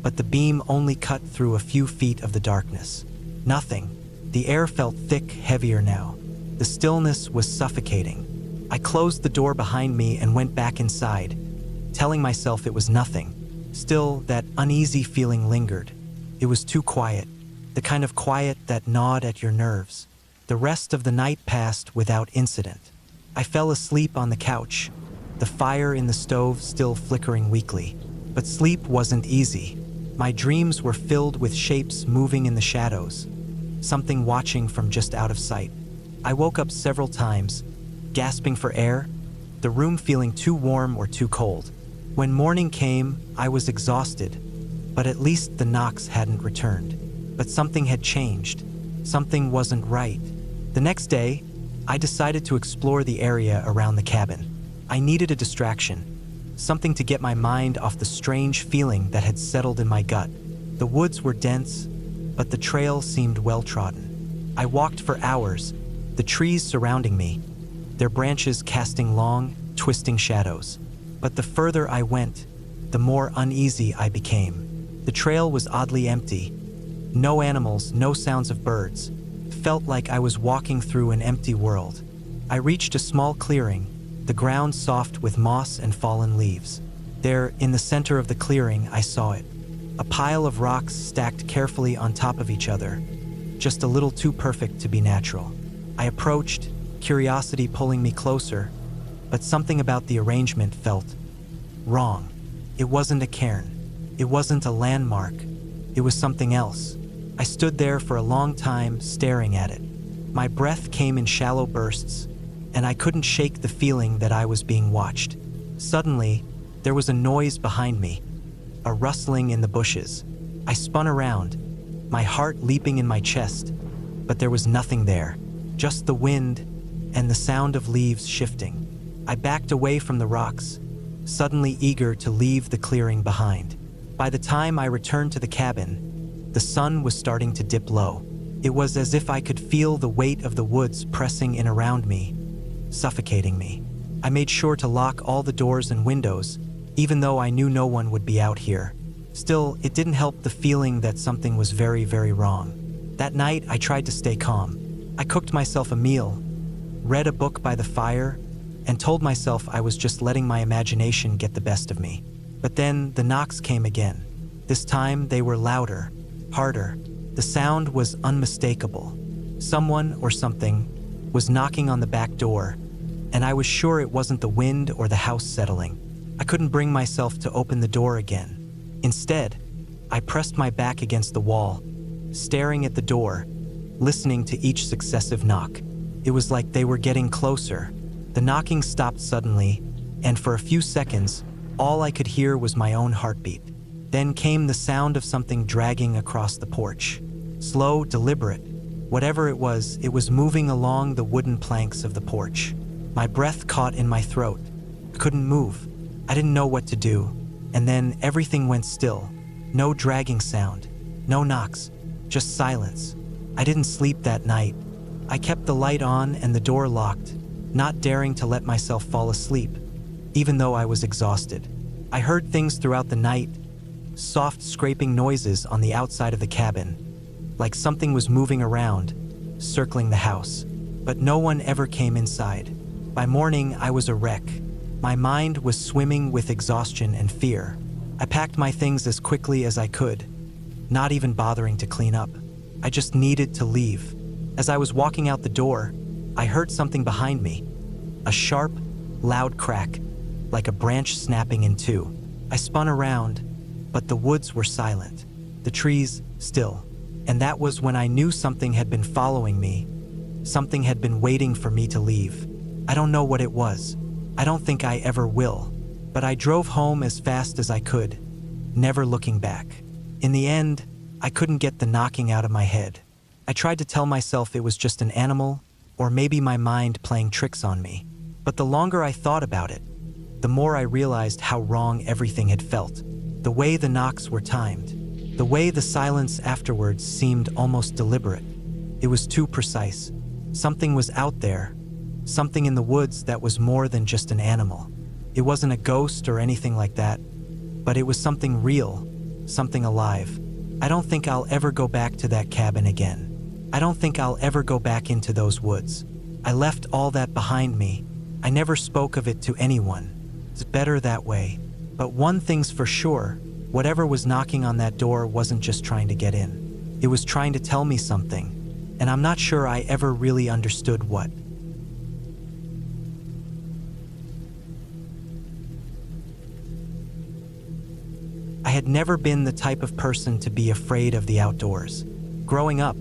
but the beam only cut through a few feet of the darkness. Nothing. The air felt thick, heavier now. The stillness was suffocating. I closed the door behind me and went back inside, telling myself it was nothing. Still, that uneasy feeling lingered. It was too quiet, the kind of quiet that gnawed at your nerves. The rest of the night passed without incident. I fell asleep on the couch, the fire in the stove still flickering weakly. But sleep wasn't easy. My dreams were filled with shapes moving in the shadows, something watching from just out of sight. I woke up several times, gasping for air, the room feeling too warm or too cold. When morning came, I was exhausted, but at least the knocks hadn't returned. But something had changed. Something wasn't right. The next day, I decided to explore the area around the cabin. I needed a distraction, something to get my mind off the strange feeling that had settled in my gut. The woods were dense, but the trail seemed well-trodden. I walked for hours, the trees surrounding me, their branches casting long, twisting shadows. But the further I went, the more uneasy I became. The trail was oddly empty. No animals, no sounds of birds. Felt like I was walking through an empty world. I reached a small clearing, the ground soft with moss and fallen leaves. There, in the center of the clearing, I saw it. A pile of rocks stacked carefully on top of each other, just a little too perfect to be natural. I approached, curiosity pulling me closer, but something about the arrangement felt wrong. It wasn't a cairn. It wasn't a landmark. It was something else. I stood there for a long time, staring at it. My breath came in shallow bursts, and I couldn't shake the feeling that I was being watched. Suddenly, there was a noise behind me, a rustling in the bushes. I spun around, my heart leaping in my chest, but there was nothing there, just the wind and the sound of leaves shifting. I backed away from the rocks, suddenly eager to leave the clearing behind. By the time I returned to the cabin, the sun was starting to dip low. It was as if I could feel the weight of the woods pressing in around me, suffocating me. I made sure to lock all the doors and windows, even though I knew no one would be out here. Still, it didn't help the feeling that something was very, very wrong. That night, I tried to stay calm. I cooked myself a meal, read a book by the fire, and told myself I was just letting my imagination get the best of me. But then the knocks came again. This time they were louder, harder. The sound was unmistakable. Someone or something was knocking on the back door, and I was sure it wasn't the wind or the house settling. I couldn't bring myself to open the door again. Instead, I pressed my back against the wall, staring at the door, listening to each successive knock. It was like they were getting closer. The knocking stopped suddenly, and for a few seconds, all I could hear was my own heartbeat. Then came the sound of something dragging across the porch. Slow, deliberate. Whatever it was moving along the wooden planks of the porch. My breath caught in my throat. I couldn't move. I didn't know what to do. And then everything went still. No dragging sound. No knocks. Just silence. I didn't sleep that night. I kept the light on and the door locked, not daring to let myself fall asleep, even though I was exhausted. I heard things throughout the night, soft scraping noises on the outside of the cabin, like something was moving around, circling the house. But no one ever came inside. By morning, I was a wreck. My mind was swimming with exhaustion and fear. I packed my things as quickly as I could, not even bothering to clean up. I just needed to leave. As I was walking out the door, I heard something behind me. A sharp, loud crack, like a branch snapping in two. I spun around, but the woods were silent, the trees still. And that was when I knew something had been following me. Something had been waiting for me to leave. I don't know what it was. I don't think I ever will. But I drove home as fast as I could, never looking back. In the end, I couldn't get the knocking out of my head. I tried to tell myself it was just an animal, or maybe my mind playing tricks on me. But the longer I thought about it, the more I realized how wrong everything had felt. The way the knocks were timed, the way the silence afterwards seemed almost deliberate. It was too precise. Something was out there, something in the woods that was more than just an animal. It wasn't a ghost or anything like that, but it was something real, something alive. I don't think I'll ever go back to that cabin again. I don't think I'll ever go back into those woods. I left all that behind me. I never spoke of it to anyone. It's better that way. But one thing's for sure, whatever was knocking on that door wasn't just trying to get in. It was trying to tell me something, and I'm not sure I ever really understood what. I had never been the type of person to be afraid of the outdoors. Growing up,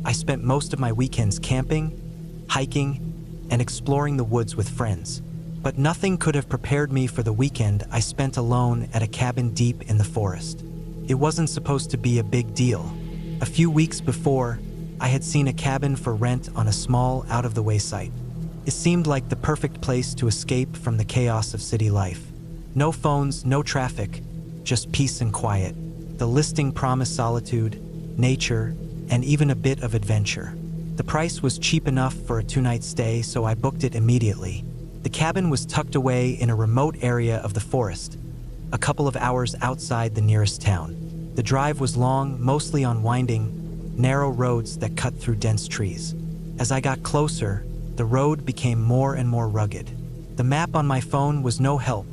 I spent most of my weekends camping, hiking, and exploring the woods with friends. But nothing could have prepared me for the weekend I spent alone at a cabin deep in the forest. It wasn't supposed to be a big deal. A few weeks before, I had seen a cabin for rent on a small, out-of-the-way site. It seemed like the perfect place to escape from the chaos of city life. No phones, no traffic, just peace and quiet. The listing promised solitude, nature, and even a bit of adventure. The price was cheap enough for a 2-night stay, so I booked it immediately. The cabin was tucked away in a remote area of the forest, a couple of hours outside the nearest town. The drive was long, mostly on winding, narrow roads that cut through dense trees. As I got closer, the road became more and more rugged. The map on my phone was no help,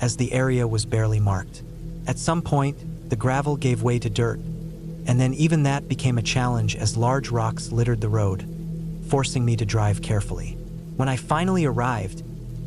as the area was barely marked. At some point, the gravel gave way to dirt, and then even that became a challenge as large rocks littered the road, forcing me to drive carefully. When I finally arrived,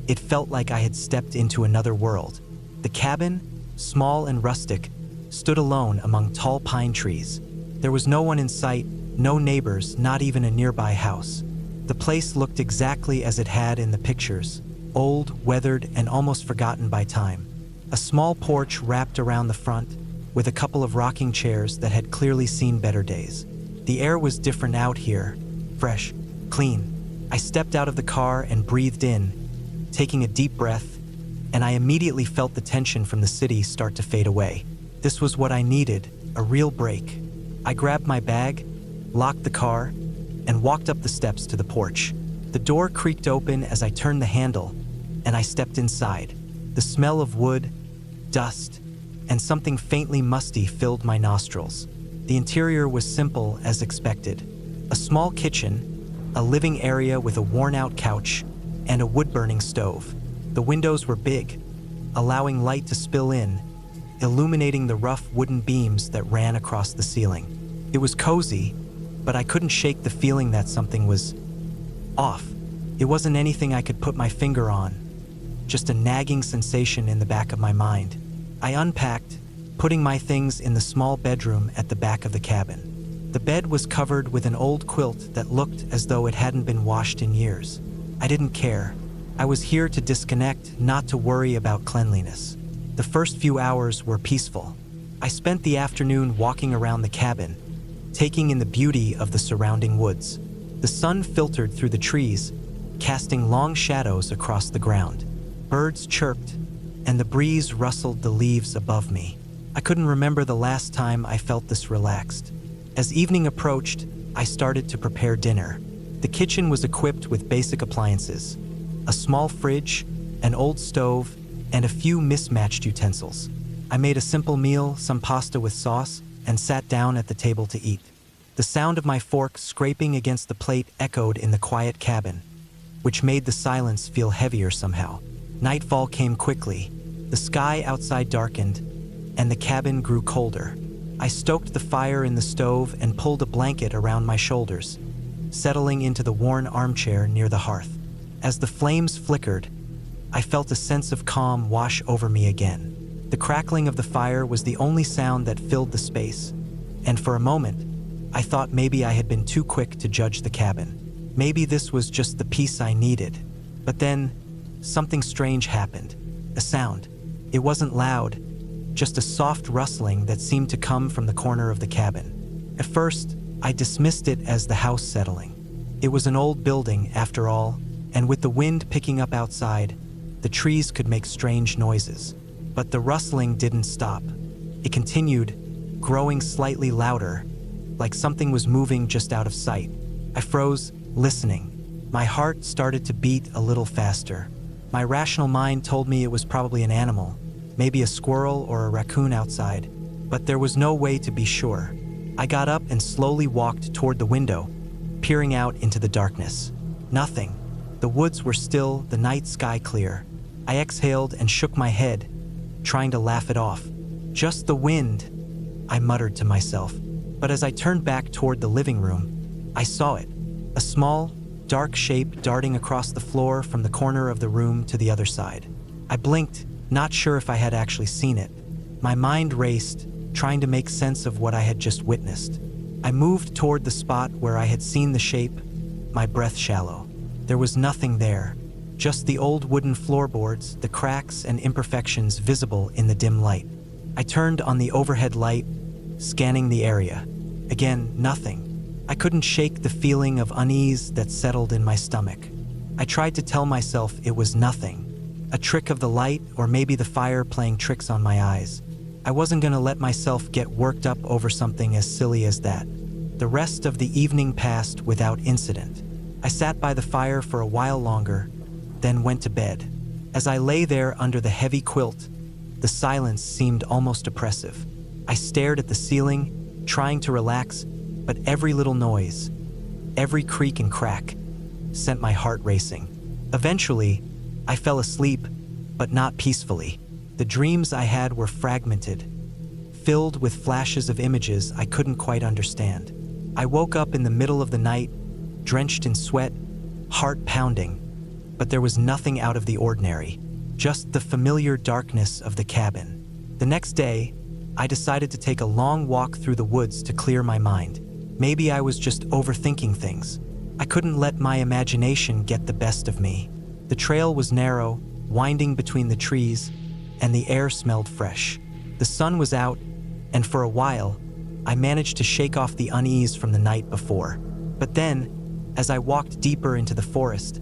it felt like I had stepped into another world. The cabin, small and rustic, stood alone among tall pine trees. There was no one in sight, no neighbors, not even a nearby house. The place looked exactly as it had in the pictures, old, weathered, and almost forgotten by time. A small porch wrapped around the front, with a couple of rocking chairs that had clearly seen better days. The air was different out here, fresh, clean. I stepped out of the car and breathed in, taking a deep breath, and I immediately felt the tension from the city start to fade away. This was what I needed, a real break. I grabbed my bag, locked the car, and walked up the steps to the porch. The door creaked open as I turned the handle, and I stepped inside. The smell of wood, dust, and something faintly musty filled my nostrils. The interior was simple as expected. A small kitchen, a living area with a worn-out couch, and a wood-burning stove. The windows were big, allowing light to spill in, illuminating the rough wooden beams that ran across the ceiling. It was cozy, but I couldn't shake the feeling that something was off. It wasn't anything I could put my finger on, just a nagging sensation in the back of my mind. I unpacked, putting my things in the small bedroom at the back of the cabin. The bed was covered with an old quilt that looked as though it hadn't been washed in years. I didn't care. I was here to disconnect, not to worry about cleanliness. The first few hours were peaceful. I spent the afternoon walking around the cabin, taking in the beauty of the surrounding woods. The sun filtered through the trees, casting long shadows across the ground. Birds chirped, and the breeze rustled the leaves above me. I couldn't remember the last time I felt this relaxed. As evening approached, I started to prepare dinner. The kitchen was equipped with basic appliances: a small fridge, an old stove, and a few mismatched utensils. I made a simple meal, some pasta with sauce, and sat down at the table to eat. The sound of my fork scraping against the plate echoed in the quiet cabin, which made the silence feel heavier somehow. Nightfall came quickly. The sky outside darkened, and the cabin grew colder. I stoked the fire in the stove and pulled a blanket around my shoulders, settling into the worn armchair near the hearth. As the flames flickered, I felt a sense of calm wash over me again. The crackling of the fire was the only sound that filled the space, and for a moment, I thought maybe I had been too quick to judge the cabin. Maybe this was just the peace I needed. But then, something strange happened. A sound. It wasn't loud, just a soft rustling that seemed to come from the corner of the cabin. At first, I dismissed it as the house settling. It was an old building, after all, and with the wind picking up outside, the trees could make strange noises. But the rustling didn't stop. It continued, growing slightly louder, like something was moving just out of sight. I froze, listening. My heart started to beat a little faster. My rational mind told me it was probably an animal, maybe a squirrel or a raccoon outside, but there was no way to be sure. I got up and slowly walked toward the window, peering out into the darkness. Nothing. The woods were still, the night sky clear. I exhaled and shook my head, trying to laugh it off. Just the wind, I muttered to myself. But as I turned back toward the living room, I saw it. A small, dark shape darting across the floor from the corner of the room to the other side. I blinked, not sure if I had actually seen it. My mind raced, trying to make sense of what I had just witnessed. I moved toward the spot where I had seen the shape, my breath shallow. There was nothing there, just the old wooden floorboards, the cracks and imperfections visible in the dim light. I turned on the overhead light, scanning the area. Again, nothing. I couldn't shake the feeling of unease that settled in my stomach. I tried to tell myself it was nothing, a trick of the light or maybe the fire playing tricks on my eyes. I wasn't going to let myself get worked up over something as silly as that. The rest of the evening passed without incident. I sat by the fire for a while longer, then went to bed. As I lay there under the heavy quilt, the silence seemed almost oppressive. I stared at the ceiling, trying to relax, but every little noise, every creak and crack, sent my heart racing. Eventually, I fell asleep, but not peacefully. The dreams I had were fragmented, filled with flashes of images I couldn't quite understand. I woke up in the middle of the night, drenched in sweat, heart pounding, but there was nothing out of the ordinary, just the familiar darkness of the cabin. The next day, I decided to take a long walk through the woods to clear my mind. Maybe I was just overthinking things. I couldn't let my imagination get the best of me. The trail was narrow, winding between the trees, and the air smelled fresh. The sun was out, and for a while, I managed to shake off the unease from the night before. But then, as I walked deeper into the forest,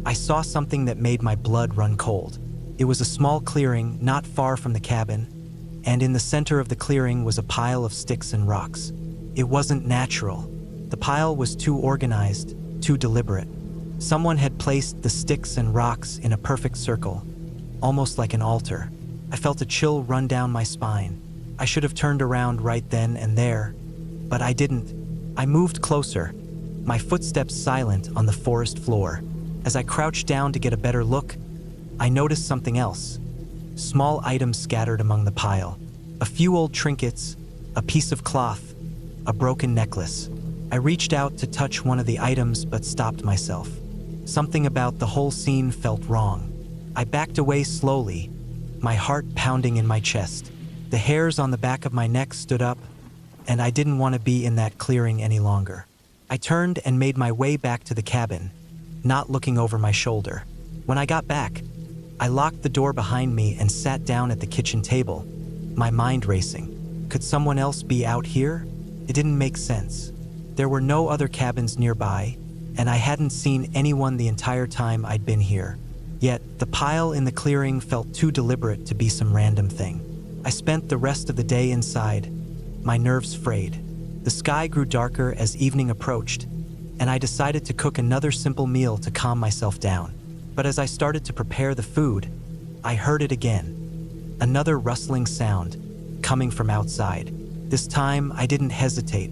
I saw something that made my blood run cold. It was a small clearing not far from the cabin, and in the center of the clearing was a pile of sticks and rocks. It wasn't natural. The pile was too organized, too deliberate. Someone had placed the sticks and rocks in a perfect circle, almost like an altar. I felt a chill run down my spine. I should have turned around right then and there, but I didn't. I moved closer, my footsteps silent on the forest floor. As I crouched down to get a better look, I noticed something else. Small items scattered among the pile. A few old trinkets, a piece of cloth, a broken necklace. I reached out to touch one of the items but stopped myself. Something about the whole scene felt wrong. I backed away slowly, my heart pounding in my chest. The hairs on the back of my neck stood up, and I didn't want to be in that clearing any longer. I turned and made my way back to the cabin, not looking over my shoulder. When I got back, I locked the door behind me and sat down at the kitchen table, my mind racing. Could someone else be out here? It didn't make sense. There were no other cabins nearby, and I hadn't seen anyone the entire time I'd been here. Yet, the pile in the clearing felt too deliberate to be some random thing. I spent the rest of the day inside, my nerves frayed. The sky grew darker as evening approached, and I decided to cook another simple meal to calm myself down. But as I started to prepare the food, I heard it again. Another rustling sound, coming from outside. This time, I didn't hesitate.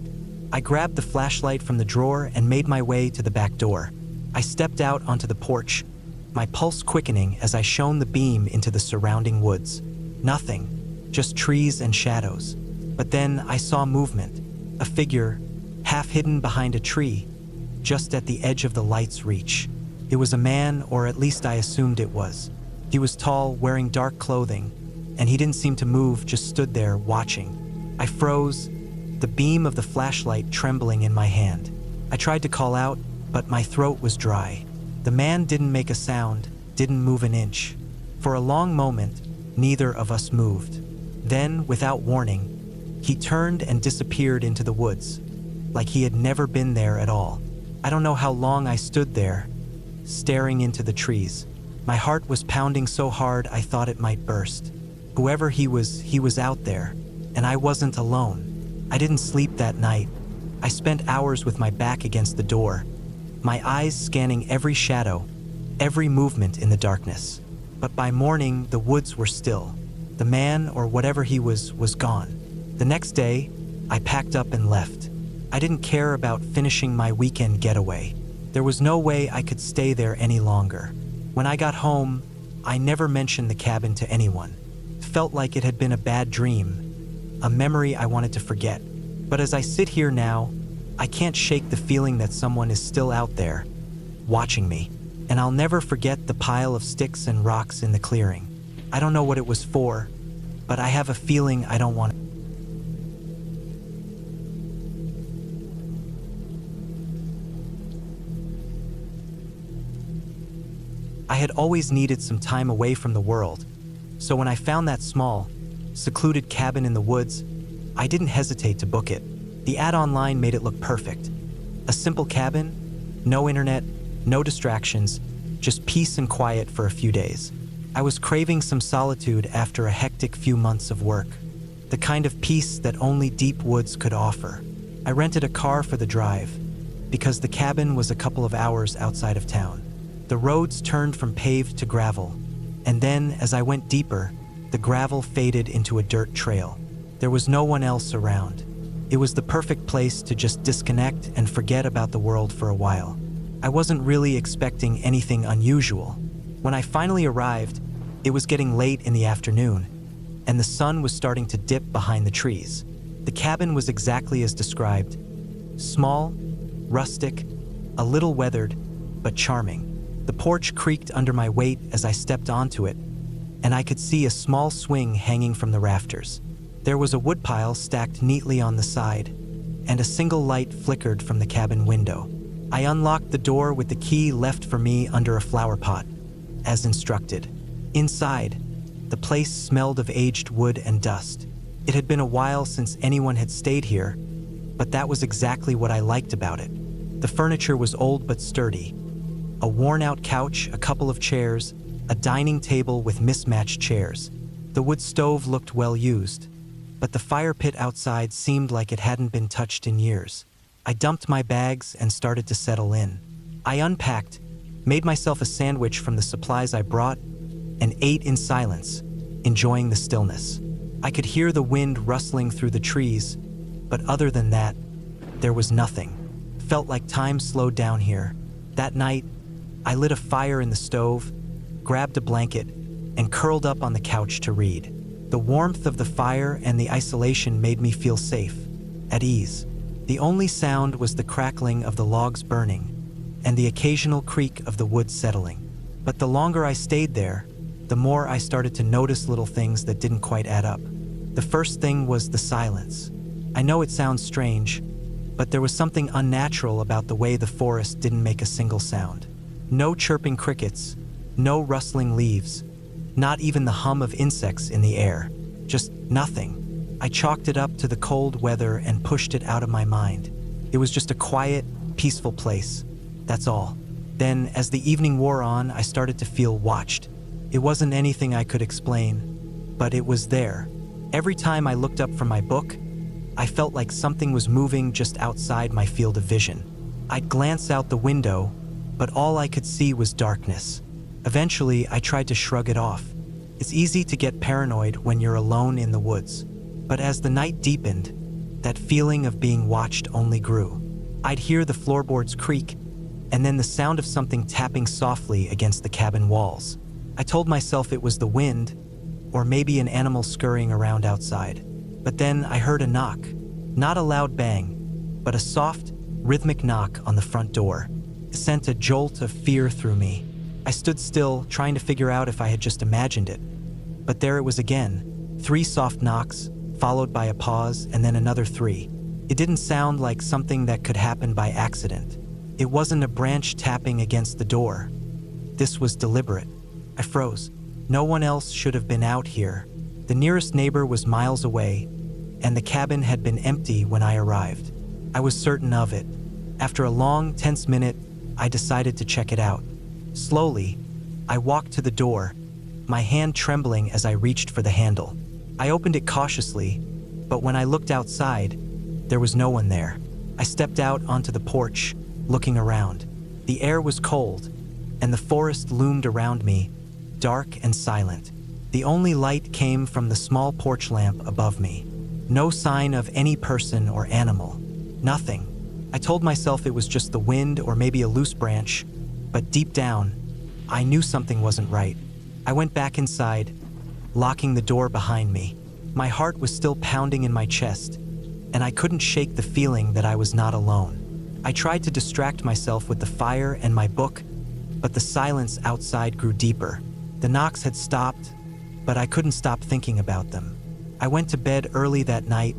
I grabbed the flashlight from the drawer and made my way to the back door. I stepped out onto the porch, my pulse quickening as I shone the beam into the surrounding woods. Nothing, just trees and shadows. But then I saw movement, a figure, half hidden behind a tree, just at the edge of the light's reach. It was a man, or at least I assumed it was. He was tall, wearing dark clothing, and he didn't seem to move, just stood there, watching. I froze, the beam of the flashlight trembling in my hand. I tried to call out, but my throat was dry. The man didn't make a sound, didn't move an inch. For a long moment, neither of us moved. Then, without warning, he turned and disappeared into the woods, like he had never been there at all. I don't know how long I stood there, staring into the trees. My heart was pounding so hard I thought it might burst. Whoever he was out there, and I wasn't alone. I didn't sleep that night. I spent hours with my back against the door, my eyes scanning every shadow, every movement in the darkness. But by morning, the woods were still. The man, or whatever he was gone. The next day, I packed up and left. I didn't care about finishing my weekend getaway. There was no way I could stay there any longer. When I got home, I never mentioned the cabin to anyone. It felt like it had been a bad dream, a memory I wanted to forget. But as I sit here now, I can't shake the feeling that someone is still out there, watching me. And I'll never forget the pile of sticks and rocks in the clearing. I don't know what it was for, but I have a feeling I don't want to. I had always needed some time away from the world, so when I found that small, secluded cabin in the woods, I didn't hesitate to book it. The ad online made it look perfect. A simple cabin, no internet, no distractions, just peace and quiet for a few days. I was craving some solitude after a hectic few months of work, the kind of peace that only deep woods could offer. I rented a car for the drive, because the cabin was a couple of hours outside of town. The roads turned from paved to gravel, and then, as I went deeper, the gravel faded into a dirt trail. There was no one else around. It was the perfect place to just disconnect and forget about the world for a while. I wasn't really expecting anything unusual. When I finally arrived, it was getting late in the afternoon, and the sun was starting to dip behind the trees. The cabin was exactly as described. Small, rustic, a little weathered, but charming. The porch creaked under my weight as I stepped onto it, and I could see a small swing hanging from the rafters. There was a woodpile stacked neatly on the side, and a single light flickered from the cabin window. I unlocked the door with the key left for me under a flower pot, as instructed. Inside, the place smelled of aged wood and dust. It had been a while since anyone had stayed here, but that was exactly what I liked about it. The furniture was old but sturdy. A worn-out couch, a couple of chairs, a dining table with mismatched chairs. The wood stove looked well used, but the fire pit outside seemed like it hadn't been touched in years. I dumped my bags and started to settle in. I unpacked, made myself a sandwich from the supplies I brought, and ate in silence, enjoying the stillness. I could hear the wind rustling through the trees, but other than that, there was nothing. Felt like time slowed down here. That night, I lit a fire in the stove, grabbed a blanket, and curled up on the couch to read. The warmth of the fire and the isolation made me feel safe, at ease. The only sound was the crackling of the logs burning and the occasional creak of the wood settling. But the longer I stayed there, the more I started to notice little things that didn't quite add up. The first thing was the silence. I know it sounds strange, but there was something unnatural about the way the forest didn't make a single sound. No chirping crickets, no rustling leaves, not even the hum of insects in the air. Just nothing. I chalked it up to the cold weather and pushed it out of my mind. It was just a quiet, peaceful place. That's all. Then, as the evening wore on, I started to feel watched. It wasn't anything I could explain, but it was there. Every time I looked up from my book, I felt like something was moving just outside my field of vision. I'd glance out the window, but all I could see was darkness. Eventually, I tried to shrug it off. It's easy to get paranoid when you're alone in the woods. But as the night deepened, that feeling of being watched only grew. I'd hear the floorboards creak, and then the sound of something tapping softly against the cabin walls. I told myself it was the wind, or maybe an animal scurrying around outside. But then I heard a knock. Not a loud bang, but a soft, rhythmic knock on the front door. It sent a jolt of fear through me. I stood still, trying to figure out if I had just imagined it. But there it was again. 3 soft knocks, followed by a pause, and then another 3. It didn't sound like something that could happen by accident. It wasn't a branch tapping against the door. This was deliberate. I froze. No one else should have been out here. The nearest neighbor was miles away, and the cabin had been empty when I arrived. I was certain of it. After a long, tense minute, I decided to check it out. Slowly, I walked to the door, my hand trembling as I reached for the handle. I opened it cautiously, but when I looked outside, there was no one there. I stepped out onto the porch, looking around. The air was cold, and the forest loomed around me, dark and silent. The only light came from the small porch lamp above me. No sign of any person or animal. Nothing. I told myself it was just the wind or maybe a loose branch, but deep down, I knew something wasn't right. I went back inside, locking the door behind me. My heart was still pounding in my chest, and I couldn't shake the feeling that I was not alone. I tried to distract myself with the fire and my book, but the silence outside grew deeper. The knocks had stopped, but I couldn't stop thinking about them. I went to bed early that night,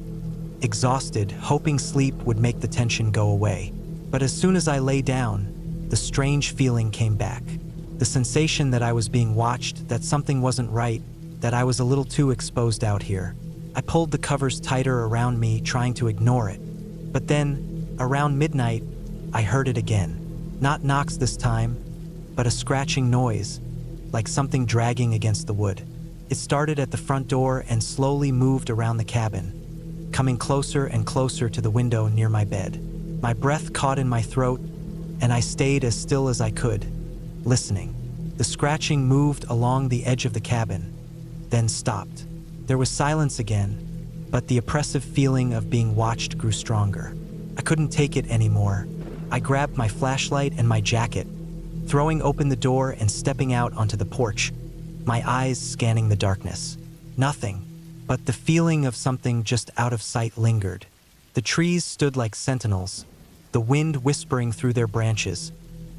exhausted, hoping sleep would make the tension go away. But as soon as I lay down, the strange feeling came back. The sensation that I was being watched, that something wasn't right, that I was a little too exposed out here. I pulled the covers tighter around me, trying to ignore it. But then, around midnight, I heard it again. Not knocks this time, but a scratching noise, like something dragging against the wood. It started at the front door and slowly moved around the cabin, coming closer and closer to the window near my bed. My breath caught in my throat, and I stayed as still as I could, listening. The scratching moved along the edge of the cabin, then stopped. There was silence again, but the oppressive feeling of being watched grew stronger. I couldn't take it anymore. I grabbed my flashlight and my jacket, throwing open the door and stepping out onto the porch, my eyes scanning the darkness. Nothing, but the feeling of something just out of sight lingered. The trees stood like sentinels, the wind whispering through their branches,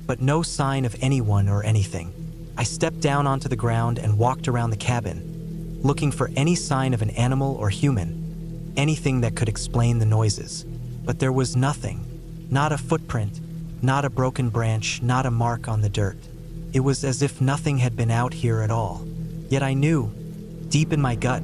but no sign of anyone or anything. I stepped down onto the ground and walked around the cabin, looking for any sign of an animal or human, anything that could explain the noises. But there was nothing. Not a footprint, not a broken branch, not a mark on the dirt. It was as if nothing had been out here at all. Yet I knew, deep in my gut,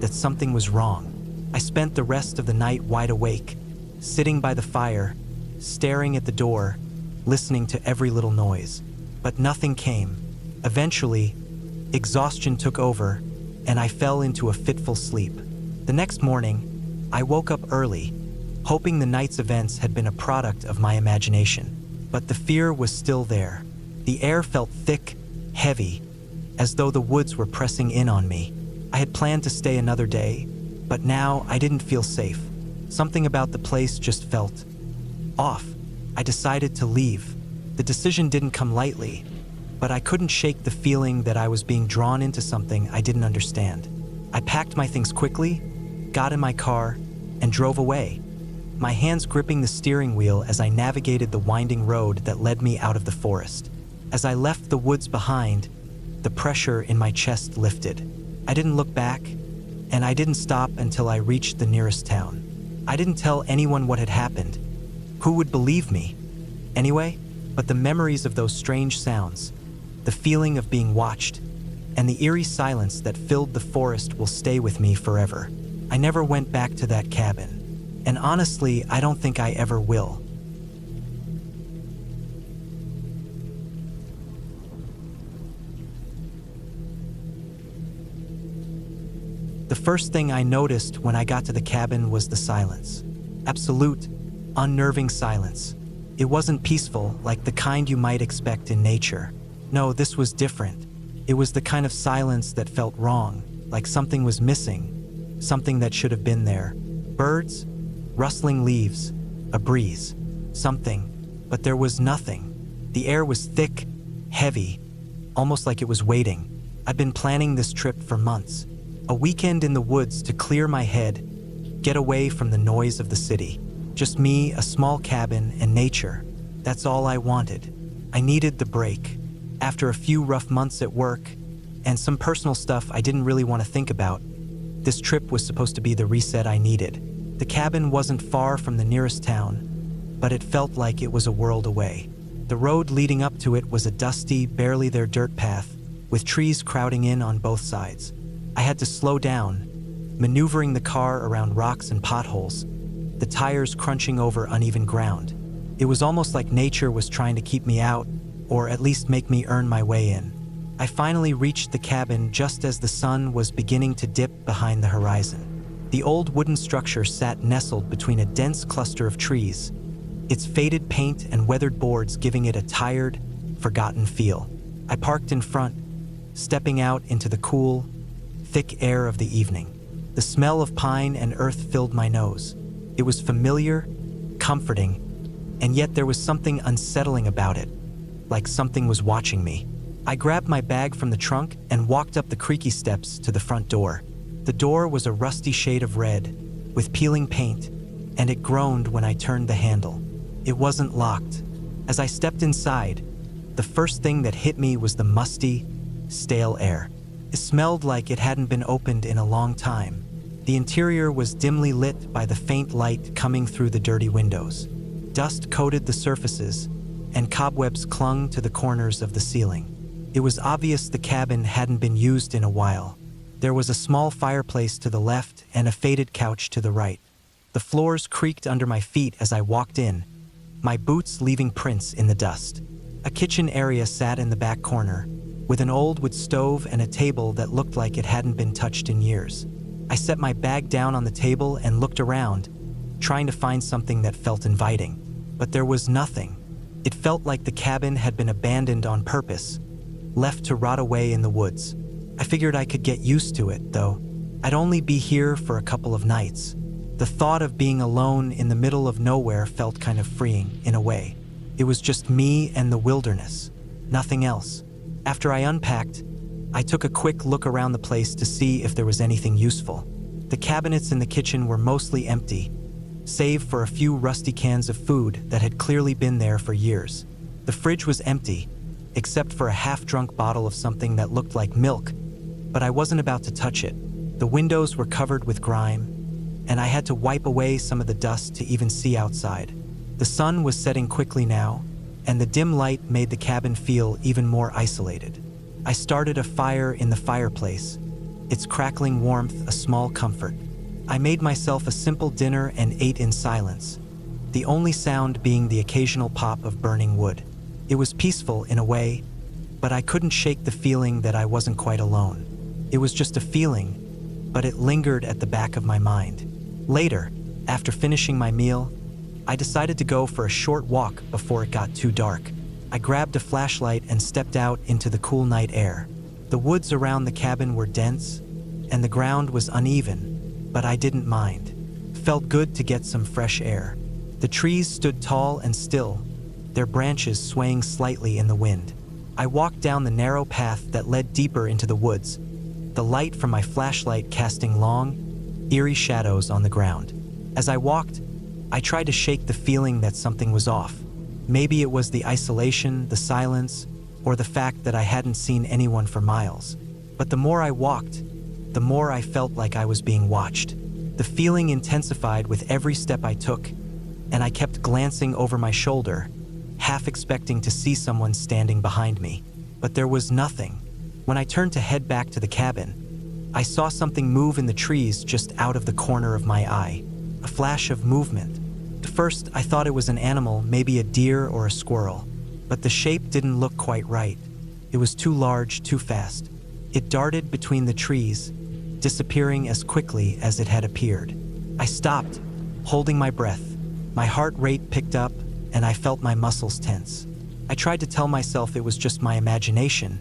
that something was wrong. I spent the rest of the night wide awake, sitting by the fire, staring at the door, listening to every little noise. But nothing came. Eventually, exhaustion took over, and I fell into a fitful sleep. The next morning, I woke up early, hoping the night's events had been a product of my imagination. But the fear was still there. The air felt thick, heavy, as though the woods were pressing in on me. I had planned to stay another day, but now I didn't feel safe. Something about the place just felt off. I decided to leave. The decision didn't come lightly, but I couldn't shake the feeling that I was being drawn into something I didn't understand. I packed my things quickly, got in my car, and drove away, my hands gripping the steering wheel as I navigated the winding road that led me out of the forest. As I left the woods behind, the pressure in my chest lifted. I didn't look back, and I didn't stop until I reached the nearest town. I didn't tell anyone what had happened. Who would believe me? Anyway, but the memories of those strange sounds, the feeling of being watched, and the eerie silence that filled the forest will stay with me forever. I never went back to that cabin, and honestly, I don't think I ever will. The first thing I noticed when I got to the cabin was the silence. Absolute, unnerving silence. It wasn't peaceful like the kind you might expect in nature. No, this was different. It was the kind of silence that felt wrong, like something was missing, something that should have been there. Birds, rustling leaves, a breeze, something, but there was nothing. The air was thick, heavy, almost like it was waiting. I'd been planning this trip for months. A weekend in the woods to clear my head, get away from the noise of the city. Just me, a small cabin, and nature. That's all I wanted. I needed the break. After a few rough months at work, and some personal stuff I didn't really want to think about, this trip was supposed to be the reset I needed. The cabin wasn't far from the nearest town, but it felt like it was a world away. The road leading up to it was a dusty, barely there dirt path, with trees crowding in on both sides. I had to slow down, maneuvering the car around rocks and potholes, the tires crunching over uneven ground. It was almost like nature was trying to keep me out, or at least make me earn my way in. I finally reached the cabin just as the sun was beginning to dip behind the horizon. The old wooden structure sat nestled between a dense cluster of trees, its faded paint and weathered boards giving it a tired, forgotten feel. I parked in front, stepping out into the cool, thick air of the evening. The smell of pine and earth filled my nose. It was familiar, comforting, and yet there was something unsettling about it, like something was watching me. I grabbed my bag from the trunk and walked up the creaky steps to the front door. The door was a rusty shade of red, with peeling paint, and it groaned when I turned the handle. It wasn't locked. As I stepped inside, the first thing that hit me was the musty, stale air. It smelled like it hadn't been opened in a long time. The interior was dimly lit by the faint light coming through the dirty windows. Dust coated the surfaces, and cobwebs clung to the corners of the ceiling. It was obvious the cabin hadn't been used in a while. There was a small fireplace to the left and a faded couch to the right. The floors creaked under my feet as I walked in, my boots leaving prints in the dust. A kitchen area sat in the back corner, with an old wood stove and a table that looked like it hadn't been touched in years. I set my bag down on the table and looked around, trying to find something that felt inviting. But there was nothing. It felt like the cabin had been abandoned on purpose, left to rot away in the woods. I figured I could get used to it, though. I'd only be here for a couple of nights. The thought of being alone in the middle of nowhere felt kind of freeing, in a way. It was just me and the wilderness, nothing else. After I unpacked, I took a quick look around the place to see if there was anything useful. The cabinets in the kitchen were mostly empty, save for a few rusty cans of food that had clearly been there for years. The fridge was empty, except for a half-drunk bottle of something that looked like milk, but I wasn't about to touch it. The windows were covered with grime, and I had to wipe away some of the dust to even see outside. The sun was setting quickly now, and the dim light made the cabin feel even more isolated. I started a fire in the fireplace, its crackling warmth a small comfort. I made myself a simple dinner and ate in silence, the only sound being the occasional pop of burning wood. It was peaceful in a way, but I couldn't shake the feeling that I wasn't quite alone. It was just a feeling, but it lingered at the back of my mind. Later, after finishing my meal, I decided to go for a short walk before it got too dark. I grabbed a flashlight and stepped out into the cool night air. The woods around the cabin were dense, and the ground was uneven, but I didn't mind. It felt good to get some fresh air. The trees stood tall and still, their branches swaying slightly in the wind. I walked down the narrow path that led deeper into the woods, the light from my flashlight casting long, eerie shadows on the ground. As I walked, I tried to shake the feeling that something was off. Maybe it was the isolation, the silence, or the fact that I hadn't seen anyone for miles. But the more I walked, the more I felt like I was being watched. The feeling intensified with every step I took, and I kept glancing over my shoulder, half expecting to see someone standing behind me. But there was nothing. When I turned to head back to the cabin, I saw something move in the trees just out of the corner of my eye. A flash of movement. At first, I thought it was an animal, maybe a deer or a squirrel. But the shape didn't look quite right. It was too large, too fast. It darted between the trees, disappearing as quickly as it had appeared. I stopped, holding my breath. My heart rate picked up, and I felt my muscles tense. I tried to tell myself it was just my imagination,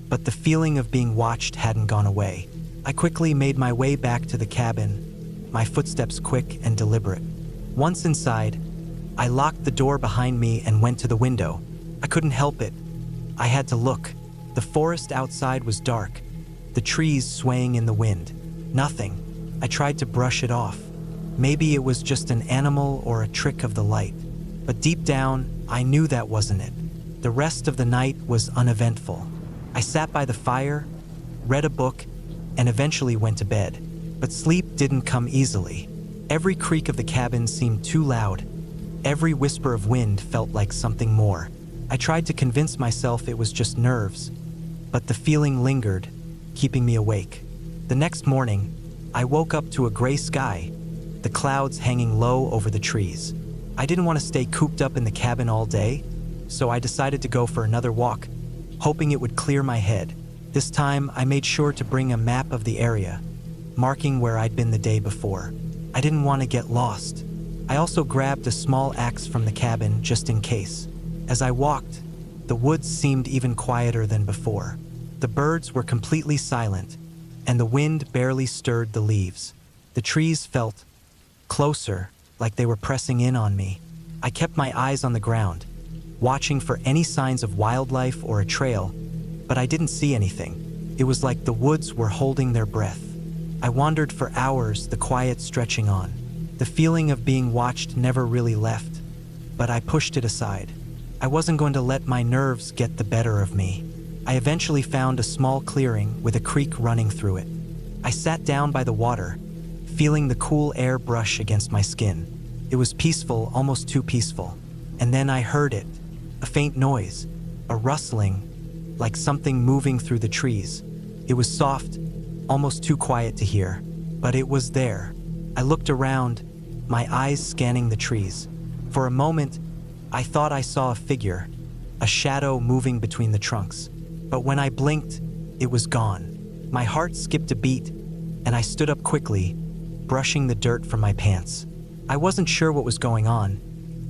but the feeling of being watched hadn't gone away. I quickly made my way back to the cabin, my footsteps quick and deliberate. Once inside, I locked the door behind me and went to the window. I couldn't help it. I had to look. The forest outside was dark, the trees swaying in the wind. Nothing. I tried to brush it off. Maybe it was just an animal or a trick of the light. But deep down, I knew that wasn't it. The rest of the night was uneventful. I sat by the fire, read a book, and eventually went to bed. But sleep didn't come easily. Every creak of the cabin seemed too loud. Every whisper of wind felt like something more. I tried to convince myself it was just nerves, but the feeling lingered, keeping me awake. The next morning, I woke up to a gray sky, the clouds hanging low over the trees. I didn't want to stay cooped up in the cabin all day, so I decided to go for another walk, hoping it would clear my head. This time, I made sure to bring a map of the area, marking where I'd been the day before. I didn't want to get lost. I also grabbed a small axe from the cabin just in case. As I walked, the woods seemed even quieter than before. The birds were completely silent, and the wind barely stirred the leaves. The trees felt closer, like they were pressing in on me. I kept my eyes on the ground, watching for any signs of wildlife or a trail, but I didn't see anything. It was like the woods were holding their breath. I wandered for hours, the quiet stretching on. The feeling of being watched never really left, but I pushed it aside. I wasn't going to let my nerves get the better of me. I eventually found a small clearing with a creek running through it. I sat down by the water, feeling the cool air brush against my skin. It was peaceful, almost too peaceful. And then I heard it, a faint noise, a rustling, like something moving through the trees. It was soft, almost too quiet to hear, but it was there. I looked around, my eyes scanning the trees. For a moment, I thought I saw a figure, a shadow moving between the trunks. But when I blinked, it was gone. My heart skipped a beat, and I stood up quickly, brushing the dirt from my pants. I wasn't sure what was going on,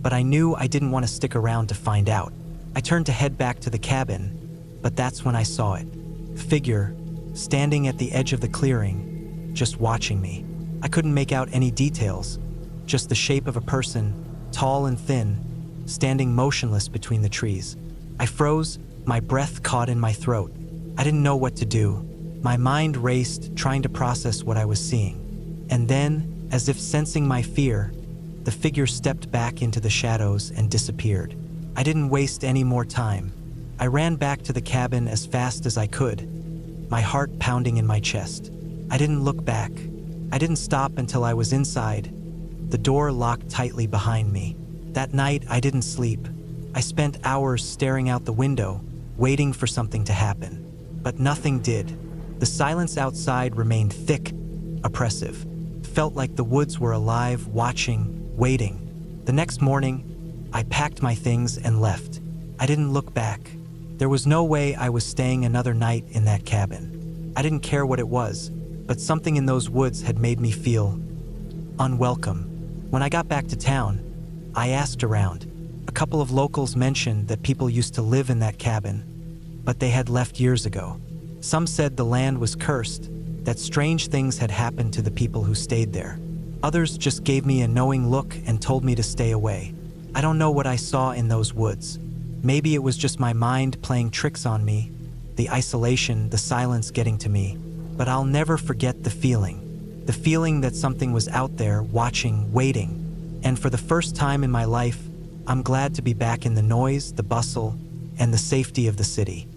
but I knew I didn't want to stick around to find out. I turned to head back to the cabin, but that's when I saw it. A figure, standing at the edge of the clearing, just watching me. I couldn't make out any details, just the shape of a person, tall and thin, standing motionless between the trees. I froze, my breath caught in my throat. I didn't know what to do. My mind raced, trying to process what I was seeing. And then, as if sensing my fear, the figure stepped back into the shadows and disappeared. I didn't waste any more time. I ran back to the cabin as fast as I could, my heart pounding in my chest. I didn't look back. I didn't stop until I was inside, the door locked tightly behind me. That night, I didn't sleep. I spent hours staring out the window, waiting for something to happen. But nothing did. The silence outside remained thick, oppressive. It felt like the woods were alive, watching, waiting. The next morning, I packed my things and left. I didn't look back. There was no way I was staying another night in that cabin. I didn't care what it was, but something in those woods had made me feel unwelcome. When I got back to town, I asked around. A couple of locals mentioned that people used to live in that cabin, but they had left years ago. Some said the land was cursed, that strange things had happened to the people who stayed there. Others just gave me a knowing look and told me to stay away. I don't know what I saw in those woods. Maybe it was just my mind playing tricks on me, the isolation, the silence getting to me. But I'll never forget the feeling that something was out there, watching, waiting. And for the first time in my life, I'm glad to be back in the noise, the bustle, and the safety of the city.